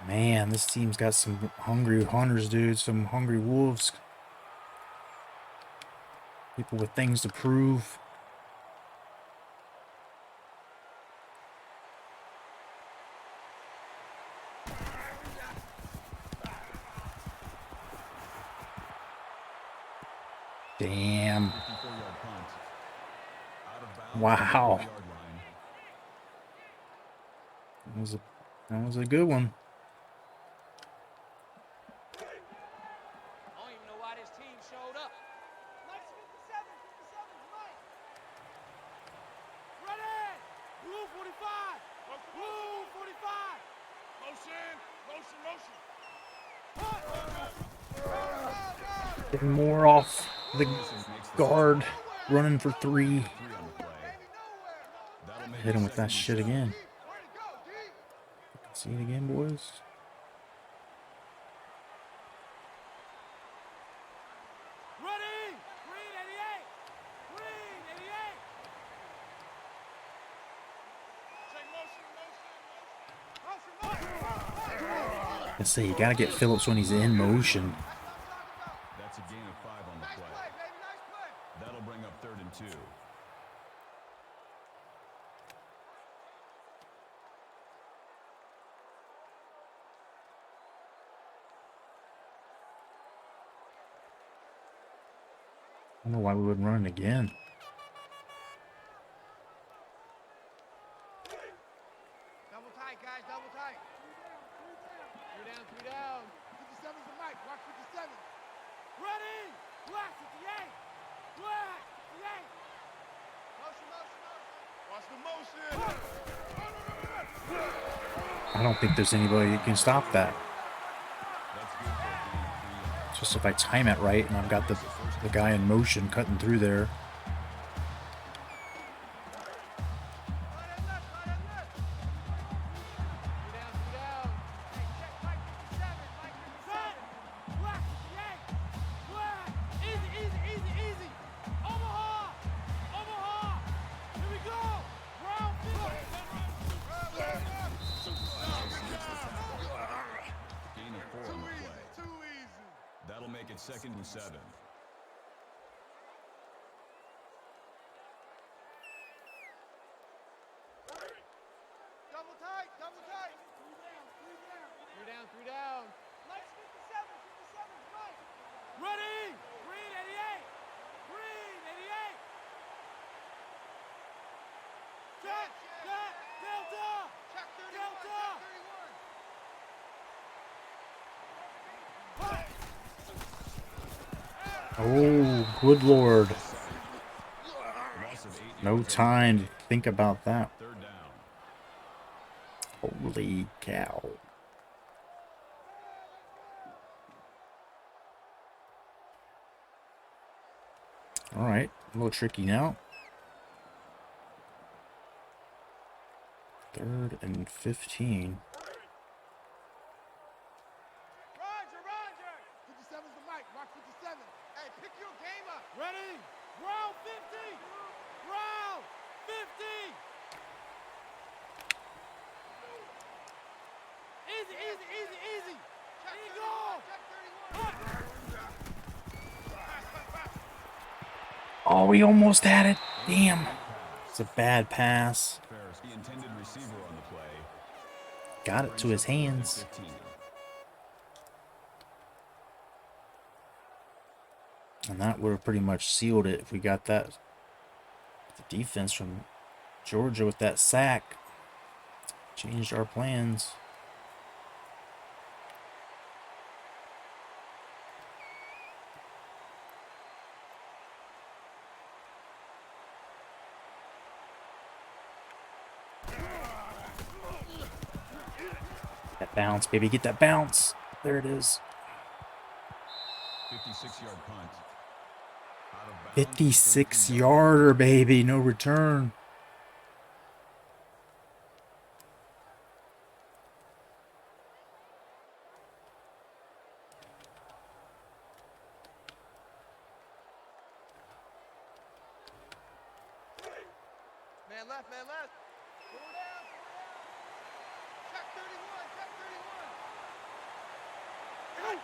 Man, this team's got some hungry hunters, dude. Some hungry wolves. People with things to prove. Damn. Wow. That was a good one. I don't even know why this team showed up. Mike's 57's Mike. Ready! Blue 45. Blue 45. Motion. Getting more off the guard, running for 3. Hit him with that shit again. See it again, boys. Ready! Green 88. Green 88. I say you gotta get Phillips when he's in motion. That's a gain of 5 on the play. That'll bring up 3rd and 2. I don't know why we wouldn't run it again. Double tight, guys, double tight. mic. Mark 57. Ready. Blast at the 8. Blast at the 8. Motion, motion, motion. Watch the motion. I don't think there's anybody that can stop that. It's just if I time it right and I've got the guy in motion cutting through there. That'll make it 2nd and 7. Double tight, double tight. 3 down, 3 down. Mike's 57, 57, Mike. Ready. Green 88. Green 88. Check, check, Delta. Check 31, Delta. Check 31. Oh, good lord. No time to think about that. 3rd down. Holy cow. Alright, a little tricky now. 3rd and 15. Roger, Roger. 57's the mic. Mark 57. Hey, pick your game up. Ready? Round 50. Round 50. Easy, easy, easy, easy. Eagle. Oh, we almost had it. Damn. It's a bad pass. The intended receiver on the play. Got it to his hands. 15. And that would have pretty much sealed it if we got that. The defense from Georgia with that sack changed our plans. That bounce, baby. Get that bounce. There it is. 56-yard punt. Out of bounds. 56-yarder, baby. No return. Man left, man left. Go down, go down. Check 31, check 31. Hey.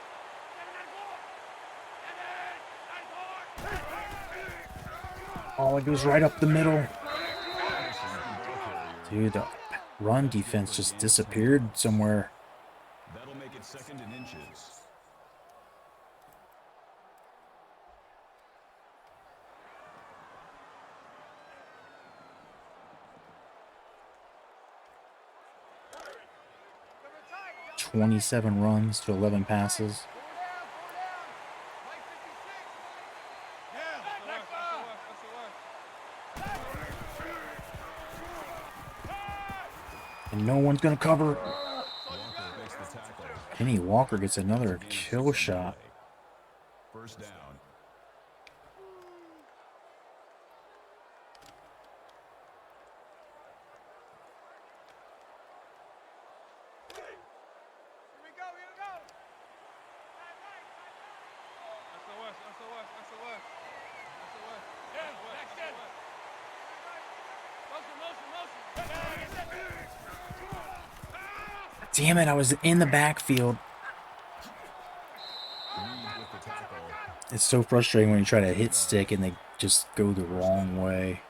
Oh, it goes right up the middle. Dude, the run defense just disappeared somewhere. That'll make it 2nd and inches. Number tight. 27 runs to 11 passes. And no one's going to cover. Kenny Walker gets another kill shot. 1st down. Here we go, here we go. Right. SOS, SOS, SOS. SOS. Yeah, next in. Motion. Damn it, I was in the backfield. It's so frustrating when you try to hit stick and they just go the wrong way.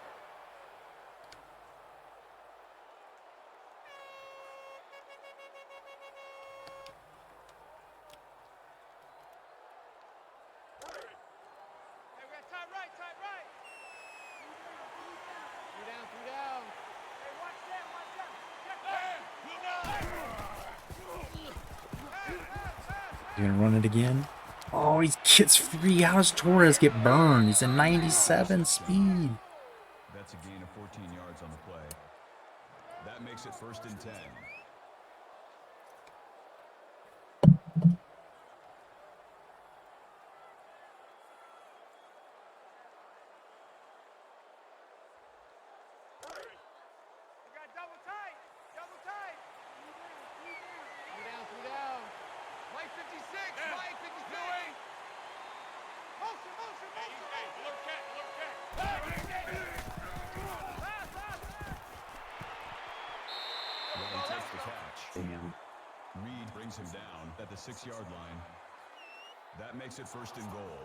Hey, we got tight right, tight right. 3 down. Hey, watch that, watch that. Check that. You gonna run it again? Oh, he gets free. How does Torres get burned? He's a 97 speed. That's a gain of 14 yards on the play. That makes it 1st and 10. You got double tight. Double tight. Three down. Mike 56. Mike 56. Motion, motion, motion. Hey, alert cat, alert cat. Ryan takes the catch. Damn. Reed brings him down at the 6-yard line. That makes it 1st and goal.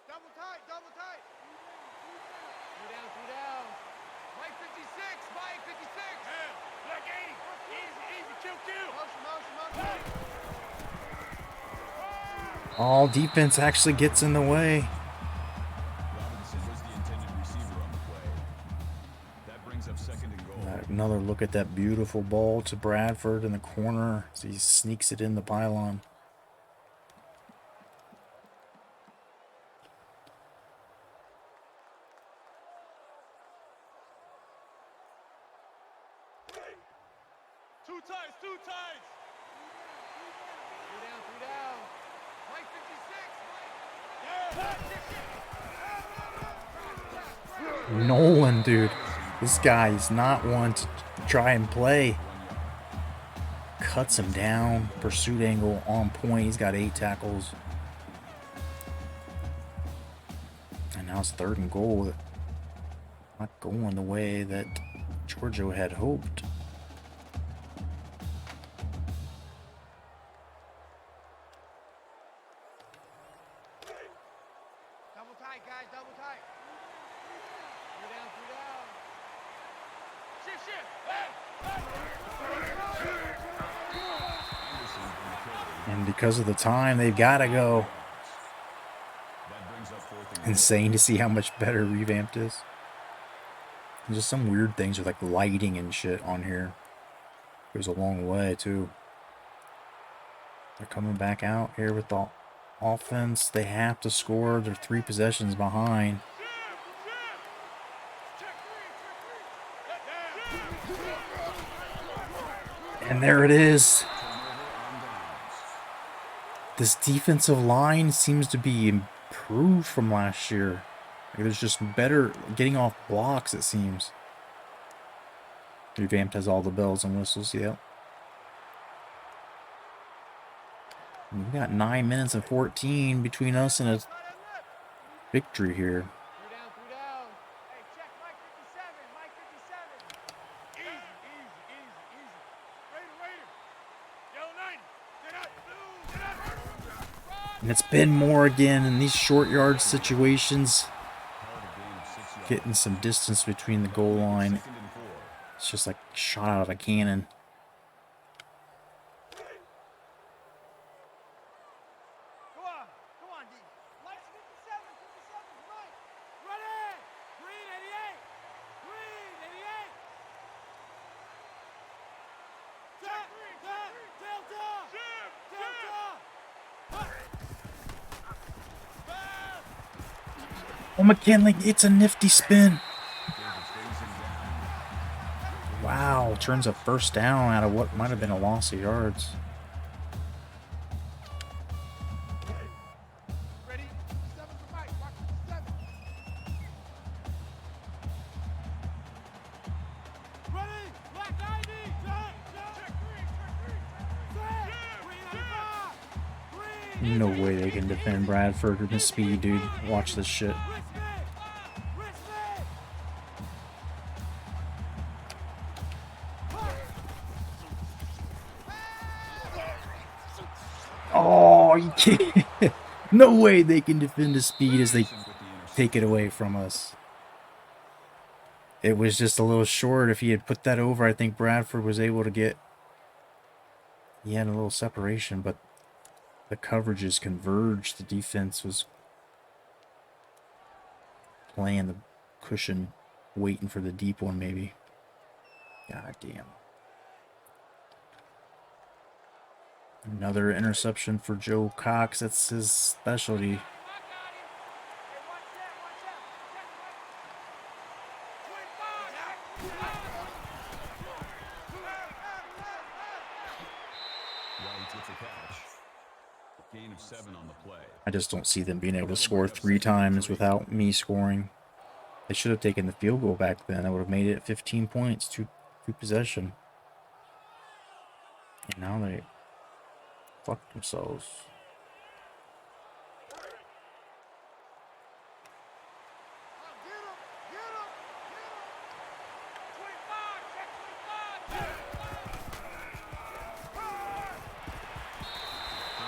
Double tight, double tight. Three down. Mike 56, Mike 56. Black 80. Easy, kill. Motion. All defense actually gets in the way. Robinson was the intended receiver on the play. That brings up 2nd and goal. Another look at that beautiful ball to Bradford in the corner as he sneaks it in the pylon. Two tights. Three down. Mike 56, Mike. Nolan, dude. This guy is not one to try and play. Cuts him down. Pursuit angle on point. He's got 8 tackles. And now it's 3rd and goal. Not going the way that Giorgio had hoped. Double tight, guys, double tight. Three down. Shift. And because of the time, they've got to go. That brings up 4th and goal. Insane to see how much better revamped is. There's just some weird things with like lighting and shit on here. Goes a long way too. They're coming back out here with the offense. They have to score. They're 3 possessions behind. And there it is. This defensive line seems to be improved from last year. Like there's just better getting off blocks, it seems. Revamped has all the bells and whistles, yep. We've got 9 minutes and 14 between us and a victory here. Three down. Hey, check Mike 57. Easy. Raider. Yellow 90. Get up. And it's been more again in these short yard situations. Getting some distance between the goal line. 2nd and 4. It's just like shot out of a cannon. Come on, D. Mike 57, Mike. Ready. Green 88. Oh, McKinley, it's a nifty spin. Wow, turns a 1st down out of what might have been a loss of yards. Ready? 57 for Mike. Mike 57. Ready? Black 90. Check green. No way they can defend Bradford with his speed, dude. Watch this shit. Oh, you can't. No way they can defend his speed as they take it away from us. It was just a little short. If he had put that over, I think Bradford was able to get... He had a little separation, but the coverages converged. The defense was playing the cushion, waiting for the deep one, maybe. God damn. Another interception for Joe Cox. That's his specialty. Gain of 7 on the play. I just don't see them being able to score 3 times without me scoring. They should have taken the field goal back then. That would have made it 15 points, two possession. And now they fucked themselves.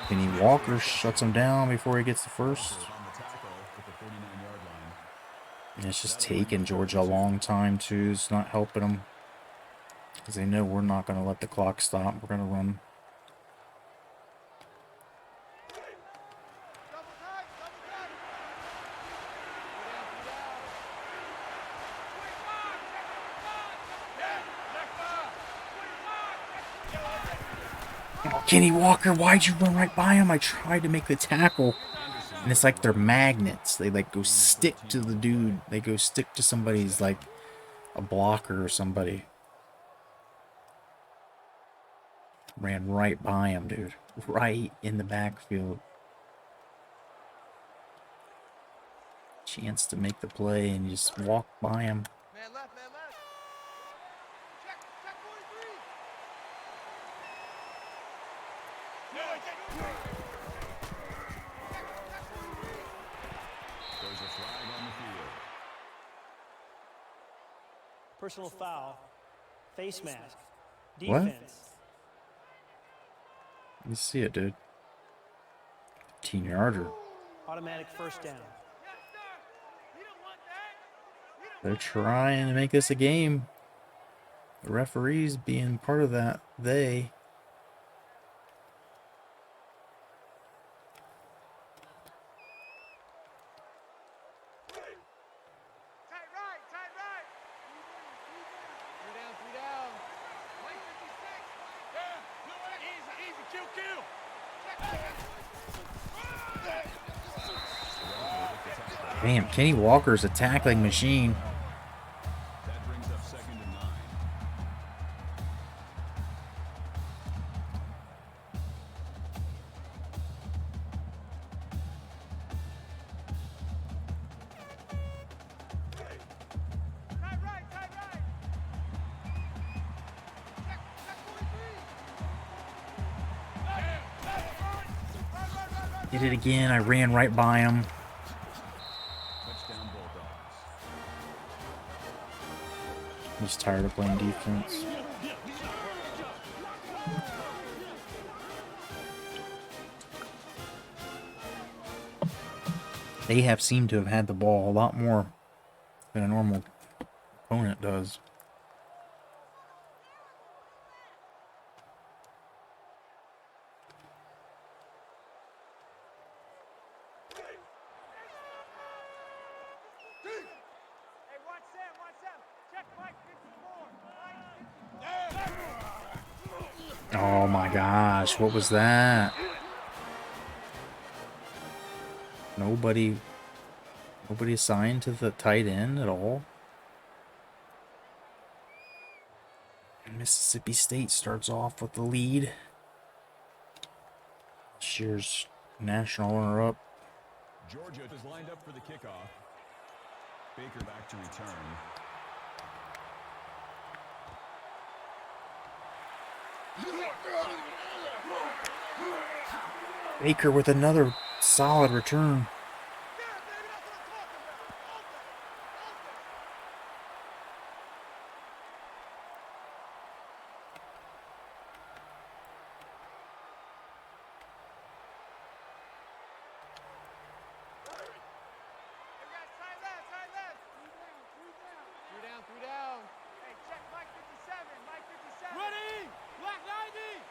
Kenny Walker shuts him down before he gets the first. And it's just taking Georgia a long time, too. It's not helping them. Because they know we're not going to let the clock stop. We're going to run. Oh, Kenny Walker, why'd you run right by him? I tried to make the tackle. And it's like they're magnets. They like go stick to the dude. They go stick to somebody's like a blocker or somebody. Ran right by him, dude. Right in the backfield. Chance to make the play and you just walk by him. Man left, man left. Check 43. There's a flag on the field. Personal foul. Face mask. What? Defense. You see it, dude. 15-yarder. Automatic first down. They're trying to make this a game. The referees being part of that. They. Tight right, tight right. 3 down. White 56. Yeah, easy, kill. Damn, Kenny Walker's a tackling machine. That brings up 2nd and 9. Tight right. Check 43. Did it again. I ran right by him. Touchdown Bulldogs. I'm just tired of playing defense. They have seemed to have had the ball a lot more than a normal opponent does. Hey, watch Sam. Check Mike 54. Oh my gosh, what was that? Nobody assigned to the tight end at all. And Mississippi State starts off with the lead. This year's national runner-up. Georgia is lined up for the kickoff. Baker back to return. Baker with another solid return. Three down. Hey, check Mike 57. Ready? Black 90.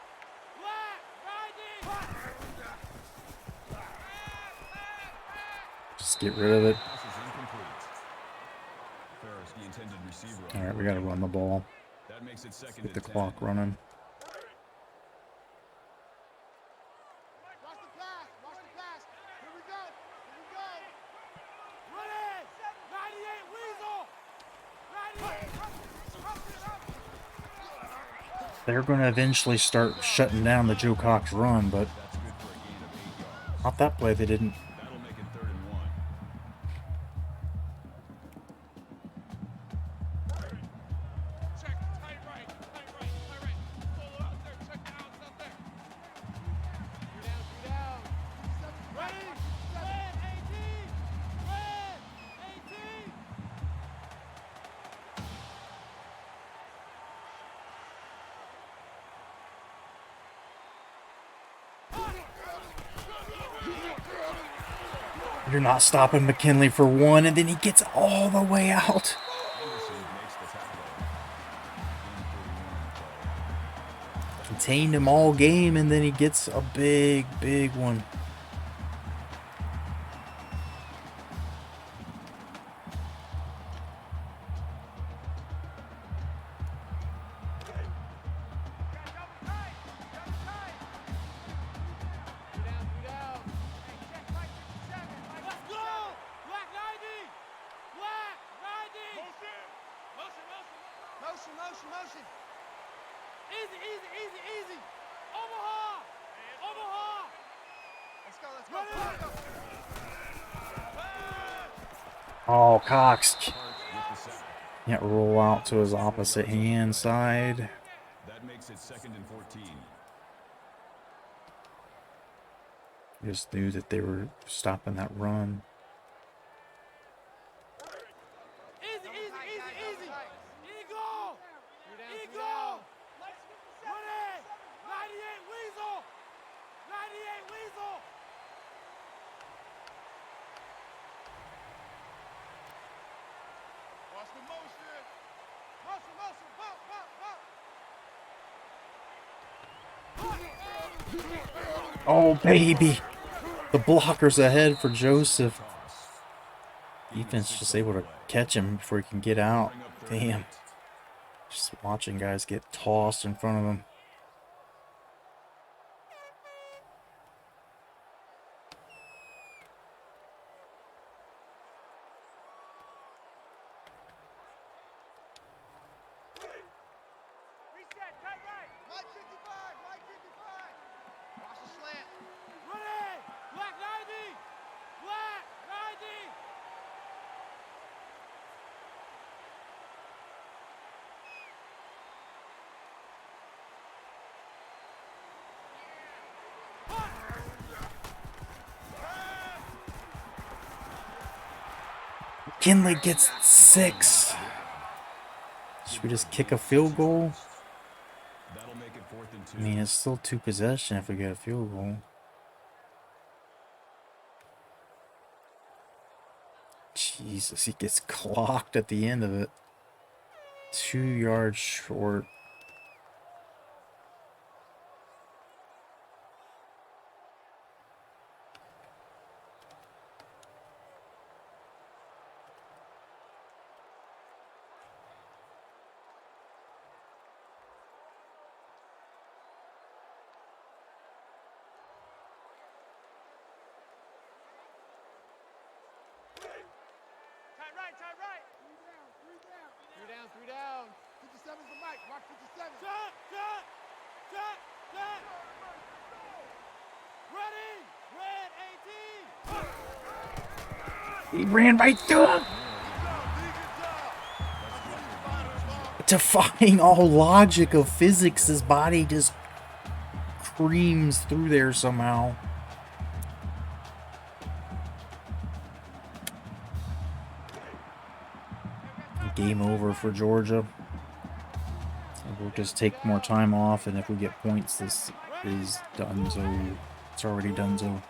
Just get rid of it. Pass is incomplete. the intended receiver. All right, we got to run the ball. That makes it second Get the and 10. clock running. Watch the pass. Watch the pass. Here we go. Here we go. Ready. 98 Weasel. 98. They're going to eventually start shutting down the Joe Cox run, but That's good for a gain of 8 yards. not that play. They didn't. That'll make it 3rd and 1. Check. Tight right. Tight right. Tight right. Solo out there. Check the outs out there. 3 down. 3 down. Ready. Red 18. Red 18. You're not stopping McKinley for one, and then he gets all the way out. Anderson makes the tackle. Contained him all game, and then he gets a big, big one. Motion. Easy. Omaha. Let's go. Oh, Cox With the sack. can't roll out to his opposite hand side. That makes it 2nd and 14. Just knew that they were stopping that run. Easy. Eagle. Ready. 98 Weasel. 98 Weasel. Watch the motion. Oh, baby. The blocker's ahead for Joseph. Defense just able to catch him before he can get out. Damn. Just watching guys get tossed in front of him. Reset. Tight right. Light 55. Watch the slant. Ready. Black 90. Black 90. McKinley gets 6. Should we just kick a field goal? That'll make it 4th and 2. I mean, it's still 2 possession if we get a field goal. Jesus, he gets clocked at the end of it. 2 yards short. Tight right. 3 down. 57's the mic. Mark 57. Shot. Ready. Red 18. He ran right through him. Defying all logic of physics, his body just creams through there somehow. Game over for Georgia. We'll just take more time off, and if we get points, this is donezo. It's already donezo.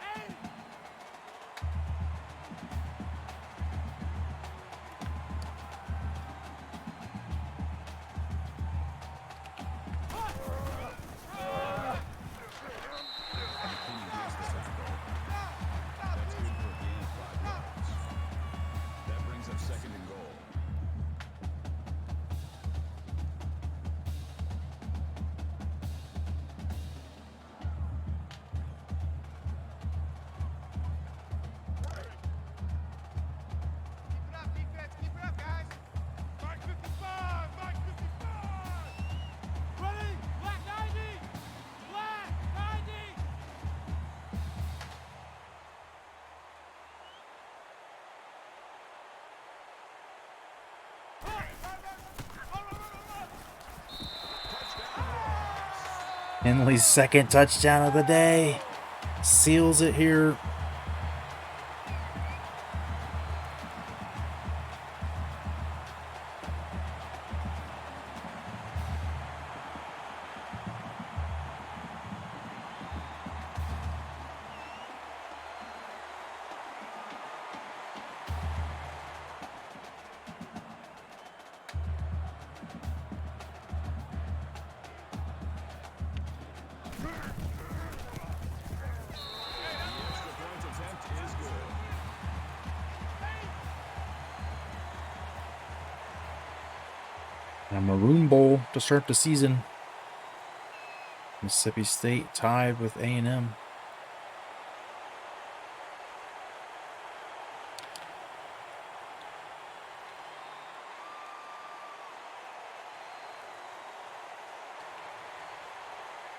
That brings up 2nd and goal. Henley's second touchdown of the day. Seals it here. Extra point attempt is good. A Maroon Bowl to start the season. Mississippi State tied with A&M.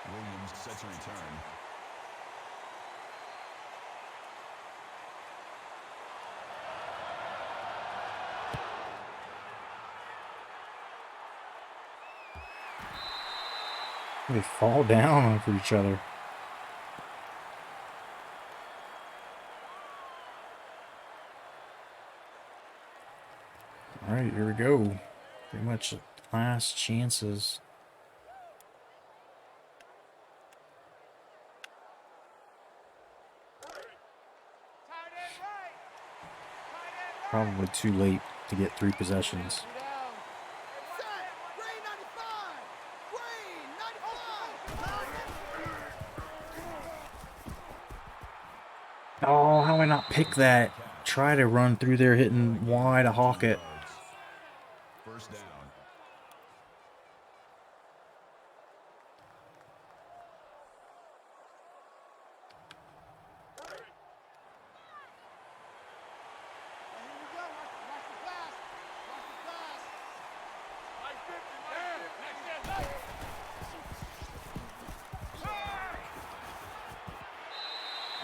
Williams set to return. They fall down over each other. All right, here we go. Pretty much last chances. Probably too late to get 3 possessions. Oh, how did I not pick that? Try to run through there, hitting wide to hawk it. First down.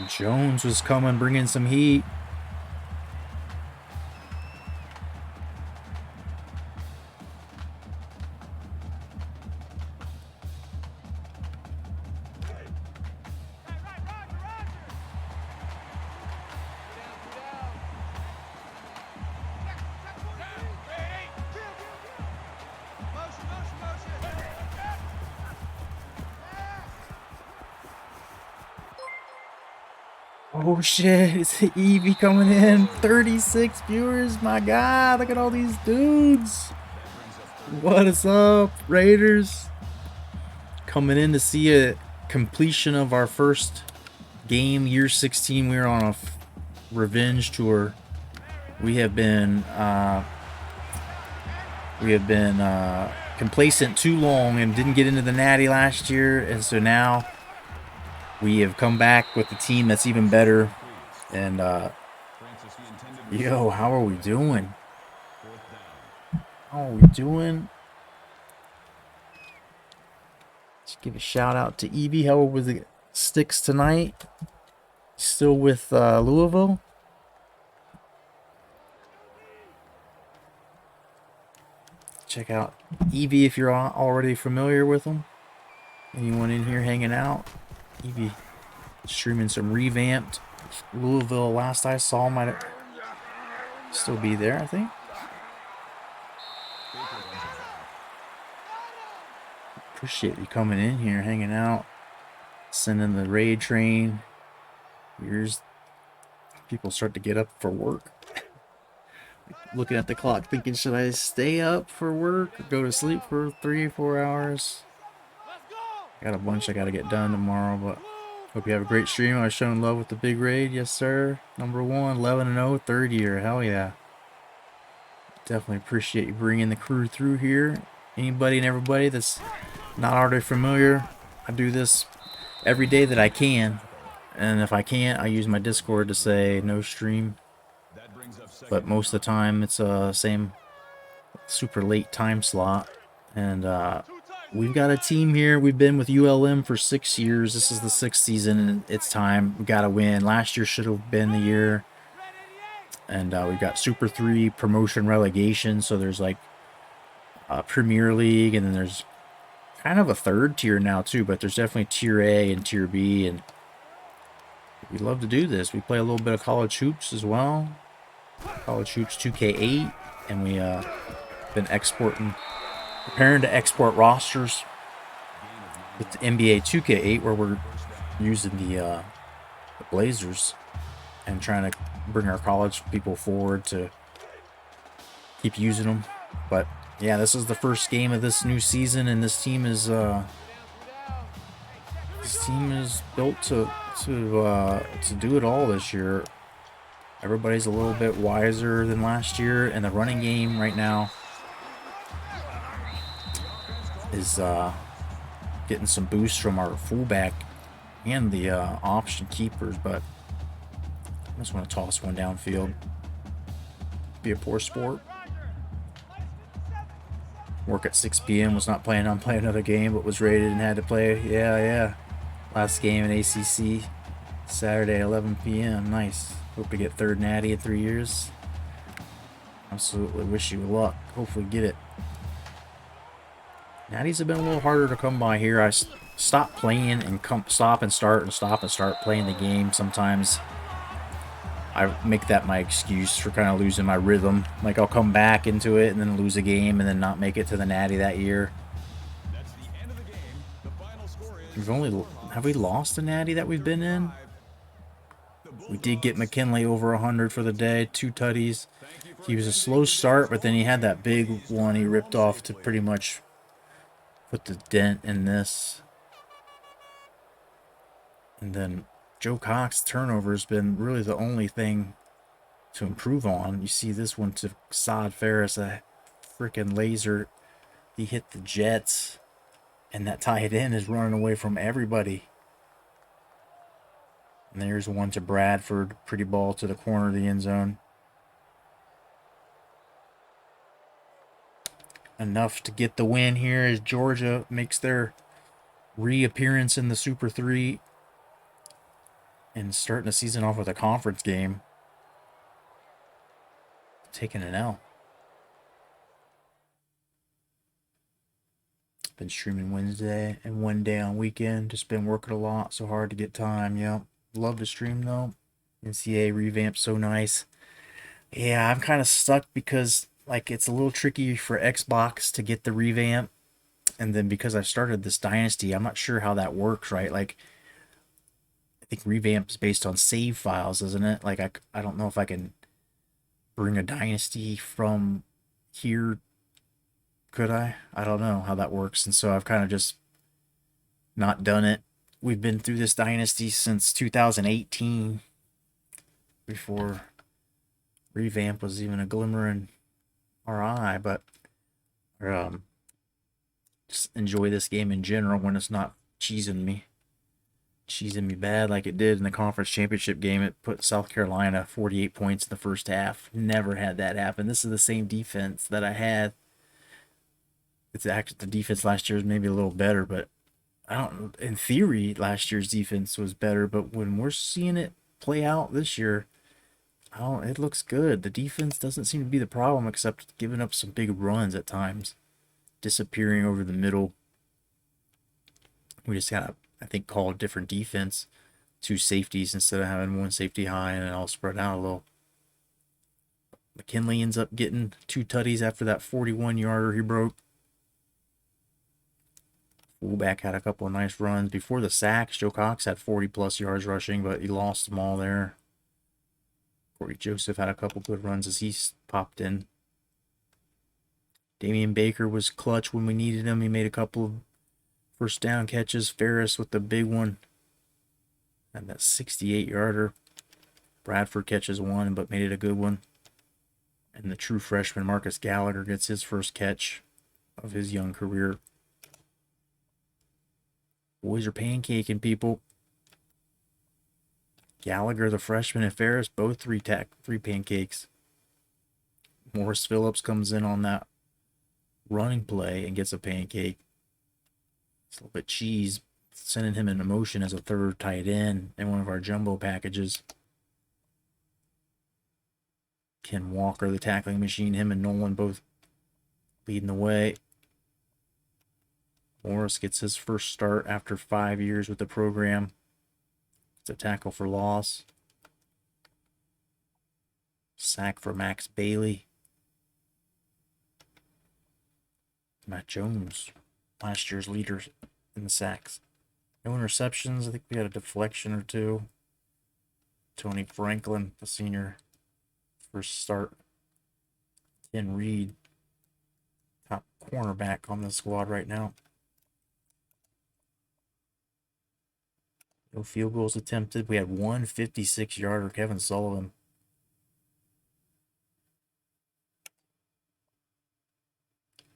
Jones was coming, bringing some heat. Oh shit, it's Evie coming in. 36 viewers, my god, look at all these dudes. What is up, Raiders? Coming in to see a completion of our first game, year 16. We were on a revenge tour. We have been complacent too long and didn't get into the Natty last year, and so now we have come back with a team that's even better. And yo, how are we doing? How are we doing? Let's give a shout out to Evie. How was the Sticks tonight? Still with Louisville? Check out Evie if you're already familiar with them. Anyone in here hanging out? Evie streaming some revamped Louisville. Last I saw might still be there, I think. Appreciate you coming in here, hanging out, sending the raid train. Here's people start to get up for work. Looking at the clock, thinking, should I stay up for work or go to sleep for 3-4 hours? Got a bunch I gotta get done tomorrow, but hope you have a great stream. I was showing love with the big raid. Yes, sir. Number 1, 11-0, third year. Hell yeah. Definitely appreciate you bringing the crew through here. Anybody and everybody that's not already familiar, I do this every day that I can. And if I can't, I use my Discord to say no stream. But most of the time, it's same super late time slot. And we've got a team here. We've been with ULM for 6 years. This is the 6th season, and it's time. We got to win. Last year should have been the year. And we've got Super 3 promotion relegation. So there's like Premier League, and then there's kind of a third tier now too, but there's definitely tier A and tier B, and we love to do this. We play a little bit of college hoops as well. College hoops 2K8, and we been preparing to export rosters with the NBA 2K8, where we're using the Blazers and trying to bring our college people forward to keep using them. But yeah, this is the first game of this new season, and this team is built to do it all this year. Everybody's a little bit wiser than last year, and the running game right now is getting some boosts from our fullback and the option keepers. But I just want to toss one downfield. Be a poor sport. Work at 6 p.m. Was not planning on playing another game, but was rated and had to play. Yeah. Last game in ACC, Saturday, 11 p.m. Nice. Hope to get third natty in 3 years. Absolutely wish you luck. Hopefully get it. Natties have been a little harder to come by here. I stop playing and stop and start playing the game. Sometimes I make that my excuse for kind of losing my rhythm. Like I'll come back into it and then lose a game and then not make it to the natty that year. That's the end of the game. The final score is Have we lost a natty that we've been in? We did get McKinley over 100 for the day, 2 tutties. He was a slow start, but then he had that big one he ripped off to pretty much put the dent in this. And then Joe Cox's turnover has been really the only thing to improve on. You see this one to Saad Ferris, a freaking laser. He hit the Jets, and that tight end is running away from everybody. And there's one to Bradford, pretty ball to the corner of the end zone. Enough to get the win here as Georgia makes their reappearance in the Super 3 and starting the season off with a conference game. Taking an L. Been streaming Wednesday and one day on weekend. Just been working a lot, so hard to get time. Yep. Love to stream though. NCAA revamp so nice. Yeah, I'm kind of stuck because like it's a little tricky for Xbox to get the revamp, and then because I've started this Dynasty, I'm not sure how that works, right? Like I think revamp is based on save files, isn't it? Like I don't know if I can bring a Dynasty from here. Could I? I don't know how that works, and so I've kind of just not done it. We've been through this Dynasty since 2018, before revamp was even a glimmer in our eye, but just enjoy this game in general when it's not cheesing me bad like it did in the conference championship game. It put South Carolina 48 points in the first half. Never had that happen. This is the same defense that I had. It's actually the defense last year was maybe a little better, but in theory last year's defense was better, but when we're seeing it play out this year, it looks good. The defense doesn't seem to be the problem, except giving up some big runs at times, disappearing over the middle. We just gotta, I think, call a different defense. 2 safeties instead of having 1 safety high, and it all spread out a little. McKinley ends up getting 2 tutties after that 41-yarder he broke. Fullback had a couple of nice runs. Before the sacks, Joe Cox had 40-plus yards rushing, but he lost them all there. Corey Joseph had a couple good runs as he popped in. Damian Baker was clutch when we needed him. He made a couple of first down catches. Ferris with the big one. And that 68-yarder. Bradford catches one, but made it a good one. And the true freshman Marcus Gallagher gets his first catch of his young career. Boys are pancaking people. Gallagher, the freshman, and Ferris, both three pancakes. Morris Phillips comes in on that running play and gets a pancake. It's a little bit cheese, sending him into motion as a third tight end in one of our jumbo packages. Ken Walker, the tackling machine, him and Nolan both leading the way. Morris gets his first start after 5 years with the program. It's a tackle for loss. Sack for Max Bailey. Matt Jones, last year's leader in the sacks. No interceptions. I think we had a deflection or two. Tony Franklin, the senior, first start. Ken Reed, top cornerback on the squad right now. No field goals attempted. We had one 56-yarder, Kevin Sullivan.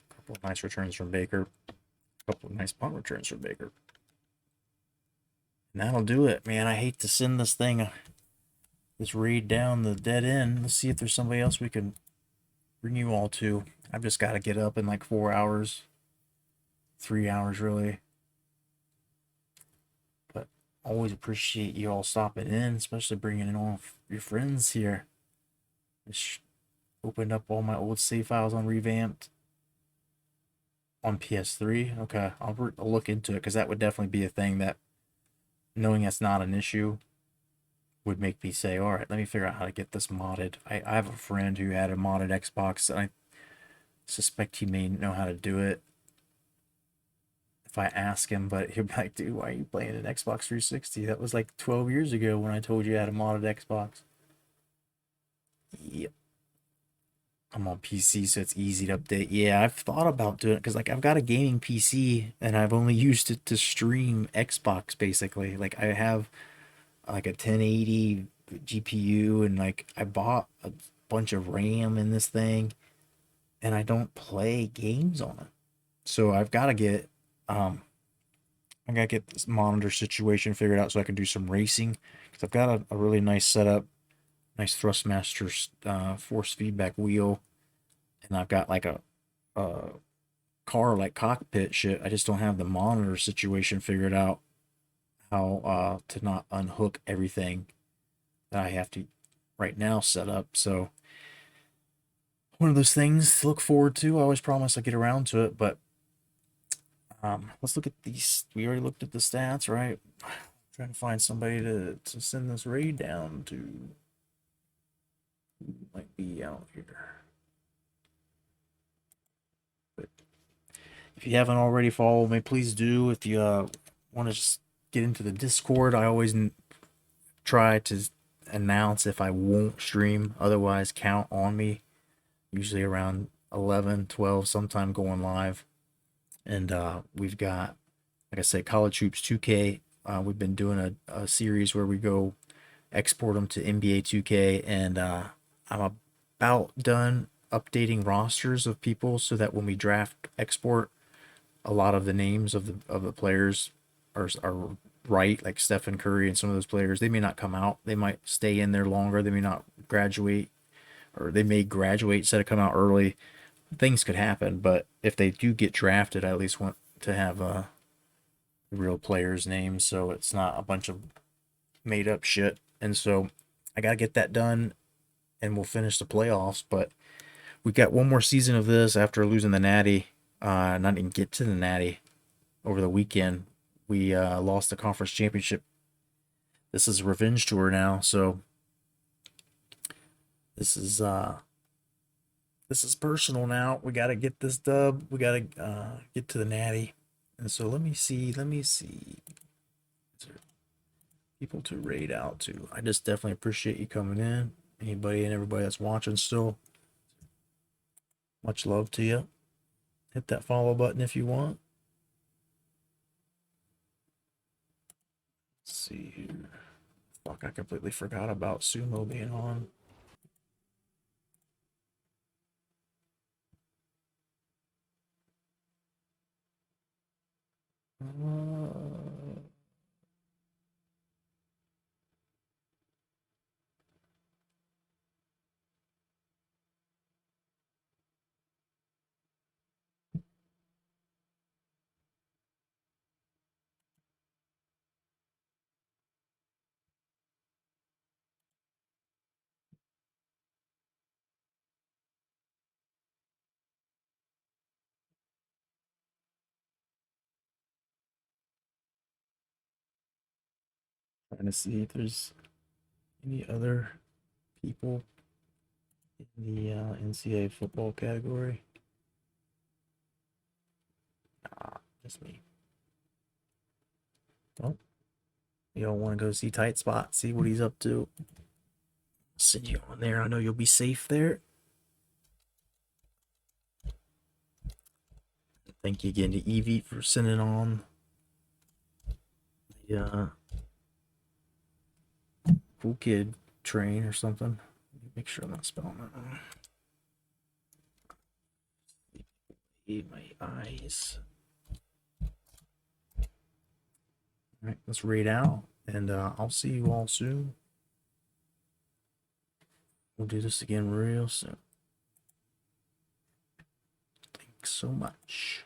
Couple of nice returns from Baker. Couple of nice punt returns from Baker. And that'll do it, man. I hate to send this raid down the dead end. Let's see if there's somebody else we can bring you all to. I've just got to get up in like 4 hours. 3 hours, really. But always appreciate you all stopping in, especially bringing in all your friends here. Just opened up all my old save files on Revamped. On PS3. Okay, I'll look into it because that would definitely be a thing that, knowing that's not an issue, would make me say, all right, let me figure out how to get this modded. I have a friend who had a modded Xbox, and I suspect he may know how to do it if I ask him, but he'll be like, dude, why are you playing an Xbox 360? That was like 12 years ago when I told you I had a modded Xbox. Yep. I'm on PC, so it's easy to update. Yeah, I've thought about doing it because, like, I've got a gaming PC and I've only used it to stream Xbox, basically. Like, I have like a 1080 GPU, and like I bought a bunch of RAM in this thing, and I don't play games on it. So I gotta get this monitor situation figured out so I can do some racing, because I've got a really nice setup, nice Thrustmaster force feedback wheel, and I've got like a car like cockpit shit. I just don't have the monitor situation figured out, how to not unhook everything that I have to right now set up. So one of those things to look forward to. I always promise I get around to it, but let's look at these. We already looked at the stats, right? Trying to find somebody to send this raid down to. Who might be out here? But if you haven't already followed me, please do. If you want to just get into the Discord, I always try to announce if I won't stream. Otherwise, count on me. Usually around 11, 12, sometime going live. And we've got, like I said, College Hoops 2K. We've been doing a series where we go export them to NBA 2K, and I'm about done updating rosters of people so that when we draft export, a lot of the names of the players are right, like Stephen Curry and some of those players. They may not come out. They might stay in there longer. They may not graduate, or they may graduate instead of come out early. Things could happen, but if they do get drafted, I at least want to have the real players' names, so it's not a bunch of made up shit. And so I gotta get that done, and we'll finish the playoffs. But we got one more season of this after losing the Natty. Not even get to the Natty over the weekend. We lost the conference championship. This is a revenge tour now, so this is personal now. We got to get this dub. We got to get to the Natty. And so let me see. Is there people to raid out to? I just definitely appreciate you coming in. Anybody and everybody that's watching still. Much love to you. Hit that follow button if you want. Let's see here. Fuck, I completely forgot about Sumo being on. Trying to see if there's any other people in the NCAA football category. Nah, just me. Well, y'all want to go see Tight Spot, see what he's up to. I'll send you on there. I know you'll be safe there. Thank you again to Evie for sending on the Cool Kid train or something. Make sure I'm not spelling that wrong. My eyes. Alright, let's raid out, and I'll see you all soon. We'll do this again real soon. Thanks so much.